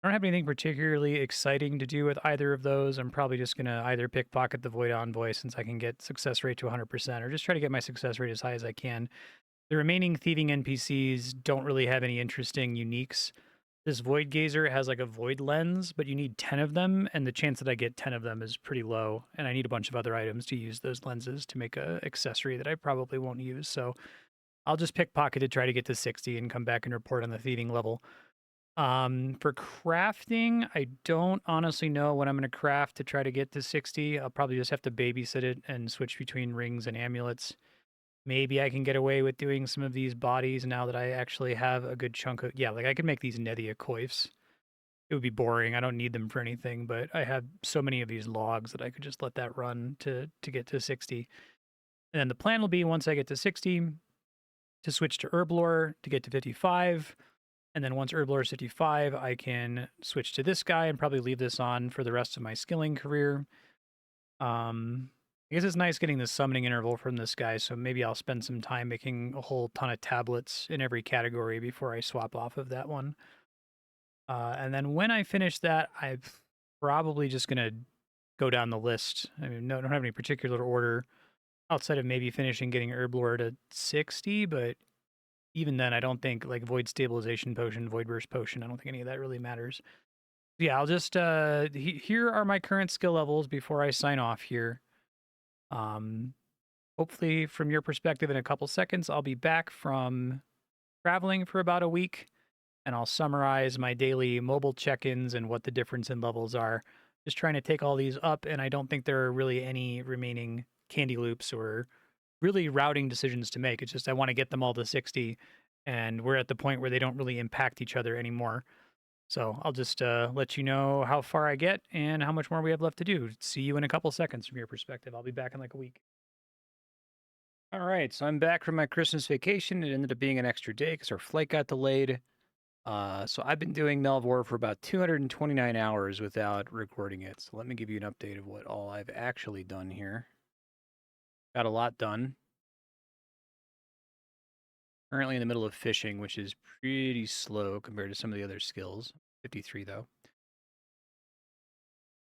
I don't have anything particularly exciting to do with either of those. I'm probably just going to either pickpocket the Void Envoy since I can get success rate to 100%, or just try to get my success rate as high as I can. The remaining thieving NPCs don't really have any interesting uniques. This Void Gazer has like a Void Lens, but you need 10 of them, and the chance that I get 10 of them is pretty low, and I need a bunch of other items to use those lenses to make a accessory that I probably won't use, so I'll just pickpocket to try to get to 60 and come back and report on the thieving level. For crafting, I don't honestly know what I'm going to craft to try to get to 60. I'll probably just have to babysit it and switch between rings and amulets. Maybe I can get away with doing some of these bodies now that I actually have a good chunk of... Yeah, like I could make these Nethia coifs. It would be boring. I don't need them for anything, but I have so many of these logs that I could just let that run to get to 60. And then the plan will be once I get to 60 to switch to herblore to get to 55. And then once herblore is 55, I can switch to this guy and probably leave this on for the rest of my skilling career. I guess it's nice getting the summoning interval from this guy, so maybe I'll spend some time making a whole ton of tablets in every category before I swap off of that one. And then when I finish that, I'm probably just going to go down the list. I mean, no, I don't have any particular order outside of maybe finishing getting herblore to 60, but even then, I don't think, like, Void Stabilization Potion, Void Burst Potion, I don't think any of that really matters. Yeah, I'll just, here are my current skill levels before I sign off here. Hopefully, from your perspective, in a couple seconds, I'll be back from traveling for about a week, and I'll summarize my daily mobile check-ins and what the difference in levels are. Just trying to take all these up, and I don't think there are really any remaining candy loops or really routing decisions to make. It's just I want to get them all to 60, and we're at the point where they don't really impact each other anymore. So I'll just let you know how far I get and how much more we have left to do. See you in a couple seconds from your perspective. I'll be back in like a week. All right, so I'm back from my Christmas vacation. It ended up being an extra day because our flight got delayed. So I've been doing Melvor for about 229 hours without recording it. So let me give you an update of what all I've actually done here. Got a lot done. Currently in the middle of fishing, which is pretty slow compared to some of the other skills. 53 though.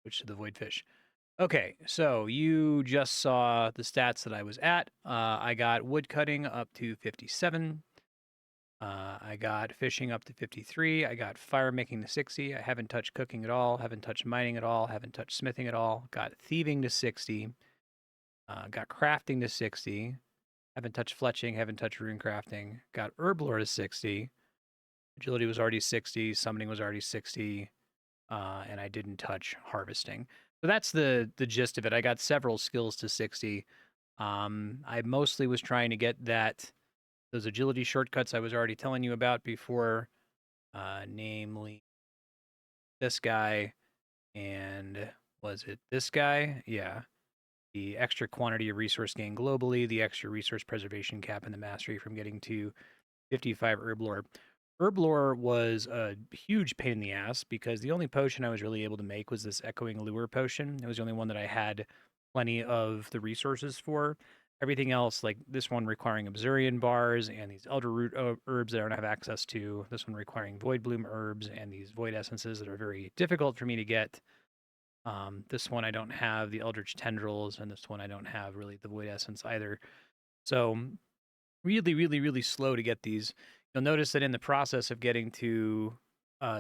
Switch to the void fish. Okay, so you just saw the stats that I was at. I got wood cutting up to 57. I got fishing up to 53. I got fire making to 60. I haven't touched cooking at all. Haven't touched mining at all. Haven't touched smithing at all. Got thieving to 60. Got crafting to 60. Haven't touched fletching. Haven't touched rune crafting. Got herblore to 60. Agility was already 60. Summoning was already 60. And I didn't touch harvesting. So that's the gist of it. I got several skills to 60. I mostly was trying to get those agility shortcuts I was already telling you about before, namely this guy and was it this guy? Yeah. The extra quantity of resource gain globally, the extra resource preservation cap, and the mastery from getting to 55 herblore. Herblore was a huge pain in the ass because the only potion I was really able to make was this Echoing Lure potion. It was the only one that I had plenty of the resources for. Everything else, like this one requiring Obsurian bars and these Elder Root herbs that I don't have access to, this one requiring Void Bloom herbs and these Void essences that are very difficult for me to get. This one I don't have the Eldritch Tendrils, and this one I don't have really the Void Essence either. So really, really, really slow to get these. You'll notice that in the process of getting to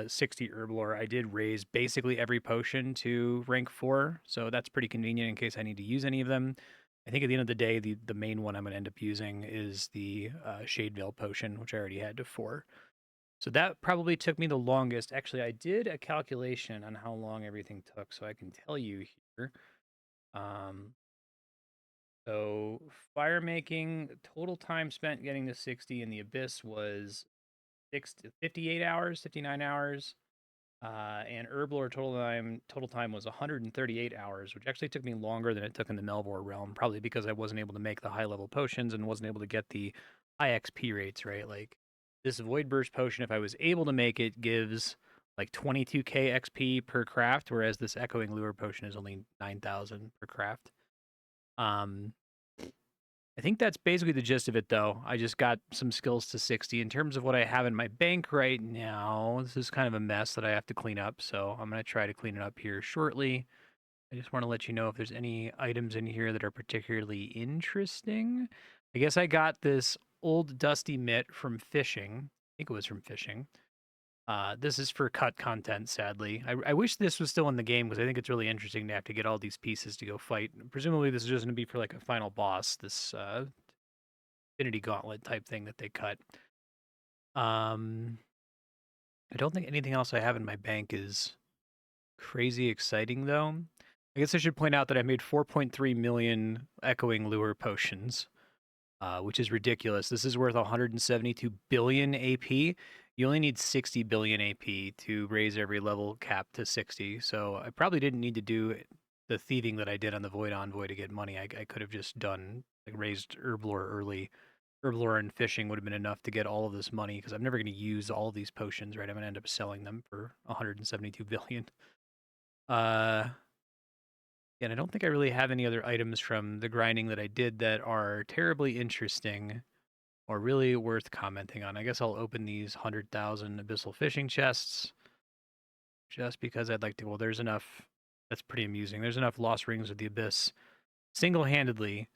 60 Herblore, I did raise basically every potion to rank 4, so that's pretty convenient in case I need to use any of them. I think at the end of the day, the main one I'm going to end up using is the Shade Veil potion, which I already had to 4. So that probably took me the longest. Actually, I did a calculation on how long everything took, so I can tell you here. Um, so fire making, total time spent getting to 60 in the abyss was 58 hours, 59 hours. And Herblore total time was 138 hours, which actually took me longer than it took in the Melvor realm, probably because I wasn't able to make the high level potions and wasn't able to get the high XP rates, right? Like this Void Burst potion, if I was able to make it, gives like 22k XP per craft, whereas this Echoing Lure potion is only 9,000 per craft. I think that's basically the gist of it, though. I just got some skills to 60. In terms of what I have in my bank right now, this is kind of a mess that I have to clean up, so I'm going to try to clean it up here shortly. I just want to let you know if there's any items in here that are particularly interesting. I guess I got this old dusty mitt from fishing. I think it was from fishing. This is for cut content, sadly. I wish this was still in the game because I think it's really interesting to have to get all these pieces to go fight. Presumably, this is just going to be for like a final boss, this Infinity Gauntlet type thing that they cut. I don't think anything else I have in my bank is crazy exciting, though. I guess I should point out that I made 4.3 million Echoing Lure potions, which is ridiculous. This is worth 172 billion AP. You only need 60 billion AP to raise every level cap to 60. So I probably didn't need to do the thieving that I did on the Void Envoy to get money. I could have just done like raised Herblore early. Herblore and fishing would have been enough to get all of this money because I'm never going to use all of these potions, right? I'm going to end up selling them for 172 billion. And I don't think I really have any other items from the grinding that I did that are terribly interesting or really worth commenting on. I guess I'll open these 100,000 abyssal fishing chests just because I'd like to. Well, there's enough. That's pretty amusing. There's enough lost rings of the abyss single-handedly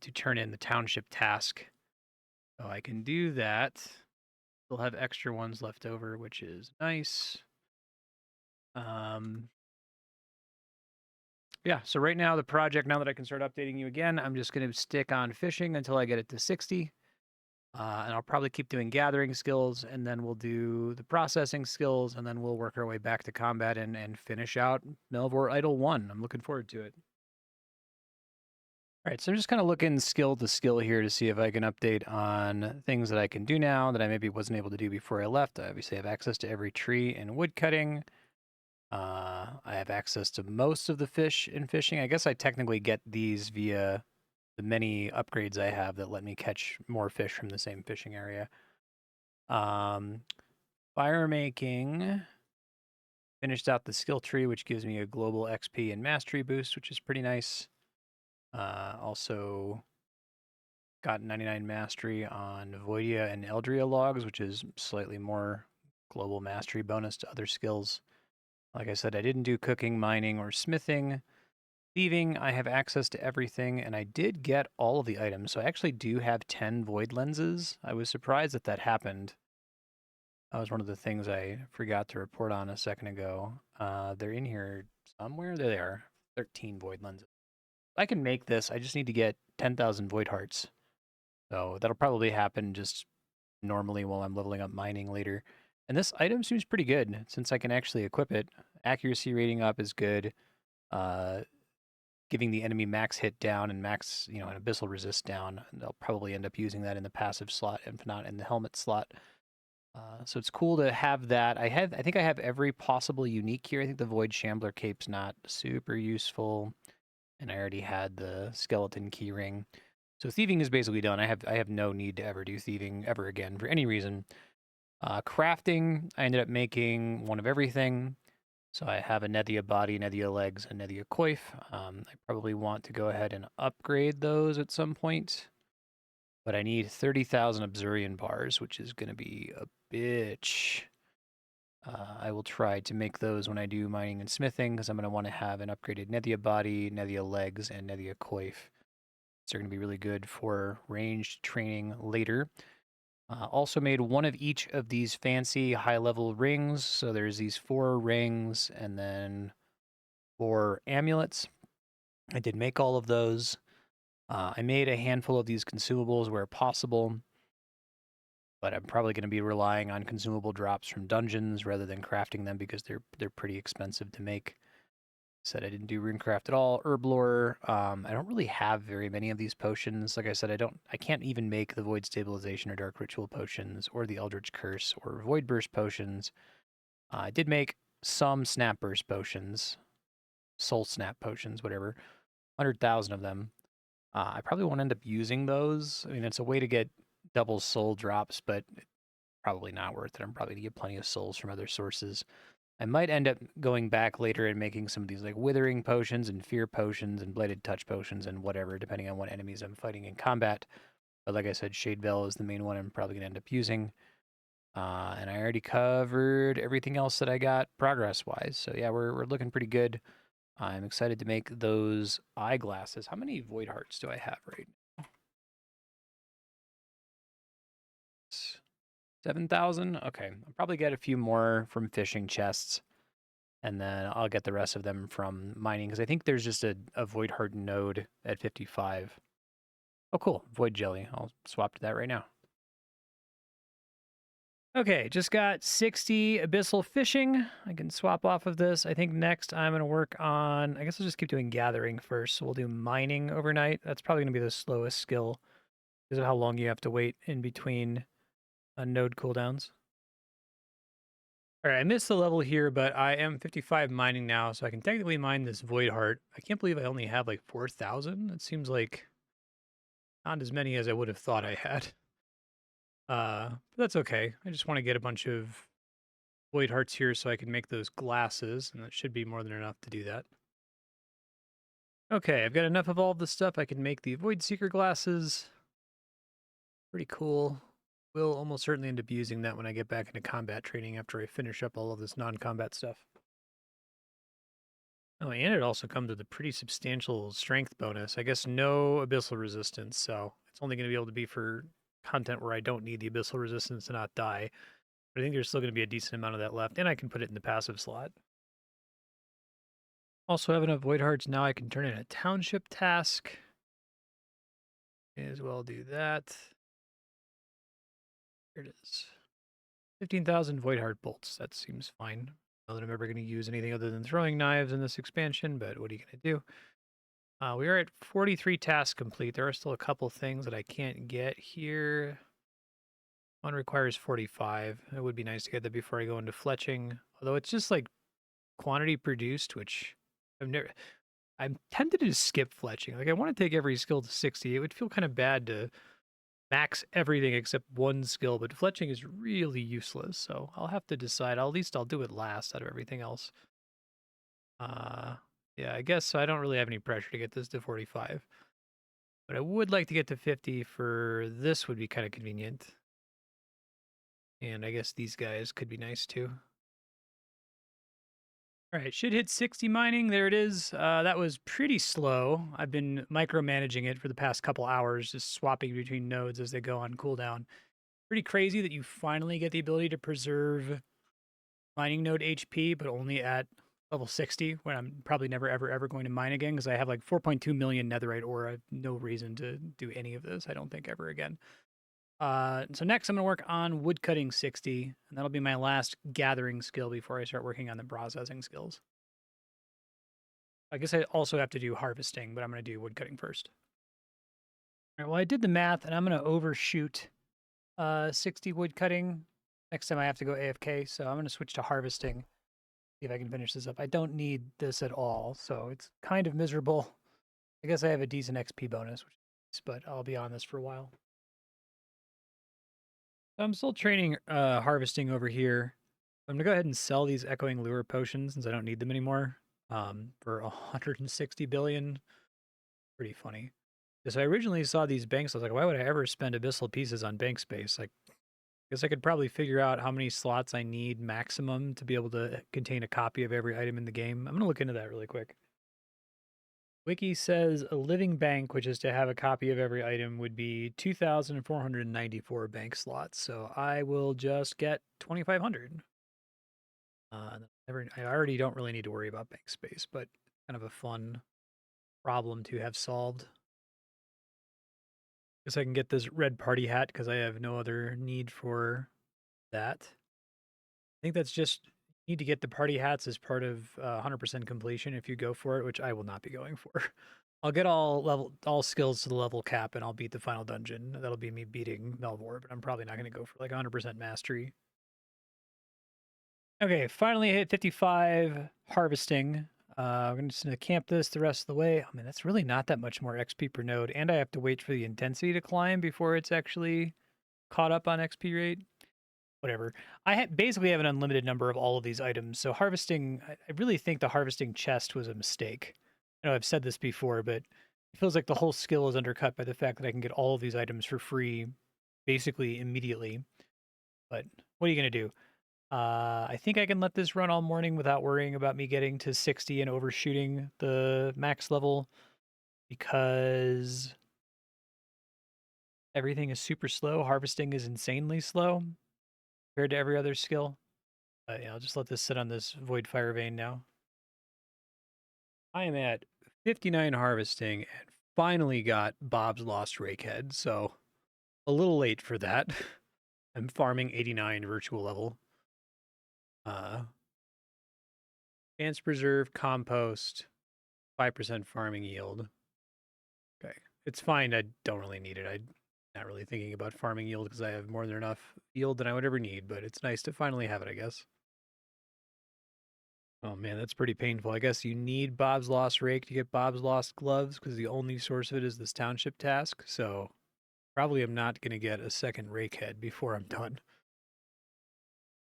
to turn in the township task. So I can do that. Still have extra ones left over, which is nice. Yeah, so right now the project, now that I can start updating you again, I'm just going to stick on fishing until I get it to 60. And I'll probably keep doing gathering skills, and then we'll do the processing skills, and then we'll work our way back to combat and finish out Melvor Idol 1. I'm looking forward to it. All right, so I'm just kind of looking skill to skill here to see if I can update on things that I can do now that I maybe wasn't able to do before I left. I obviously have access to every tree in woodcutting. I have access to most of the fish in fishing. I guess I technically get these via the many upgrades I have that let me catch more fish from the same fishing area. Fire making. Finished out the skill tree, which gives me a global XP and mastery boost, which is pretty nice. Also got 99 mastery on Voidia and Eldria logs, which is slightly more global mastery bonus to other skills. Like I said, I didn't do cooking, mining, or smithing. Thieving, I have access to everything, and I did get all of the items. So I actually do have 10 void lenses. I was surprised that that happened. That was one of the things I forgot to report on a second ago. They're in here somewhere. There they are. 13 void lenses. I can make this. I just need to get 10,000 void hearts. So that'll probably happen just normally while I'm leveling up mining later. And this item seems pretty good since I can actually equip it. Accuracy rating up is good. Giving the enemy max hit down and max, an abyssal resist down. And they'll probably end up using that in the passive slot, if not in the helmet slot. So it's cool to have that. I think I have every possible unique here. I think the Void Shambler Cape's not super useful. And I already had the skeleton keyring. So thieving is basically done. I have no need to ever do thieving ever again for any reason. Crafting, I ended up making one of everything. So I have a Nethia body, Nethia legs, and Nethia coif. I probably want to go ahead and upgrade those at some point. But I need 30,000 Obsurian bars, which is going to be a bitch. I will try to make those when I do mining and smithing, because I'm going to want to have an upgraded Nethia body, Nethia legs, and Nethia coif. So they're going to be really good for ranged training later. Also made one of each of these fancy high-level rings. So there's these 4 rings and then 4 amulets. I did make all of those. I made a handful of these consumables where possible, but I'm probably going to be relying on consumable drops from dungeons rather than crafting them because they're pretty expensive to make. Said I didn't do runecraft at all. Herblore. I don't really have very many of these potions. Like I said, I can't even make the Void Stabilization or Dark Ritual potions or the Eldritch Curse or Void Burst potions. I did make some Snap Burst potions, Soul Snap potions, whatever. 100,000 of them. I probably won't end up using those. I mean, it's a way to get double soul drops, but probably not worth it. I'm probably going to get plenty of souls from other sources. I might end up going back later and making some of these like withering potions and fear potions and bladed touch potions and whatever, depending on what enemies I'm fighting in combat. But like I said, Shade Veil is the main one I'm probably going to end up using. And I already covered everything else that I got progress-wise. So yeah, we're looking pretty good. I'm excited to make those eyeglasses. How many Void Hearts do I have right now? 7,000? Okay, I'll probably get a few more from fishing chests. And then I'll get the rest of them from mining, because I think there's just a Void Heart node at 55. Oh, cool. Void Jelly. I'll swap to that right now. Okay, just got 60 Abyssal Fishing. I can swap off of this. I think next I'm going to work on... I guess I'll just keep doing Gathering first. So we'll do Mining overnight. That's probably going to be the slowest skill because of how long you have to wait in between node cooldowns. All right, I missed the level here, but I am 55 mining now, so I can technically mine this Void Heart. I can't believe I only have like 4,000. It seems like not as many as I would have thought I had. But that's okay. I just want to get a bunch of Void Hearts here so I can make those glasses, and that should be more than enough to do that. Okay, I've got enough of all the stuff. I can make the Void Seeker glasses. Pretty cool. Will almost certainly end up using that when I get back into combat training after I finish up all of this non-combat stuff. Oh, and it also comes with a pretty substantial strength bonus. I guess no abyssal resistance, so it's only going to be able to be for content where I don't need the abyssal resistance to not die. But I think there's still going to be a decent amount of that left, and I can put it in the passive slot. Also have enough Void Hearts now I can turn in a township task. May as well do that. Here it is. 15,000 Void Heart bolts. That seems fine. Not that I'm ever going to use anything other than throwing knives in this expansion, but what are you going to do? We are at 43 tasks complete. There are still a couple things that I can't get here. One requires 45. It would be nice to get that before I go into fletching. Although it's just like quantity produced, which I'm tempted to just skip fletching. Like I want to take every skill to 60. It would feel kind of bad to max everything except one skill, but fletching is really useless. So I'll have to decide. At least I'll do it last out of everything else. Yeah, I guess I don't really have any pressure to get this to 45. But I would like to get to 50 for this would be kind of convenient. And I guess these guys could be nice too. All right, should hit 60 mining. There it is. That was pretty slow. I've been micromanaging it for the past couple hours, just swapping between nodes as they go on cooldown. Pretty crazy that you finally get the ability to preserve mining node HP, but only at level 60, when I'm probably never, ever going to mine again, because I have like 4.2 million netherite ore. I have no reason to do any of this, I don't think, ever again. So next I'm going to work on woodcutting 60, and that'll be my last gathering skill before I start working on the processing skills. I guess I also have to do harvesting, but I'm going to do woodcutting first. All right, well, I did the math, and I'm going to overshoot 60 woodcutting. Next time I have to go AFK, so I'm going to switch to harvesting. See if I can finish this up. I don't need this at all, so it's kind of miserable. I guess I have a decent XP bonus, but I'll be on this for a while. I'm still training harvesting over here. I'm gonna go ahead and sell these echoing lure potions since I don't need them anymore. For 160 billion. Pretty funny. Because I originally saw these banks, I was like, why would I ever spend abyssal pieces on bank space? Like, I guess I could probably figure out how many slots I need maximum to be able to contain a copy of every item in the game. I'm gonna look into that really quick. Wiki says a living bank, which is to have a copy of every item, would be 2,494 bank slots. So I will just get 2,500. I already don't really need to worry about bank space, but kind of a fun problem to have solved. Guess I can get this red party hat because I have no other need for that. I think that's just need to get the party hats as part of 100% completion if you go for it, which I will not be going for. I'll get all skills to the level cap and I'll beat the final dungeon. That'll be me beating Melvor, but I'm probably not going to go for like 100% mastery. Okay, finally hit 55 harvesting. I'm just going to camp this the rest of the way. I mean, that's really not that much more XP per node, and I have to wait for the intensity to climb before it's actually caught up on XP rate. Whatever. Basically have an unlimited number of all of these items. So harvesting, I really think the harvesting chest was a mistake. I know I've said this before, but it feels like the whole skill is undercut by the fact that I can get all of these items for free basically immediately. But what are you going to do? I think I can let this run all morning without worrying about me getting to 60 and overshooting the max level because everything is super slow. Harvesting is insanely slow compared to every other skill. Yeah, I'll just let this sit on this void fire vein now. I am at 59 harvesting and finally got Bob's Lost Rakehead, so a little late for that. I'm farming 89 virtual level. Chance preserve, compost, 5% farming yield. Okay, it's fine. I don't really need it. I'm not really thinking about farming yield because I have more than enough yield than I would ever need, but it's nice to finally have it, I guess. Oh man, that's pretty painful. I guess you need Bob's Lost Rake to get Bob's Lost Gloves because the only source of it is this township task. So probably I'm not going to get a second rake head before I'm done.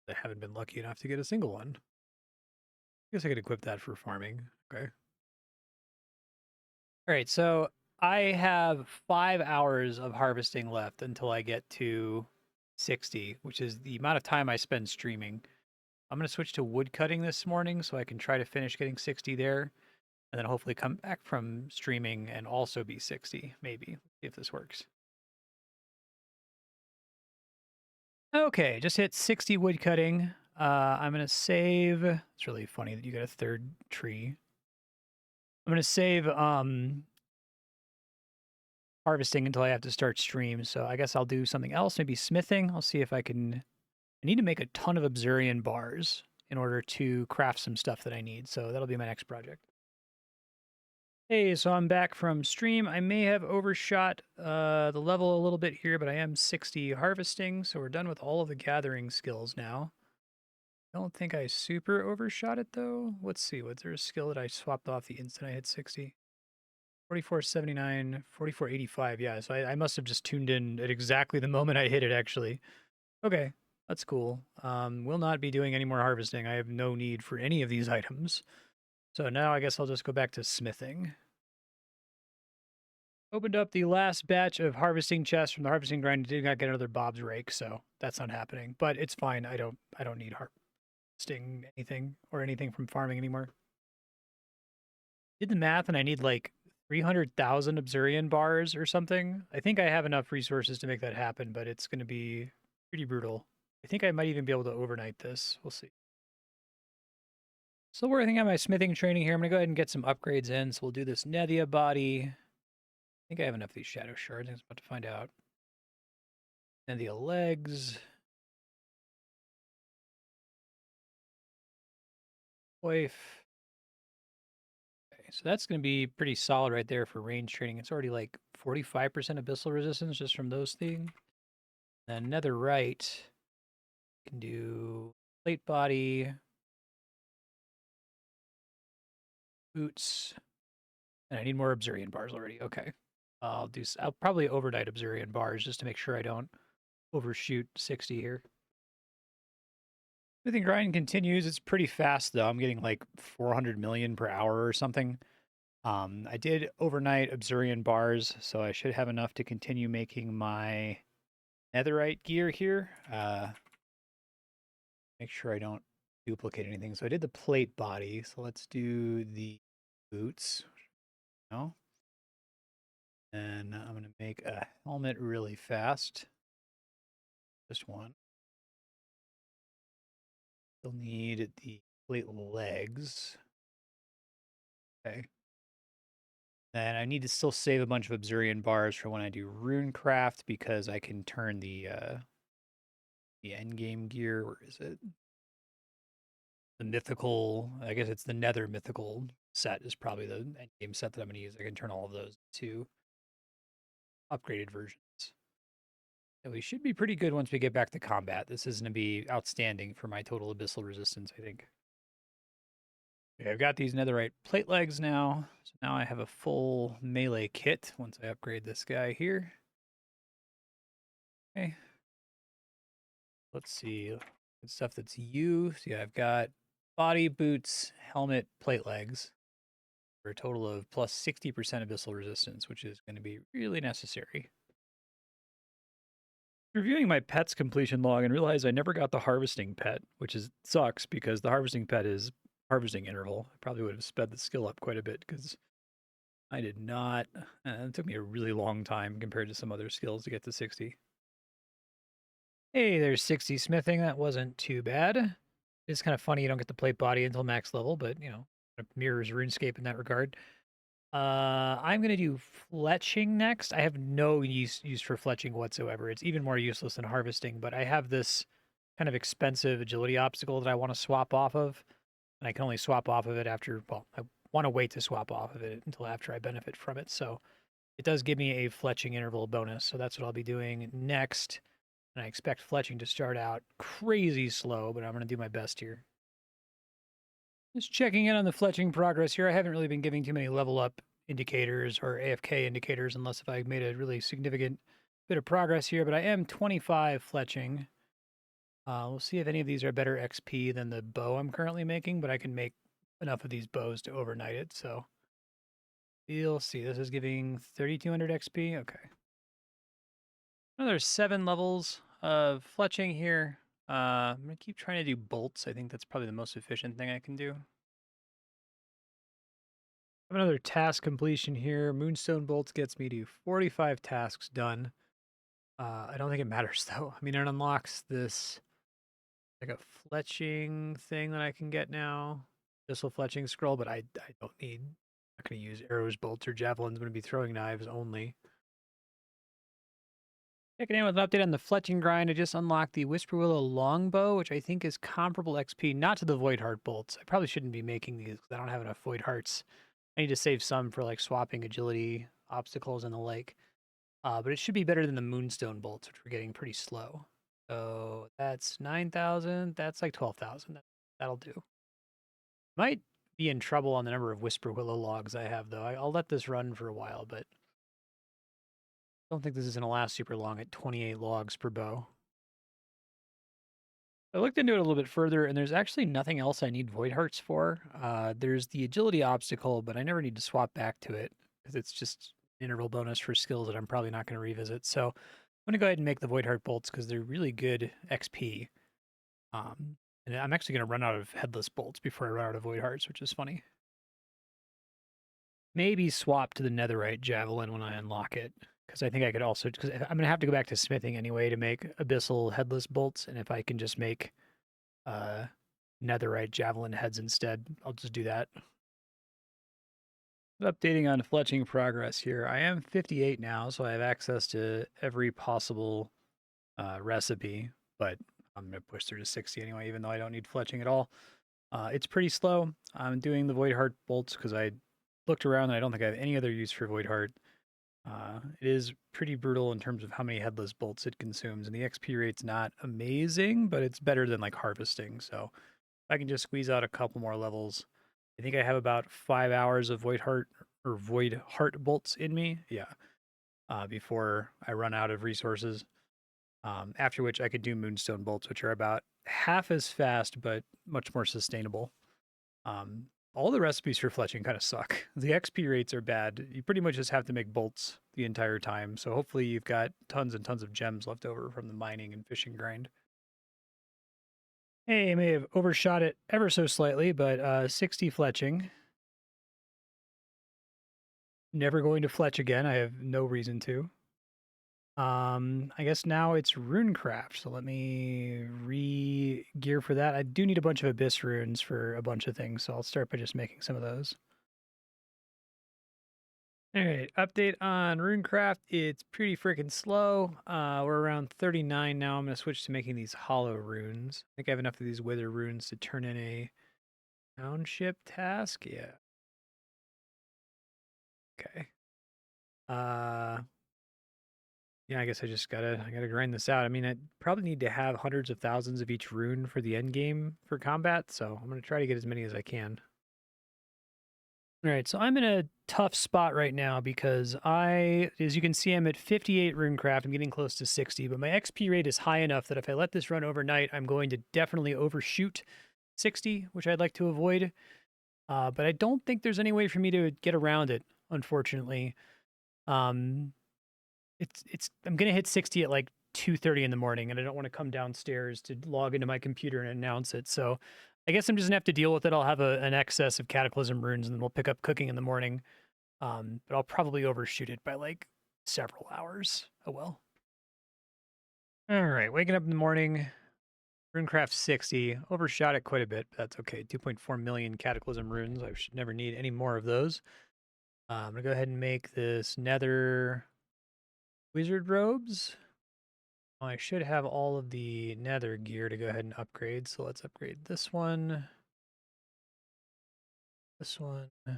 I haven't been lucky enough to get a single one. I guess I could equip that for farming. Okay. All right, so I have 5 hours of harvesting left until I get to 60, which is the amount of time I spend streaming. I'm going to switch to wood cutting this morning so I can try to finish getting 60 there. And then hopefully come back from streaming and also be 60, maybe, if this works. Okay, just hit 60 wood cutting. I'm going to save. It's really funny that you got a third tree. I'm going to save harvesting until I have to start stream. So I guess I'll do something else, maybe smithing. I'll see if I can. I need to make a ton of obsidian bars in order to craft some stuff that I need. So that'll be my next project. Hey, so I'm back from stream. I may have overshot the level a little bit here, but I am 60 harvesting, so we're done with all of the gathering skills now. I don't think I super overshot it, though. Let's see, was there a skill that I swapped off the instant I hit 60? 4479, 4485, yeah, so I must have just tuned in at exactly the moment I hit it, actually. Okay, that's cool. Will not be doing any more harvesting. I have no need for any of these items. So now I guess I'll just go back to smithing. Opened up the last batch of harvesting chests from the harvesting grind. Did not get another Bob's rake, so that's not happening. But it's fine. I don't need harvesting anything or anything from farming anymore. Did the math and I need like 300,000 obsidian bars or something. I think I have enough resources to make that happen, but it's going to be pretty brutal. I think I might even be able to overnight this. We'll see. Still working on my smithing training here. I'm going to go ahead and get some upgrades in. So we'll do this Nethia body. I think I have enough of these shadow shards. I was about to find out. Nethia legs. Wife. Okay, so that's going to be pretty solid right there for range training. It's already like 45% abyssal resistance just from those things. Then netherite can do plate body, boots, and I need more obsidian bars already. Okay, I'll probably overnight obsidian bars just to make sure I don't overshoot 60 here. Smithing grind continues. It's pretty fast though. I'm getting like 400 million per hour or something. I did overnight Obsidian bars, so I should have enough to continue making my netherite gear here. Make sure I don't duplicate anything. So I did the plate body. So let's do the boots. No. And I'm going to make a helmet really fast. Just one. Still need the plate legs. Okay. And I need to still save a bunch of Obsidian bars for when I do runecraft because I can turn the end game gear. Where is it? The mythical. I guess it's the Nether mythical set is probably the end game set that I'm going to use. I can turn all of those to upgraded versions. And we should be pretty good once we get back to combat. This is going to be outstanding for my total abyssal resistance, I think. Okay, I've got these netherite plate legs now. So now I have a full melee kit once I upgrade this guy here. Okay. Let's see. Stuff that's used. Yeah, I've got body, boots, helmet, plate legs for a total of plus 60% abyssal resistance, which is going to be really necessary. Reviewing my pet's completion log and realized I never got the harvesting pet, which sucks because the harvesting pet is harvesting interval. I probably would have sped the skill up quite a bit because I did not. It took me a really long time compared to some other skills to get to 60. Hey, there's 60 smithing. That wasn't too bad. It's kind of funny you don't get to plate body until max level, but, you know, it mirrors RuneScape in that regard. I'm gonna do fletching next. I have no use for fletching whatsoever. It's even more useless than harvesting, but I have this kind of expensive agility obstacle that I want to swap off of, and I can only swap off of it after, well, I want to wait to swap off of it until after I benefit from it. So it does give me a fletching interval bonus, so that's what I'll be doing next. And I expect fletching to start out crazy slow, but I'm gonna do my best here. Just checking in on the fletching progress here. I haven't really been giving too many level up indicators or AFK indicators unless if I made a really significant bit of progress here, but I am 25 fletching. We'll see if any of these are better XP than the bow I'm currently making, but I can make enough of these bows to overnight it, so we'll see. This is giving 3200 XP. Okay. Another 7 levels of fletching here. I'm going to keep trying to do bolts. I think that's probably the most efficient thing I can do. Another task completion here. Moonstone bolts gets me to 45 tasks done. I don't think it matters though. I mean, it unlocks this like a fletching thing that I can get now. This'll fletching scroll, but I don't need. I'm not going to use arrows, bolts, or javelins. I'm going to be throwing knives only. Checking in with an update on the fletching grind. I just unlocked the Whisper Willow longbow, which I think is comparable XP, not to the Void Heart bolts. I probably shouldn't be making these because I don't have enough Void Hearts. I need to save some for like swapping agility obstacles and the like. But it should be better than the Moonstone bolts, which were getting pretty slow. So that's 9,000. That's like 12,000. That'll do. Might be in trouble on the number of Whisper Willow logs I have, though. I'll let this run for a while, but I don't think this is going to last super long at 28 logs per bow. I looked into it a little bit further, and there's actually nothing else I need Void Hearts for. There's the agility obstacle, but I never need to swap back to it because it's just an interval bonus for skills that I'm probably not going to revisit. So I'm going to go ahead and make the Void Heart bolts because they're really good XP. And I'm actually going to run out of headless bolts before I run out of Void Hearts, which is funny. Maybe swap to the Netherite Javelin when I unlock it. Because I think I could also, because I'm going to have to go back to smithing anyway to make Abyssal headless bolts. And if I can just make Netherite Javelin heads instead, I'll just do that. Updating on fletching progress here. I am 58 now, so I have access to every possible recipe. But I'm going to push through to 60 anyway, even though I don't need fletching at all. It's pretty slow. I'm doing the Void Heart bolts because I looked around and I don't think I have any other use for Void Heart. It is pretty brutal in terms of how many headless bolts it consumes, and the XP rate's not amazing, but it's better than like harvesting. So if I can just squeeze out a couple more levels, I think I have about 5 hours of Void Heart bolts in me. Yeah. Before I run out of resources. After which I could do moonstone bolts, which are about half as fast but much more sustainable. Um, all the recipes for fletching kind of suck. The XP rates are bad. You pretty much just have to make bolts the entire time. So hopefully you've got tons and tons of gems left over from the mining and fishing grind. Hey, I may have overshot it ever so slightly, but 60 fletching. Never going to fletch again. I have no reason to. I guess now it's runecraft. So let me re-gear for that. I do need a bunch of abyss runes for a bunch of things, so I'll start by just making some of those. All right, update on runecraft. It's pretty freaking slow. We're around 39 now. I'm going to switch to making these hollow runes. I think I have enough of these wither runes to turn in a township task. Yeah. Okay. Yeah, I guess I gotta grind this out. I mean, I probably need to have hundreds of thousands of each rune for the end game for combat, so I'm gonna try to get as many as I can. All right, so I'm in a tough spot right now because as you can see, I'm at 58 runecraft. I'm getting close to 60, but my XP rate is high enough that if I let this run overnight, I'm going to definitely overshoot 60, which I'd like to avoid. But I don't think there's any way for me to get around it, unfortunately. Um, I'm gonna hit 60 at like 2:30 in the morning, and I don't want to come downstairs to log into my computer and announce it. So I guess I'm just gonna have to deal with it. I'll have an excess of cataclysm runes, and then we'll pick up cooking in the morning. But I'll probably overshoot it by like several hours. Oh well. All right, waking up in the morning. Runecraft 60. Overshot it quite a bit, but that's okay. 2.4 million cataclysm runes. I should never need any more of those. I'm gonna go ahead and make this nether wizard robes. I should have all of the nether gear to go ahead and upgrade. So let's upgrade this one, this one, this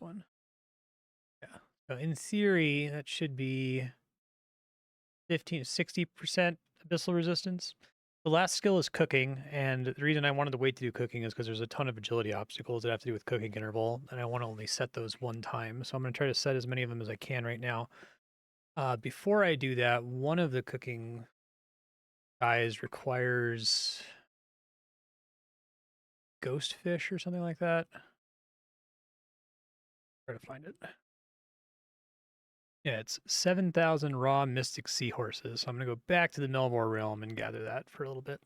one. Yeah. So in theory, that should be 60% abyssal resistance. The last skill is cooking, and the reason I wanted to wait to do cooking is because there's a ton of agility obstacles that have to do with cooking interval, and I want to only set those one time. So I'm going to try to set as many of them as I can right now. Before I do that, one of the cooking guys requires ghost fish or something like that. Try to find it. Yeah, it's 7,000 raw mystic seahorses. So I'm going to go back to the Melvor realm and gather that for a little bit.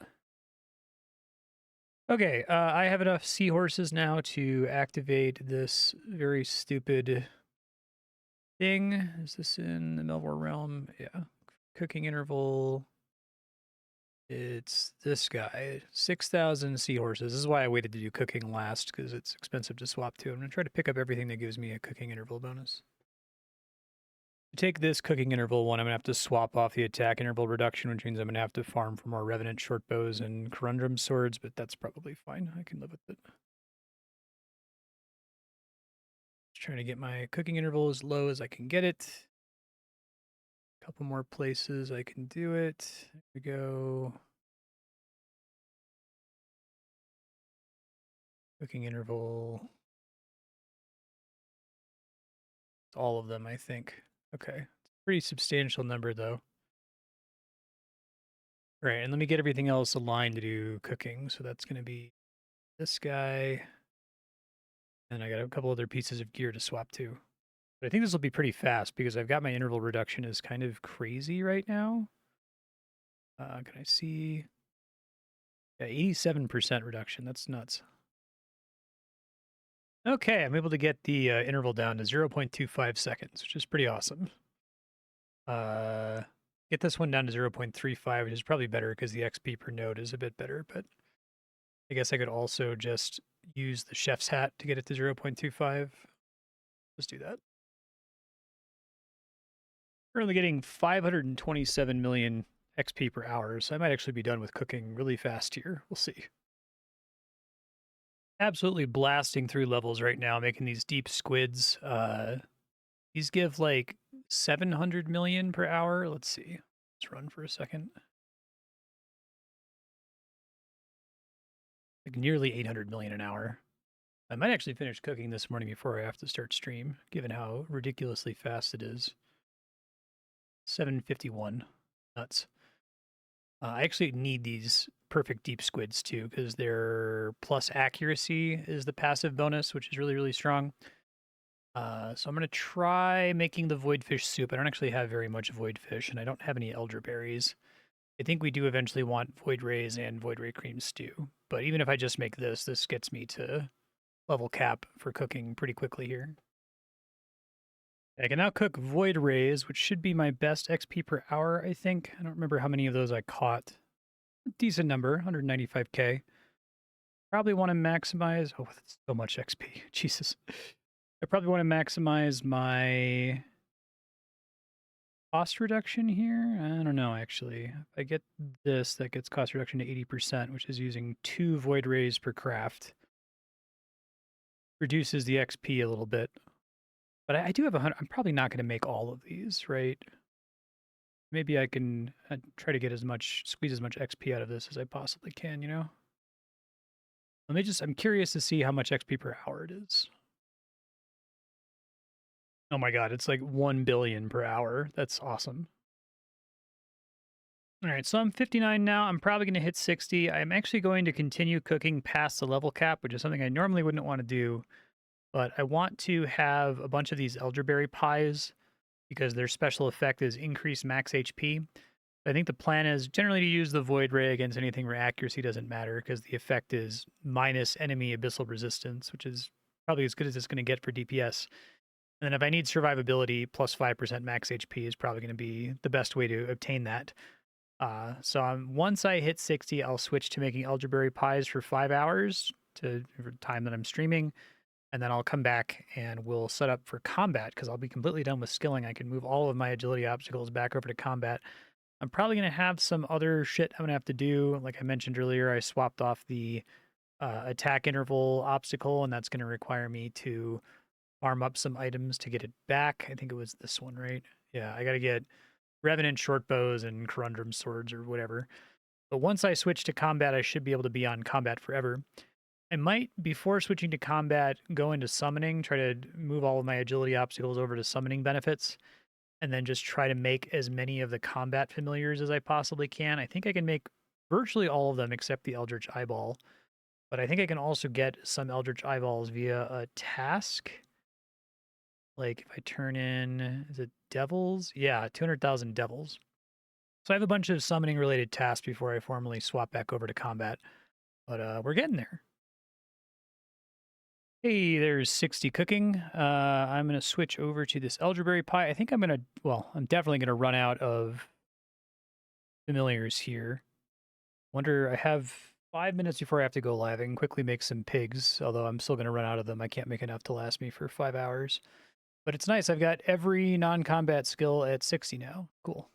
Okay, I have enough seahorses now to activate this very stupid thing. Is this in the Melvor realm? Yeah. Cooking interval. It's this guy. 6,000 seahorses. This is why I waited to do cooking last, because it's expensive to swap to. I'm going to try to pick up everything that gives me a cooking interval bonus. To take this cooking interval one, I'm going to have to swap off the attack interval reduction, which means I'm going to have to farm for more Revenant short bows and Corundum swords, but that's probably fine. I can live with it. Just trying to get my cooking interval as low as I can get it. A couple more places I can do it. There we go. Cooking interval. It's all of them, I think. Okay. Pretty substantial number, though. All right, and let me get everything else aligned to do cooking. So that's going to be this guy. And I got a couple other pieces of gear to swap to. But I think this will be pretty fast because I've got my interval reduction is kind of crazy right now. Can I see? Yeah, 87% reduction. That's nuts. Okay, I'm able to get the interval down to 0.25 seconds, which is pretty awesome. Get this one down to 0.35, which is probably better because the XP per node is a bit better, but I guess I could also just use the chef's hat to get it to 0.25. Let's do that. Currently getting 527 million XP per hour, so I might actually be done with cooking really fast here. We'll see. Absolutely blasting through levels right now, making these deep squids. These give like 700 million per hour. Let's see. Let's run for a second. Like nearly 800 million an hour. I might actually finish cooking this morning before I have to start stream, given how ridiculously fast it is. 7:51. Nuts. I actually need these perfect deep squids too, because their plus accuracy is the passive bonus, which is really, really strong. So I'm going to try making the voidfish soup. I don't actually have very much voidfish, and I don't have any elderberries. I think we do eventually want void rays and void ray cream stew. But even if I just make this gets me to level cap for cooking pretty quickly here. I can now cook void rays, which should be my best XP per hour, I think. I don't remember how many of those I caught. A decent number, 195k. Probably want to maximize... Oh, that's so much XP. Jesus. I probably want to maximize my cost reduction here. I don't know, actually. If I get this, that gets cost reduction to 80%, which is using 2 void rays per craft. Reduces the XP a little bit. But I do have 100. I'm probably not going to make all of these, right? Maybe I can try to get squeeze as much XP out of this as I possibly can, you know? I'm curious to see how much XP per hour it is. Oh my god, it's like 1 billion per hour. That's awesome. All right, so I'm 59 now. I'm probably going to hit 60. I'm actually going to continue cooking past the level cap, which is something I normally wouldn't want to do. But I want to have a bunch of these elderberry pies because their special effect is increased max HP. I think the plan is generally to use the Void Ray against anything where accuracy doesn't matter because the effect is minus enemy abyssal resistance, which is probably as good as it's going to get for DPS. And then if I need survivability, plus 5% max HP is probably going to be the best way to obtain that. Once I hit 60, I'll switch to making elderberry pies for 5 hours for the time that I'm streaming. And then I'll come back and we'll set up for combat because I'll be completely done with skilling. I can move all of my agility obstacles back over to combat. I'm probably going to have some other shit I'm going to have to do. Like I mentioned earlier, I swapped off the attack interval obstacle, and that's going to require me to farm up some items to get it back. I think it was this one, right? Yeah, I got to get Revenant short bows and Corundum swords or whatever. But once I switch to combat, I should be able to be on combat forever. I might, before switching to combat, go into summoning, try to move all of my agility obstacles over to summoning benefits, and then just try to make as many of the combat familiars as I possibly can. I think I can make virtually all of them except the Eldritch Eyeball, but I think I can also get some Eldritch Eyeballs via a task. Like if I turn in, is it Devils? Yeah, 200,000 Devils. So I have a bunch of summoning related tasks before I formally swap back over to combat, but we're getting there. Hey, there's 60 cooking. I'm going to switch over to this elderberry pie. I think I'm definitely going to run out of familiars here. I have 5 minutes before I have to go live. I can quickly make some pigs, although I'm still going to run out of them. I can't make enough to last me for 5 hours. But it's nice. I've got every non-combat skill at 60 now. Cool.